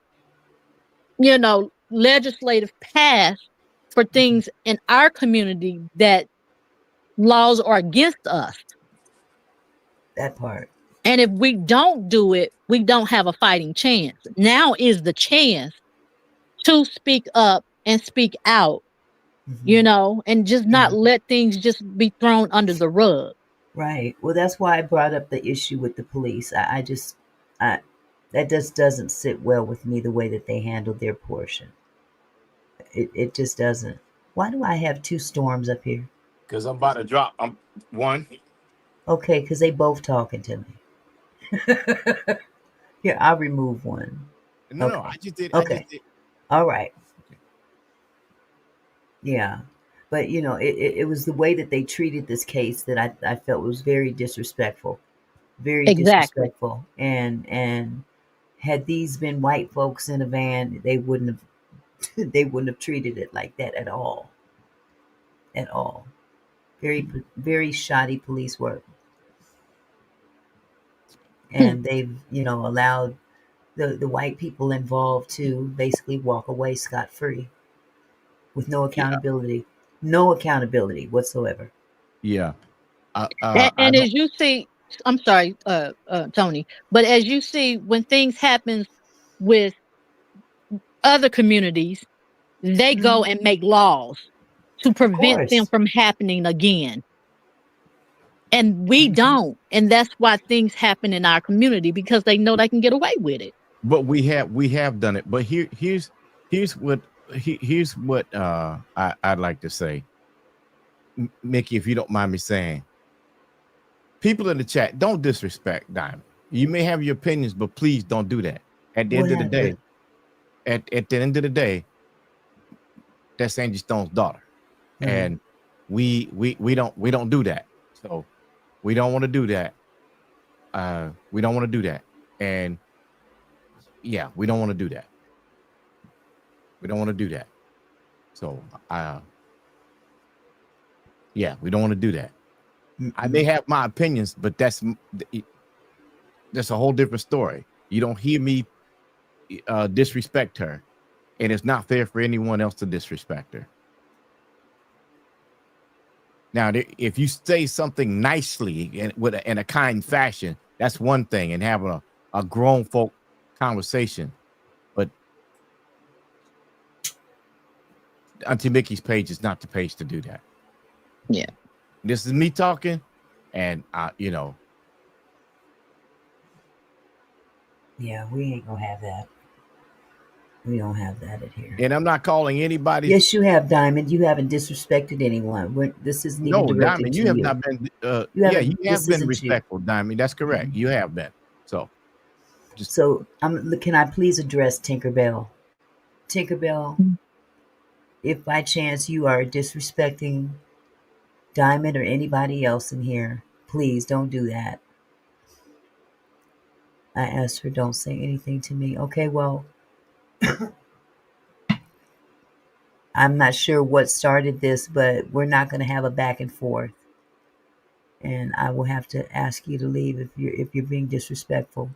S8: legislative passed for things in our community that laws are against us.
S2: That part.
S8: And if we don't do it, we don't have a fighting chance. Now is the chance to speak up and speak out, and just not let things just be thrown under the rug.
S2: Right. Well, that's why I brought up the issue with the police. That just doesn't sit well with me, the way that they handled their portion. It just doesn't. Why do I have two storms up here?
S1: Because I'm about to drop one.
S2: Okay, because they both talking to me. Here, I'll remove one.
S1: No,
S2: Okay.
S1: I just did.
S2: Okay. All right. Yeah. But it was the way that they treated this case that I felt was very disrespectful. Very
S8: Exactly.
S2: disrespectful. And had these been white folks in a van, they wouldn't have treated it like that at all. At all. Very very shoddy police work. And they've, allowed the white people involved to basically walk away scot-free with no accountability. No accountability whatsoever.
S1: Yeah.
S8: And,
S1: I
S8: and
S1: don't.
S8: as you see, I'm sorry, Tony, but as you see, when things happen with other communities, they go and make laws to prevent them
S2: course.
S8: from happening again. And we don't. And that's why things happen in our community, because they know they can get away with it.
S1: But we have done it. But here's what I'd like to say, Mickey, if you don't mind me saying. People in the chat, don't disrespect Diamond. You may have your opinions, but please don't do that. At the end of the day, at the end of the day, that's Angie Stone's daughter, and we don't do that. So we don't want to do that. We don't want to do that, and yeah, we don't want to do that. We don't want to do that. So yeah, we don't want to do that. I may have my opinions, but that's a whole different story. You don't hear me disrespect her, and it's not fair for anyone else to disrespect her. Now, if you say something nicely and in a kind fashion, that's one thing, and having a grown folk conversation. But Auntie Mickey's page is not the page to do that.
S8: Yeah.
S1: This is me talking, and
S2: Yeah, we ain't gonna have that. We don't have that in here.
S1: And I'm not calling anybody.
S2: Yes, you have, Diamond. You haven't disrespected anyone. This isn't even directed
S1: Diamond,
S2: to
S1: you have not been. You have been respectful, Diamond. That's correct. Mm-hmm. You have been. So,
S2: can I please address Tinkerbell? Tinkerbell, if by chance you are disrespecting Diamond or anybody else in here, please don't do that. I asked her, don't say anything to me. Okay, well, I'm not sure what started this, but we're not going to have a back and forth. And I will have to ask you to leave if you're being disrespectful.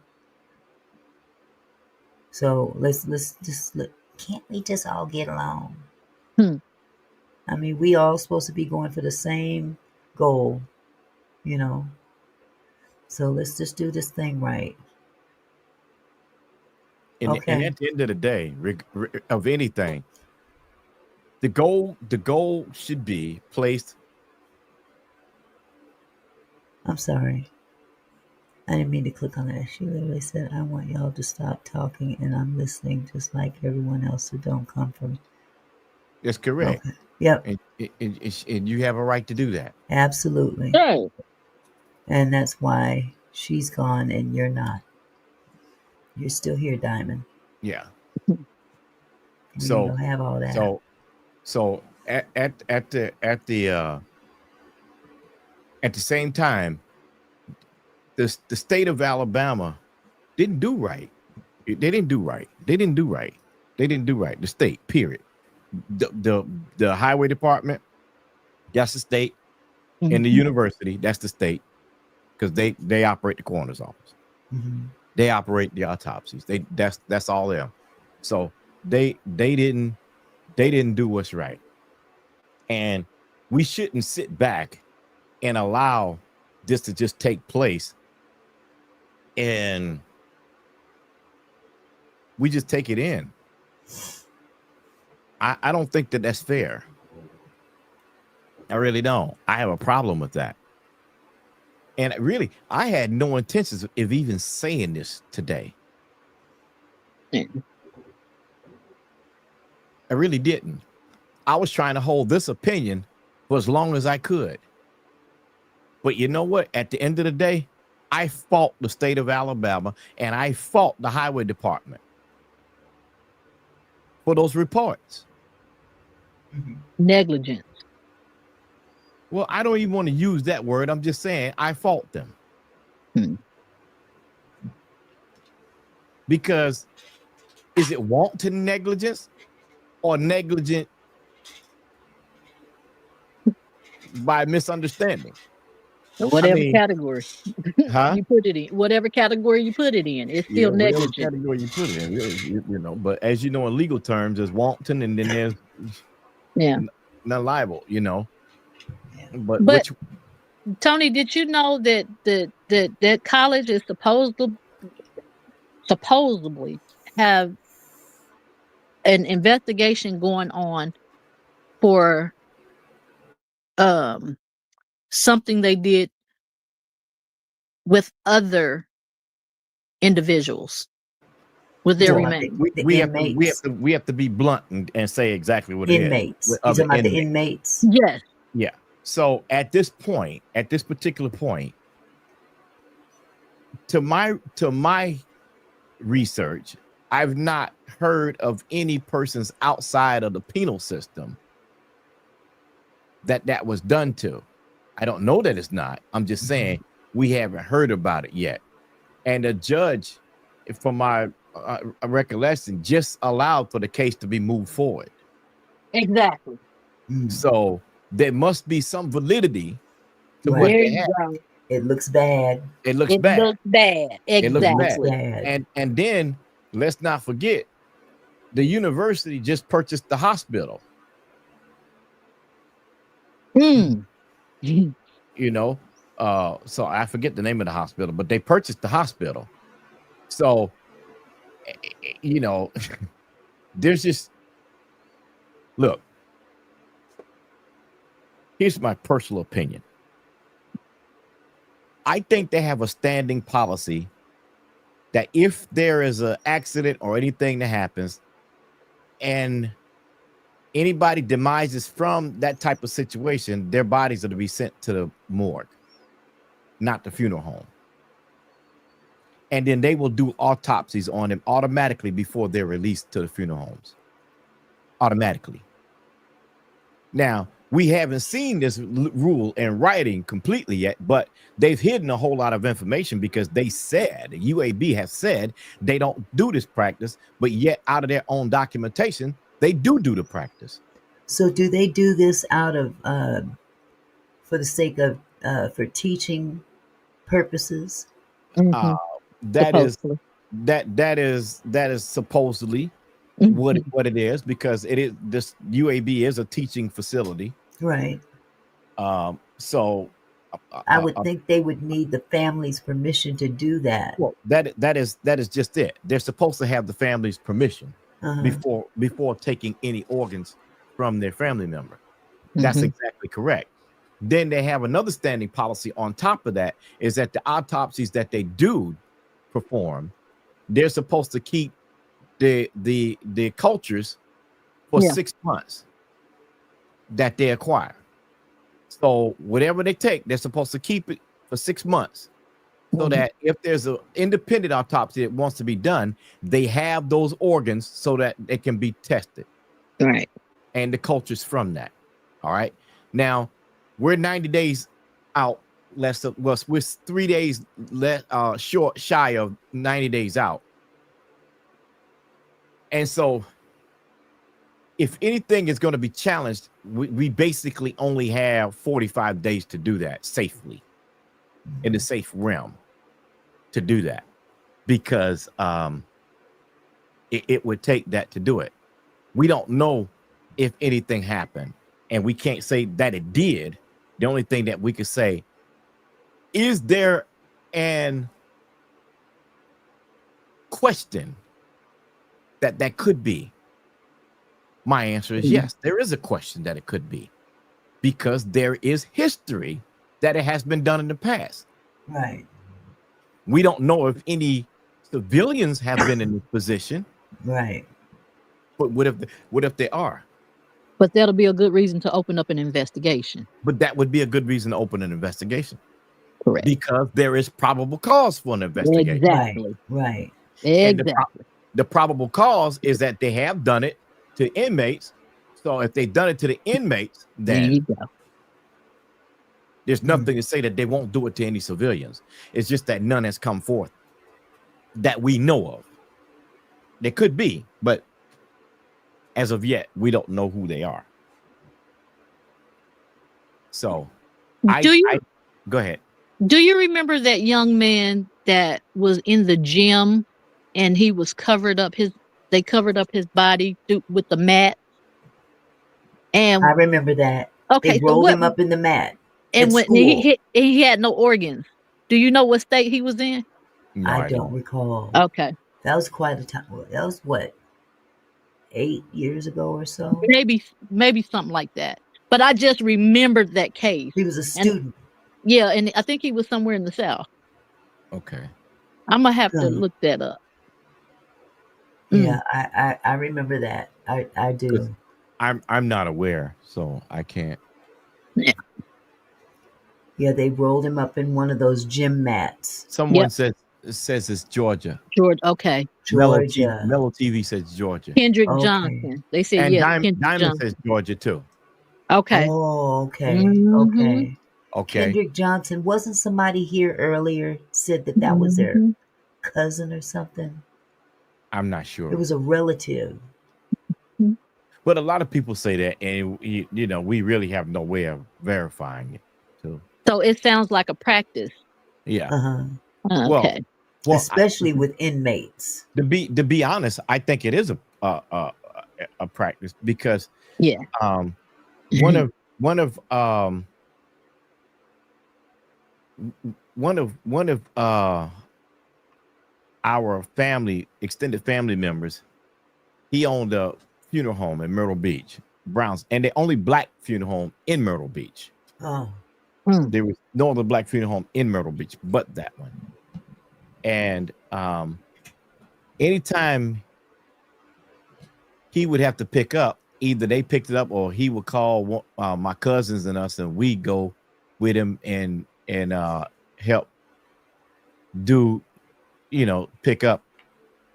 S2: So let's just look. Can't we just all get along? I mean, we all supposed to be going for the same goal, So let's just do this thing right.
S1: And at the end of the day, of anything, the goal should be placed.
S2: I'm sorry. I didn't mean to click on that. She literally said, I want y'all to stop talking and I'm listening just like everyone else who don't come from.
S1: That's correct.
S2: Okay. Yep.
S1: And you have a right to do that.
S2: Absolutely.
S8: Right.
S2: And that's why she's gone and you're not. You're still here, Diamond.
S1: Yeah.
S2: We don't have all that.
S1: So at the same time, the state of Alabama didn't do right. They didn't do right. The state, period. The highway department, that's the state, and the university, that's the state, because they operate the coroner's office. Mm-hmm. They operate the autopsies. That's all them. So they didn't do what's right, and we shouldn't sit back and allow this to just take place, and we just take it in. I don't think that that's fair. I really don't. I have a problem with that. And really, I had no intentions of even saying this today. I really didn't. I was trying to hold this opinion for as long as I could. But you know what? At the end of the day, I fought the state of Alabama and I fought the highway department for those reports.
S8: Negligence.
S1: Well, I don't even want to use that word. I'm just saying I fought them. Because is it wanton negligence or negligent by misunderstanding?
S8: Whatever category
S1: huh?
S8: you put it in, whatever category you put it in, it's still
S1: Whatever
S8: negligent.
S1: category you put it in, you know. But as you know, in legal terms, there's wanton and then there's not liable, you know. But which,
S8: Tony, did you know that that college is supposedly have an investigation going on for something they did with other individuals with their remains?
S1: we have to be blunt and say exactly what it
S2: inmates.
S1: is.
S2: You're talking about the inmates?
S8: Yes.
S1: Yeah. So at this particular point, to my research, I've not heard of any persons outside of the penal system that was done to. I don't know that it's not. I'm just saying we haven't heard about it yet. And the judge, from my recollection, just allowed for the case to be moved forward.
S8: Exactly.
S1: So there must be some validity to what they have.
S2: It looks bad.
S1: It looks bad.
S8: Exactly.
S1: It looks bad. And then let's not forget, the university just purchased the hospital. You know, so I forget the name of the hospital, but they purchased the hospital. So, you know, there's just, look, here's my personal opinion. I think they have a standing policy that if there is an accident or anything that happens and anybody demises from that type of situation, their bodies are to be sent to the morgue, not the funeral home. And then they will do autopsies on them automatically before they're released to the funeral homes. Automatically. Now, we haven't seen this rule in writing completely yet, but they've hidden a whole lot of information because they said, UAB has said they don't do this practice, but yet out of their own documentation, they do the practice.
S2: So do they do this out of, for the sake of, for teaching purposes?
S1: That is supposedly what it is, because it is, this UAB is a teaching facility,
S2: right?
S1: So
S2: I would think they would need the family's permission to do that.
S1: Well, that is just it. They're supposed to have the family's permission before taking any organs from their family member. That's exactly correct. Then they have another standing policy on top of that, is that the autopsies that they do perform, they're supposed to keep the cultures for 6 months that they acquire. So whatever they take, they're supposed to keep it for 6 months, so that if there's an independent autopsy that wants to be done, they have those organs so that they can be tested.
S8: Right.
S1: And the cultures from that. All right. Now we're 90 days out. We're 3 days shy of 90 days out. And so if anything is going to be challenged, we basically only have 45 days to do that safely, in the safe realm, to do that, because it would take that to do it. We don't know if anything happened, and we can't say that it did. The only thing that we could say, is there an question that could be? My answer is yes, there is a question that it could be, because there is history that it has been done in the past.
S2: Right.
S1: We don't know if any civilians have been in this position.
S2: Right.
S1: But what if they are?
S8: But that'll be a good reason to open up an investigation.
S1: But that would be a good reason to open an investigation.
S8: Correct.
S1: Because there is probable cause for an investigation.
S8: Exactly.
S2: Right.
S1: And
S8: Exactly.
S1: the probable cause is that they have done it to inmates. So if they've done it to the inmates,
S8: There you
S1: then
S8: go.
S1: there's nothing to say that they won't do it to any civilians. It's just that none has come forth that we know of. They could be, but as of yet, we don't know who they are. So, go ahead.
S8: Do you remember that young man that was in the gym and he was they covered up his body with the mat? And
S2: I remember that.
S8: Okay,
S2: they rolled him up in the mat.
S8: And when he had no organs. Do you know what state he was in?
S1: No,
S2: I don't recall.
S8: Okay.
S2: That was quite a time. That was what, 8 years ago or so?
S8: Maybe something like that. But I just remembered that case.
S2: He was a student.
S8: And I think he was somewhere in the South.
S1: Okay.
S8: I'm gonna have to look that up.
S2: Yeah, I remember that. I do.
S1: I'm not aware, so I can't.
S8: Yeah.
S2: Yeah, they rolled him up in one of those gym mats.
S1: Someone says it's Georgia.
S8: Georgia, okay.
S2: Georgia.
S1: Mellow TV says Georgia.
S8: Kendrick Johnson. They said
S1: Diamond says Georgia too.
S8: Okay.
S2: Oh, okay.
S1: Okay.
S2: Kendrick Johnson, wasn't somebody here earlier said that was their cousin or something?
S1: I'm not sure.
S2: It was a relative.
S1: But a lot of people say that, and we really have no way of verifying it.
S8: So it sounds like a practice.
S1: Yeah.
S8: Okay.
S2: Well, especially with inmates.
S1: To be honest, I think it is a practice because one of our extended family members, he owned a funeral home in Myrtle Beach, Browns, and the only black funeral home in Myrtle Beach.
S2: Oh.
S1: There was no other black funeral home in Myrtle Beach but that one. And anytime he would have to pick up, either they picked it up or he would call my cousins and us, and we go with him and help do, pick up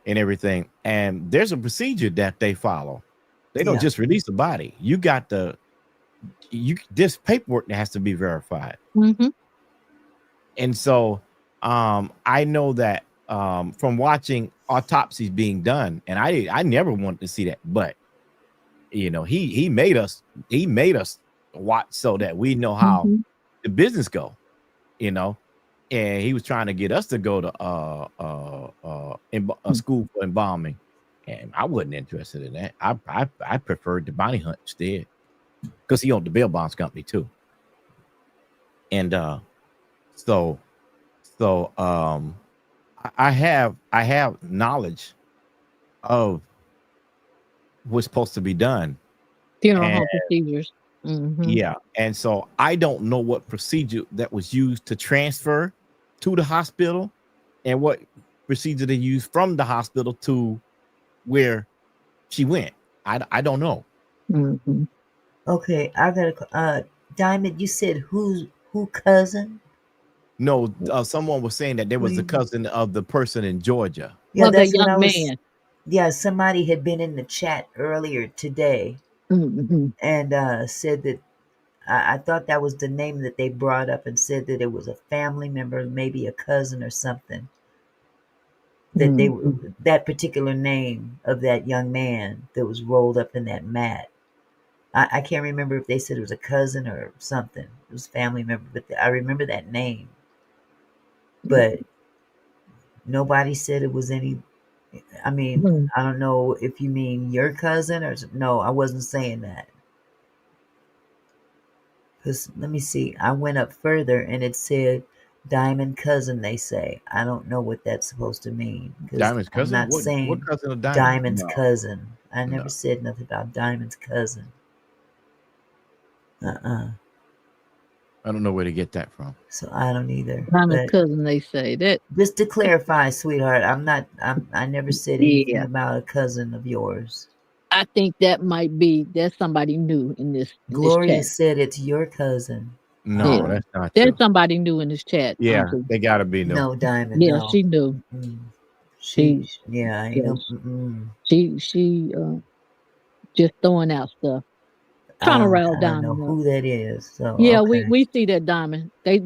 S1: and everything. And there's a procedure that they follow. They don't just release the body. You got this paperwork that has to be verified. And so I know that from watching autopsies being done, and I never wanted to see that, but he made us watch so that we know how the business go, and he was trying to get us to go to a school for embalming, and I wasn't interested in that. I preferred the bounty hunt instead, because he owned the bail bonds company too. And so I have knowledge of what's supposed to be done.
S8: Funeral home procedures.
S1: Yeah. And so I don't know what procedure that was used to transfer to the hospital and what procedure they used from the hospital to where she went. I don't know.
S2: Okay, I got Diamond, you said who cousin?
S1: No, someone was saying that there was a cousin of the person in Georgia.
S2: Yeah, that's
S8: young man.
S2: Yeah, somebody had been in the chat earlier today and said that I thought that was the name that they brought up, and said that it was a family member, maybe a cousin or something. That they that particular name of that young man that was rolled up in that mat. I can't remember if they said it was a cousin or something. It was a family member, but I remember that name. But nobody said it was any. I mean, I don't know if you mean your cousin or no. I wasn't saying that. Because let me see. I went up further and it said Diamond cousin. They say I don't know what that's supposed to mean.
S1: Diamond's cousin.
S2: I'm not saying
S1: what cousin of Diamond?
S2: Diamond's cousin. I never said nothing about Diamond's cousin.
S1: I don't know where to get that from.
S2: So I don't either.
S8: Diamond's cousin, they say that.
S2: Just to clarify, sweetheart, I never said anything about a cousin of yours.
S8: I think that's somebody new in this
S2: Gloria
S8: chat.
S2: said it's your cousin.
S1: No, that's not
S8: There's
S1: true.
S8: somebody new in this chat.
S1: Yeah,
S8: Auntie.
S1: they gotta be new.
S2: No, Diamond.
S8: Yeah,
S2: No.
S8: she knew.
S2: She yeah, I know.
S8: She just throwing out stuff. Trying to rile
S2: I don't know
S8: Diamond up.
S2: who that is. So
S8: Yeah,
S2: okay.
S8: we see that Diamond. They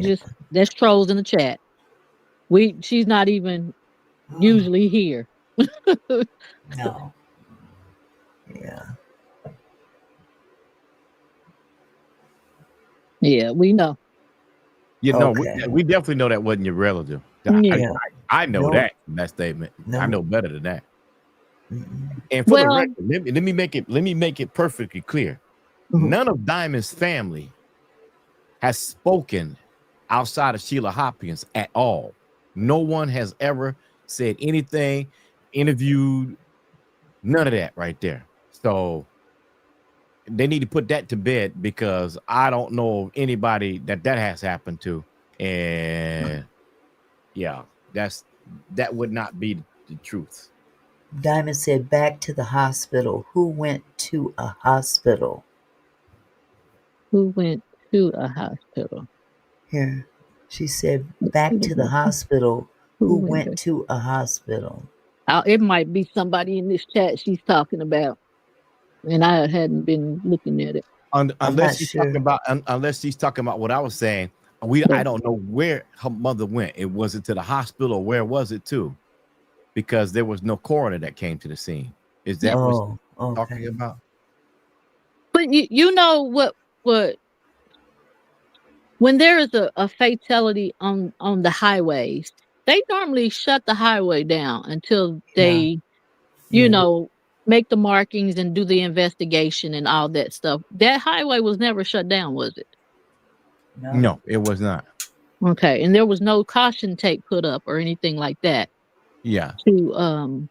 S8: just that's trolls in the chat. She's not even usually here.
S2: No. Yeah.
S8: Yeah, we know.
S1: You know,
S2: Okay.
S1: we definitely know that wasn't your relative.
S8: Yeah.
S1: I know
S2: No.
S1: that from that statement. I know better than that. And for the
S8: Well,
S1: record, let me make it perfectly clear. None of Diamond's family has spoken outside of Sheila Hopkins at all. No one has ever said anything, interviewed, none of that right there. So they need to put that to bed because I don't know of anybody that has happened to. And yeah, that would not be the truth.
S2: Diamond said back to the hospital. Who went to a hospital?
S8: Who went to a hospital?
S2: Here. She said back to the hospital. Who went to a hospital?
S8: It might be somebody in this chat she's talking about. And I hadn't been looking at it.
S1: Unless she's talking about what I was saying, I don't know where her mother went. It was it to the hospital or where was it to? Because there was no coroner that came to the scene. Is that what you're talking about?
S8: But you know what when there is a fatality on the highways, they normally shut the highway down until they, make the markings and do the investigation and all that stuff. That highway was never shut down, was it?
S1: No, it was not.
S8: Okay, and there was no caution tape put up or anything like that.
S1: Yeah.
S8: To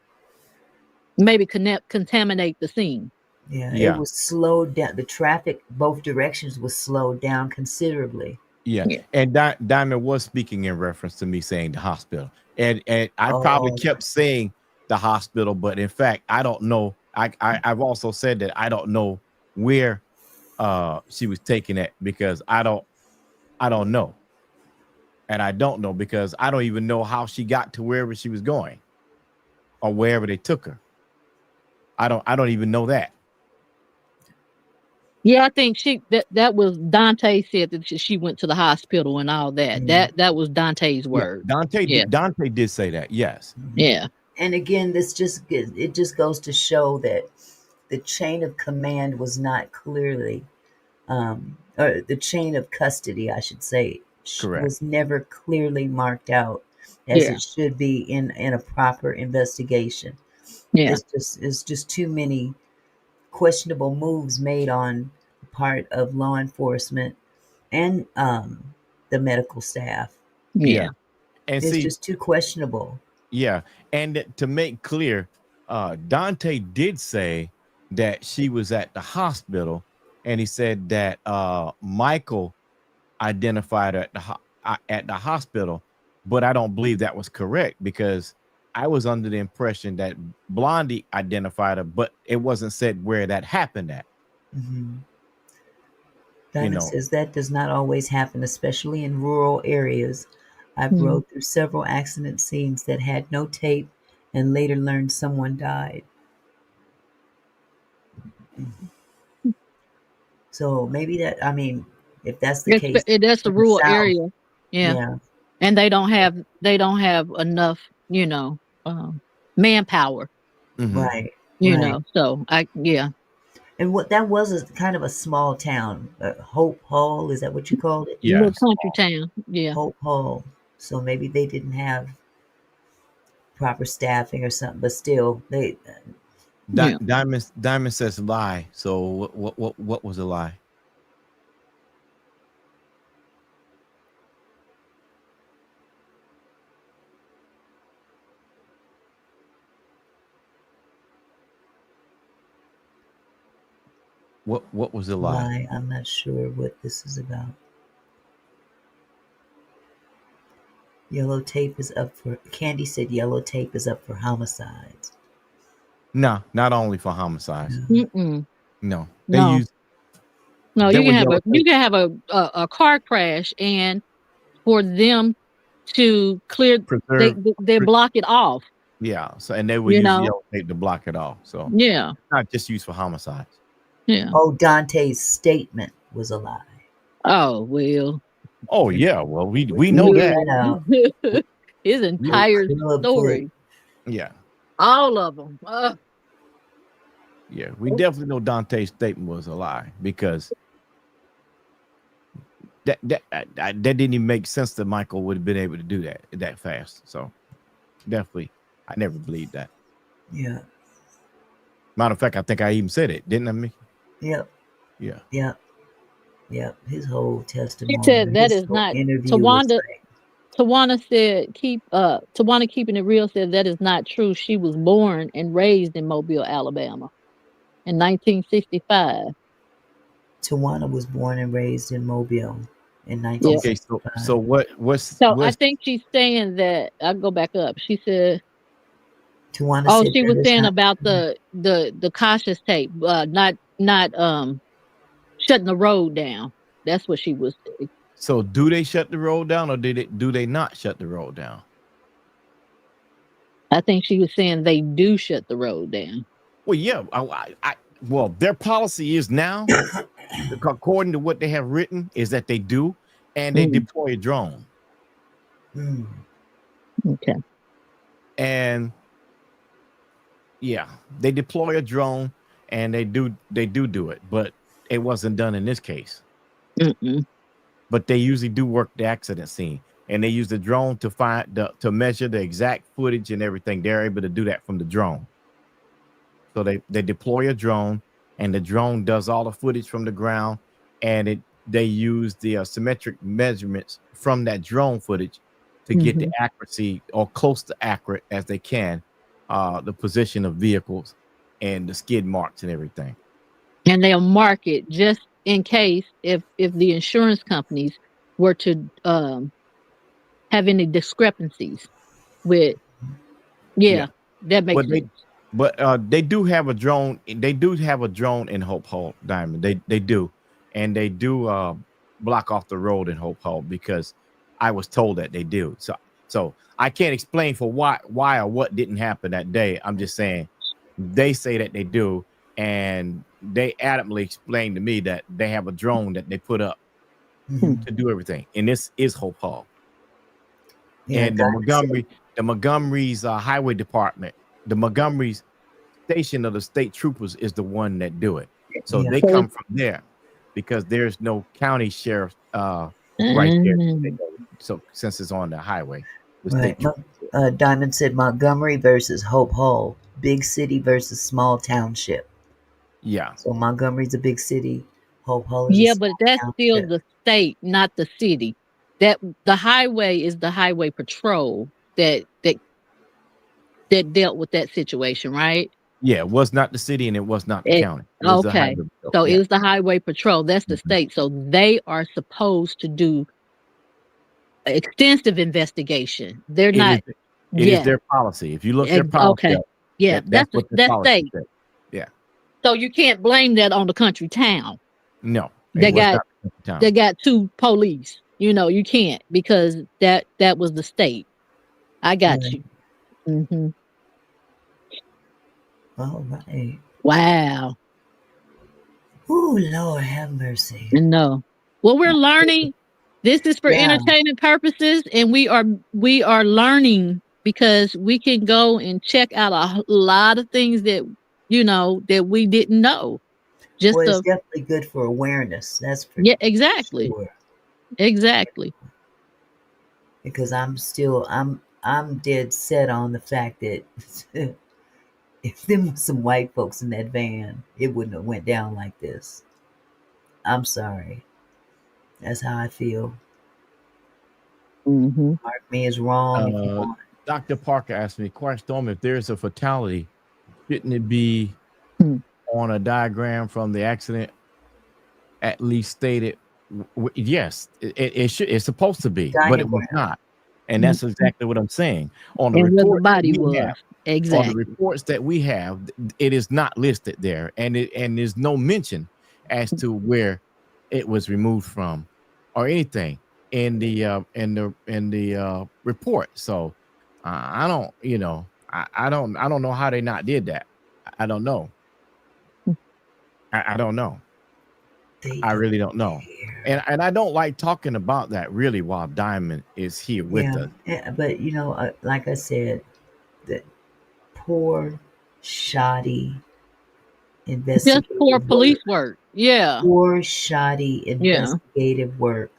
S8: maybe contaminate the scene.
S2: Yeah, it was slowed down. The traffic, both directions, was slowed down considerably.
S1: Yeah. And Diamond was speaking in reference to me saying the hospital. And I probably kept saying the hospital, but in fact, I don't know. I've also said that I don't know where she was taking it because I don't know. And I don't know because I don't even know how she got to wherever she was going or wherever they took her. I don't even know that.
S8: Yeah, I think that was Dante said that she went to the hospital and all that. That was Dante's word.
S1: Dante did say that. Yes.
S8: Yeah.
S2: And again, it just goes to show that the chain of command was not clearly, or the chain of custody, I should say, was never clearly marked out as it should be in a proper investigation.
S8: Yeah.
S2: It's just too many questionable moves made on the part of law enforcement and the medical staff.
S1: Yeah. And
S2: it's just too questionable.
S1: Yeah. And to make clear, Dante did say that she was at the hospital, and he said that Michael identified her at the hospital, but I don't believe that was correct because I was under the impression that Blondie identified her, but it wasn't said where that happened at.
S2: Diamond says that does not always happen, especially in rural areas. I've rode through several accident scenes that had no tape and later learned someone died. So maybe if that's the case,
S8: that's a rural area.
S2: Yeah.
S8: And they don't have enough, manpower.
S2: Right.
S8: So
S2: And that was a kind of a small town. Hope Hall, is that what you called it?
S8: Yeah. Little country town. Yeah.
S2: Hope Hall. So maybe they didn't have proper staffing or something, but still they
S1: Diamond says lie. So what was a lie? What was the lie?
S2: I'm not sure what this is about. Yellow tape is up for Candy said yellow tape is up for homicides.
S1: No, not only for homicides.
S8: Mm-mm.
S1: No, they
S8: No,
S1: use
S8: no.
S1: that
S8: You can
S1: was
S8: have
S1: yellow tape.
S8: a car crash, and for them to clear,
S1: Preserve.
S8: they block it off.
S1: Yeah. So and they will
S8: You
S1: use
S8: know.
S1: yellow tape to block it off. So
S8: Yeah.
S1: it's not just used for homicides.
S8: Yeah.
S2: Oh, Dante's statement was a lie.
S8: Oh well.
S1: Oh yeah. Well, we
S2: Which
S1: know
S2: he
S1: that.
S2: cut out.
S8: His
S1: We,
S8: entire
S2: Club foot.
S8: story,
S1: yeah.
S8: all of them.
S1: Yeah. We definitely know Dante's statement was a lie because that didn't even make sense that Michael would have been able to do that fast. So definitely, I never believed that.
S2: Yeah.
S1: Matter of fact, I think I even said it, didn't I, Mickey?
S2: Yep.
S1: Yeah.
S2: Yep. Yep. His whole
S8: She
S2: testimony,
S8: said that
S2: his
S8: is
S2: whole
S8: not
S2: interview was
S8: Tawanda.
S2: like,
S8: Tawana said Tawana keeping it real said that is not true. She was born and raised in Mobile, Alabama in 1965.
S2: Tawana was born and raised in Mobile in
S8: Yeah.
S1: Okay.
S2: 1965.
S1: So what's
S8: So I think she's saying that I'll go back up. She said
S2: Tawana said
S8: she
S2: that
S8: was
S2: is
S8: saying
S2: not
S8: about
S2: true.
S8: the cautious tape, not shutting the road down. That's what she was saying.
S1: So do they shut the road down or do they not shut the road down?
S8: I think she was saying they do shut the road down.
S1: Well, yeah. Well, their policy is now, according to what they have written, is that they do, and they deploy a drone.
S8: Okay.
S1: And yeah, they deploy a drone, and they do it, but it wasn't done in this case.
S8: Mm-mm.
S1: But they usually do work the accident scene, and they use the drone to measure the exact footage and everything. They're able to do that from the drone. So they deploy a drone, and the drone does all the footage from the ground, and they use the symmetric measurements from that drone footage to get the accuracy or close to accurate as they can, the position of vehicles and the skid marks and everything.
S8: And they'll mark it just in case if the insurance companies were to have any discrepancies with that makes sense.
S1: But they do have a drone. They do have a drone in Hope Hall, Diamond. They do, and they do block off the road in Hope Hall because I was told that they do. So I can't explain for why or what didn't happen that day. I'm just saying they say that they do, and they adamantly explained to me that they have a drone that they put up to do everything, and this is Hope Hall.
S2: Yeah,
S1: and the Montgomery's highway department, the Montgomery's station of the state troopers is the one that do it. So they come from there because there's no county sheriff right there. So since it's on the highway, the state
S2: Diamond said Montgomery versus Hope Hall, big city versus small township.
S1: Yeah.
S2: So Montgomery's a big city. Hope Hall is
S8: but that's still the state, not the city. That the highway is the highway patrol that dealt with that situation, right?
S1: Yeah, it was not the city and it was not the county.
S8: Okay. So it was the highway patrol. That's the state. So they are supposed to do extensive investigation. They're not.
S1: It is their policy. If you look their policy.
S8: Okay. Yeah, that's state.
S1: Says. Yeah.
S8: So you can't blame that on the country town.
S1: No.
S8: They got two police. You can't because that was the state. I got you. Mm-hmm.
S2: All right.
S8: Wow.
S2: Oh, Lord have mercy.
S8: No. Well, we're learning. This is for entertainment purposes, and we are learning because we can go and check out a lot of things that that we didn't know.
S2: It's definitely good for awareness. That's for
S8: exactly.
S2: Sure.
S8: Exactly.
S2: Because I'm dead set on the fact that if there was some white folks in that van, it wouldn't have went down like this. I'm sorry. That's how I feel. Mark me as wrong if you want.
S1: Dr. Parker asked me, Storm, if there's a fatality, shouldn't it be on a diagram from the accident at least stated? Yes, it should. It's supposed to be, but it was not. And that's exactly what I'm saying. On the
S8: And where the
S1: report
S8: body
S1: we
S8: was.
S1: have, on the
S8: Exactly.
S1: reports that we have, it is not listed there, and there's no mention as to where it was removed from or anything in the report. So I don't, I don't know how they not did that. I don't know. I don't know. I really don't know. And I don't like talking about that really while Diamond is here with us.
S2: But like I said, the poor, shoddy
S8: Just
S2: investigative
S8: for
S2: work.
S8: police work. Yeah.
S2: Poor, shoddy
S8: Yeah.
S2: investigative work.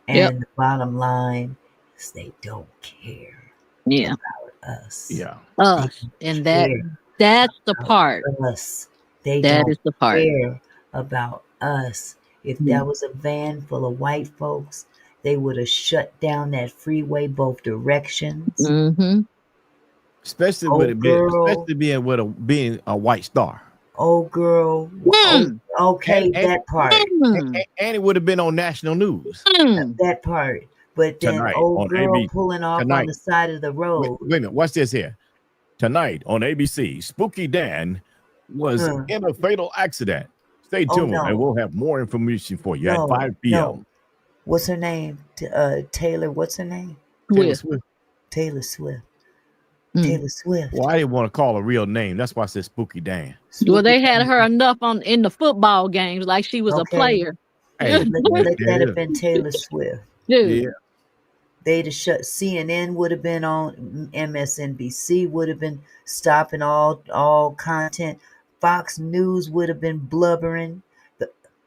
S8: Yep.
S2: And the bottom line is they don't care
S8: Yeah.
S2: about us.
S1: Yeah.
S8: Us. And that's the part.
S2: Us. They
S8: That
S2: don't
S8: is the part.
S2: care about us. If that was a van full of white folks, they would have shut down that freeway both directions.
S8: Mm-hmm.
S1: Especially with it being a white star.
S2: Oh girl. Okay, that part.
S1: And it would have been on national news.
S2: That part. But then
S1: Tonight
S2: old
S1: on
S2: girl
S1: ABC.
S2: pulling off on the side of the road.
S1: Wait a minute, what's this here? Tonight on ABC, Spooky Dan was in a fatal accident. Stay tuned, and we'll have more information for you at 5 p.m.
S2: No. What's her name? Taylor. What's her name?
S1: Taylor Swift.
S2: Taylor Swift. Taylor Swift.
S1: Well, I didn't want to call her real name. That's why I said Spooky Dan.
S8: Well, they had her enough in the football games, like she was a player.
S2: Hey, let that have been Taylor Swift.
S8: Dude.
S1: Yeah.
S2: They'd have shut. CNN would have been on. MSNBC would have been stopping all content. Fox News would have been blubbering.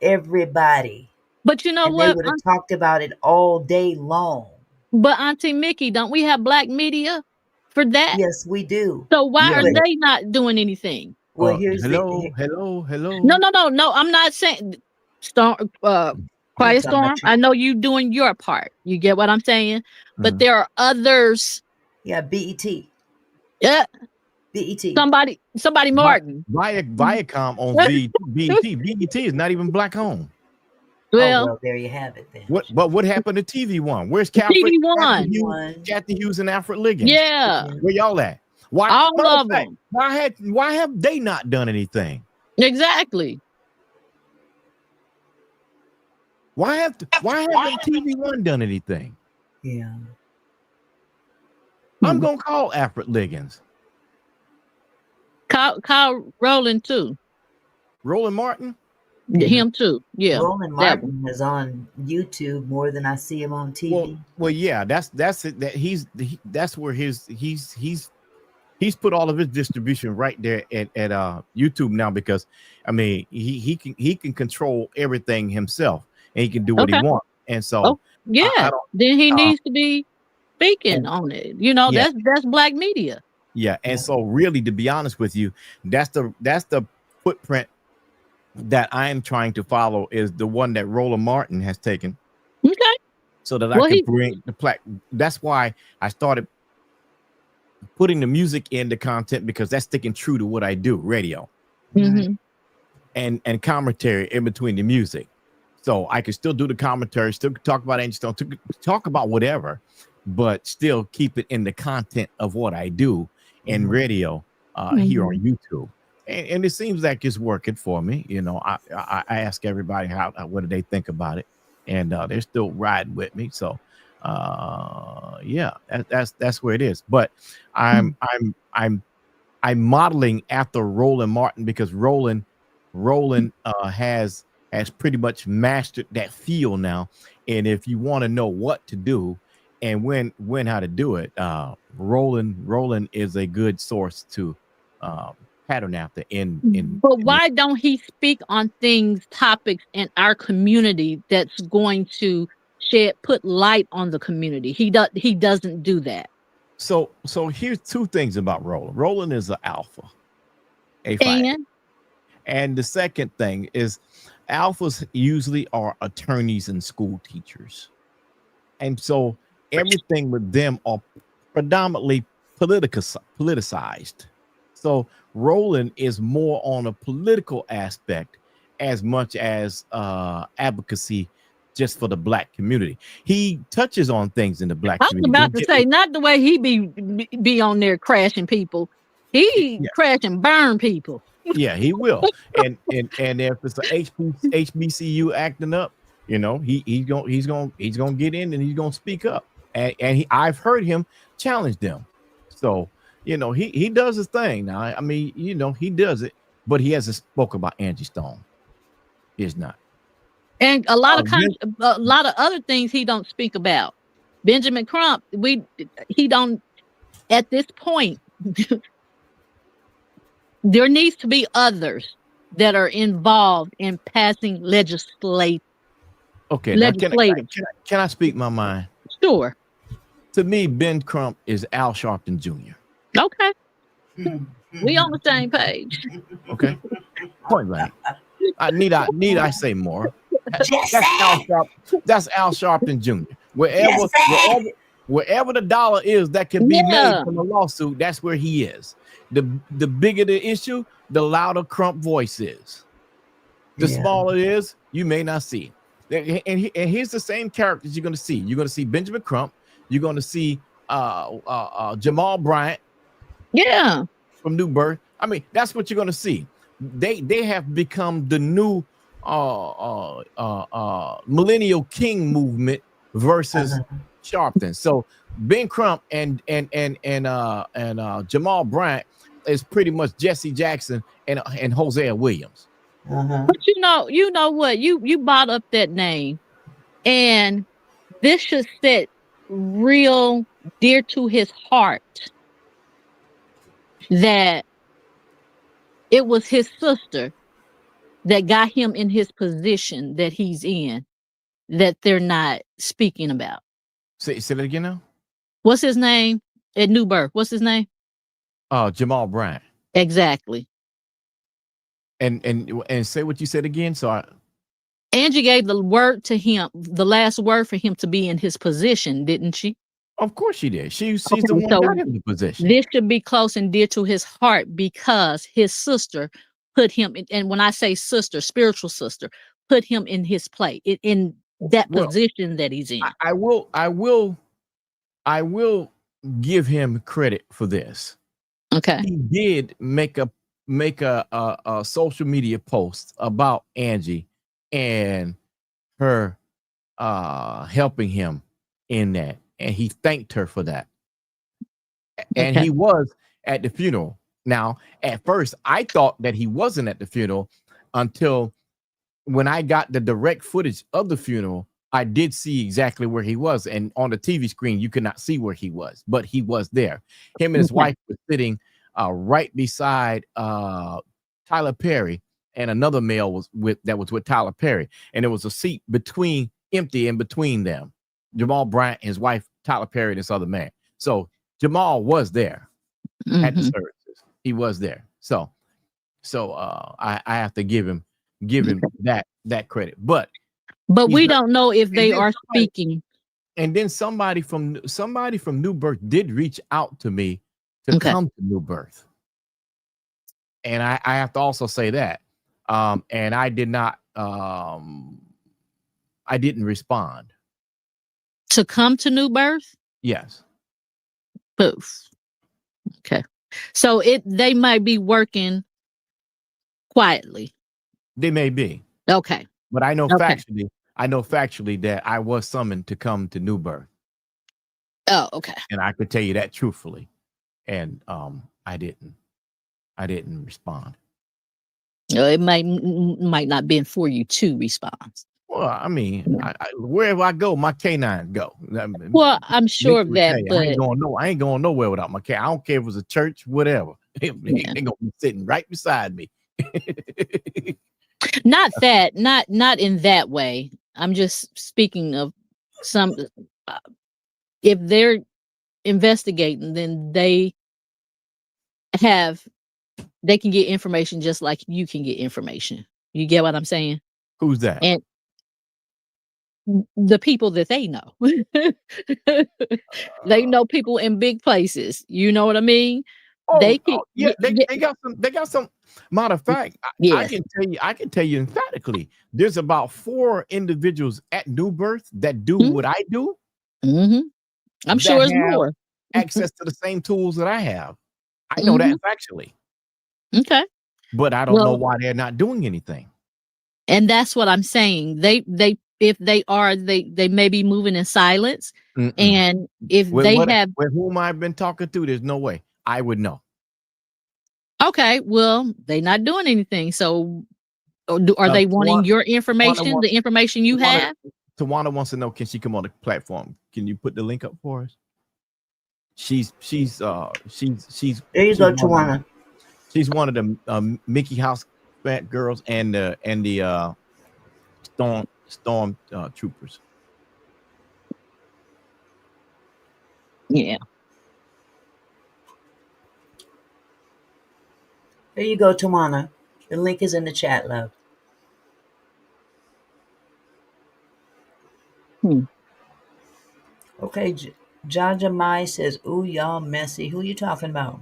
S2: Everybody.
S8: But you know
S2: and
S8: what?
S2: They would have talked about it all day long.
S8: But Auntie Mickey, don't we have black media for that?
S2: Yes, we do.
S8: So why are they not doing anything?
S2: Well, here's
S1: hello.
S8: No. I'm not saying Quiet Storm. I know you doing your part. You get what I'm saying? But there are others.
S2: Yeah, BET.
S8: Yeah.
S2: BET.
S8: Somebody Martin.
S1: Viacom owns BET. BET is not even black owned.
S2: Well, there you have it then.
S1: What happened to TV One? Where's Kathy Hughes and Alfred Liggins?
S8: Yeah.
S1: Where y'all at? Why
S8: all of them?
S1: Why have they not done anything?
S8: Exactly.
S1: Why haven't TV One done anything?
S2: Yeah.
S1: I'm gonna call Alfred Liggins.
S8: Kyle Roland too.
S1: Roland Martin?
S8: Him too. Yeah.
S2: Roland Martin is on YouTube more than I see him on TV.
S1: Well, yeah, that's it. That's where he's put all of his distribution right there at YouTube now, because I mean he can control everything himself and he can do what he wants. And so
S8: then he needs to be speaking on it. That's black media.
S1: Yeah, and so really, to be honest with you, that's the footprint that I am trying to follow, is the one that Roland Martin has taken.
S8: Okay.
S1: So that I can bring the plaque. That's why I started putting the music in the content, because that's sticking true to what I do, radio.
S8: Mm-hmm.
S1: And commentary in between the music. So I can still do the commentary, still talk about Angie Stone, talk about whatever, but still keep it in the content of what I do in radio here on YouTube. And it seems like it's working for me. I ask everybody what do they think about it, and they're still riding with me. So yeah, that's where it is. But I'm modeling after Roland Martin, because Roland has pretty much mastered that feel now. And if you want to know what to do and when how to do it, Roland is a good source to pattern after
S8: but why don't he speak on topics in our community that's going to put light on the community? He doesn't do that.
S1: So here's two things about Roland. Roland is an alpha, and the second thing is alphas usually are attorneys and school teachers, and so everything with them are predominantly politicized. So Roland is more on a political aspect as much as advocacy just for the black community. He touches on things in the black
S8: I was
S1: community.
S8: about to say, not the way he be on there crashing people. He crash and burn people.
S1: Yeah, he will. And if it's a HBCU acting up, you know, he's gonna get in and he's gonna speak up. And I've heard him challenge them. So, you know, he does his thing now. I mean, you know, he does it, but he hasn't spoken about Angie Stone. He's not.
S8: And a lot of other things he don't speak about. Benjamin Crump, he don't at this point. There needs to be others that are involved in passing legislation.
S1: Okay, now can I speak my mind?
S8: Sure.
S1: To me, Ben Crump is Al Sharpton Jr.
S8: Okay. We on the same page.
S1: Okay. Point blank. Need I say more? That's Al Sharpton Jr. Wherever the dollar is that can be made from a lawsuit, that's where he is. The bigger the issue, the louder Crump voice is. The smaller it is, you may not see it. And here's the same characters you're going to see. You're going to see Benjamin Crump. You're going to see Jamal Bryant.
S8: Yeah.
S1: From New Birth. I mean, that's what you're going to see. They have become the new millennial king movement versus Sharpton. So Ben Crump and Jamal Bryant is pretty much Jesse Jackson and Hosea Williams.
S8: But you know what? You brought up that name, and this should sit real dear to his heart that it was his sister that got him in his position that he's in, that they're not speaking about.
S1: Say that again now.
S8: What's his name at New Birth? What's his name?
S1: Jamal Bryant.
S8: Exactly.
S1: And say what you said again. So
S8: Angie gave the word to him, the last word for him to be in his position, didn't she?
S1: Of course she did. She's the one that got him in the position.
S8: This should be close and dear to his heart because his sister put him in, and when I say sister, spiritual sister, put him in his place, in that position that he's in.
S1: I will give him credit for this.
S8: Okay.
S1: He did make a social media post about Angie and her helping him in that. And he thanked her for that. And he was at the funeral. Now, at first, I thought that he wasn't at the funeral until when I got the direct footage of the funeral, I did see exactly where he was. And on the TV screen, you could not see where he was, but he was there. Him and his wife were sitting right beside Tyler Perry, and another male was with Tyler Perry. And there was a seat empty in between them. Jamal Bryant, his wife, Tyler Perry, and this other man. So Jamal was there at the services. He was there. So I have to give him that credit. But
S8: we don't know if they are speaking.
S1: And then somebody from New Birth did reach out to me to come to New Birth. And I have to also say that. And I did not I didn't respond.
S8: To come to New Birth?
S1: Yes.
S8: Poof. Okay. So they might be working quietly.
S1: They may be.
S8: Okay.
S1: But I know factually that I was summoned to come to New Birth.
S8: Oh, okay.
S1: And I could tell you that truthfully. And I didn't respond.
S8: It might not been for you to respond.
S1: Well, I mean, wherever I go, my canine go.
S8: Well, I'm sure of that, but
S1: I ain't going nowhere without my canine. I don't care if it's a church, whatever. They're gonna be sitting right beside me.
S8: Not in that way. I'm just speaking of some. If they're investigating, then they can get information just like you can get information. You get what I'm saying?
S1: Who's that?
S8: And the people that they know. They know people in big places. You know what I mean? They can,
S1: they got some. They got some. Matter of fact, I
S8: yes.
S1: can tell you emphatically. There's about 4 individuals at New Birth that do what I do.
S8: Mm-hmm. I'm sure it's more
S1: access to the same tools that I have. I know that factually.
S8: Okay.
S1: But I don't know why they're not doing anything.
S8: And that's what I'm saying. They if they are, they may be moving in silence. And if
S1: with whom I've been talking to, there's no way I would know.
S8: Okay, well, they're not doing anything. So are they wanting your information, the information you have?
S1: Tawana wants to know, can she come on the platform? Can you put the link up for us? She's
S2: there you go,
S1: Tawana. She's one of the Mickey House fat girls and the storm troopers.
S8: Yeah.
S2: There you go, Tawana. The link is in the chat, love. Okay, Jaja Mai says, "Ooh, y'all messy." Who you talking about?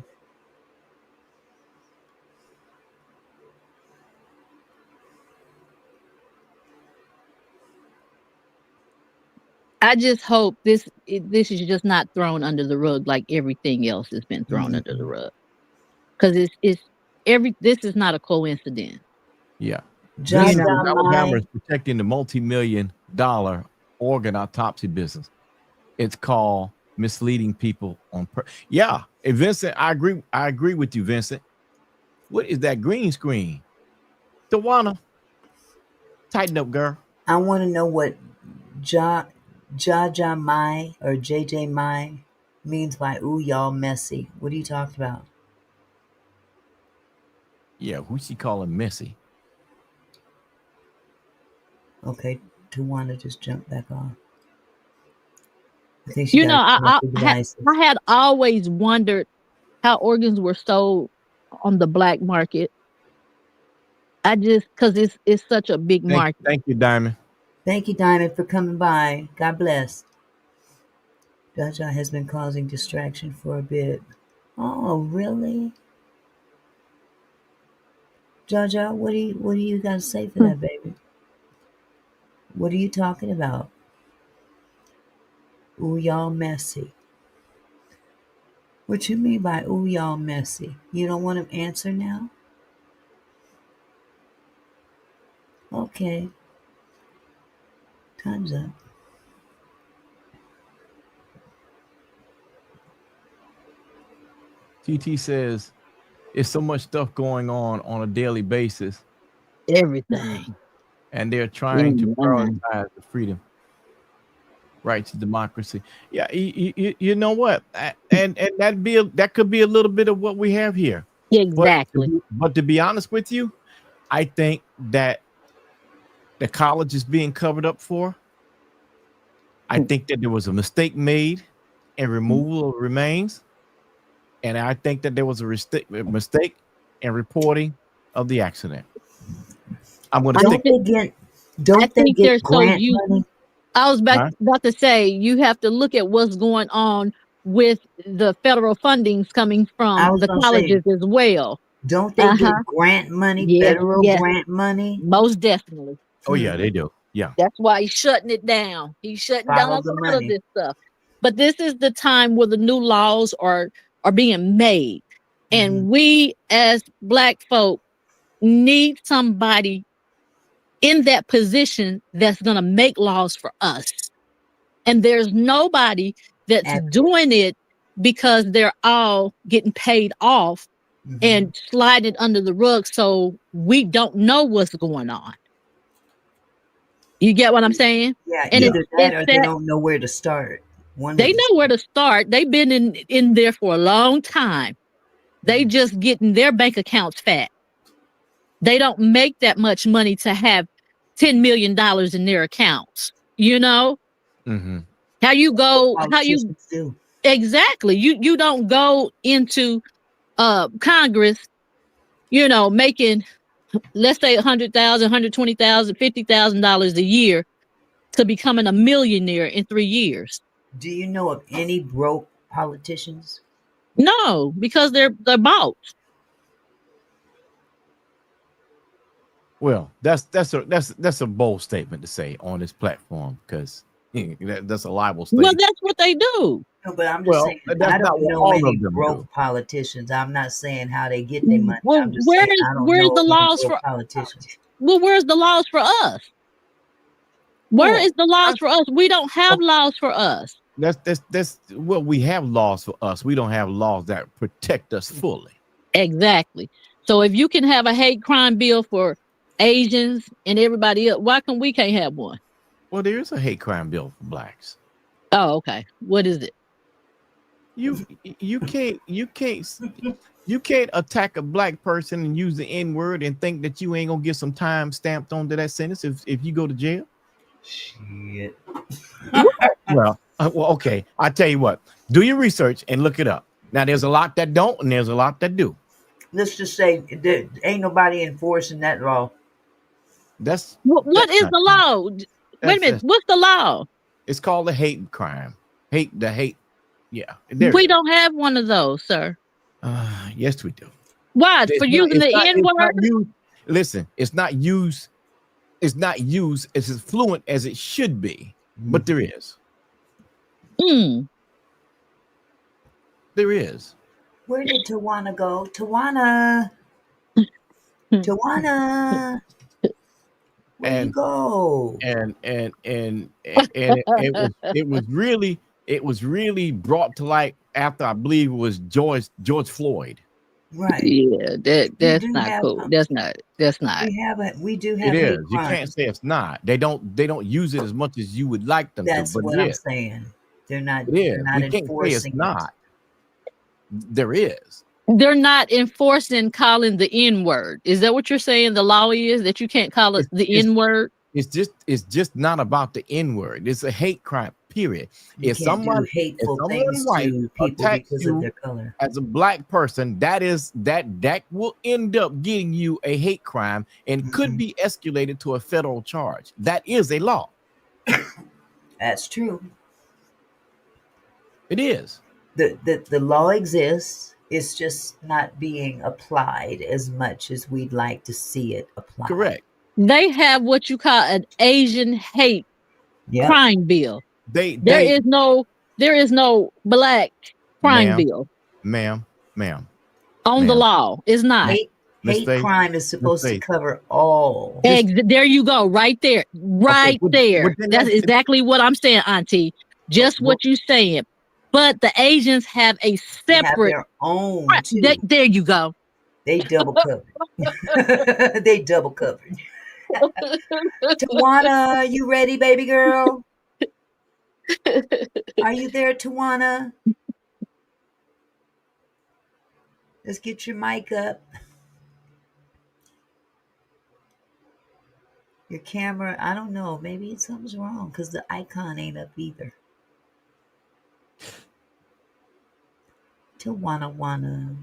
S8: I just hope this is just not thrown under the rug like everything else has been thrown under the rug. Because this is not a coincidence.
S1: Yeah. Alabama is protecting the multi-million-dollar organ autopsy business. It's called misleading people on yeah. Hey, Vincent, I agree with you, Vincent. What is that green screen? Tawana, tighten up, girl.
S2: I want to know what Jaja Mai or JJ Mai means by "ooh, y'all messy." What are you talking about?
S1: Yeah, who's she calling messy?
S2: Okay, Tawana just jumped back on. I think
S8: I had always wondered how organs were sold on the black market. Because it's such a big market.
S1: Thank you, Diamond.
S2: Thank you, Diamond, for coming by. God bless. Jaja has been causing distraction for a bit. Oh, really? Jaja, what do you got to say for that, baby? What are you talking about? Ooh, y'all messy. What you mean by ooh, y'all messy? You don't want to answer now? Okay. Time's up.
S1: TT says, "It's so much stuff going on a daily basis.
S8: Everything.
S1: And they're trying to prioritize the freedom, right to democracy." Yeah, you know what? And that could be a little bit of what we have here.
S8: Exactly.
S1: But to be honest with you, I think that the college is being covered up for. I think that there was a mistake made in removal of remains. And I think that there was a mistake in reporting of the accident. I'm going to
S2: Don't they get grant money?
S8: I was about to say, you have to look at what's going on with the federal fundings coming from the colleges as well.
S2: Don't they get grant money, federal grant money?
S8: Most definitely.
S1: Oh, yeah, they do. Yeah.
S8: That's why he's shutting it down. He's shutting down a lot of this stuff. But this is the time where the new laws are being made. And we as Black folk need somebody in that position that's going to make laws for us. And there's nobody that's doing it because they're all getting paid off and sliding under the rug. So we don't know what's going on. You get what I'm saying?
S2: Yeah, and either that or they don't know where to start.
S8: They know where to start. They've been in there for a long time. They just getting their bank accounts fat. They don't make that much money to have $10 million in their accounts. You know? Exactly. You don't go into Congress, making, let's say $100,000, $120,000, $50,000 a year to becoming a millionaire in 3 years.
S2: Do you know of any broke politicians?
S8: No, because they're bought.
S1: Well, that's a bold statement to say on this platform because that's a liable
S8: Well,
S1: statement.
S8: that's what they do.
S2: No, but I'm just
S1: Well,
S2: saying,
S1: that's
S2: I
S1: not
S2: don't
S1: what
S2: know
S1: all
S2: any
S1: of them
S2: broke
S1: do.
S2: politicians. I'm not saying how they get their money.
S8: Well,
S2: I'm just saying I don't
S8: where's
S2: know
S8: the
S2: any
S8: laws for?
S2: broke politicians.
S8: Well, where's the laws for us? Where
S1: Well,
S8: is the laws for us? We don't have laws for us.
S1: that's well, we have laws for us. We don't have laws that protect us fully.
S8: Exactly. So if you can have a hate crime bill for Asians and everybody else, why can't have one?
S1: Well, there is a hate crime bill for blacks.
S8: Oh, okay. What is it?
S1: You can't attack a black person and use the N-word and think that you ain't gonna get some time stamped onto that sentence if you go to jail.
S2: Shit.
S1: Well, okay. I tell you what. Do your research and look it up. Now, there's a lot that don't, and there's a lot that do.
S2: Let's just say there ain't nobody enforcing that law.
S8: What is the law? Wait a minute. What's the law?
S1: It's called a hate crime. Hate. Yeah.
S8: We don't have one of those, sir.
S1: Yes, we do.
S8: Why? For using the N-word?
S1: Listen, it's not used. It's not used as fluent as it should be, but there is. There is.
S2: Where did Tawana go? Tawana. Where you go?
S1: And it was really brought to light after I believe it was George Floyd.
S2: Right.
S8: Yeah, that's not cool. That's not.
S2: We do have.
S1: It is. You can't say it's not. They don't use it as much as you would like them
S2: That's
S1: to. But
S2: what I'm saying. They're not.
S1: It is.
S2: They're not
S1: We can't say it's
S2: enforcing
S1: not. There is.
S8: They're not enforcing calling the N-word. Is that what you're saying? The law is that you can't call it the N-word?
S1: It's just not about the N-word. It's a hate crime, period.
S2: If someone white to people because of their color
S1: as a black person, that will end up getting you a hate crime and could be escalated to a federal charge. That is a law.
S2: That's true.
S1: It is.
S2: The law exists. It's just not being applied as much as we'd like to see it applied.
S1: Correct.
S8: They have what you call an Asian hate crime bill. There is no black crime bill.
S1: Ma'am.
S8: On the law. It's not.
S2: Hate crime is supposed to cover all.
S8: There you go. Right there. Right there. That's exactly what I'm saying, Auntie. Just what you're saying. But the Asians have a separate
S2: their own.
S8: There you go.
S2: They double covered. They double covered. Tawana, you ready, baby girl? Are you there, Tawana? Let's get your mic up. Your camera, I don't know. Maybe something's wrong because the icon ain't up either. Tawana.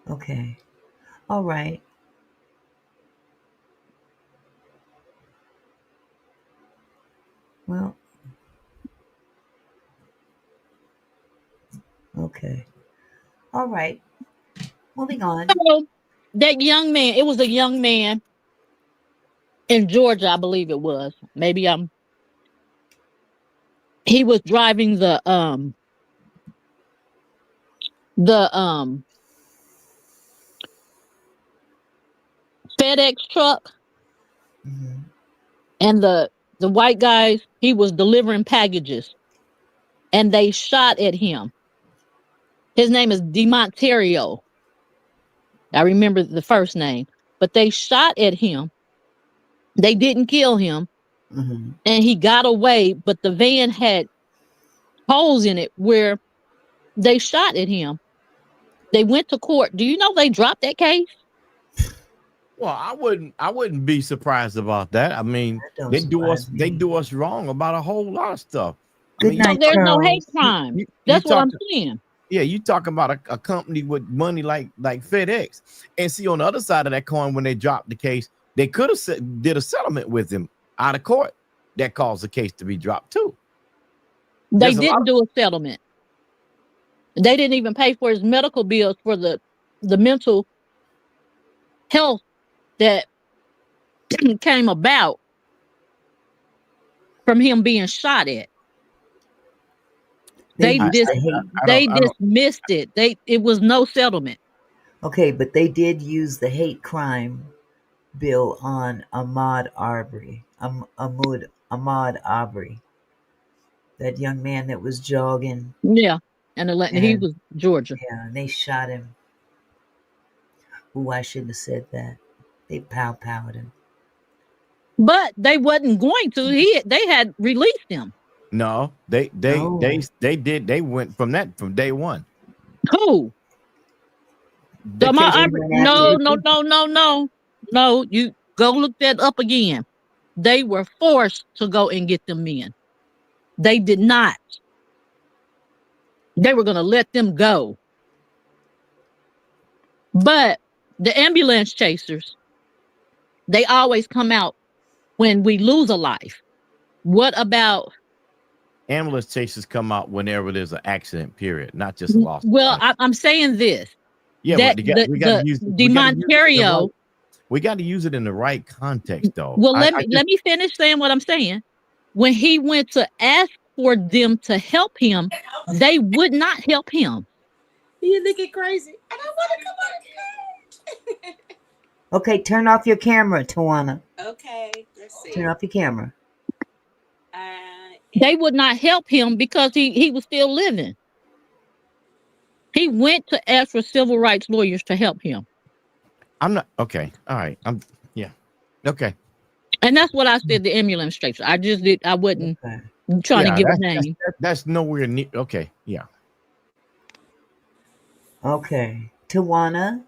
S2: Okay. All right. Well. Okay. All right. Moving on.
S8: So, that young man, it was a young man in Georgia, I believe it was. Maybe he was driving the FedEx truck, and the white guys, he was delivering packages, and they shot at him. His name is DeMonterio. I remember the first name, but they shot at him. They didn't kill him, and he got away, but the van had holes in it where they shot at him. They went to court. Do you know they dropped that case?
S1: Well, I wouldn't be surprised about that. I mean, they do us wrong about a whole lot of stuff.
S8: There's no hate crime. That's what I'm saying.
S1: Yeah, you talking about a company with money like FedEx, and see on the other side of that coin, when they dropped the case, they could have did a settlement with him out of court. that caused the case to be dropped too.
S8: They didn't do a settlement. They didn't even pay for his medical bills for the mental health that came about from him being shot at. They dismissed it. It was no settlement.
S2: Okay, but they did use the hate crime bill on Ahmaud Arbery. That young man that was jogging.
S8: Yeah, and he was Georgia.
S2: Yeah, and they shot him. Ooh, I shouldn't have said that. They pow-powed him.
S8: But they wasn't going to. They had released him.
S1: No, they did. They went from day one.
S8: Who? No. You go look that up again. They were forced to go and get them men. They did not. They were going to let them go. But the ambulance chasers, they always come out when we lose a life. What about
S1: ambulance chasers come out whenever there's an accident, period, not just a loss.
S8: Well, I'm saying this.
S1: Yeah, but we got to use DeMontario. We got to use it in the right context, though.
S8: Well, let me finish saying what I'm saying. When he went to ask for them to help him, they would not help him.
S11: You looking crazy. I don't want to come on the stage.
S2: Okay, turn off your camera, Tawana.
S11: Okay, let's see.
S2: Turn off your camera.
S8: They would not help him because he was still living. He went to ask for civil rights lawyers to help him.
S1: I'm not okay. All right. Okay.
S8: And that's what I said. The ambulance chaser. I wasn't trying to give a name.
S1: That's nowhere near. Okay. Yeah.
S2: Okay, Tawana.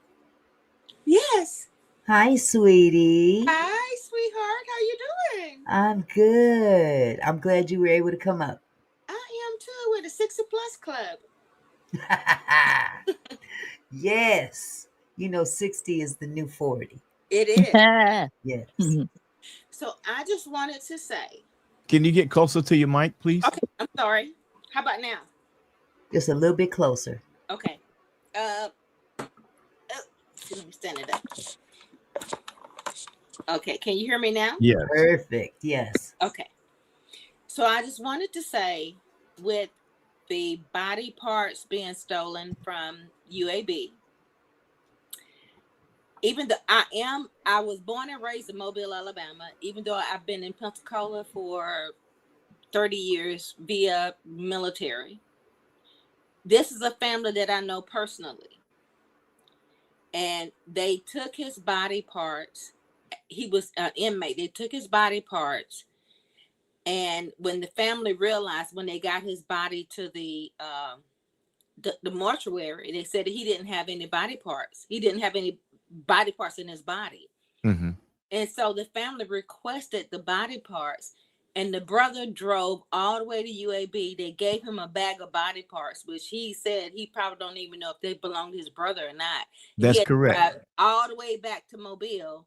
S11: Yes.
S2: Hi, sweetie.
S11: Hi, sweetheart. How you doing?
S2: I'm good. I'm glad you were able to come up.
S11: I am too, with the 60 Plus Club.
S2: Yes. 60 is the new 40.
S11: It is.
S2: Yes.
S11: So I just wanted to say.
S1: Can you get closer to your mic, please?
S11: Okay, I'm sorry. How about now?
S2: Just a little bit closer.
S11: Okay. Let me stand it up. Okay, can you hear me now?
S1: Yes.
S2: Perfect. Yes.
S11: Okay. So I just wanted to say, with the body parts being stolen from UAB, even though I was born and raised in Mobile, Alabama, even though I've been in Pensacola for 30 years via military, this is a family that I know personally. And they took his body parts. He was an inmate. They took his body parts. And when the family realized, when they got his body to the mortuary, they said he didn't have any body parts. He didn't have any body parts in his body.
S1: Mm-hmm.
S11: And so the family requested the body parts. And the brother drove all the way to UAB. They gave him a bag of body parts, which he said he probably don't even know if they belong to his brother or not.
S1: That's correct.
S11: All the way back to Mobile.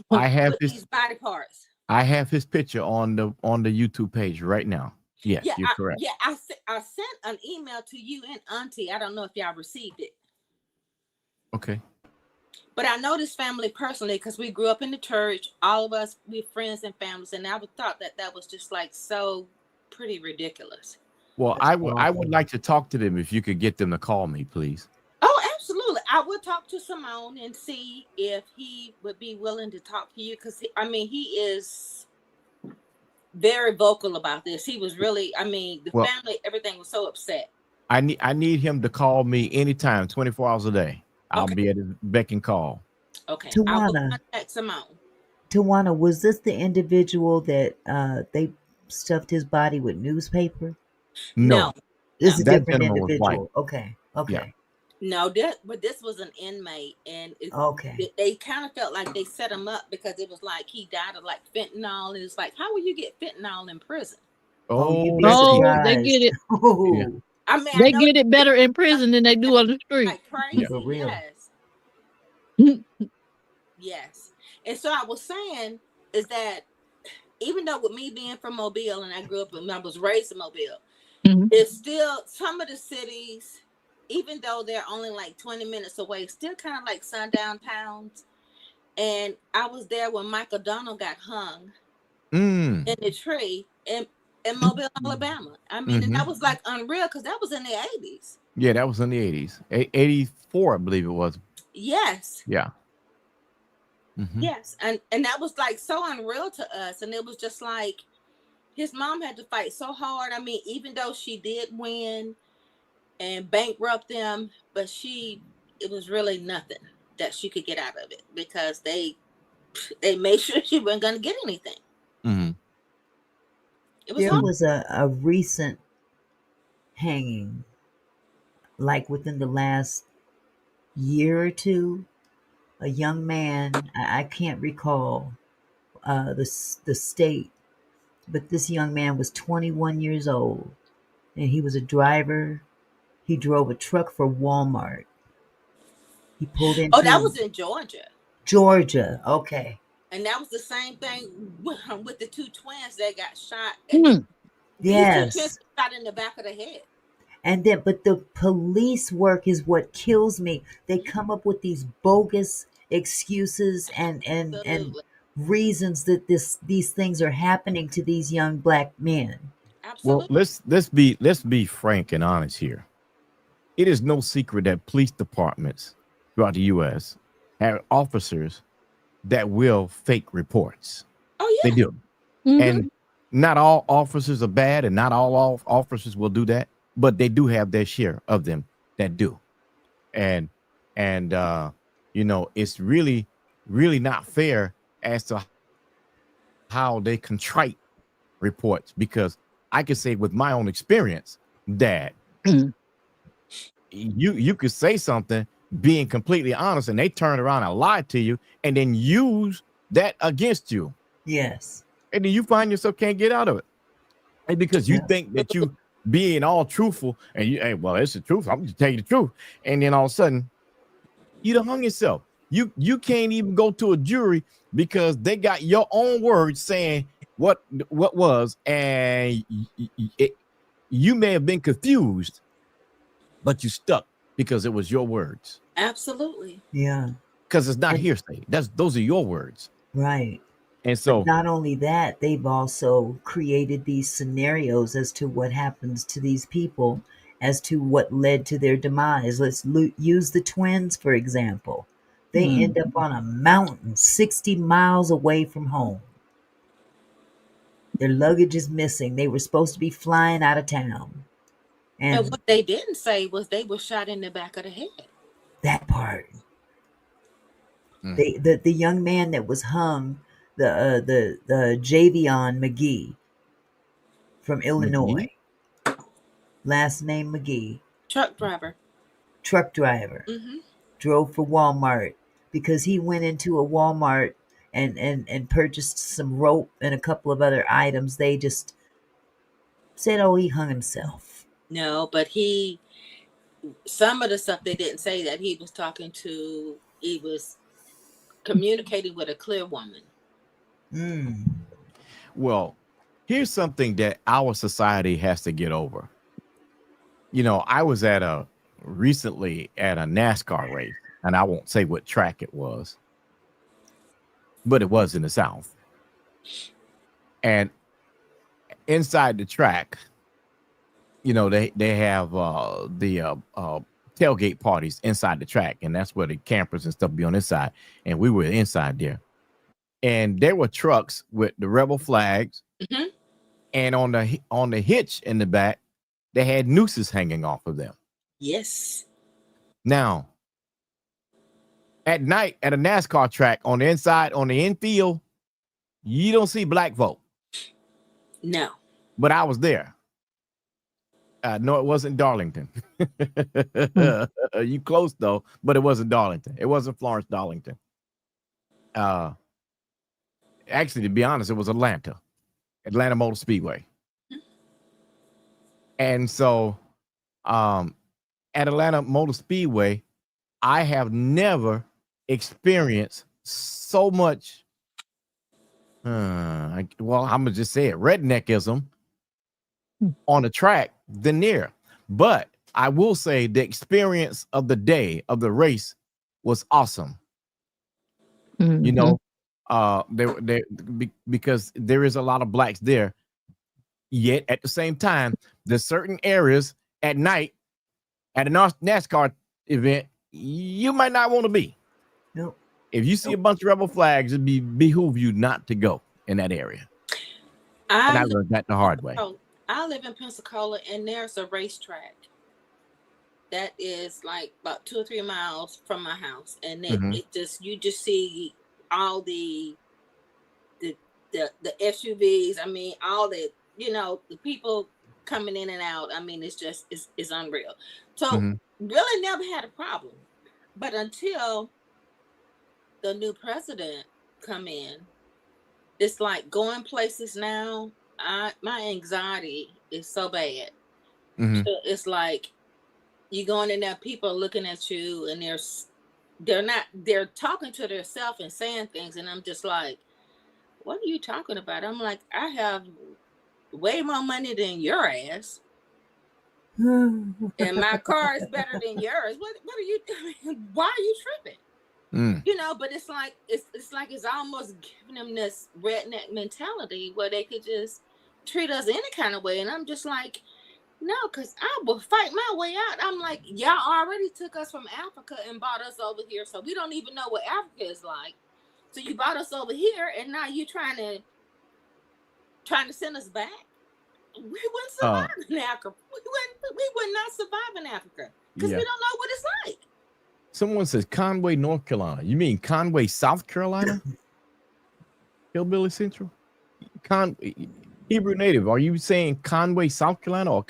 S1: I have
S11: these body parts.
S1: I have his picture on the YouTube page right now. Yes, you're correct.
S11: Yeah, I sent an email to you and Auntie. I don't know if y'all received it.
S1: Okay.
S11: But I know this family personally because we grew up in the church. All of us, we're friends and families, and I would thought that was just like so pretty ridiculous.
S1: Well, I would like to talk to them if you could get them to call me, please.
S11: Oh, absolutely. I would talk to Simone and see if he would be willing to talk to you because he is very vocal about this. He was really, family, everything was so upset.
S1: I need him to call me anytime, 24 hours a day. I'll be at his beck and call.
S11: Okay.
S2: Tawana,
S11: I will contact Simone.
S2: Tawana, was this the individual that they stuffed his body with newspaper?
S1: No.
S2: This is a different individual. Okay.
S1: Yeah.
S11: No, but this was an inmate, and they kind of felt like they set him up because it was like he died of like fentanyl, and it's like, how will you get fentanyl in prison?
S8: They get it.
S1: Yeah.
S8: They get it better in prison than they do on the street.
S11: Like crazy,
S2: For real.
S11: Yes. And so I was saying is that even though with me being from Mobile and I grew up and I was raised in Mobile,
S8: Mhm.
S11: it's still some of the cities, even though they're only like 20 minutes away, still kind of like sundown towns. And I was there when Michael Donald got hung in the tree in Mobile, Alabama. I mean, and that was like unreal because that was in the 80s.
S1: Yeah, that was in the 80s. 84, I believe it was.
S11: Yes.
S1: Yeah.
S11: Yes. And that was like so unreal to us. And it was just like his mom had to fight so hard. I mean, even though she did win and bankrupt them, but it was really nothing that she could get out of it because they made sure she wasn't going to get anything. It was
S2: There
S11: hard.
S2: was a recent hanging, like within the last year or two. A young man, I can't recall the state, but this young man was 21 years old, and he was a driver. He drove a truck for Walmart. He pulled
S11: Oh, that
S2: into
S11: was in Georgia.
S2: Georgia. Okay.
S11: And that was the same thing with the two twins that got shot.
S8: Hmm.
S11: These two twins
S2: Yes.
S11: were shot in the back of the head.
S2: And then, but the police work is what kills me. They come up with these bogus excuses and
S11: Absolutely.
S2: reasons that these things are happening to these young black men.
S1: Well,
S11: Absolutely.
S1: let's be frank and honest here. It is no secret that police departments throughout the U.S. have officers that will fake reports.
S11: Oh
S1: They
S11: yeah.
S1: do. And not all officers are bad, and not all officers will do that, but they do have their share of them that do. And you know, it's really not fair as to how they contrite reports, because I can say with my own experience that you could say something being completely honest and they turn around and lie to you and then use that against you.
S2: Yes.
S1: And then you find yourself can't get out of it. And because you think that you being all truthful and you, hey, well, it's the truth. I'm just telling you the truth. And then all of a sudden, you done hung yourself. You can't even go to a jury because they got your own words saying what was, and you may have been confused, but you stuck because it was your words.
S11: Absolutely.
S2: Yeah.
S1: Because it's not hearsay. Those are your words.
S2: Right.
S1: And so,
S2: but not only that, they've also created these scenarios as to what happens to these people, as to what led to their demise. Let's use the twins, for example. They end up on a mountain 60 miles away from home. Their luggage is missing. They were supposed to be flying out of town.
S11: And what they didn't say was they were shot in the back of the head.
S2: That part. The young man that was hung, the Javion McGee from Illinois. Last name McGee.
S11: Truck driver.
S2: Drove for Walmart because he went into a Walmart and purchased some rope and a couple of other items. They just said, oh, he hung himself.
S11: No, but some of the stuff they didn't say that he was communicating with a clear woman.
S1: Well, here's something that our society has to get over. You know, I was recently at a NASCAR race, and I won't say what track it was, but it was in the South. And inside the track, you know, they have the tailgate parties inside the track, and that's where the campers and stuff be on this side, and we were inside there. And there were trucks with the rebel flags, and on the hitch in the back, they had nooses hanging off of them.
S11: Yes.
S1: Now, at night at a NASCAR track on the inside, on the infield, you don't see black folk.
S11: No.
S1: But I was there. No, it wasn't Darlington. You close though, but it wasn't Darlington. It wasn't Florence Darlington. Actually, to be honest, it was Atlanta Motor Speedway. And so, at Atlanta Motor Speedway, I have never experienced so much Well, I'm gonna just say it: redneckism on the track than near. But I will say the experience of the day of the race was awesome. You know, because there is a lot of blacks there. Yet at the same time, there's certain areas at night at a NASCAR event you might not want to be.
S2: Nope.
S1: If you see a bunch of rebel flags, it'd behoove you not to go in that area. And I learned that the hard way.
S11: I live in Pensacola, and there's a racetrack that is like about 2 or 3 miles from my house, and it just, you just see all the SUVs. I mean, all the, you know, the people coming in and out. I mean, it's unreal. So really never had a problem, but until the new president come in, it's like going places now. My anxiety is so bad. So it's like you going in there, people looking at you, and they're talking to themselves and saying things, and I'm just like, what are you talking about? I'm like, I have way more money than your ass, and my car is better than yours. What are you doing? Why are you tripping? You know, but it's like it's almost giving them this redneck mentality where they could just treat us any kind of way. And I'm just like, no, because I will fight my way out. I'm like, y'all already took us from Africa and brought us over here, so we don't even know what Africa is like. So you brought us over here, and now you're trying to send us back. We wouldn't survive in Africa. We would not survive in Africa because we don't know what it's like.
S1: Someone says Conway, North Carolina. You mean Conway, South Carolina? Hillbilly Central? Hebrew native. Are you saying Conway, South Carolina, or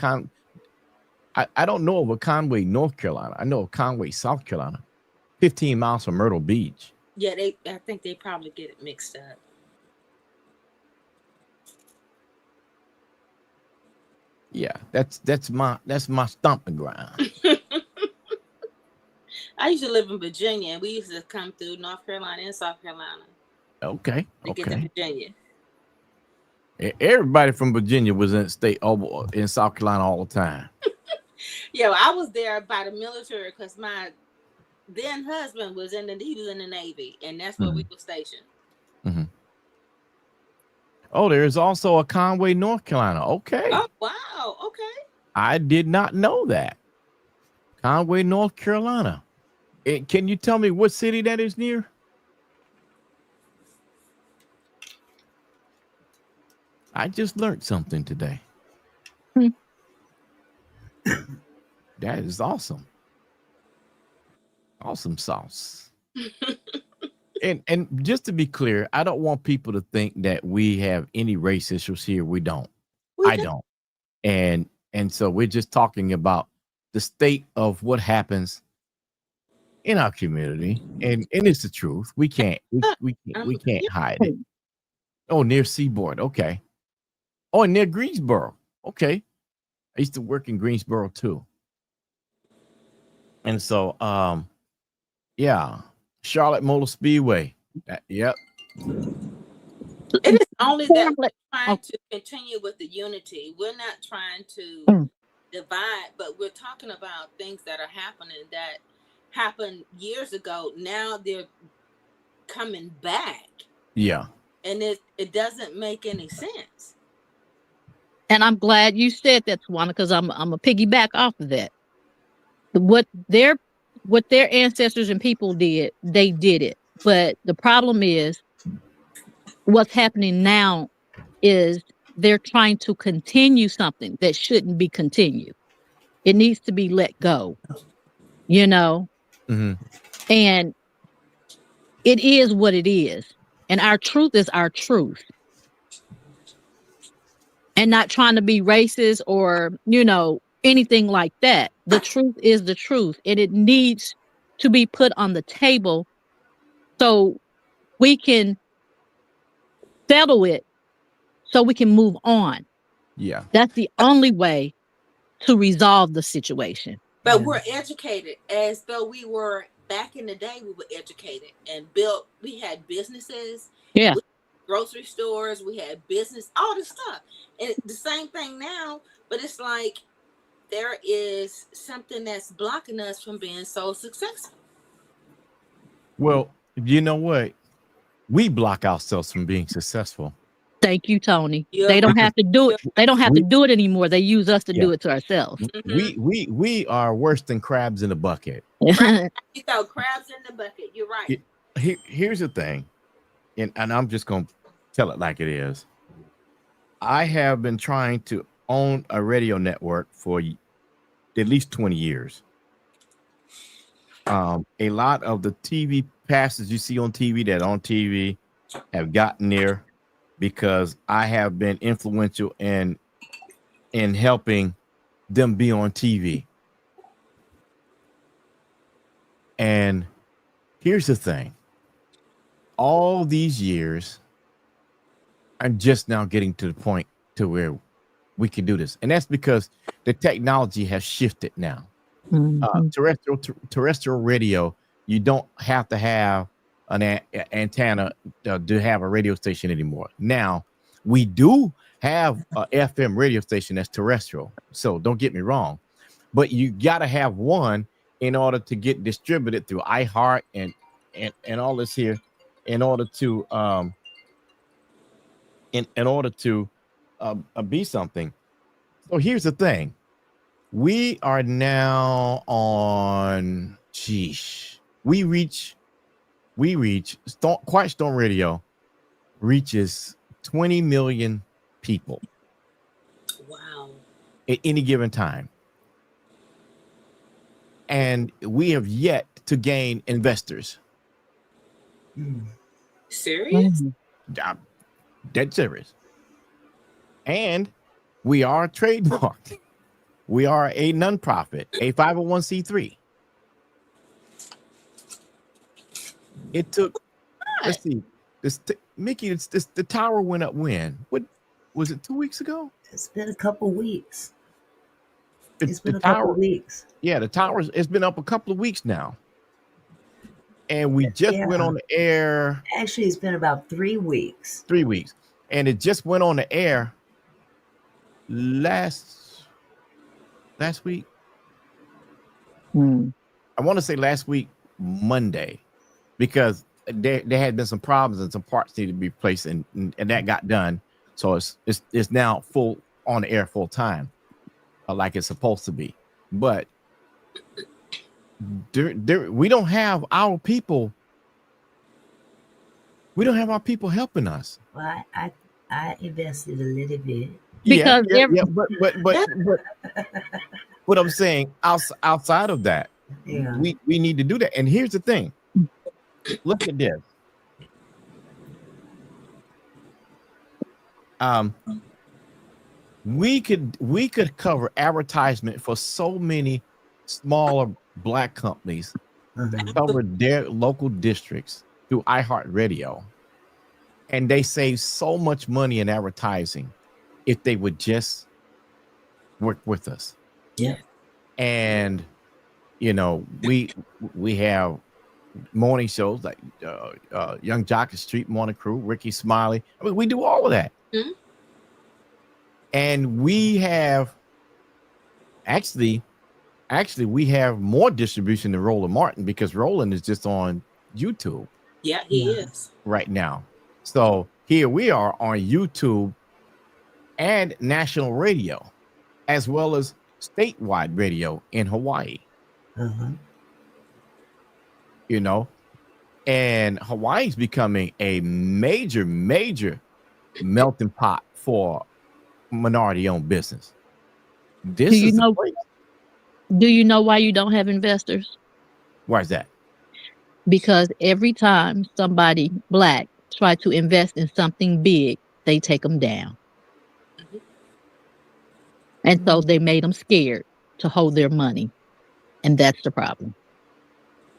S1: I don't know of a Conway, North Carolina. I know of Conway, South Carolina. 15 miles from Myrtle Beach.
S11: Yeah, I think they probably get it mixed up.
S1: Yeah, that's my stomping ground.
S11: I used to live in Virginia, and we used to come through North Carolina and South Carolina.
S1: Okay.
S11: To get to Virginia.
S1: Everybody from Virginia was in South Carolina all the time.
S11: Yeah, well, I was there by the military because my then husband was in the Navy, and that's where we were stationed.
S1: Oh, there's also a Conway, North Carolina. Okay.
S11: Oh, wow. Okay.
S1: I did not know that. Conway, North Carolina. Can you tell me what city that is near? I just learned something today. That is awesome. Awesome sauce. And just to be clear, I don't want people to think that we have any race issues here. We don't. I don't. And so we're just talking about the state of what happens in our community, and it's the truth. We can't hide it. Oh, near Seaboard. Okay. Oh, and near Greensboro. Okay. I used to work in Greensboro too. And so, yeah, Charlotte Motor Speedway. Yep.
S11: It is only that we're trying to continue with the unity. We're not trying to divide, but we're talking about things that are happening that happened years ago. Now they're coming back.
S1: Yeah.
S11: And it doesn't make any sense.
S8: And I'm glad you said that, Tawana, because I'm a piggyback off of that. What their ancestors and people did, they did it. But the problem is what's happening now is they're trying to continue something that shouldn't be continued. It needs to be let go, you know? And it is what it is. And our truth is our truth. And not trying to be racist or, you know, anything like that. The truth is the truth. And it needs to be put on the table so we can settle it, so we can move on.
S1: Yeah.
S8: That's the only way to resolve the situation.
S11: But we're educated as though we were back in the day. We were educated and built. We had businesses.
S8: Yeah.
S11: grocery stores, we had business, all this stuff. And the same thing now, but it's like there is something that's blocking us from being so successful.
S1: Well, you know what? We block ourselves from being successful.
S8: Thank you, Tony.
S11: You're
S8: They don't
S11: right.
S8: have to do it. They don't have to
S1: We-
S8: do it anymore. They use us to
S1: Yeah.
S8: do it to ourselves.
S1: We are worse than crabs in a bucket.
S11: You throw crabs in the bucket. You're right.
S1: Here's the thing, and I'm just gonna tell it like it is. I have been trying to own a radio network for at least 20 years. A lot of the TV passes you see on TV that on TV have gotten there because I have been influential in helping them be on TV. And here's the thing. All these years, I'm just now getting to the point to where we can do this. And that's because the technology has shifted now. Terrestrial radio, you don't have to have an antenna to have a radio station anymore. Now, we do have a FM radio station that's terrestrial. So don't get me wrong. But you got to have one in order to get distributed through iHeart and all this here in order to be something. So here's the thing. We are now on Quiet Storm Radio reaches 20 million people.
S11: Wow.
S1: At any given time. And we have yet to gain investors.
S11: Serious?
S1: Dead serious. And we are trademarked. We are a nonprofit, a 501c3. It took, let's see, Mickey, the tower went up when? What was it, 2 weeks ago?
S2: It's been a couple weeks.
S1: It's been a couple weeks. Yeah, the towers, it's been up a couple of weeks now. And we just went on the air.
S2: Actually, it's been about 3 weeks.
S1: 3 weeks. And it just went on the air last week. I want to say last week, Monday, because there had been some problems and some parts needed to be replaced, and that got done. So it's now full on the air full time, like it's supposed to be. But we don't have our people. We don't have our people helping us.
S2: Well, I invested a little bit.
S8: Because
S1: but I'm saying outside of that, we need to do that. And here's the thing. Look at this. We could cover advertisement for so many smaller black companies that cover their local districts through iHeartRadio, and they save so much money in advertising if they would just work with us.
S2: Yeah.
S1: And we have morning shows like Young Jock Street Morning Crew, Ricky Smiley. I mean, we do all of that.
S11: Mm-hmm.
S1: And we have actually we have more distribution than Roland Martin, because Roland is just on YouTube.
S11: Yeah, he is
S1: right now. So here we are on YouTube and national radio, as well as statewide radio in Hawaii. And Hawaii's becoming a major melting pot for minority-owned business.
S8: Do you know why you don't have investors?
S1: Why is that?
S8: Because every time somebody black try to invest in something big, they take them down. And so they made them scared to hold their money. And that's the problem.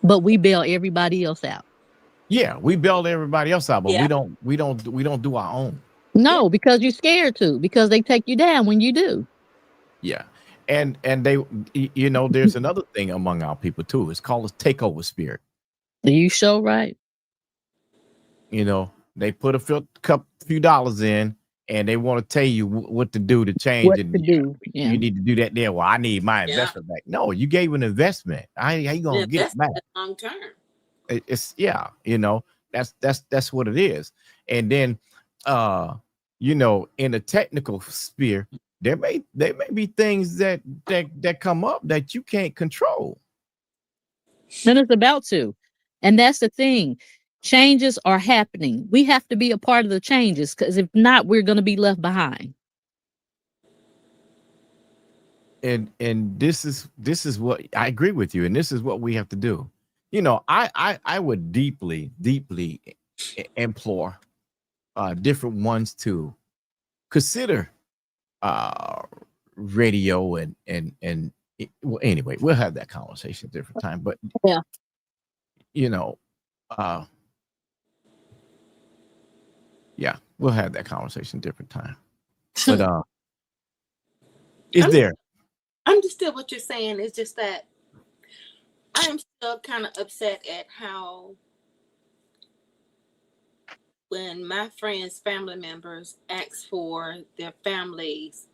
S8: But we bail everybody else out.
S1: Yeah, we bail everybody else out, but we don't do our own.
S8: No, because you're scared to, because they take you down when you do.
S1: Yeah. And they, there's another thing among our people too. It's called a takeover spirit.
S8: Are you sure right?
S1: They put a few dollars in, and they want to tell you what to do to change
S8: What
S1: it.
S8: to do? Yeah.
S1: You need to do that there. Well, I need my investment back. No, you gave an investment. How you gonna get it back?
S11: Long term.
S1: It's that's what it is. And then in the technical sphere, there may be things that come up that you can't control.
S8: And it's about to. And that's the thing. Changes are happening. We have to be a part of the changes, because if not, we're going to be left behind.
S1: And this is what I agree with you, and this is what we have to do. I would deeply implore different ones to consider radio and well, anyway, we'll have that conversation at a different time. But
S8: yeah,
S1: yeah, we'll have that conversation at a different time. But I
S11: understand what you're saying. It's just that I am still kind of upset at how when my friends' family members ask for their families,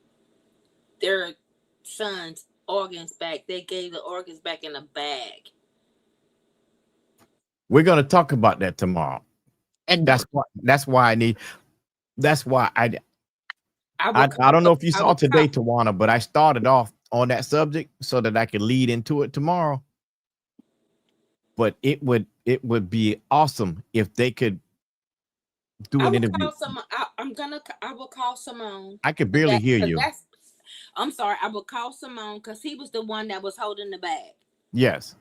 S11: their sons' organs back, they gave the organs back in a bag.
S1: We're going to talk about that tomorrow. And that's why I don't know if you saw today, Tawana, but I started off on that subject so that I could lead into it tomorrow. But it would be awesome if they could do an interview.
S11: I will call Simone.
S1: I could barely hear you.
S11: I'm sorry. I will call Simone because he was the one that was holding the bag.
S1: Yes.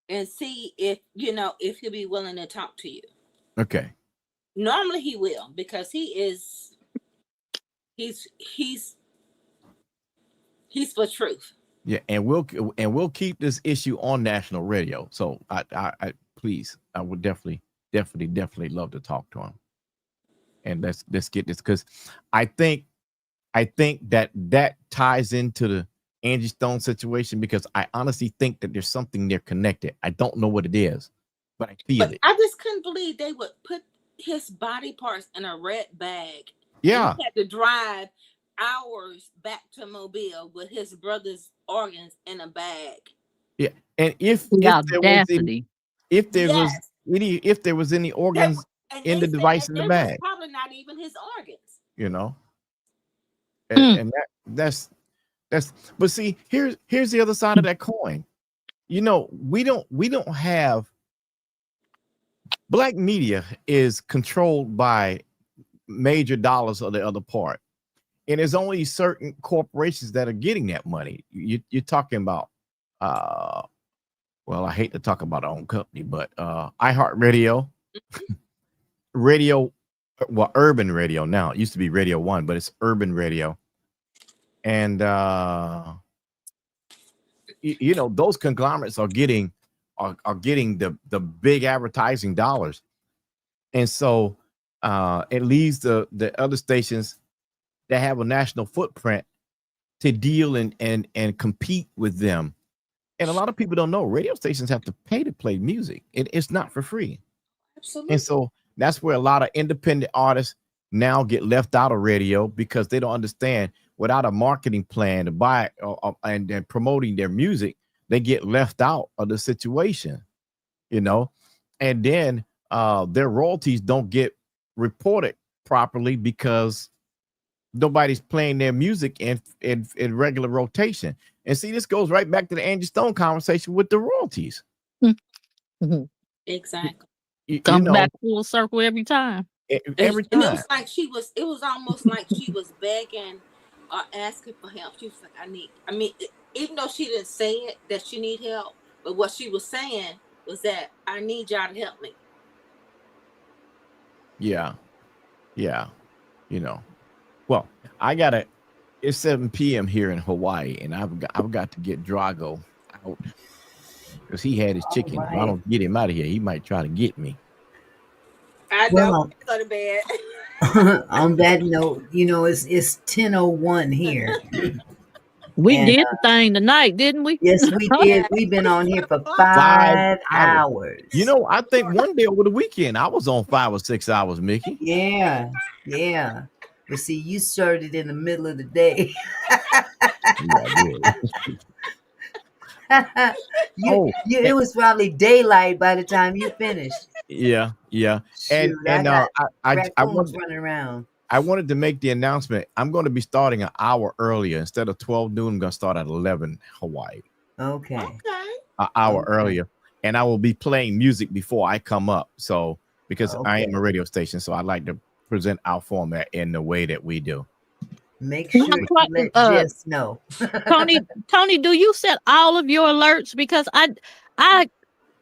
S11: And see if he'll be willing to talk to you.
S1: Okay.
S11: Normally he will, because he's for truth.
S1: Yeah, and we'll keep this issue on national radio. So I please, I would definitely love to talk to him. And let's get this, because I think that ties into the Angie Stone situation, because I honestly think that there's something there connected. I don't know what it is, but I feel it.
S11: I just couldn't believe they would put his body parts in a red bag.
S1: Yeah.
S11: He had to drive hours back to Mobile with his brother's organs in a bag.
S1: Yeah. And if there was any organs in the device in the bag,
S11: probably not even his organs.
S1: And that's but see, here's the other side of that coin. We don't have, black media is controlled by major dollars of the other part, and there's only certain corporations that are getting that money. You're talking about well, I hate to talk about our own company, but iHeartRadio, Urban Radio now. It used to be Radio One, but it's Urban Radio. And those conglomerates are getting the big advertising dollars, and so it leaves the other stations that have a national footprint to deal and compete with them. And a lot of people don't know radio stations have to pay to play music. It's not for free.
S11: Absolutely.
S1: And so that's where a lot of independent artists now get left out of radio, because they don't understand, without a marketing plan to buy and promoting their music, they get left out of the situation, and then their royalties don't get reported properly because nobody's playing their music in regular rotation. And see, this goes right back to the Angie Stone conversation with the royalties.
S11: Exactly.
S8: Come back full circle every time.
S1: Every time.
S11: And it was almost like she was begging or asking for help. She was like, even though she didn't say it that she need help, but what she was saying was that I need y'all to help me.
S1: Yeah. Well, it's 7 p.m. here in Hawaii, and I've got to get Drago out, because he had his chicken. Right. If I don't get him out of here, he might try to get me.
S11: I don't go to bed.
S2: On that note, it's 10:01 here.
S8: We
S2: And
S8: did the thing tonight, didn't we?
S2: yes, we did. We've been on here for 5 hours.
S1: You know, I think one day over the weekend I was on 5 or 6 hours, Mickey.
S2: Yeah, yeah. But see, you started in the middle of the day. It was probably daylight by the time you finished.
S1: Yeah.
S2: Shoot,
S1: And
S2: I got
S1: I
S2: raccoons
S1: wanted,
S2: running around.
S1: I wanted to make the announcement. I'm going to be starting an hour earlier. Instead of 12 noon, I'm going to start at 11 Hawaii.
S2: Okay.
S1: An hour earlier. And I will be playing music before I come up. So, because I am a radio station, so I like to present our format in the way that we do.
S2: Make sure you let Jess know.
S8: Tony, do you set all of your alerts? Because I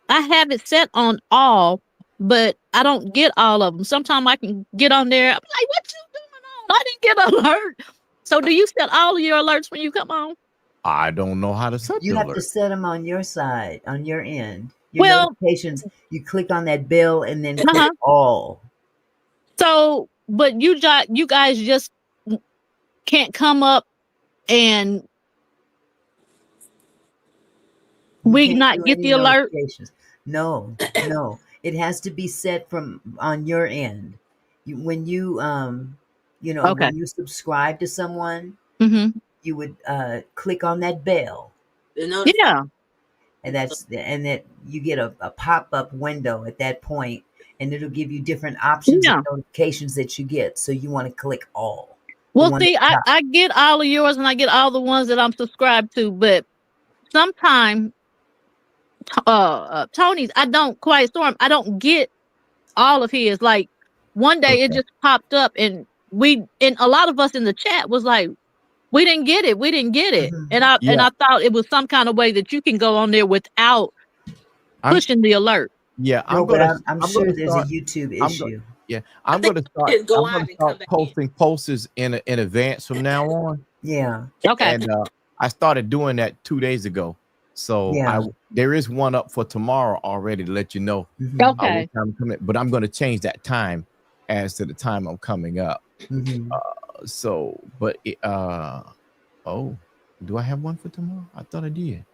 S8: have it set on all, but I don't get all of them. Sometimes I can get on there. I'm like, what you doing on? I didn't get an alert. So do you set all of your alerts when you come on?
S1: I don't know how to set
S2: You
S1: the
S2: have
S1: alert.
S2: to set them on your side, on your end. Your notifications, you click on that bell and then click all.
S8: So, but you guys just can't come up and we not get the alert.
S2: No. It has to be set from on your end. When you when you subscribe to someone, you would click on that bell.
S8: Yeah.
S2: And that you get a pop-up window at that point, and it'll give you different options and notifications that you get. So you want to click all.
S8: Well, see, I get all of yours and I get all the ones that I'm subscribed to, but sometimes Tony's, I don't get all of his. Like one day it just popped up and a lot of us in the chat was like, we didn't get it. And I thought it was some kind of way that you can go on there without pushing the alert.
S1: Yeah,
S2: I'm sure there's a YouTube issue.
S1: I'm going to start posting posts in advance from now on.
S2: Yeah.
S8: Okay.
S1: And I started doing that 2 days ago. So there is one up for tomorrow already to let you know.
S8: Okay.
S1: What time I'm coming, but I'm going to change that time as to the time I'm coming up. Do I have one for tomorrow? I thought I did.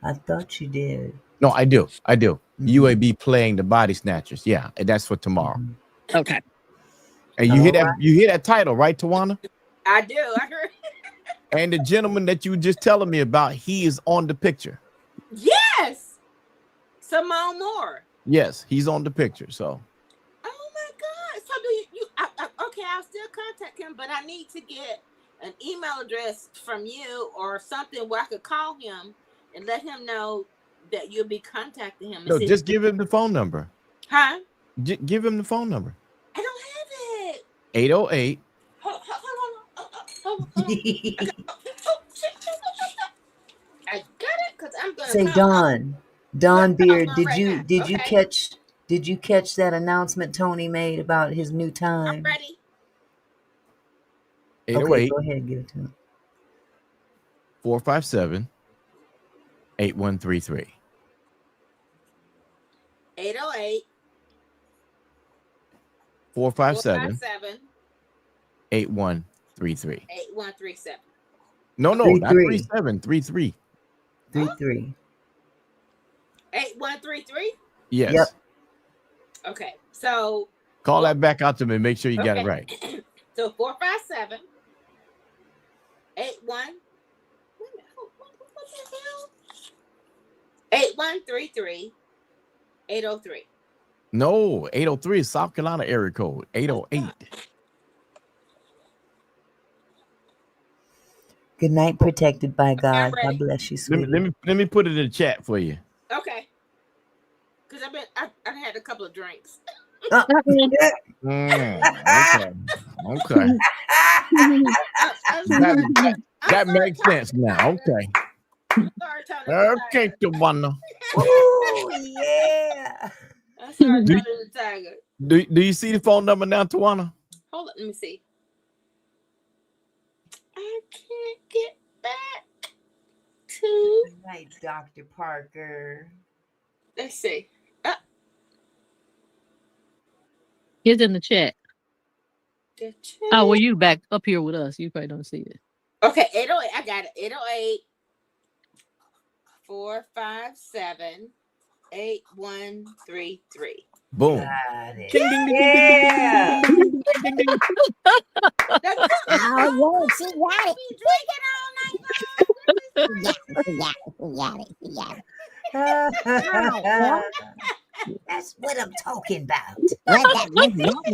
S2: I thought you did.
S1: No, I do. UAB playing the Body Snatchers. Yeah, that's for tomorrow.
S8: Okay.
S1: And you hear that title, right, Tawana?
S11: I do. I heard.
S1: And the gentleman that you were just telling me about, he is on the picture.
S11: Yes. Simone Moore.
S1: Yes, he's on the picture. So.
S11: Oh my God. So do you okay, I'll still contact him, but I need to get an email address from you or something where I could call him and let him know that you'll be contacting him.
S1: No, just give him the phone number.
S11: Huh?
S1: Give him the phone number.
S11: I don't have it.
S1: 808.
S11: Hold on. I got it because I'm gonna
S2: say Don Beard. Did you catch that announcement Tony made about his new time?
S11: I'm ready.
S1: 808.
S2: Okay, go ahead, give it to him.
S1: 457 8133.
S11: 808
S1: 457 8133.
S11: 8137.
S1: No, not 37. 33.
S2: 33.
S11: 8133?
S1: Yes.
S2: Yep.
S11: Okay. So
S1: call that back out to me. Make sure you got it right.
S11: So 457 81. What the hell? 8133 803.
S1: No, 803 is South Carolina area code. 808.
S2: Good night, protected by God. God bless you, sweetie.
S1: Let me put it in the chat for you.
S11: Okay. Because I had a couple of drinks.
S1: Okay. That makes sense now. Okay.
S11: Sorry, Tony.
S1: Okay, Tawana.
S2: Oh yeah.
S11: I'm sorry, Tony the Tiger.
S1: Do you see the phone number now, Tawana?
S11: Hold on, let me see. I can't get back to.
S2: Good night, Dr. Parker.
S11: Let's see.
S8: It's in the chat.
S11: The chat.
S8: Oh, well, you back up here with us. You probably don't see it.
S11: Okay, 808. I got it. 808 457 8133.
S1: Boom.
S2: Got it.
S1: Ding, ding, ding, ding, ding, ding,
S2: Yeah.
S1: ding, ding, ding, ding, ding.
S11: The cougars
S12: Oh,
S11: don't
S12: yeah, she got it.
S11: be drinking all night long.
S12: She got it. She got it.
S2: That's what I'm talking about.
S12: Well, that's what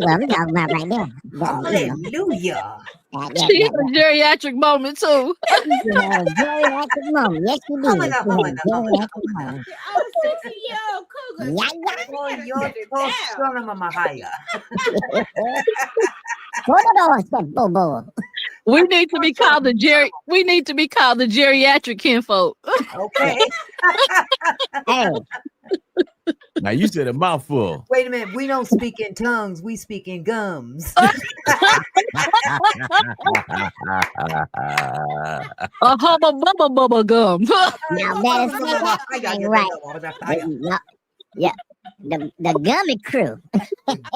S12: I'm talking about right there.
S2: Hallelujah.
S8: She had a geriatric moment too.
S12: Geriatric moment. Yes, you did.
S2: Humana, humana, humana,
S12: Geriatric moment.
S11: Oh, 60-year-old cougars.
S12: Yeah, yeah.
S2: Oh,
S11: You
S2: your
S11: gotta sit it down.
S2: son of a mahaya.
S8: We need to be called the We need to be called the geriatric kinfolk.
S2: Okay.
S12: Hey.
S1: Now you said a mouthful.
S2: Wait a minute. We don't speak in tongues. We speak in gums.
S8: A hubba bubba bubba gum.
S12: Now better say that thing right. Yeah. The gummy crew.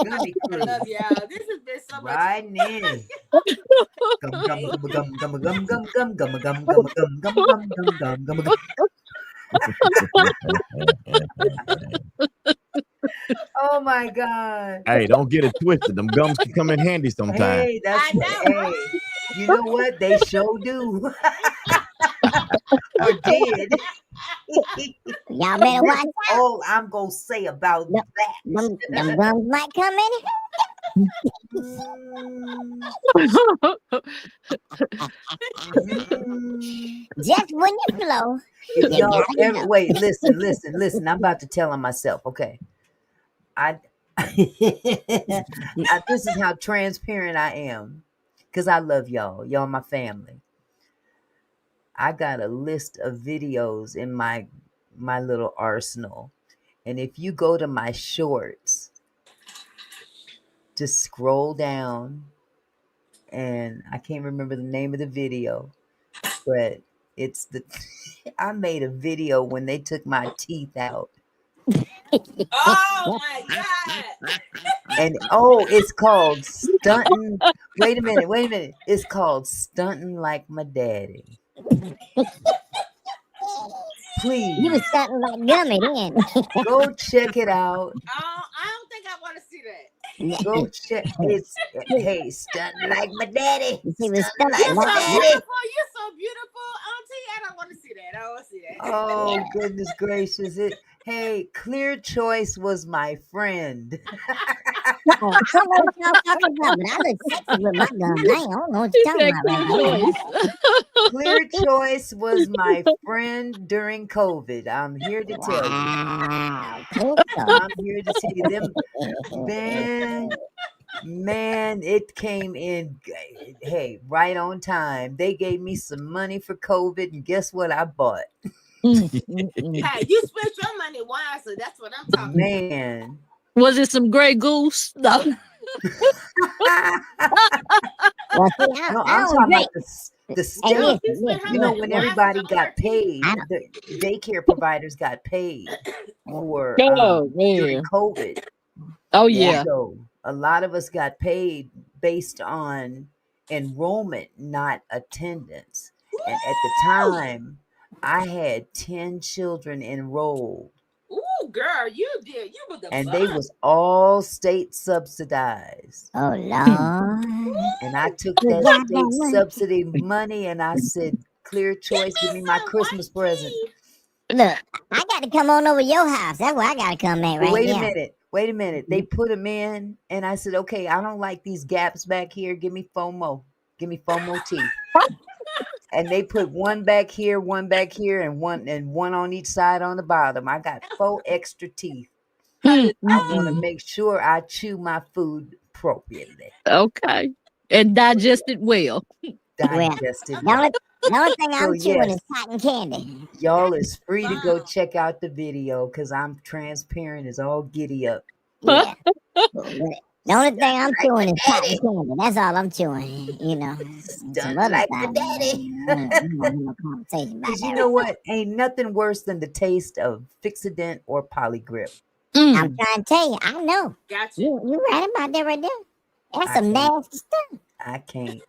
S2: Gummy
S11: I
S2: crew.
S11: love y'all. This has been so much
S2: Riding in. Gum gum gum gum gum gum gum gum gum gum gum gum gum gum gum gum. Oh my God.
S1: Hey, don't get it twisted. Them gums can come in handy sometimes.
S2: Hey, that's what, hey. You know what? They sure do. Or did.
S12: Y'all better watch out.
S2: All I'm gonna say about that.
S12: Them gums might come in. Just when you flow.
S2: If y'all ever, wait, listen. I'm about to tell on myself. Okay. This is how transparent I am. Because I love y'all. Y'all my family. I got a list of videos in my little arsenal. And if you go to my shorts, just scroll down, and I can't remember the name of the video, but it's I made a video when they took my teeth out.
S11: Oh my God.
S2: And it's called Stunting. Wait a minute. It's called Stunting Like My Daddy. Please.
S12: You was stunting like gummy then.
S2: Go check it out.
S11: I don't think I want to see that.
S2: Go check. It's stunting like my daddy.
S12: She was
S2: Stunting
S12: stunting
S2: like my
S12: like
S2: daddy.
S11: You're so beautiful, Auntie. I don't want to see that. I don't want to see that.
S2: Oh goodness gracious! Hey, Clear Choice was my friend.
S12: I don't know what y'all talking about, but I look sexy with my gums. I don't know what you're talking about right now.
S2: Clear Choice was my friend during COVID. I'm here to tell you. I'm here to tell you them. Man, it came in, hey, right on time. They gave me some money for COVID, and guess what I bought?
S11: Hey, you spent your money wisely. That's what I'm talking about.
S2: Man.
S8: Was it some Grey Goose? No.
S2: No, I'm talking about the stuff. You know, when everybody got paid, the daycare providers got paid for during COVID.
S8: Oh yeah.
S2: So a lot of us got paid based on enrollment, not attendance. And at the time, I had 10 children enrolled.
S11: Ooh, girl, you did. You were the
S2: And
S11: boss.
S2: they was all state subsidized.
S12: Oh, Lord.
S2: And I took that state subsidy money and I said, Clear Choice, give me my Christmas present.
S12: Look, I got to come on over your house. That's where I got to come at right now.
S2: Wait a minute. They put them in and I said, okay, I don't like these gaps back here. Give me FOMO. Give me FOMO teeth. And they put one back here, and one on each side on the bottom. I got 4 extra teeth. I want to make sure I chew my food appropriately.
S8: Okay. And digest it well.
S2: Digested.
S12: The only thing I'm chewing is cotton candy.
S2: Y'all is free to go check out the video because I'm transparent as all giddy up.
S12: Yeah. The only thing I'm chewing is cotton candy. That's all I'm chewing, you know.
S2: Done like my daddy. Because you know what? Ain't nothing worse than the taste of Fixodent or Polygrip.
S12: I'm trying to tell you, I know.
S11: Gotcha.
S12: You right about that right there. That's some nasty stuff.
S2: I can't.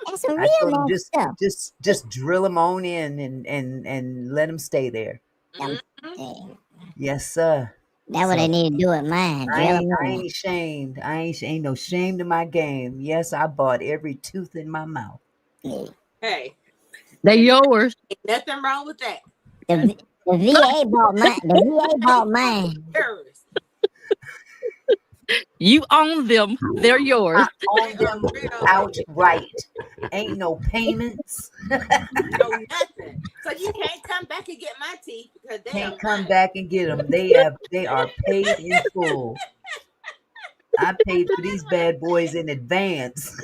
S12: That's some
S2: I
S12: real
S2: told him
S12: nice stuff.
S2: just drill them on in and let them stay there.
S12: Mm-hmm.
S2: Yes, sir.
S12: That's what I need to do with mine. Drill them
S2: I
S12: in.
S2: ain't ashamed. Ain't no shame to my game. Yes, I bought every tooth in my mouth.
S11: Hey,
S8: They're yours.
S11: ain't nothing wrong with that.
S12: The VA bought mine. The VA bought mine.
S11: Yours.
S8: You own them. They're yours.
S2: I own them outright. Ain't no payments.
S11: No nothing. So you can't come back and get my teeth because they
S2: Can't
S11: are
S2: come
S11: mine.
S2: back and get them. They are paid in full. I paid for these bad boys in advance.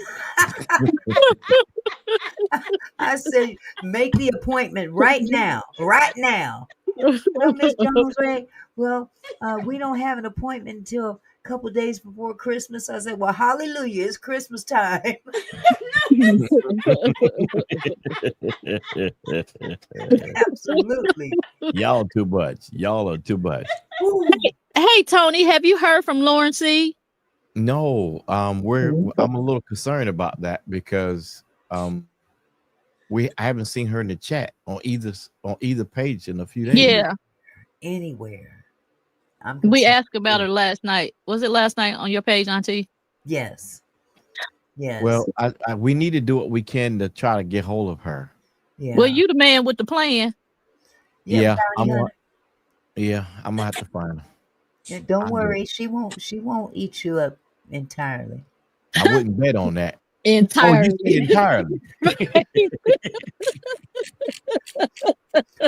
S2: I said, make the appointment right now. Right now. Well, Miss Jones, well, we don't have an appointment until a couple days before Christmas. I said, well, hallelujah, it's Christmas time. Absolutely.
S1: Y'all too much. Y'all are too much.
S8: Hey, Tony, have you heard from Lauren C?
S1: No, I'm a little concerned about that because I haven't seen her in the chat on either page in a few days.
S8: Yeah.
S2: Anywhere.
S8: We asked about her last night. Was it last night on your page, Auntie?
S2: Yes. Yes.
S1: Well, we need to do what we can to try to get hold of her.
S2: Yeah.
S8: Well, you the man with the plan.
S1: Yeah, I'm gonna have to find her.
S2: Yeah, don't worry, she won't eat you up entirely.
S1: I wouldn't bet on that.
S8: Entirely.
S1: Oh, you said entirely.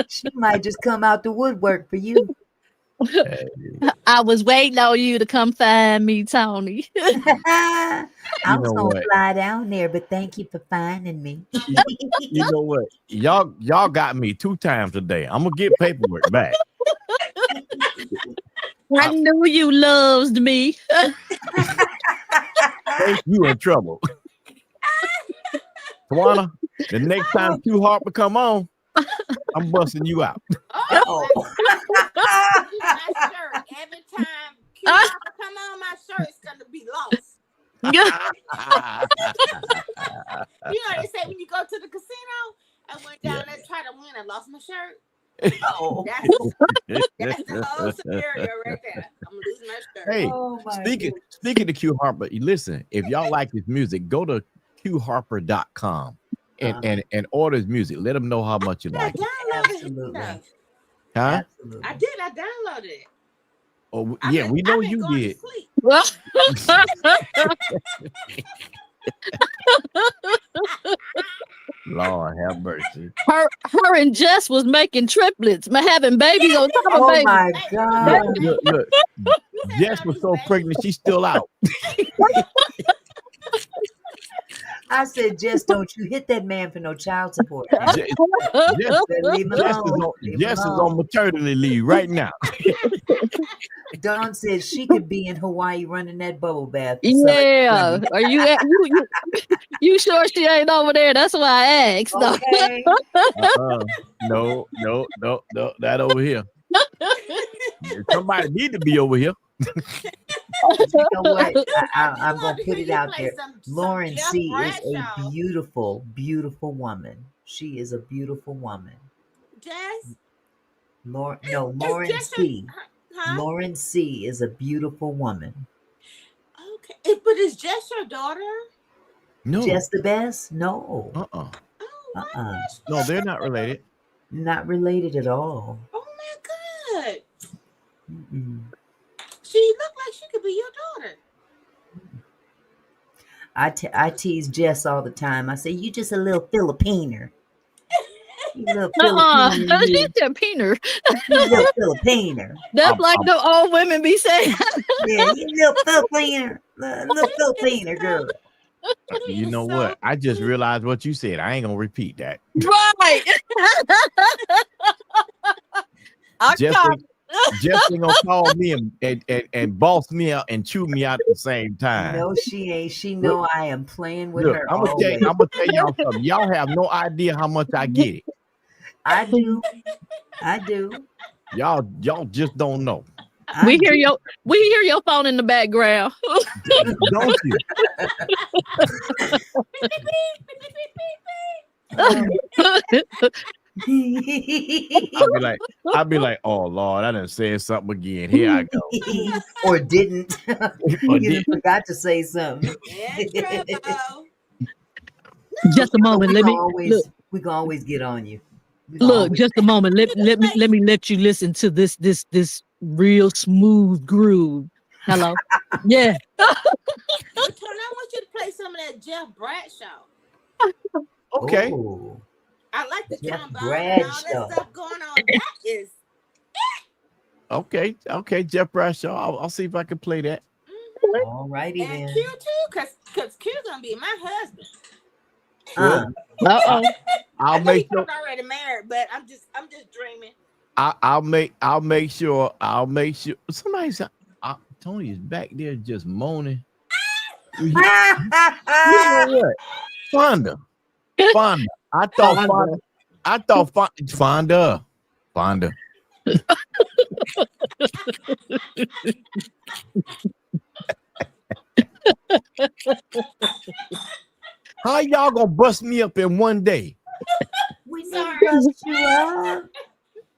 S2: She might just come out the woodwork for you.
S8: I was waiting on you to come find me, Tony.
S2: I was
S1: know
S2: gonna
S1: what?
S2: fly down there, but thank you for finding me.
S1: You know what? Y'all got me 2 times today. I'm gonna get paperwork back.
S8: I knew you loved me.
S1: You in trouble. Tawana, the next time Q Harper come on, I'm busting you out.
S11: Oh. My shirt. Every time Q come on, my shirt's gonna be lost. You know they say when you go to the casino, I went down there to try to win and lost my shirt.
S2: Oh,
S11: that's the whole scenario right there. I'm gonna lose my shirt.
S1: Hey, speaking to Q Harper, listen, if y'all like his music, go to qharper.com and order his music. Let them know how much you like it.
S2: Absolutely.
S1: Huh?
S2: Absolutely.
S11: I did. I downloaded it.
S1: Oh yeah, we know you did. Lord have mercy.
S8: Her and Jess was making triplets, having babies on top of babies.
S2: Oh my God.
S1: Look. Jess was so pregnant, she's still out.
S2: I said, Jess, don't you hit that man for no child support.
S1: Jess
S2: Leave him alone.
S1: is on maternity leave right now.
S2: Dawn said she could be in Hawaii running that bubble bath.
S8: Yeah. Are you sure she ain't over there? That's why I asked.
S2: Okay.
S1: No, that over here. Somebody need to be over here.
S2: You know what? I'm going to put it out there. Lauren C. is a beautiful, beautiful woman. She is a beautiful woman.
S11: Jess?
S2: Lauren C. Lauren C. is a beautiful woman.
S11: Okay. But is Jess your daughter?
S1: No.
S2: Jess the best? No.
S1: No, they're not related.
S2: Not related at all.
S11: Oh my God.
S2: Mm-mm.
S11: She looked like she could be your daughter.
S2: I tease Jess all the time. I say, you just a little Filipiner. You little Filipiner.
S8: She's a peener.
S2: You little Filipiner.
S8: That's like the old women be saying.
S2: Yeah, you little Filipiner. Little Filipiner girl.
S1: You know what? I just realized what you said. I ain't gonna repeat that.
S8: Right.
S1: Jess ain't gonna call me and boss me out and chew me out at the same time.
S2: No, she ain't. She know I am playing with her.
S1: I'm gonna tell y'all something. Y'all have no idea how much I get it.
S2: I do.
S1: Y'all just don't know.
S8: We hear your phone in the background.
S1: Don't you? I'll be like, oh Lord, I done said something again. Here I go.
S2: Or didn't.
S1: Or
S2: You
S1: did.
S2: forgot to say something.
S8: Just a moment. Let me look.
S2: We can always get on you.
S8: Look, just a moment. Let me let you listen to this real smooth groove. Hello. Yeah.
S11: Tana, I want you to play some of that Jeff Bradshaw.
S1: Okay.
S2: Ooh.
S11: I like the
S2: Jeff
S11: trombone and all that
S2: Bradshaw.
S11: stuff going on. That is
S1: Okay. Jeff Bradshaw. I'll see if I can play that.
S2: All righty
S11: and
S2: then.
S11: Q too, cause Q's gonna be my husband.
S8: Uh-oh.
S1: I'll make sure.
S11: I'm already married, but I'm just dreaming.
S1: I'll make sure. Somebody said Tony is back there just moaning. You know what? Fonda. I thought Fonda. How y'all gonna bust me up in one day?
S2: We didn't bust you up.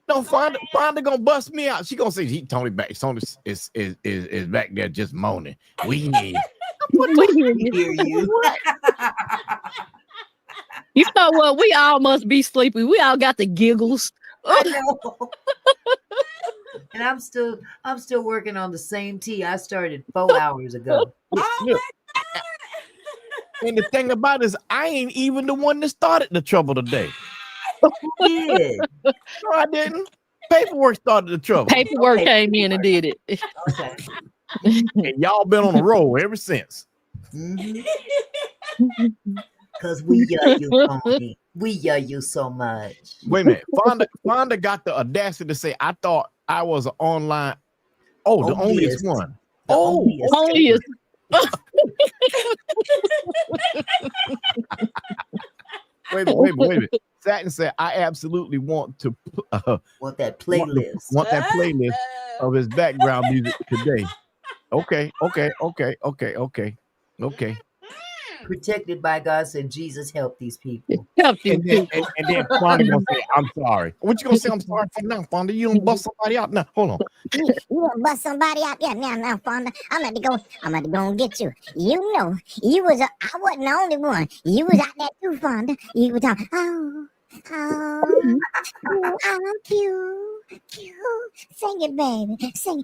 S1: No, Fonda gonna bust me out. She gonna say Tony back. Tony is back there just moaning. We hear
S2: you.
S8: You know what? We all must be sleepy. We all got the giggles.
S2: I know. And I'm still working on the same tea I started 4 hours ago.
S1: And the thing about it is, I ain't even the one that started the trouble today.
S2: Yeah.
S1: No, I didn't. Paperwork started the trouble.
S8: Paperwork came in and did it.
S2: Okay.
S1: And y'all been on the roll ever since.
S2: Because we love you, Tony. We love you so much.
S1: Wait a minute. Fonda got the audacity to say, I thought I was an online. Oh, the onlyest one.
S8: Onlyest.
S1: Wait a minute. Satin said, I absolutely want to
S2: want that playlist.
S1: Want that playlist of his background music today. Okay.
S2: Protected by God said, Jesus help these people.
S1: And then Fonda gonna say, I'm sorry. What you gonna say? I'm sorry for now, Fonda. You don't bust somebody out now. Hold on.
S12: You gonna bust somebody out? Yeah, now, Fonda. I'm about to go and get you. You know, I wasn't the only one. You was out there too, Fonda. You were talking, oh, cute. Sing it, baby. Sing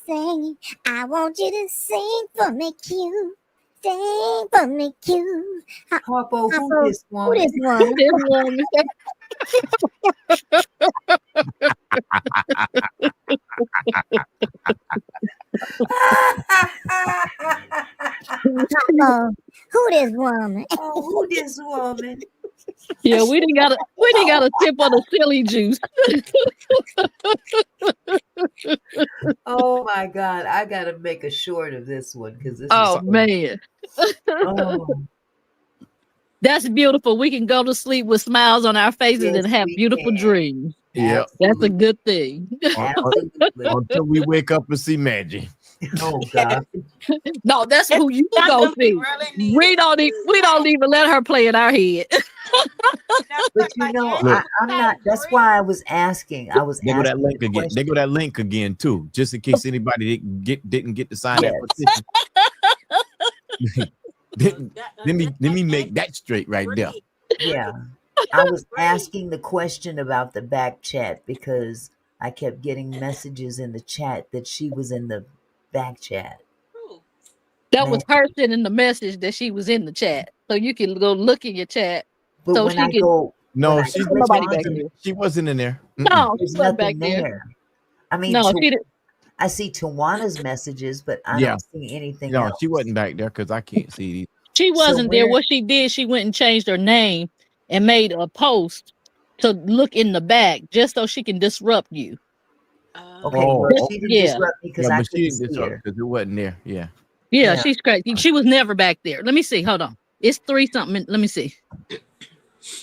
S12: it. I want you to sing for me, cute. Sing for me, cute.
S2: Harpo, who this one?
S12: Who this woman?
S2: Who this woman?
S8: Yeah, we didn't got a sip of the silly juice.
S2: Oh my God, I gotta make a short of this one because this.
S8: Man. That's beautiful. We can go to sleep with smiles on our faces and have beautiful dreams.
S1: Yeah,
S8: that's a good thing.
S1: Until we wake up and see Maggie.
S2: Oh God!
S8: No, that's who you go see. We don't even let her play in our head.
S2: But you know, I'm not. That's why I was asking.
S1: They go that link again. They go that link again too, just in case anybody didn't get to sign that petition. let me make that straight right there.
S2: Yeah, I was asking the question about the back chat because I kept getting messages in the chat that she was in the back chat.
S8: That was her sending the message that she was in the chat, so you can go look in your chat.
S2: But
S8: so
S2: when I go,
S1: no, she wasn't in there.
S8: No,
S2: there's nothing there. I mean,
S8: no,
S2: I see Tawana's messages, but I don't see anything else.
S1: She wasn't back there because I can't see it.
S8: She wasn't there. What she did, she went and changed her name and made a post to look in the back just so she can disrupt you.
S2: Okay, well, she didn't disrupt me because I couldn't see her.
S1: Because it wasn't there. Yeah,
S8: she's crazy. She was never back there. Let me see. Hold on. It's 3 something. Let me see.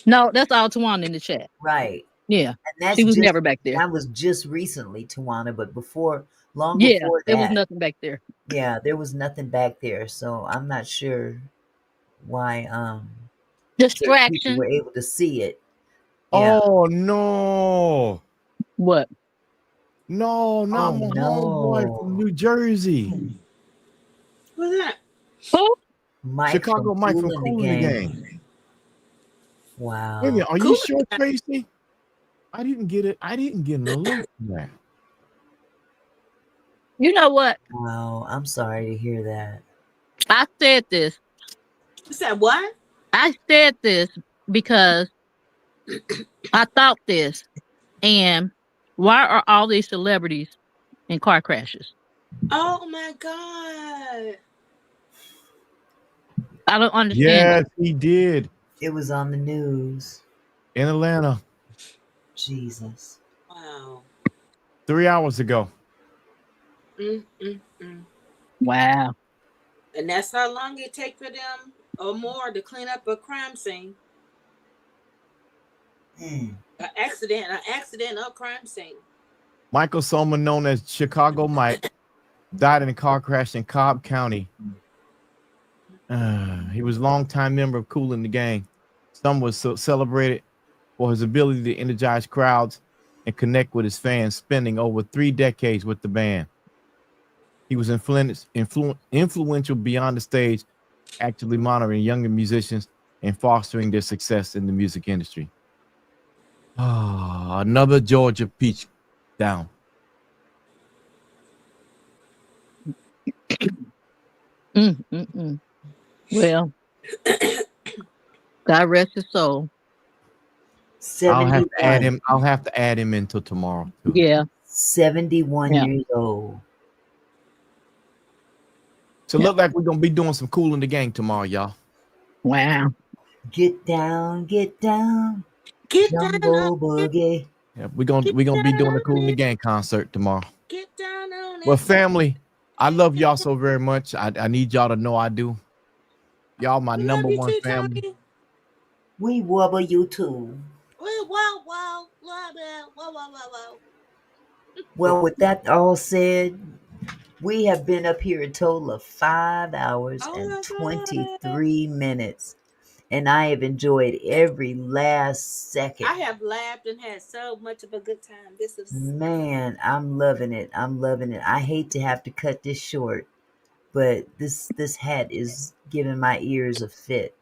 S8: No, that's all Tawana in the chat.
S2: Right.
S8: Yeah.
S2: And that's
S8: She was
S2: just,
S8: never back there.
S2: that was just recently, Tawana, but long
S8: Yeah,
S2: before
S8: there was
S2: that,
S8: nothing back there.
S2: yeah, there was nothing back there. So I'm not sure why certain people
S8: Distraction.
S2: were able to see it. Yeah.
S1: Oh no.
S8: What?
S1: No, not
S2: Oh
S1: my homeboy from
S2: no.
S1: New Jersey.
S11: Who's that?
S8: Who?
S2: Mike
S1: Chicago
S2: from
S1: Mike from
S2: Kool in the
S1: Cool in the
S2: Gang.
S1: Gang. Wait a
S2: Wow.
S1: minute, are you
S11: Cool.
S1: sure, Tracy? I didn't get it. I didn't get an alert for that.
S8: You know what?
S2: Wow. I'm sorry to hear that.
S8: I said this.
S11: You said what?
S8: I said this because I thought this. And why are all these celebrities in car crashes?
S11: Oh my God.
S8: I don't understand
S1: Yes,
S8: it.
S1: he did
S2: It was on the news.
S1: in Atlanta
S2: Jesus.
S11: Wow.
S1: 3 hours ago.
S8: Wow.
S11: And that's how long it take for them or more to clean up a crime scene. An accident or crime scene.
S1: Michael Sommer, known as Chicago Mike, died in a car crash in Cobb County. He was a longtime member of Kool in the Gang. Some was celebrated for his ability to energize crowds and connect with his fans, spending over 3 decades with the band. He was influential beyond the stage, actively monitoring younger musicians and fostering their success in the music industry. Another Georgia peach down.
S8: Well, God rest his soul.
S1: I'll have to add him. I'll have to add him until tomorrow too.
S8: Yeah.
S2: 71 years old.
S1: So look like we're gonna be doing some Kool in the Gang tomorrow, y'all.
S8: Wow.
S2: Get down, get down.
S11: Get
S2: Jumbo boogie.
S1: Yeah, we're gonna be doing the Kool in the Gang concert tomorrow.
S11: Get down on it.
S1: Well, family, I love y'all so very much. I need y'all to know I do. Y'all my number one family.
S11: Tony.
S2: We wobble you too.
S11: Whoa.
S2: Well, with that all said, we have been up here a total of 5 hours and 23 minutes. And I have enjoyed every last second.
S11: I have laughed and had so much of a good time. This is
S2: Man, I'm loving it. I'm loving it. I hate to have to cut this short, but this hat is giving my ears a fit.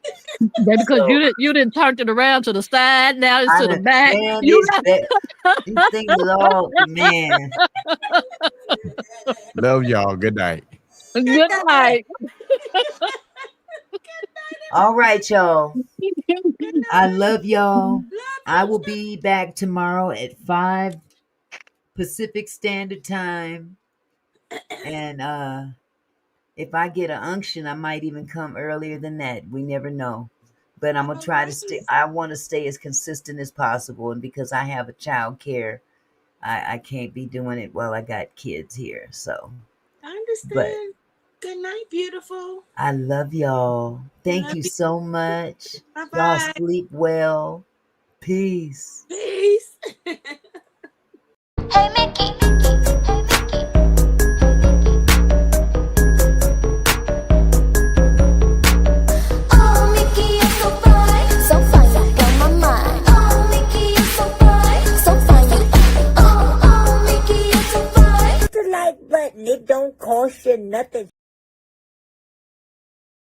S8: That's because you didn't turn it around to the side. Now it's to the back.
S2: Man, these things are all, man.
S1: Love y'all. Good night.
S8: Good night.
S2: All right, y'all. I love y'all. I will be back tomorrow at 5 Pacific Standard Time. And if I get an unction, I might even come earlier than that. We never know. But I'm going to try to stay. I want to stay as consistent as possible. And because I have a child care, I can't be doing it while I got kids here. So
S11: I understand.
S2: But
S11: good night, beautiful.
S2: I love y'all. Thank you so much.
S11: Bye-bye.
S2: Y'all sleep well. Peace.
S11: Peace.
S12: Hey, Mickey. Oh, Mickey, you're so fine. So fine, you got my mind. Oh, Mickey, you're so fine. So fine, you. Oh, Mickey, you're so fine. Hit the like button. It don't cost you nothing.